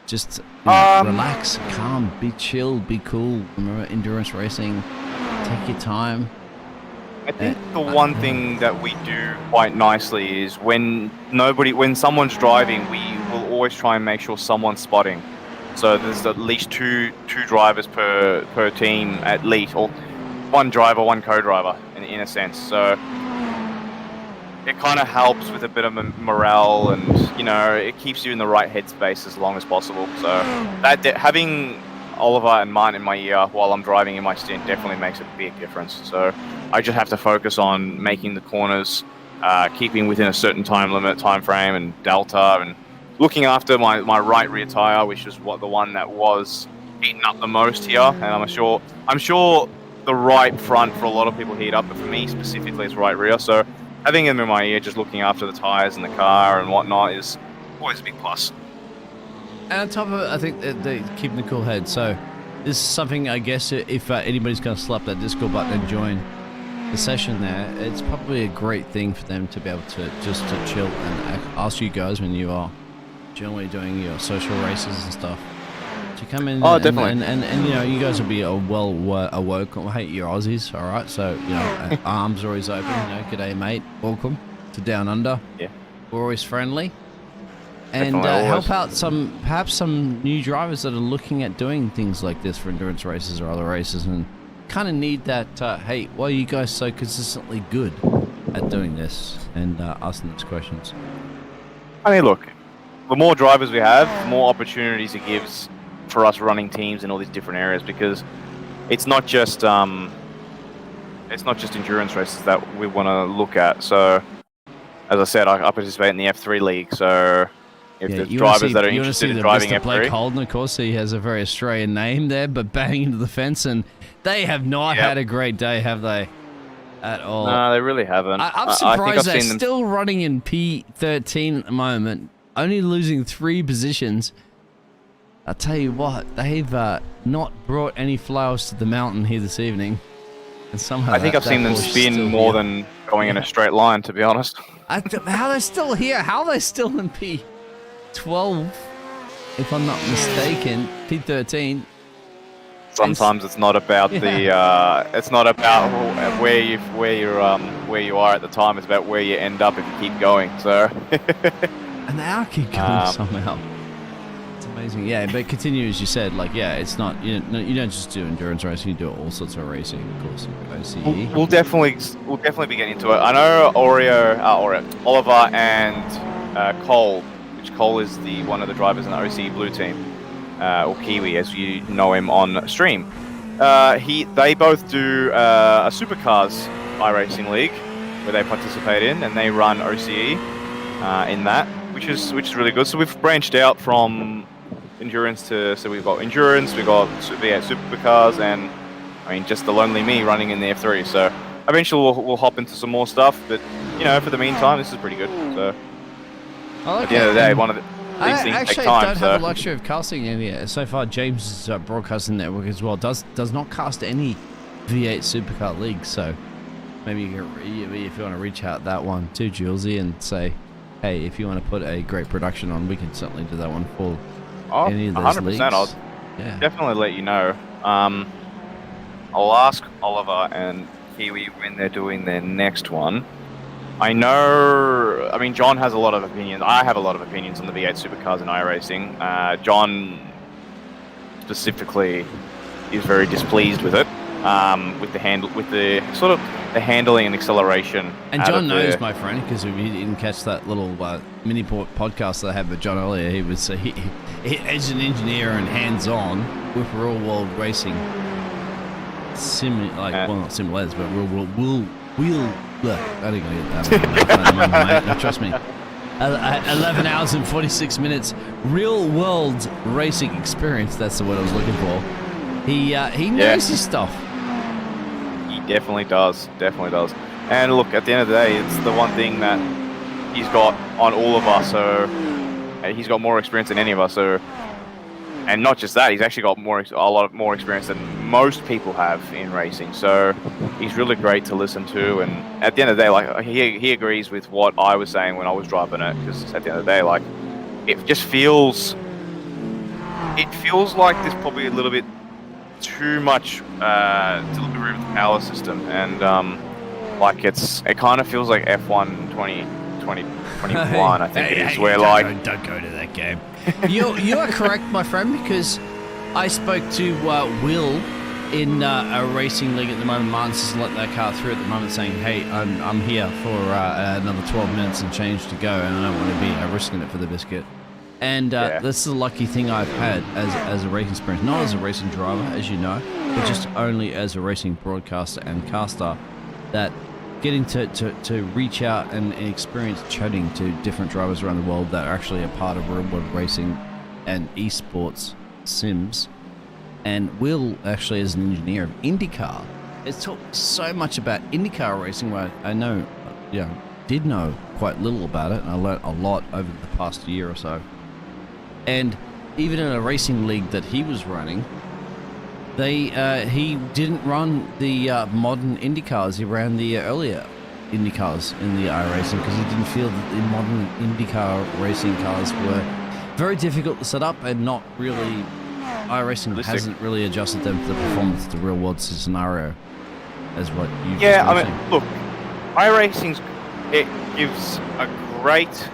Just relax, calm, be chill, be cool. Remember, endurance racing, take your time. I think the one thing that we do quite nicely is when someone's driving, we will always try and make sure someone's spotting. So there's at least two drivers per team at least, or one driver, one co-driver in a sense. So it kind of helps with a bit of morale, and it keeps you in the right headspace as long as possible. So that having Oliver and Martin in my ear while I'm driving in my stint definitely makes a big difference. So I just have to focus on making the corners, keeping within a certain time frame, and delta, and looking after my right rear tire, which is the one that was heating up the most here. And I'm sure the right front for a lot of people heat up, but for me specifically it's right rear. So having them in my ear, just looking after the tires and the car and whatnot, is always a big plus. And on top of it, I think they're keeping a cool head. So this is something, I guess, if anybody's going to slap that Discord button and join the session there, it's probably a great thing for them to be able to just to chill and ask you guys when you are generally doing your social races and stuff To come in definitely. And you know, you guys will be awoke. I hate you Aussies, all right? So, you know, arms are always open. You know, g'day, mate. Welcome to Down Under. Yeah. We're always friendly. And Definitely help out perhaps some new drivers that are looking at doing things like this for endurance races or other races and kind of need that, hey, why are you guys so consistently good at doing this? And asking those questions. I mean, look, the more drivers we have, the more opportunities it gives for us running teams in all these different areas, because it's not just endurance races that we want to look at. So, as I said, I participate in the F3 league, so if there's drivers that are interested in driving F3... Blake Holden, of course, he has a very Australian name there, but bang into the fence, and they have not had a great day, have they? At all. No, they really haven't. I'm surprised they're still running in P13 at the moment, only losing 3 positions. I'll tell you what, they've not brought any flowers to the mountain here this evening. And somehow I think I've seen them spin more than going in a straight line, to be honest. How they're still here? How are they still in P12? If I'm not mistaken, P13. Sometimes it's not about it's not about where you are at the time. It's about where you end up if you keep going. So. And they are keep going somehow. It's amazing. Yeah, but continue as you said. Like, yeah, it's not you don't just do endurance racing. You do all sorts of racing, of course. OCE. We'll definitely be getting into it. I know Oliver and Cole. Which Cole is one of the drivers in the OCE Blue team. Or Kiwi, as you know him on stream. They both do a Supercars iRacing league where they participate in, and they run OCE in that, which is really good. So we've branched out from endurance so we've got endurance, we've got Supercars, and I mean just the lonely me running in the F3. So eventually we'll hop into some more stuff, but you know, for the meantime, this is pretty good. So at the end of the day, these things take time. Don't have the luxury of casting any. So far, James' broadcasting network as well does not cast any V8 Supercar leagues. So maybe if you want to reach out that one to Julesy and say, hey, if you want to put a great production on, we can certainly do that one for any of those 100%. Leagues. I'll definitely let you know. I'll ask Oliver and Kiwi when they're doing their next one. I mean, John has a lot of opinions. I have a lot of opinions on the V8 Supercars and iRacing. John specifically is very displeased with it, with the handling and acceleration. And John knows, my friend, because if you didn't catch that little mini podcast that I had with John earlier, he was he as an engineer and hands-on with real-world racing, not simulators, but real. Look, I didn't get that. No, trust me. 11 hours and 46 minutes, real-world racing experience. That's the word I was looking for. He knows his stuff. He definitely does. And look, at the end of the day, it's the one thing that he's got on all of us. So he's got more experience than any of us. So, and not just that, he's actually got a lot more experience than most people have in racing. So he's really great to listen to. And at the end of the day, like he agrees with what I was saying when I was driving it. Because at the end of the day, like it just feels like there's probably a little bit too much delivery of the power system, and like it kind of feels like F1 2021. I think it is where don't go to that game. You are correct, my friend, because I spoke to Will in a racing league at the moment. Martin's just let that car through at the moment, saying, "Hey, I'm here for another 12 minutes and change to go, and I don't want to be risking it for the biscuit." And this is a lucky thing I've had as a racing experience, not as a racing driver, as you know, but just only as a racing broadcaster and caster, that getting to reach out and experience chatting to different drivers around the world that are actually a part of real-world racing and esports sims. And Will actually is an engineer of IndyCar. It's talked so much about IndyCar racing, where I know, did know quite little about it, and I learned a lot over the past year or so. And even in a racing league that he was running, he didn't run the modern IndyCars. He ran the earlier IndyCars in the iRacing because he didn't feel that the modern IndyCar racing cars were very difficult to set up and not really iRacing hasn't really adjusted them for the performance of the real world scenario, as what you. Yeah, I mean, look, iRacing it gives a great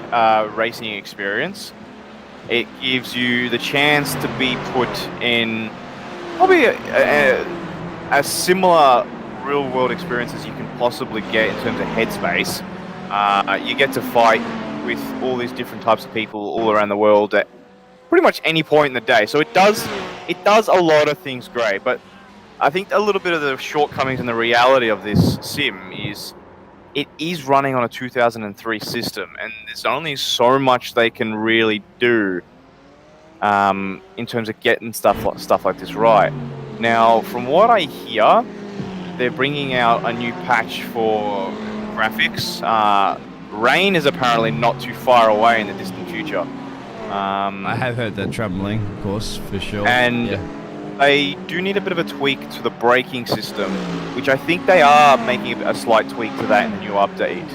racing experience. It gives you the chance to be put in probably a similar real world experience as you can possibly get in terms of headspace. You get to fight with all these different types of people all around the world at pretty much any point in the day. So it does a lot of things great, but I think a little bit of the shortcomings in the reality of this sim is it is running on a 2003 system, and there's only so much they can really do in terms of getting stuff like this right. Now, from what I hear, they're bringing out a new patch for graphics. Rain is apparently not too far away in the distant future. I have heard that troubling, of course, for sure. And they do need a bit of a tweak to the braking system, which I think they are making a slight tweak to that in the new update.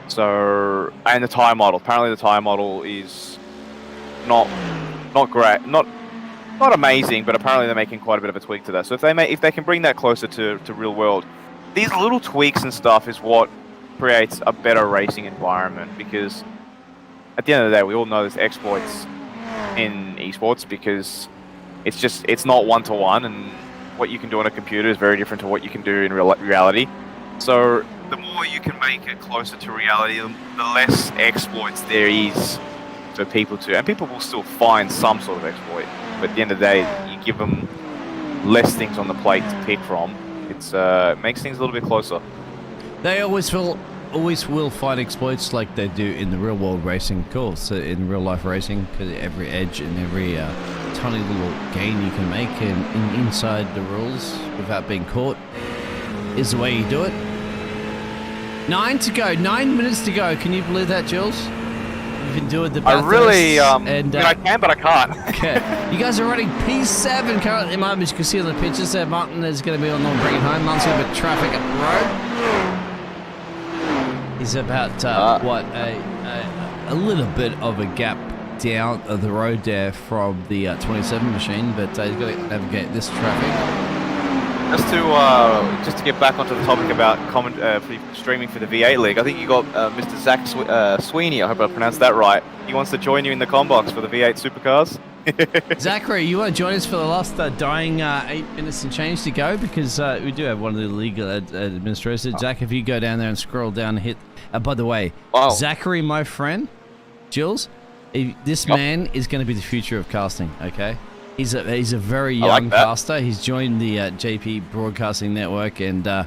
So, and the tire model. Apparently, the tire model is not great, not amazing, but apparently they're making quite a bit of a tweak to that. So if they can bring that closer to real world, these little tweaks and stuff is what creates a better racing environment. Because at the end of the day, we all know there's exploits in esports because it's not one-to-one, and what you can do on a computer is very different to what you can do in reality. So the more you can make it closer to reality, the less exploits there is for people to, and people will still find some sort of exploit, but at the end of the day, you give them less things on the plate to pick from. It's makes things a little bit closer. They always will find exploits like they do in the real world racing course, in real life racing, because every edge and every tiny little gain you can make inside the rules without being caught is the way you do it. 9 to go, 9 minutes to go. Can you believe that, Jules? You've been doing the Bathurst. I really, I can, but I can't. Okay. You guys are running P7 currently at the moment. As you can see on the pictures there, Martin is going to be on bringing home. Martin's got a bit of traffic up the road. He's about, a little bit of a gap down of the road there from the 27 machine, but he's got to navigate this traffic. Just to get back onto the topic about streaming for the V8 League, I think you got Mr. Zach Sweeney, I hope I pronounced that right. He wants to join you in the combox for the V8 supercars. Zachary, you want to join us for the last dying 8 minutes and change to go? Because we do have one of the legal administrators. Zach, if you go down there and scroll down and hit... by the way, Zachary, my friend, Jules, this man is going to be the future of casting, okay? He's a very young caster. He's joined the JP Broadcasting Network, and I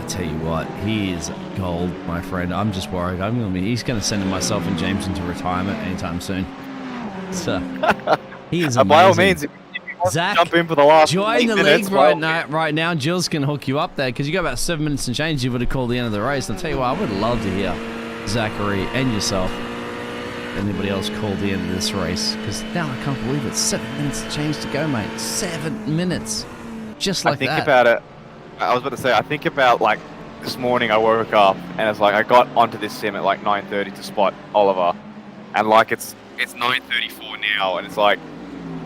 tell you what, he is gold, my friend. I'm just worried. He's going to send myself and James into retirement anytime soon. So he is amazing. By all means, if you want Zach, to jump in for the last join the minutes, league right now. Jules can hook you up there because you got about 7 minutes and change. You would have called the end of the race. And I'll tell you what, I would love to hear Zachary and yourself. Anybody else called the end of this race, because now I can't believe it. 7 minutes to change to go, mate. 7 minutes, just like that. I think about it. I was about to say, I think about like this morning. I woke up and it's like I got onto this sim at like 9:30 to spot Oliver, and like it's 9:34 now, and it's like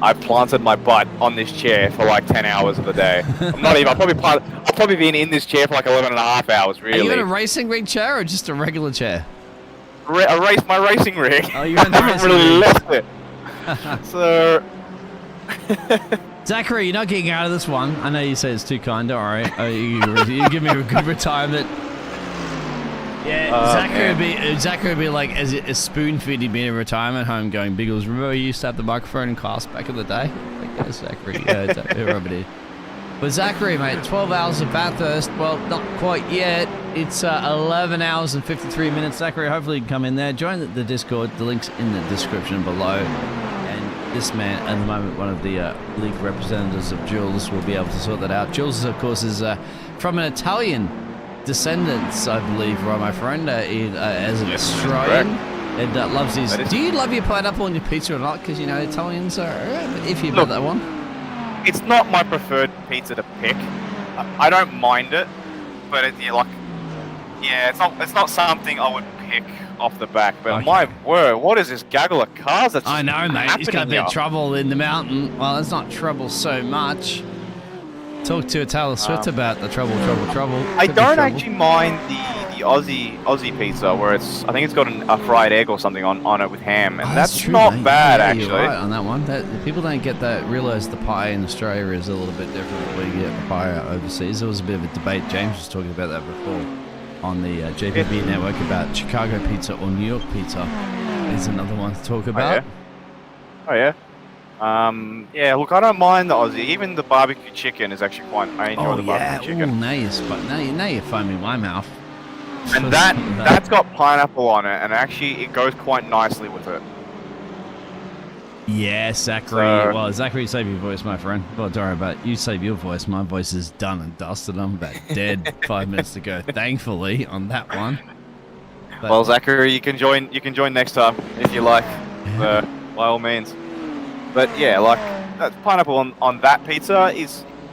I planted my butt on this chair for like 10 hours of the day. I'm not even. I've probably been in this chair for like 11 and a half hours. Really. Are you in a racing rig chair or just a regular chair? My racing rig. Oh, you're in the I haven't really left it. So, Zachary, you're not getting out of this one. I know you say it's too kind. All right, you give me a good retirement. Yeah, Zachary would be like as a spoon feed. He'd be in a retirement home going Biggles. Remember you used to have the microphone and cast back in the day? Like, yeah, Zachary. Whoever it is. But Zachary, mate, 12 hours of Bathurst. Well, not quite yet. It's 11 hours and 53 minutes. Zachary, hopefully you can come in there. Join the Discord. The link's in the description below. And this man, at the moment, one of the league representatives of Jules, will be able to sort that out. Jules, of course, is from an Italian descendants, I believe, right, my friend, as an Australian. And loves his... Do you love your pineapple on your pizza or not? Because, you know, Italians are iffy about that one. It's not my preferred pizza to pick. I don't mind it, but it's not something I would pick off the back, but Okay. my word, what is this gaggle of cars that's I know, mate. He's got a bit here? of trouble in the mountain. Well, it's not trouble so much. Talk to Taylor Swift about the trouble. I Could be don't trouble. actually mind the Aussie pizza where I think it's got a fried egg or something on it with ham, and that's true, not mate. bad Yeah, actually. You're right on that one. People don't get that. Realize the pie in Australia is a little bit different than we get the pie out overseas. There was a bit of a debate. James was talking about that before on the JPB network about Chicago pizza or New York pizza. Is another one to talk about. Oh yeah. Yeah, look, I don't mind the Aussie. Even the barbecue chicken is actually quite. I enjoy the barbecue chicken. Ooh, now you're foaming my mouth. And that's got pineapple on it, and actually it goes quite nicely with it. Yeah, Zachary. Well, Zachary, save your voice, my friend. Well, don't worry about it. You save your voice. My voice is done and dusted. I'm about dead 5 minutes to go. Thankfully, on that one. But, Well, Zachary, you can join next time if you like, by all means. But yeah, like that pineapple on that pizza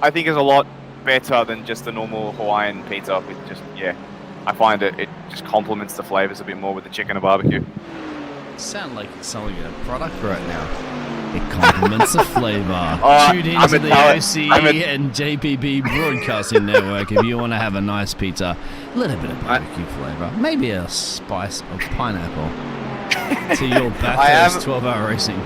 I think is a lot better than just the normal Hawaiian pizza with I find it just complements the flavors a bit more with the chicken and barbecue. you sound like you're selling a product right now. It complements the flavor. Tune into the OC and JPB Broadcasting Network if you want to have a nice pizza. A little bit of barbecue flavor. Maybe a spice of pineapple to your Bathurst 12-hour racing.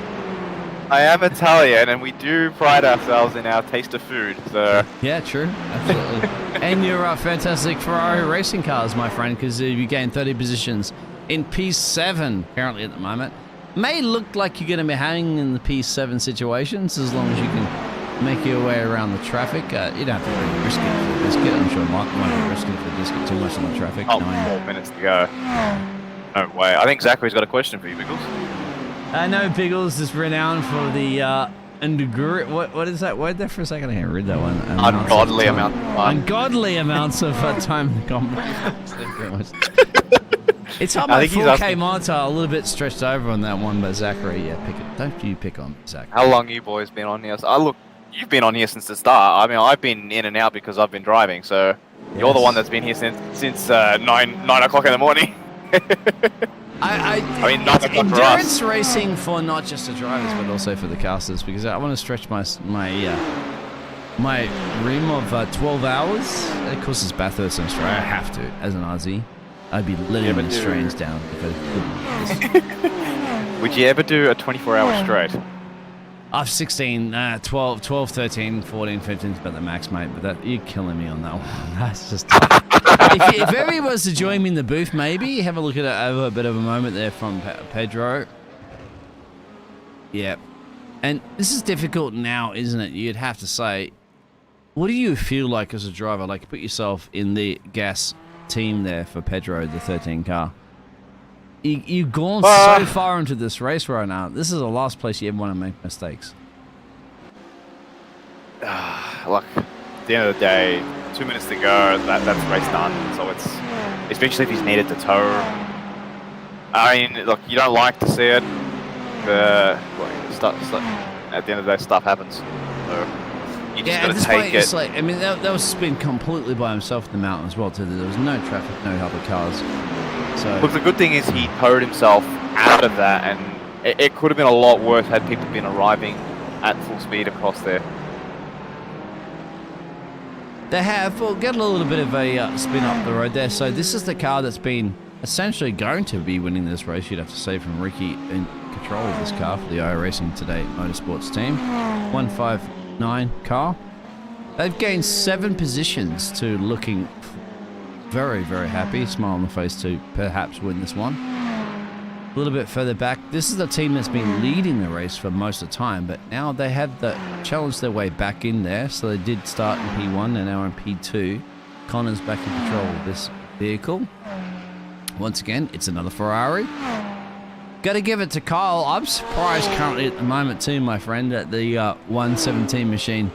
I am Italian, and we do pride ourselves in our taste of food. So yeah, true, absolutely. And you're fantastic Ferrari racing cars, my friend, because you gained 30 positions in P7 currently at the moment. May look like you're going to be hanging in the P7 situations as long as you can make your way around the traffic. You don't have to really risk it for the biscuit. I'm sure Mike won't be risking for the biscuit too much on the traffic. 4 minutes to go. No way. I think Zachary's got a question for you, Biggles. I know Biggles is renowned for the what is that word there for a second? I can't read that one. Ungodly amount of time. Ungodly amounts of time to comprehend. It's on my 4K monitor, a little bit stretched over on that one, but Zachary, don't you pick on Zachary. How long you boys been on here? Look, you've been on here since the start. I mean, I've been in and out because I've been driving, so you're the one that's been here since 9 o'clock in the morning. I mean, not endurance racing for not just the drivers but also for the casters, because I want to stretch my rim of 12 hours. Of course, it's Bathurst in Australia. I have to, as an Aussie. I'd be letting the Australians down if I couldn't. Would you ever do a 24-hour straight? I've 16, 12, 13, 14, 15 is about the max, mate. But you're killing me on that one. That's just... if everyone was to join me in the booth, maybe have a look at it over a bit of a moment there from Pedro. Yeah. And this is difficult now, isn't it? You'd have to say, what do you feel like as a driver? Like, put yourself in the gas team there for Pedro, the 13 car. You've gone so far into this race right now. This is the last place you ever want to make mistakes. Look, at the end of the day, 2 minutes to go, that's race done. So it's, especially if he's needed to tow. I mean, look, you don't like to see it, but at the end of the day, stuff happens. So you just got to take it. It's like, I mean, that was spin completely by himself in the mountain as well, too. There was no traffic, no other cars. So look, the good thing is he towed himself out of that, and it could have been a lot worse had people been arriving at full speed across there. They have. Well, get a little bit of a spin up the road there. So this is the car that's been essentially going to be winning this race, you'd have to say, from Ricky in control of this car for the iRacing Today Motorsports team. 159 car. They've gained 7 positions to looking very, very happy. Smile on the face to perhaps win this one. A little bit further back, this is the team that's been leading the race for most of the time, but now they have challenged their way back in there. So they did start in P1 and now in P2. Connor's back in control of this vehicle. Once again, it's another Ferrari. Got to give it to Kyle. I'm surprised currently at the moment too, my friend, that the 117 machine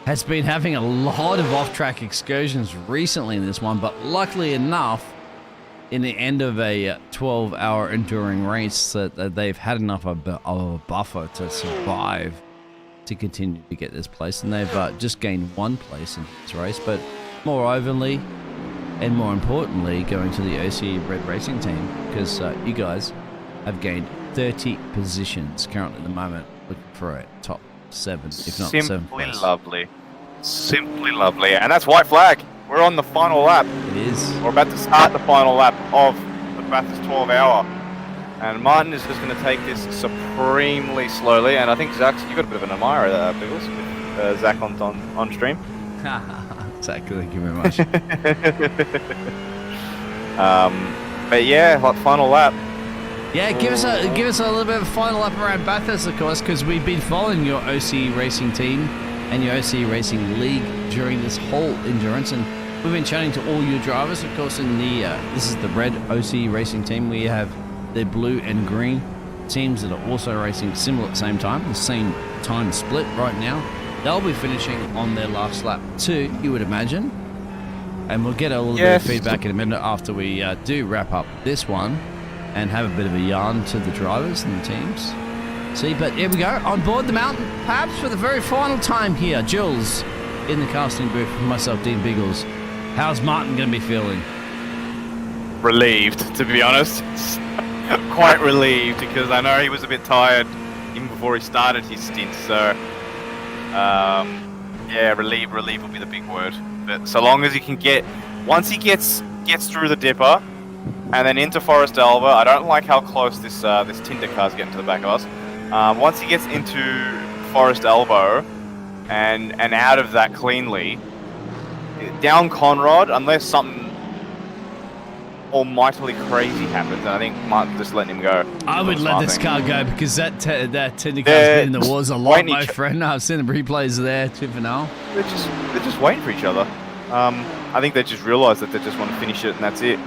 has been having a lot of off-track excursions recently in this one, but luckily enough, in the end of a 12-hour enduring race, that they've had enough of a buffer to survive to continue to get this place, and they've just gained 1 place in this race. But moreoverly, and more importantly, going to the OCE Red Racing Team, because you guys have gained 30 positions currently at the moment, looking for a top 7, if not 7. Simply lovely. Simply lovely. And that's white flag. We're on the final lap. It is. We're about to start the final lap of the Bathurst 12 hour. And Martin is just going to take this supremely slowly. And I think Zach, you got a bit of an admirer there, Biggles, with Zach on stream. Zach, thank you very much. But yeah, like final lap. Yeah, give us a little bit of a final lap around Bathurst, of course, because we've been following your OCE Racing Team and your OCE Racing League during this whole endurance, and we've been chatting to all your drivers, of course. In the this is the red OCE Racing Team. We have the blue and green teams that are also racing similar at the same time, the same time split right now. They'll be finishing on their last lap too, you would imagine. And we'll get a little bit of feedback in a minute after we do wrap up this one and have a bit of a yarn to the drivers and the teams. See, but here we go, on board the mountain, perhaps for the very final time here. Jules in the casting booth with myself, Dean Biggles. How's Martin going to be feeling? Relieved, to be honest. Quite relieved, because I know he was a bit tired even before he started his stint, so yeah, relief will be the big word. But so long as he can once he gets through the dipper and then into Forest Alba, I don't like how close this Tinder car's getting to the back of us. Once he gets into Forest Elbow and out of that cleanly, down Conrod, unless something almightily crazy happens, and I think Martin just letting him go. I would let this car go, because that Tinder car's been in the wars a lot, my friend. I've seen the replays there, too, for now. They're just waiting for each other. I think they just realised that they just want to finish it, and that's it.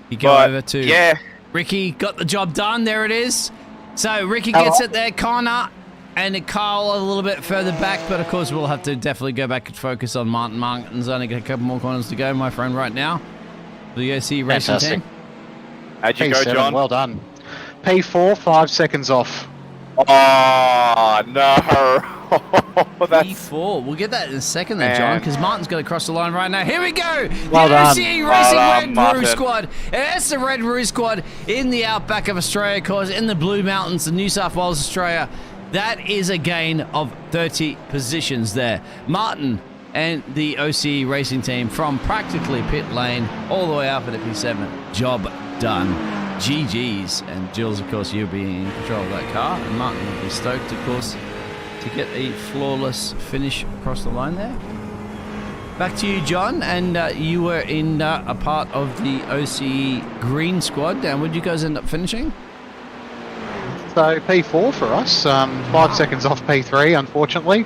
You go over to Ricky, got the job done. There it is. So Ricky gets it there, Connor, and Kyle a little bit further back, but of course we'll have to definitely go back and focus on Martin. Martin's only got a couple more corners to go, my friend, right now. The OCE Racing Team. How'd you go, John? Well done. P4, 5 seconds off. Oh, no. P4. We'll get that in a second there, John, because Martin's going to cross the line right now. Here we go. Well the done. OCE Racing Red Roo Squad. It's the Red Roo Squad in the outback of Australia, of course, in the Blue Mountains, of New South Wales, Australia. That is a gain of 30 positions there. Martin and the OCE Racing Team from practically pit lane all the way up at P7. Job done. GG's. And Jules, of course, you'll be in control of that car. And Martin will be stoked, of course, to get a flawless finish across the line there. Back to you, John. And you were in a part of the OCE Green Squad. And would you guys end up finishing? So P4 for us. 5 seconds off P3, unfortunately.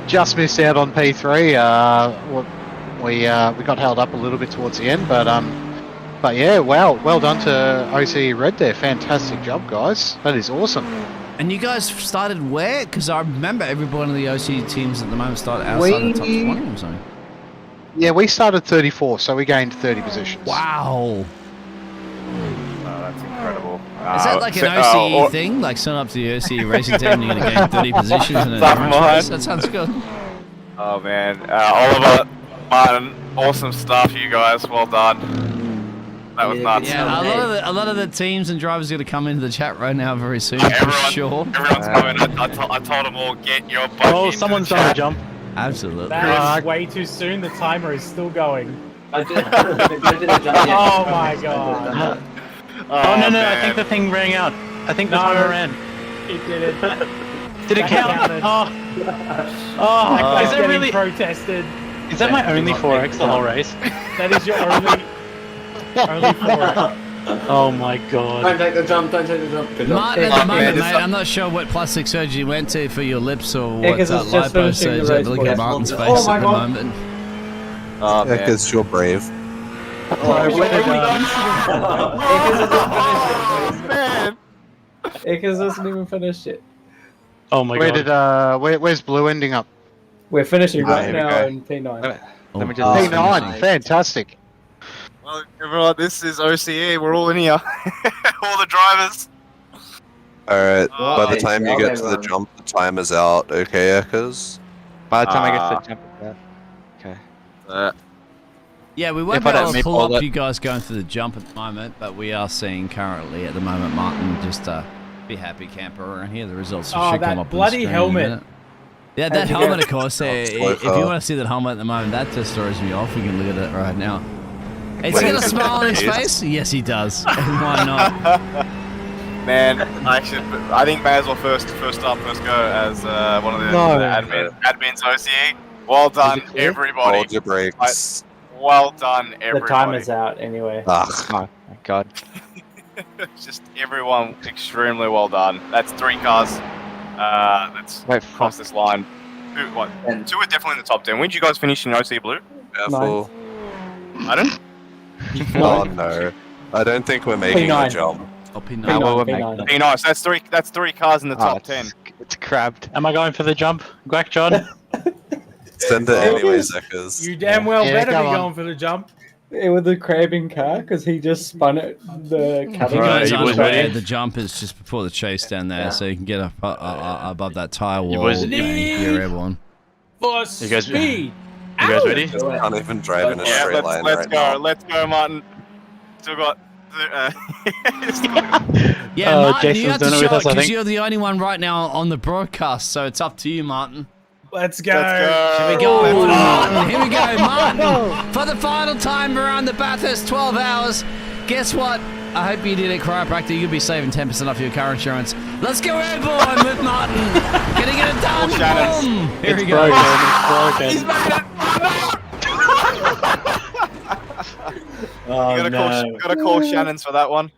Just missed out on P3. We got held up a little bit towards the end, but yeah, wow, well done to OCE Red there. Fantastic job, guys. That is awesome. And you guys started where? Because I remember every one of the OCE teams at the moment started outside the top 20 or something. Yeah, we started 34, so we gained 30 positions. Wow. That's incredible. Is that like an OCE thing? Like sign up to the OCE Racing Team and you're going to gain 30 positions in a race? That sounds good. Oh man, Oliver, Martin, awesome stuff, you guys. Well done. That was nuts. Yeah, a lot of the teams and drivers are going to come into the chat right now very soon, for sure. Everyone's coming. I told them all, get your butt. Oh, someone's done a jump. Absolutely. That is way too soon. The timer is still going. I did a jump. Oh my god. Oh, no, I think the thing rang out. I think the timer ran. It didn't. Did it count? Oh, is that really protested? Is that my only 4x the whole race? That is your only 4x. Oh my god. Don't take the jump, Good job. Martin, at the moment, mate, I'm not sure what plastic surgery you went to for your lips or what lipo surgery. Look at Martin's face at the moment. Oh, man. Because you're brave. Ickers hasn't even finished it. Oh my god. Where's Blue ending up? We're finishing right now in P9. Let me just P9, fantastic. Well, everyone, this is OCE. We're all in here. All the drivers. Alright, by the time you get to the jump, the time is out, okay, Echoes? By the time I get to the jump, okay. Yeah, we won't If be I don't able to meet pull all up that- you guys going through the jump at the moment, but we are seeing currently at the moment Martin just be happy camper around here. The results should come that up bloody on the screen helmet. in a minute. Yeah, that How'd you helmet, go? of course. If you want to see that helmet at the moment, that just throws me off. We can look at it right now. It's got a smile on his face. Yes, he does. Why not? Man, I think may as well first start, first go as one of the admins OCE. Well done, everybody. Hold your brakes. Well done, everybody. The timer's out anyway. Ah, Oh my god. Just everyone extremely well done. That's 3 cars. That's crossed this line. Two are definitely in the top 10. When did you guys finish in OC Blue? careful. Pardon? Oh no. I don't think we're making P9. the jump. P9. Hey, nice. That's three cars in the top 10. It's crabbed. Am I going for the jump? Quack John? Send it anyway, Zekers. You damn well better be come on. going for the jump. It was the crabbing car because he just spun it. The You cutting. guys you aren't was aware ready? the jump is just before the chase down there, so you can get up above that tire wall. was- and you're airborne. For You guys- speed. You guys ready? Can't even drive in a Yeah, straight line let's right go. now. Let's go, Martin. Still got. Yeah, Martin, you Jason's have to done it show with it us, I because think. you're the only one right now on the broadcast, so it's up to you, Martin. Let's go. Here we go, Martin. Here we go, Martin. For the final time around the Bathurst 12 hours. Guess what? I hope you did it, chiropractor. You'll be saving 10% off your car insurance. Let's go airborne with Martin. Gonna get it done. Shannon's. Boom. Here we go. It's broken. Oh, Gotta call Shannon's for that one.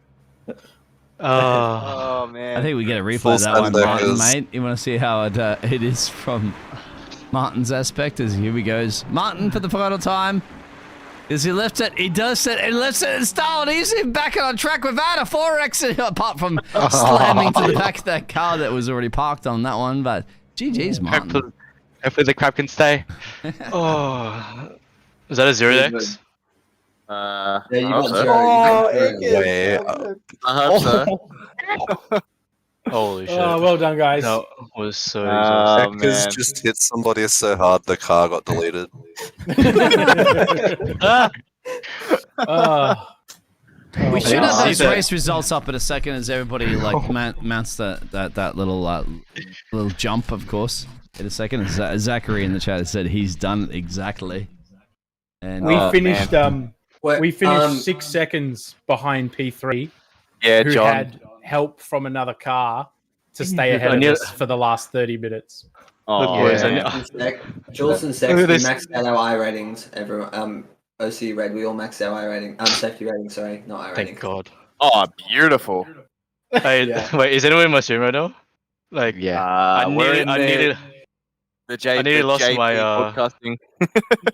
Oh, Oh man. I think we get a replay Full of that one, send Martin, deckers. mate. You want to see how it is from Martin's aspect? As here we goes. Martin for the final time. As he lifts it, he does it, and lifts it in style, and he's back on track without a 4X, apart from slamming to the back of that car that was already parked on that one. But GG's, Martin. hopefully the crab can stay. Oh, is that a 0x? Yeah, you I got hope so. zero. Way I hope so. Holy shit! Oh, well done, guys. That was so. Oh, Zekers man. just hit somebody so hard the car got deleted. We should didn't have see those that. race results up in a second as everybody like mounts that little jump, of course, in a second. As Zachary in the chat has said he's done it exactly. And We finished. Wait, We finished 6 seconds behind P3, Yeah, who John. had help from another car to stay ahead of us for the last 30 minutes. Oh, boys, yeah. Jules and Look Sex, at we this. maxed out our I ratings. Everyone, OC Red, we all maxed our I rating. Safety rating, sorry, not I rating. Thank God. Oh, beautiful. Hey, wait, is anyone in my stream right now? Like, Yeah. I needed. the J. I nearly the lost JP my, podcasting.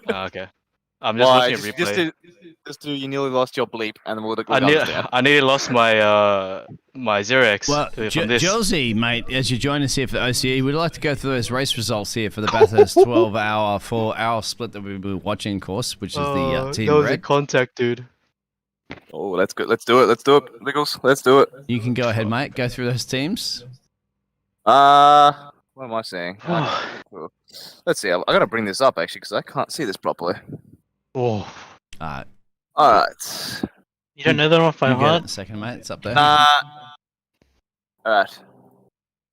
Okay. I'm just watching a replay. Just do. You nearly lost your bleep, and then we'll I understand. nearly lost my my 0x well, from this. Josie, mate, as you join us here for the OCE, we'd like to go through those race results here for the Bathurst 12-hour, 4-hour split that we'll be watching, of course, which is the Team that was a Red. contact, dude. Oh, that's good. Let's do it. Let's do it, Nichols. Let's do it. You can go ahead, mate. Go through those teams. What am I saying? Let's see. I gotta bring this up actually because I can't see this properly. Oh, All All right. you don't know that off by you get it in heart? a second, mate. It's up there. All right.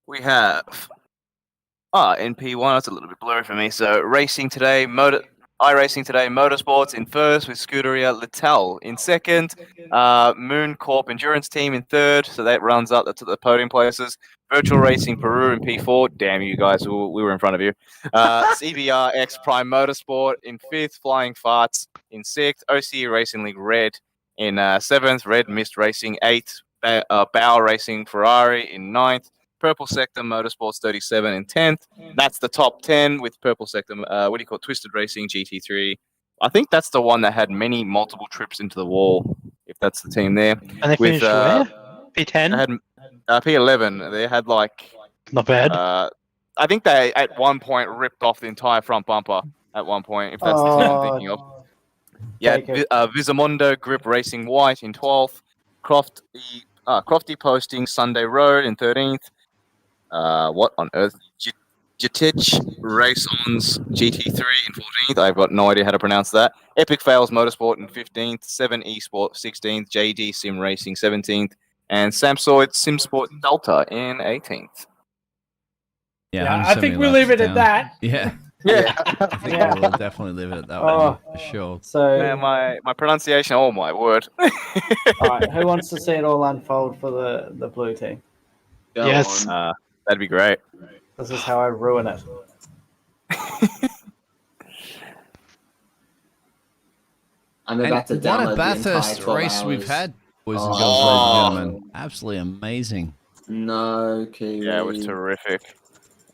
We have in P1. That's a little bit blurry for me. So racing today, iRacing today, motorsports in first with Scuderia Littell in second, Moon Corp Endurance Team in third. So that runs up to the podium places. Virtual Racing Peru in P4. Damn you guys, we were in front of you. CBRX Prime Motorsport in fifth. Flying Farts in sixth. OCE Racing League Red in seventh. Red Mist Racing eighth. Bauer Racing Ferrari in ninth. Purple Sector Motorsports 37 in 10th. That's the top 10 with Purple Sector, Twisted Racing GT3. I think that's the one that had multiple trips into the wall, if that's the team there. And they finished where? P10? They had P11. They had Not bad. I think they at one point ripped off the entire front bumper at one point, if that's the team I'm thinking of. Yeah, Visamondo Grip Racing White in 12th. Crofty Posting Sunday Road in 13th. What on earth? Jatich Race On's GT3 in 14th. I've got no idea how to pronounce that. Epic Fails Motorsport in 15th. 7 Esport 16th. JD Sim Racing 17th. And Samsoid SimSport Delta in 18th. Yeah, I think we'll leave it at that. Yeah. Yeah. I think we'll definitely leave it at that one, for sure. So, Man, my pronunciation, oh my word. all right, who wants to see it all unfold for the blue team? Go Yes. on. That'd be great. This is how I ruin it. I'm about to What download a the entire Bathurst 12 race we've hours. had, boys and Oh. girls, ladies and gentlemen. Absolutely amazing. No, Kiwi. Yeah, it was terrific.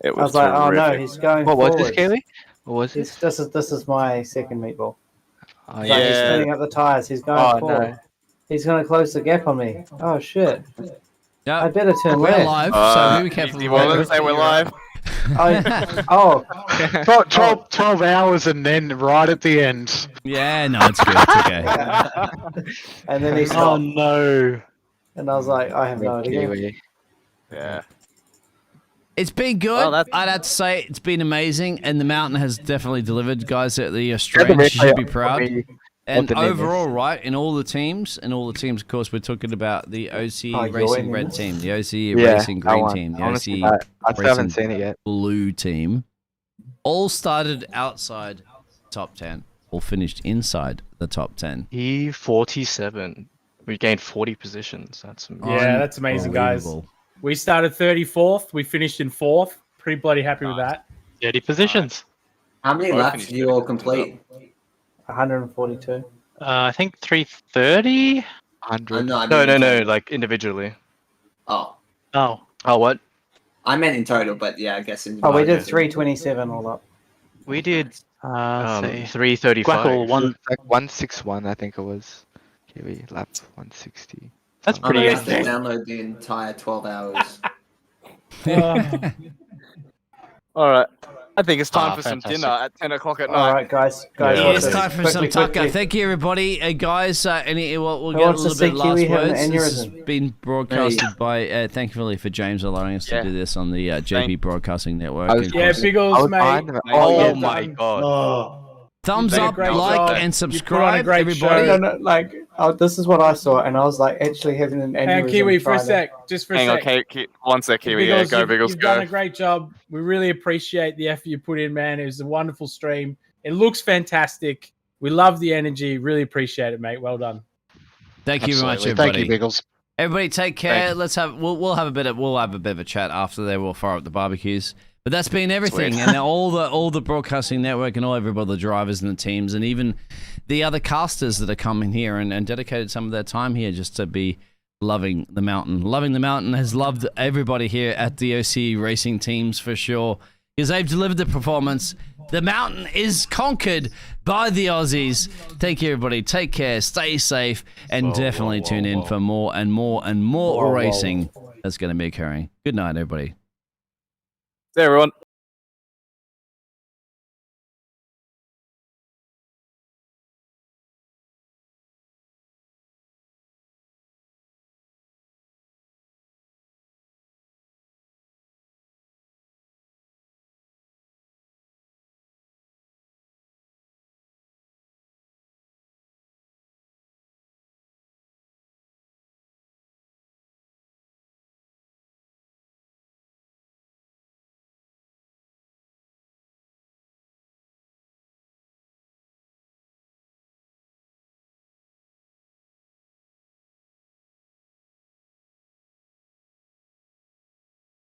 It I was was like, oh terrific. no, he's going What was forwards. this, Kaylee? What was this? This is my second meatball. Oh, He's like, he's Yeah. spinning up the tires. He's going Oh, forward. no. He's going to close the gap on me. Oh shit! I Yeah, better turn we're left. live, so be careful. You want to say we're live? Oh, 12 hours and then right at the end. Yeah, no, it's good. It's okay. and then he Oh stopped, no. and I was like, I have no idea. Kiwi. Yeah. It's been good. Well, that's- I'd have to say it's been amazing, and the mountain has definitely delivered, guys. At the Australians should be proud. And the name overall, right, in all the teams, of course, we're talking about the OC Oh, you're Racing in Red this? team, the OC Yeah, Racing that Green one. team, the Honestly, OC I still haven't Racing seen it yet. Blue team, all started outside top 10, all finished inside the top 10. E47. We gained 40 positions. That's amazing. Yeah, that's amazing, guys. Unbelievable. We started 34th. We finished in 4th. Pretty bloody happy with that. 30 positions. How many Both laps finished do you all good. complete? 142. I think 330. 100. No, I mean No, in no, no. total. Like individually. Oh, Oh, Oh, what? I meant in total, but yeah, I guess in. Oh, we did divided. 327 all up. We did say 335. Quackle, one. Like 161, I think it was. Kiwi lap 160. That's I'm pretty about to good. download the entire 12 hours. All right. I think it's time for fantastic. some dinner at 10 o'clock at All night. right, guys. Yeah. Yeah, watch it's this. time for Quickly, some tucker. quickly. Thank you, everybody. Guys, we'll Who get a wants to little see bit last Kiwi have an words. This has aneurysm? been broadcasted by, thankfully for James allowing us to do this on the JB Broadcasting Network. I was- And Yeah, of course, Biggles, mate. Oh well my done. god. thumbs Thank you. up, Great like, job. and You put on a subscribe, great everybody. show. No, like, this is what I saw, and I was like, actually having an aneurysm. And Kiwi, for a Friday. sec. Just for a Hang on, sec. one sec, Kiwi. Yeah, Biggles, go, you've Biggles, done a go. great job. We really appreciate the effort you put in, man. It was a wonderful stream. It looks fantastic. We love the energy. Really appreciate it, mate. Well done. Thank you very much, Absolutely. everybody. Thank you, Biggles. Everybody, take care. Let's have we'll have a bit of a chat after there. We'll fire up the barbecues. But that's been everything, Sweet. and all the broadcasting network and all everybody, the drivers and the teams, and even the other casters that are coming here and dedicated some of their time here just to be loving the mountain. Loving the mountain has loved everybody here at the OC Racing teams for sure, because they've delivered the performance. The mountain is conquered by the Aussies. Thank you, everybody. Take care, stay safe, and definitely tune in for more and more and more racing that's going to be occurring. Good night, everybody. There, everyone.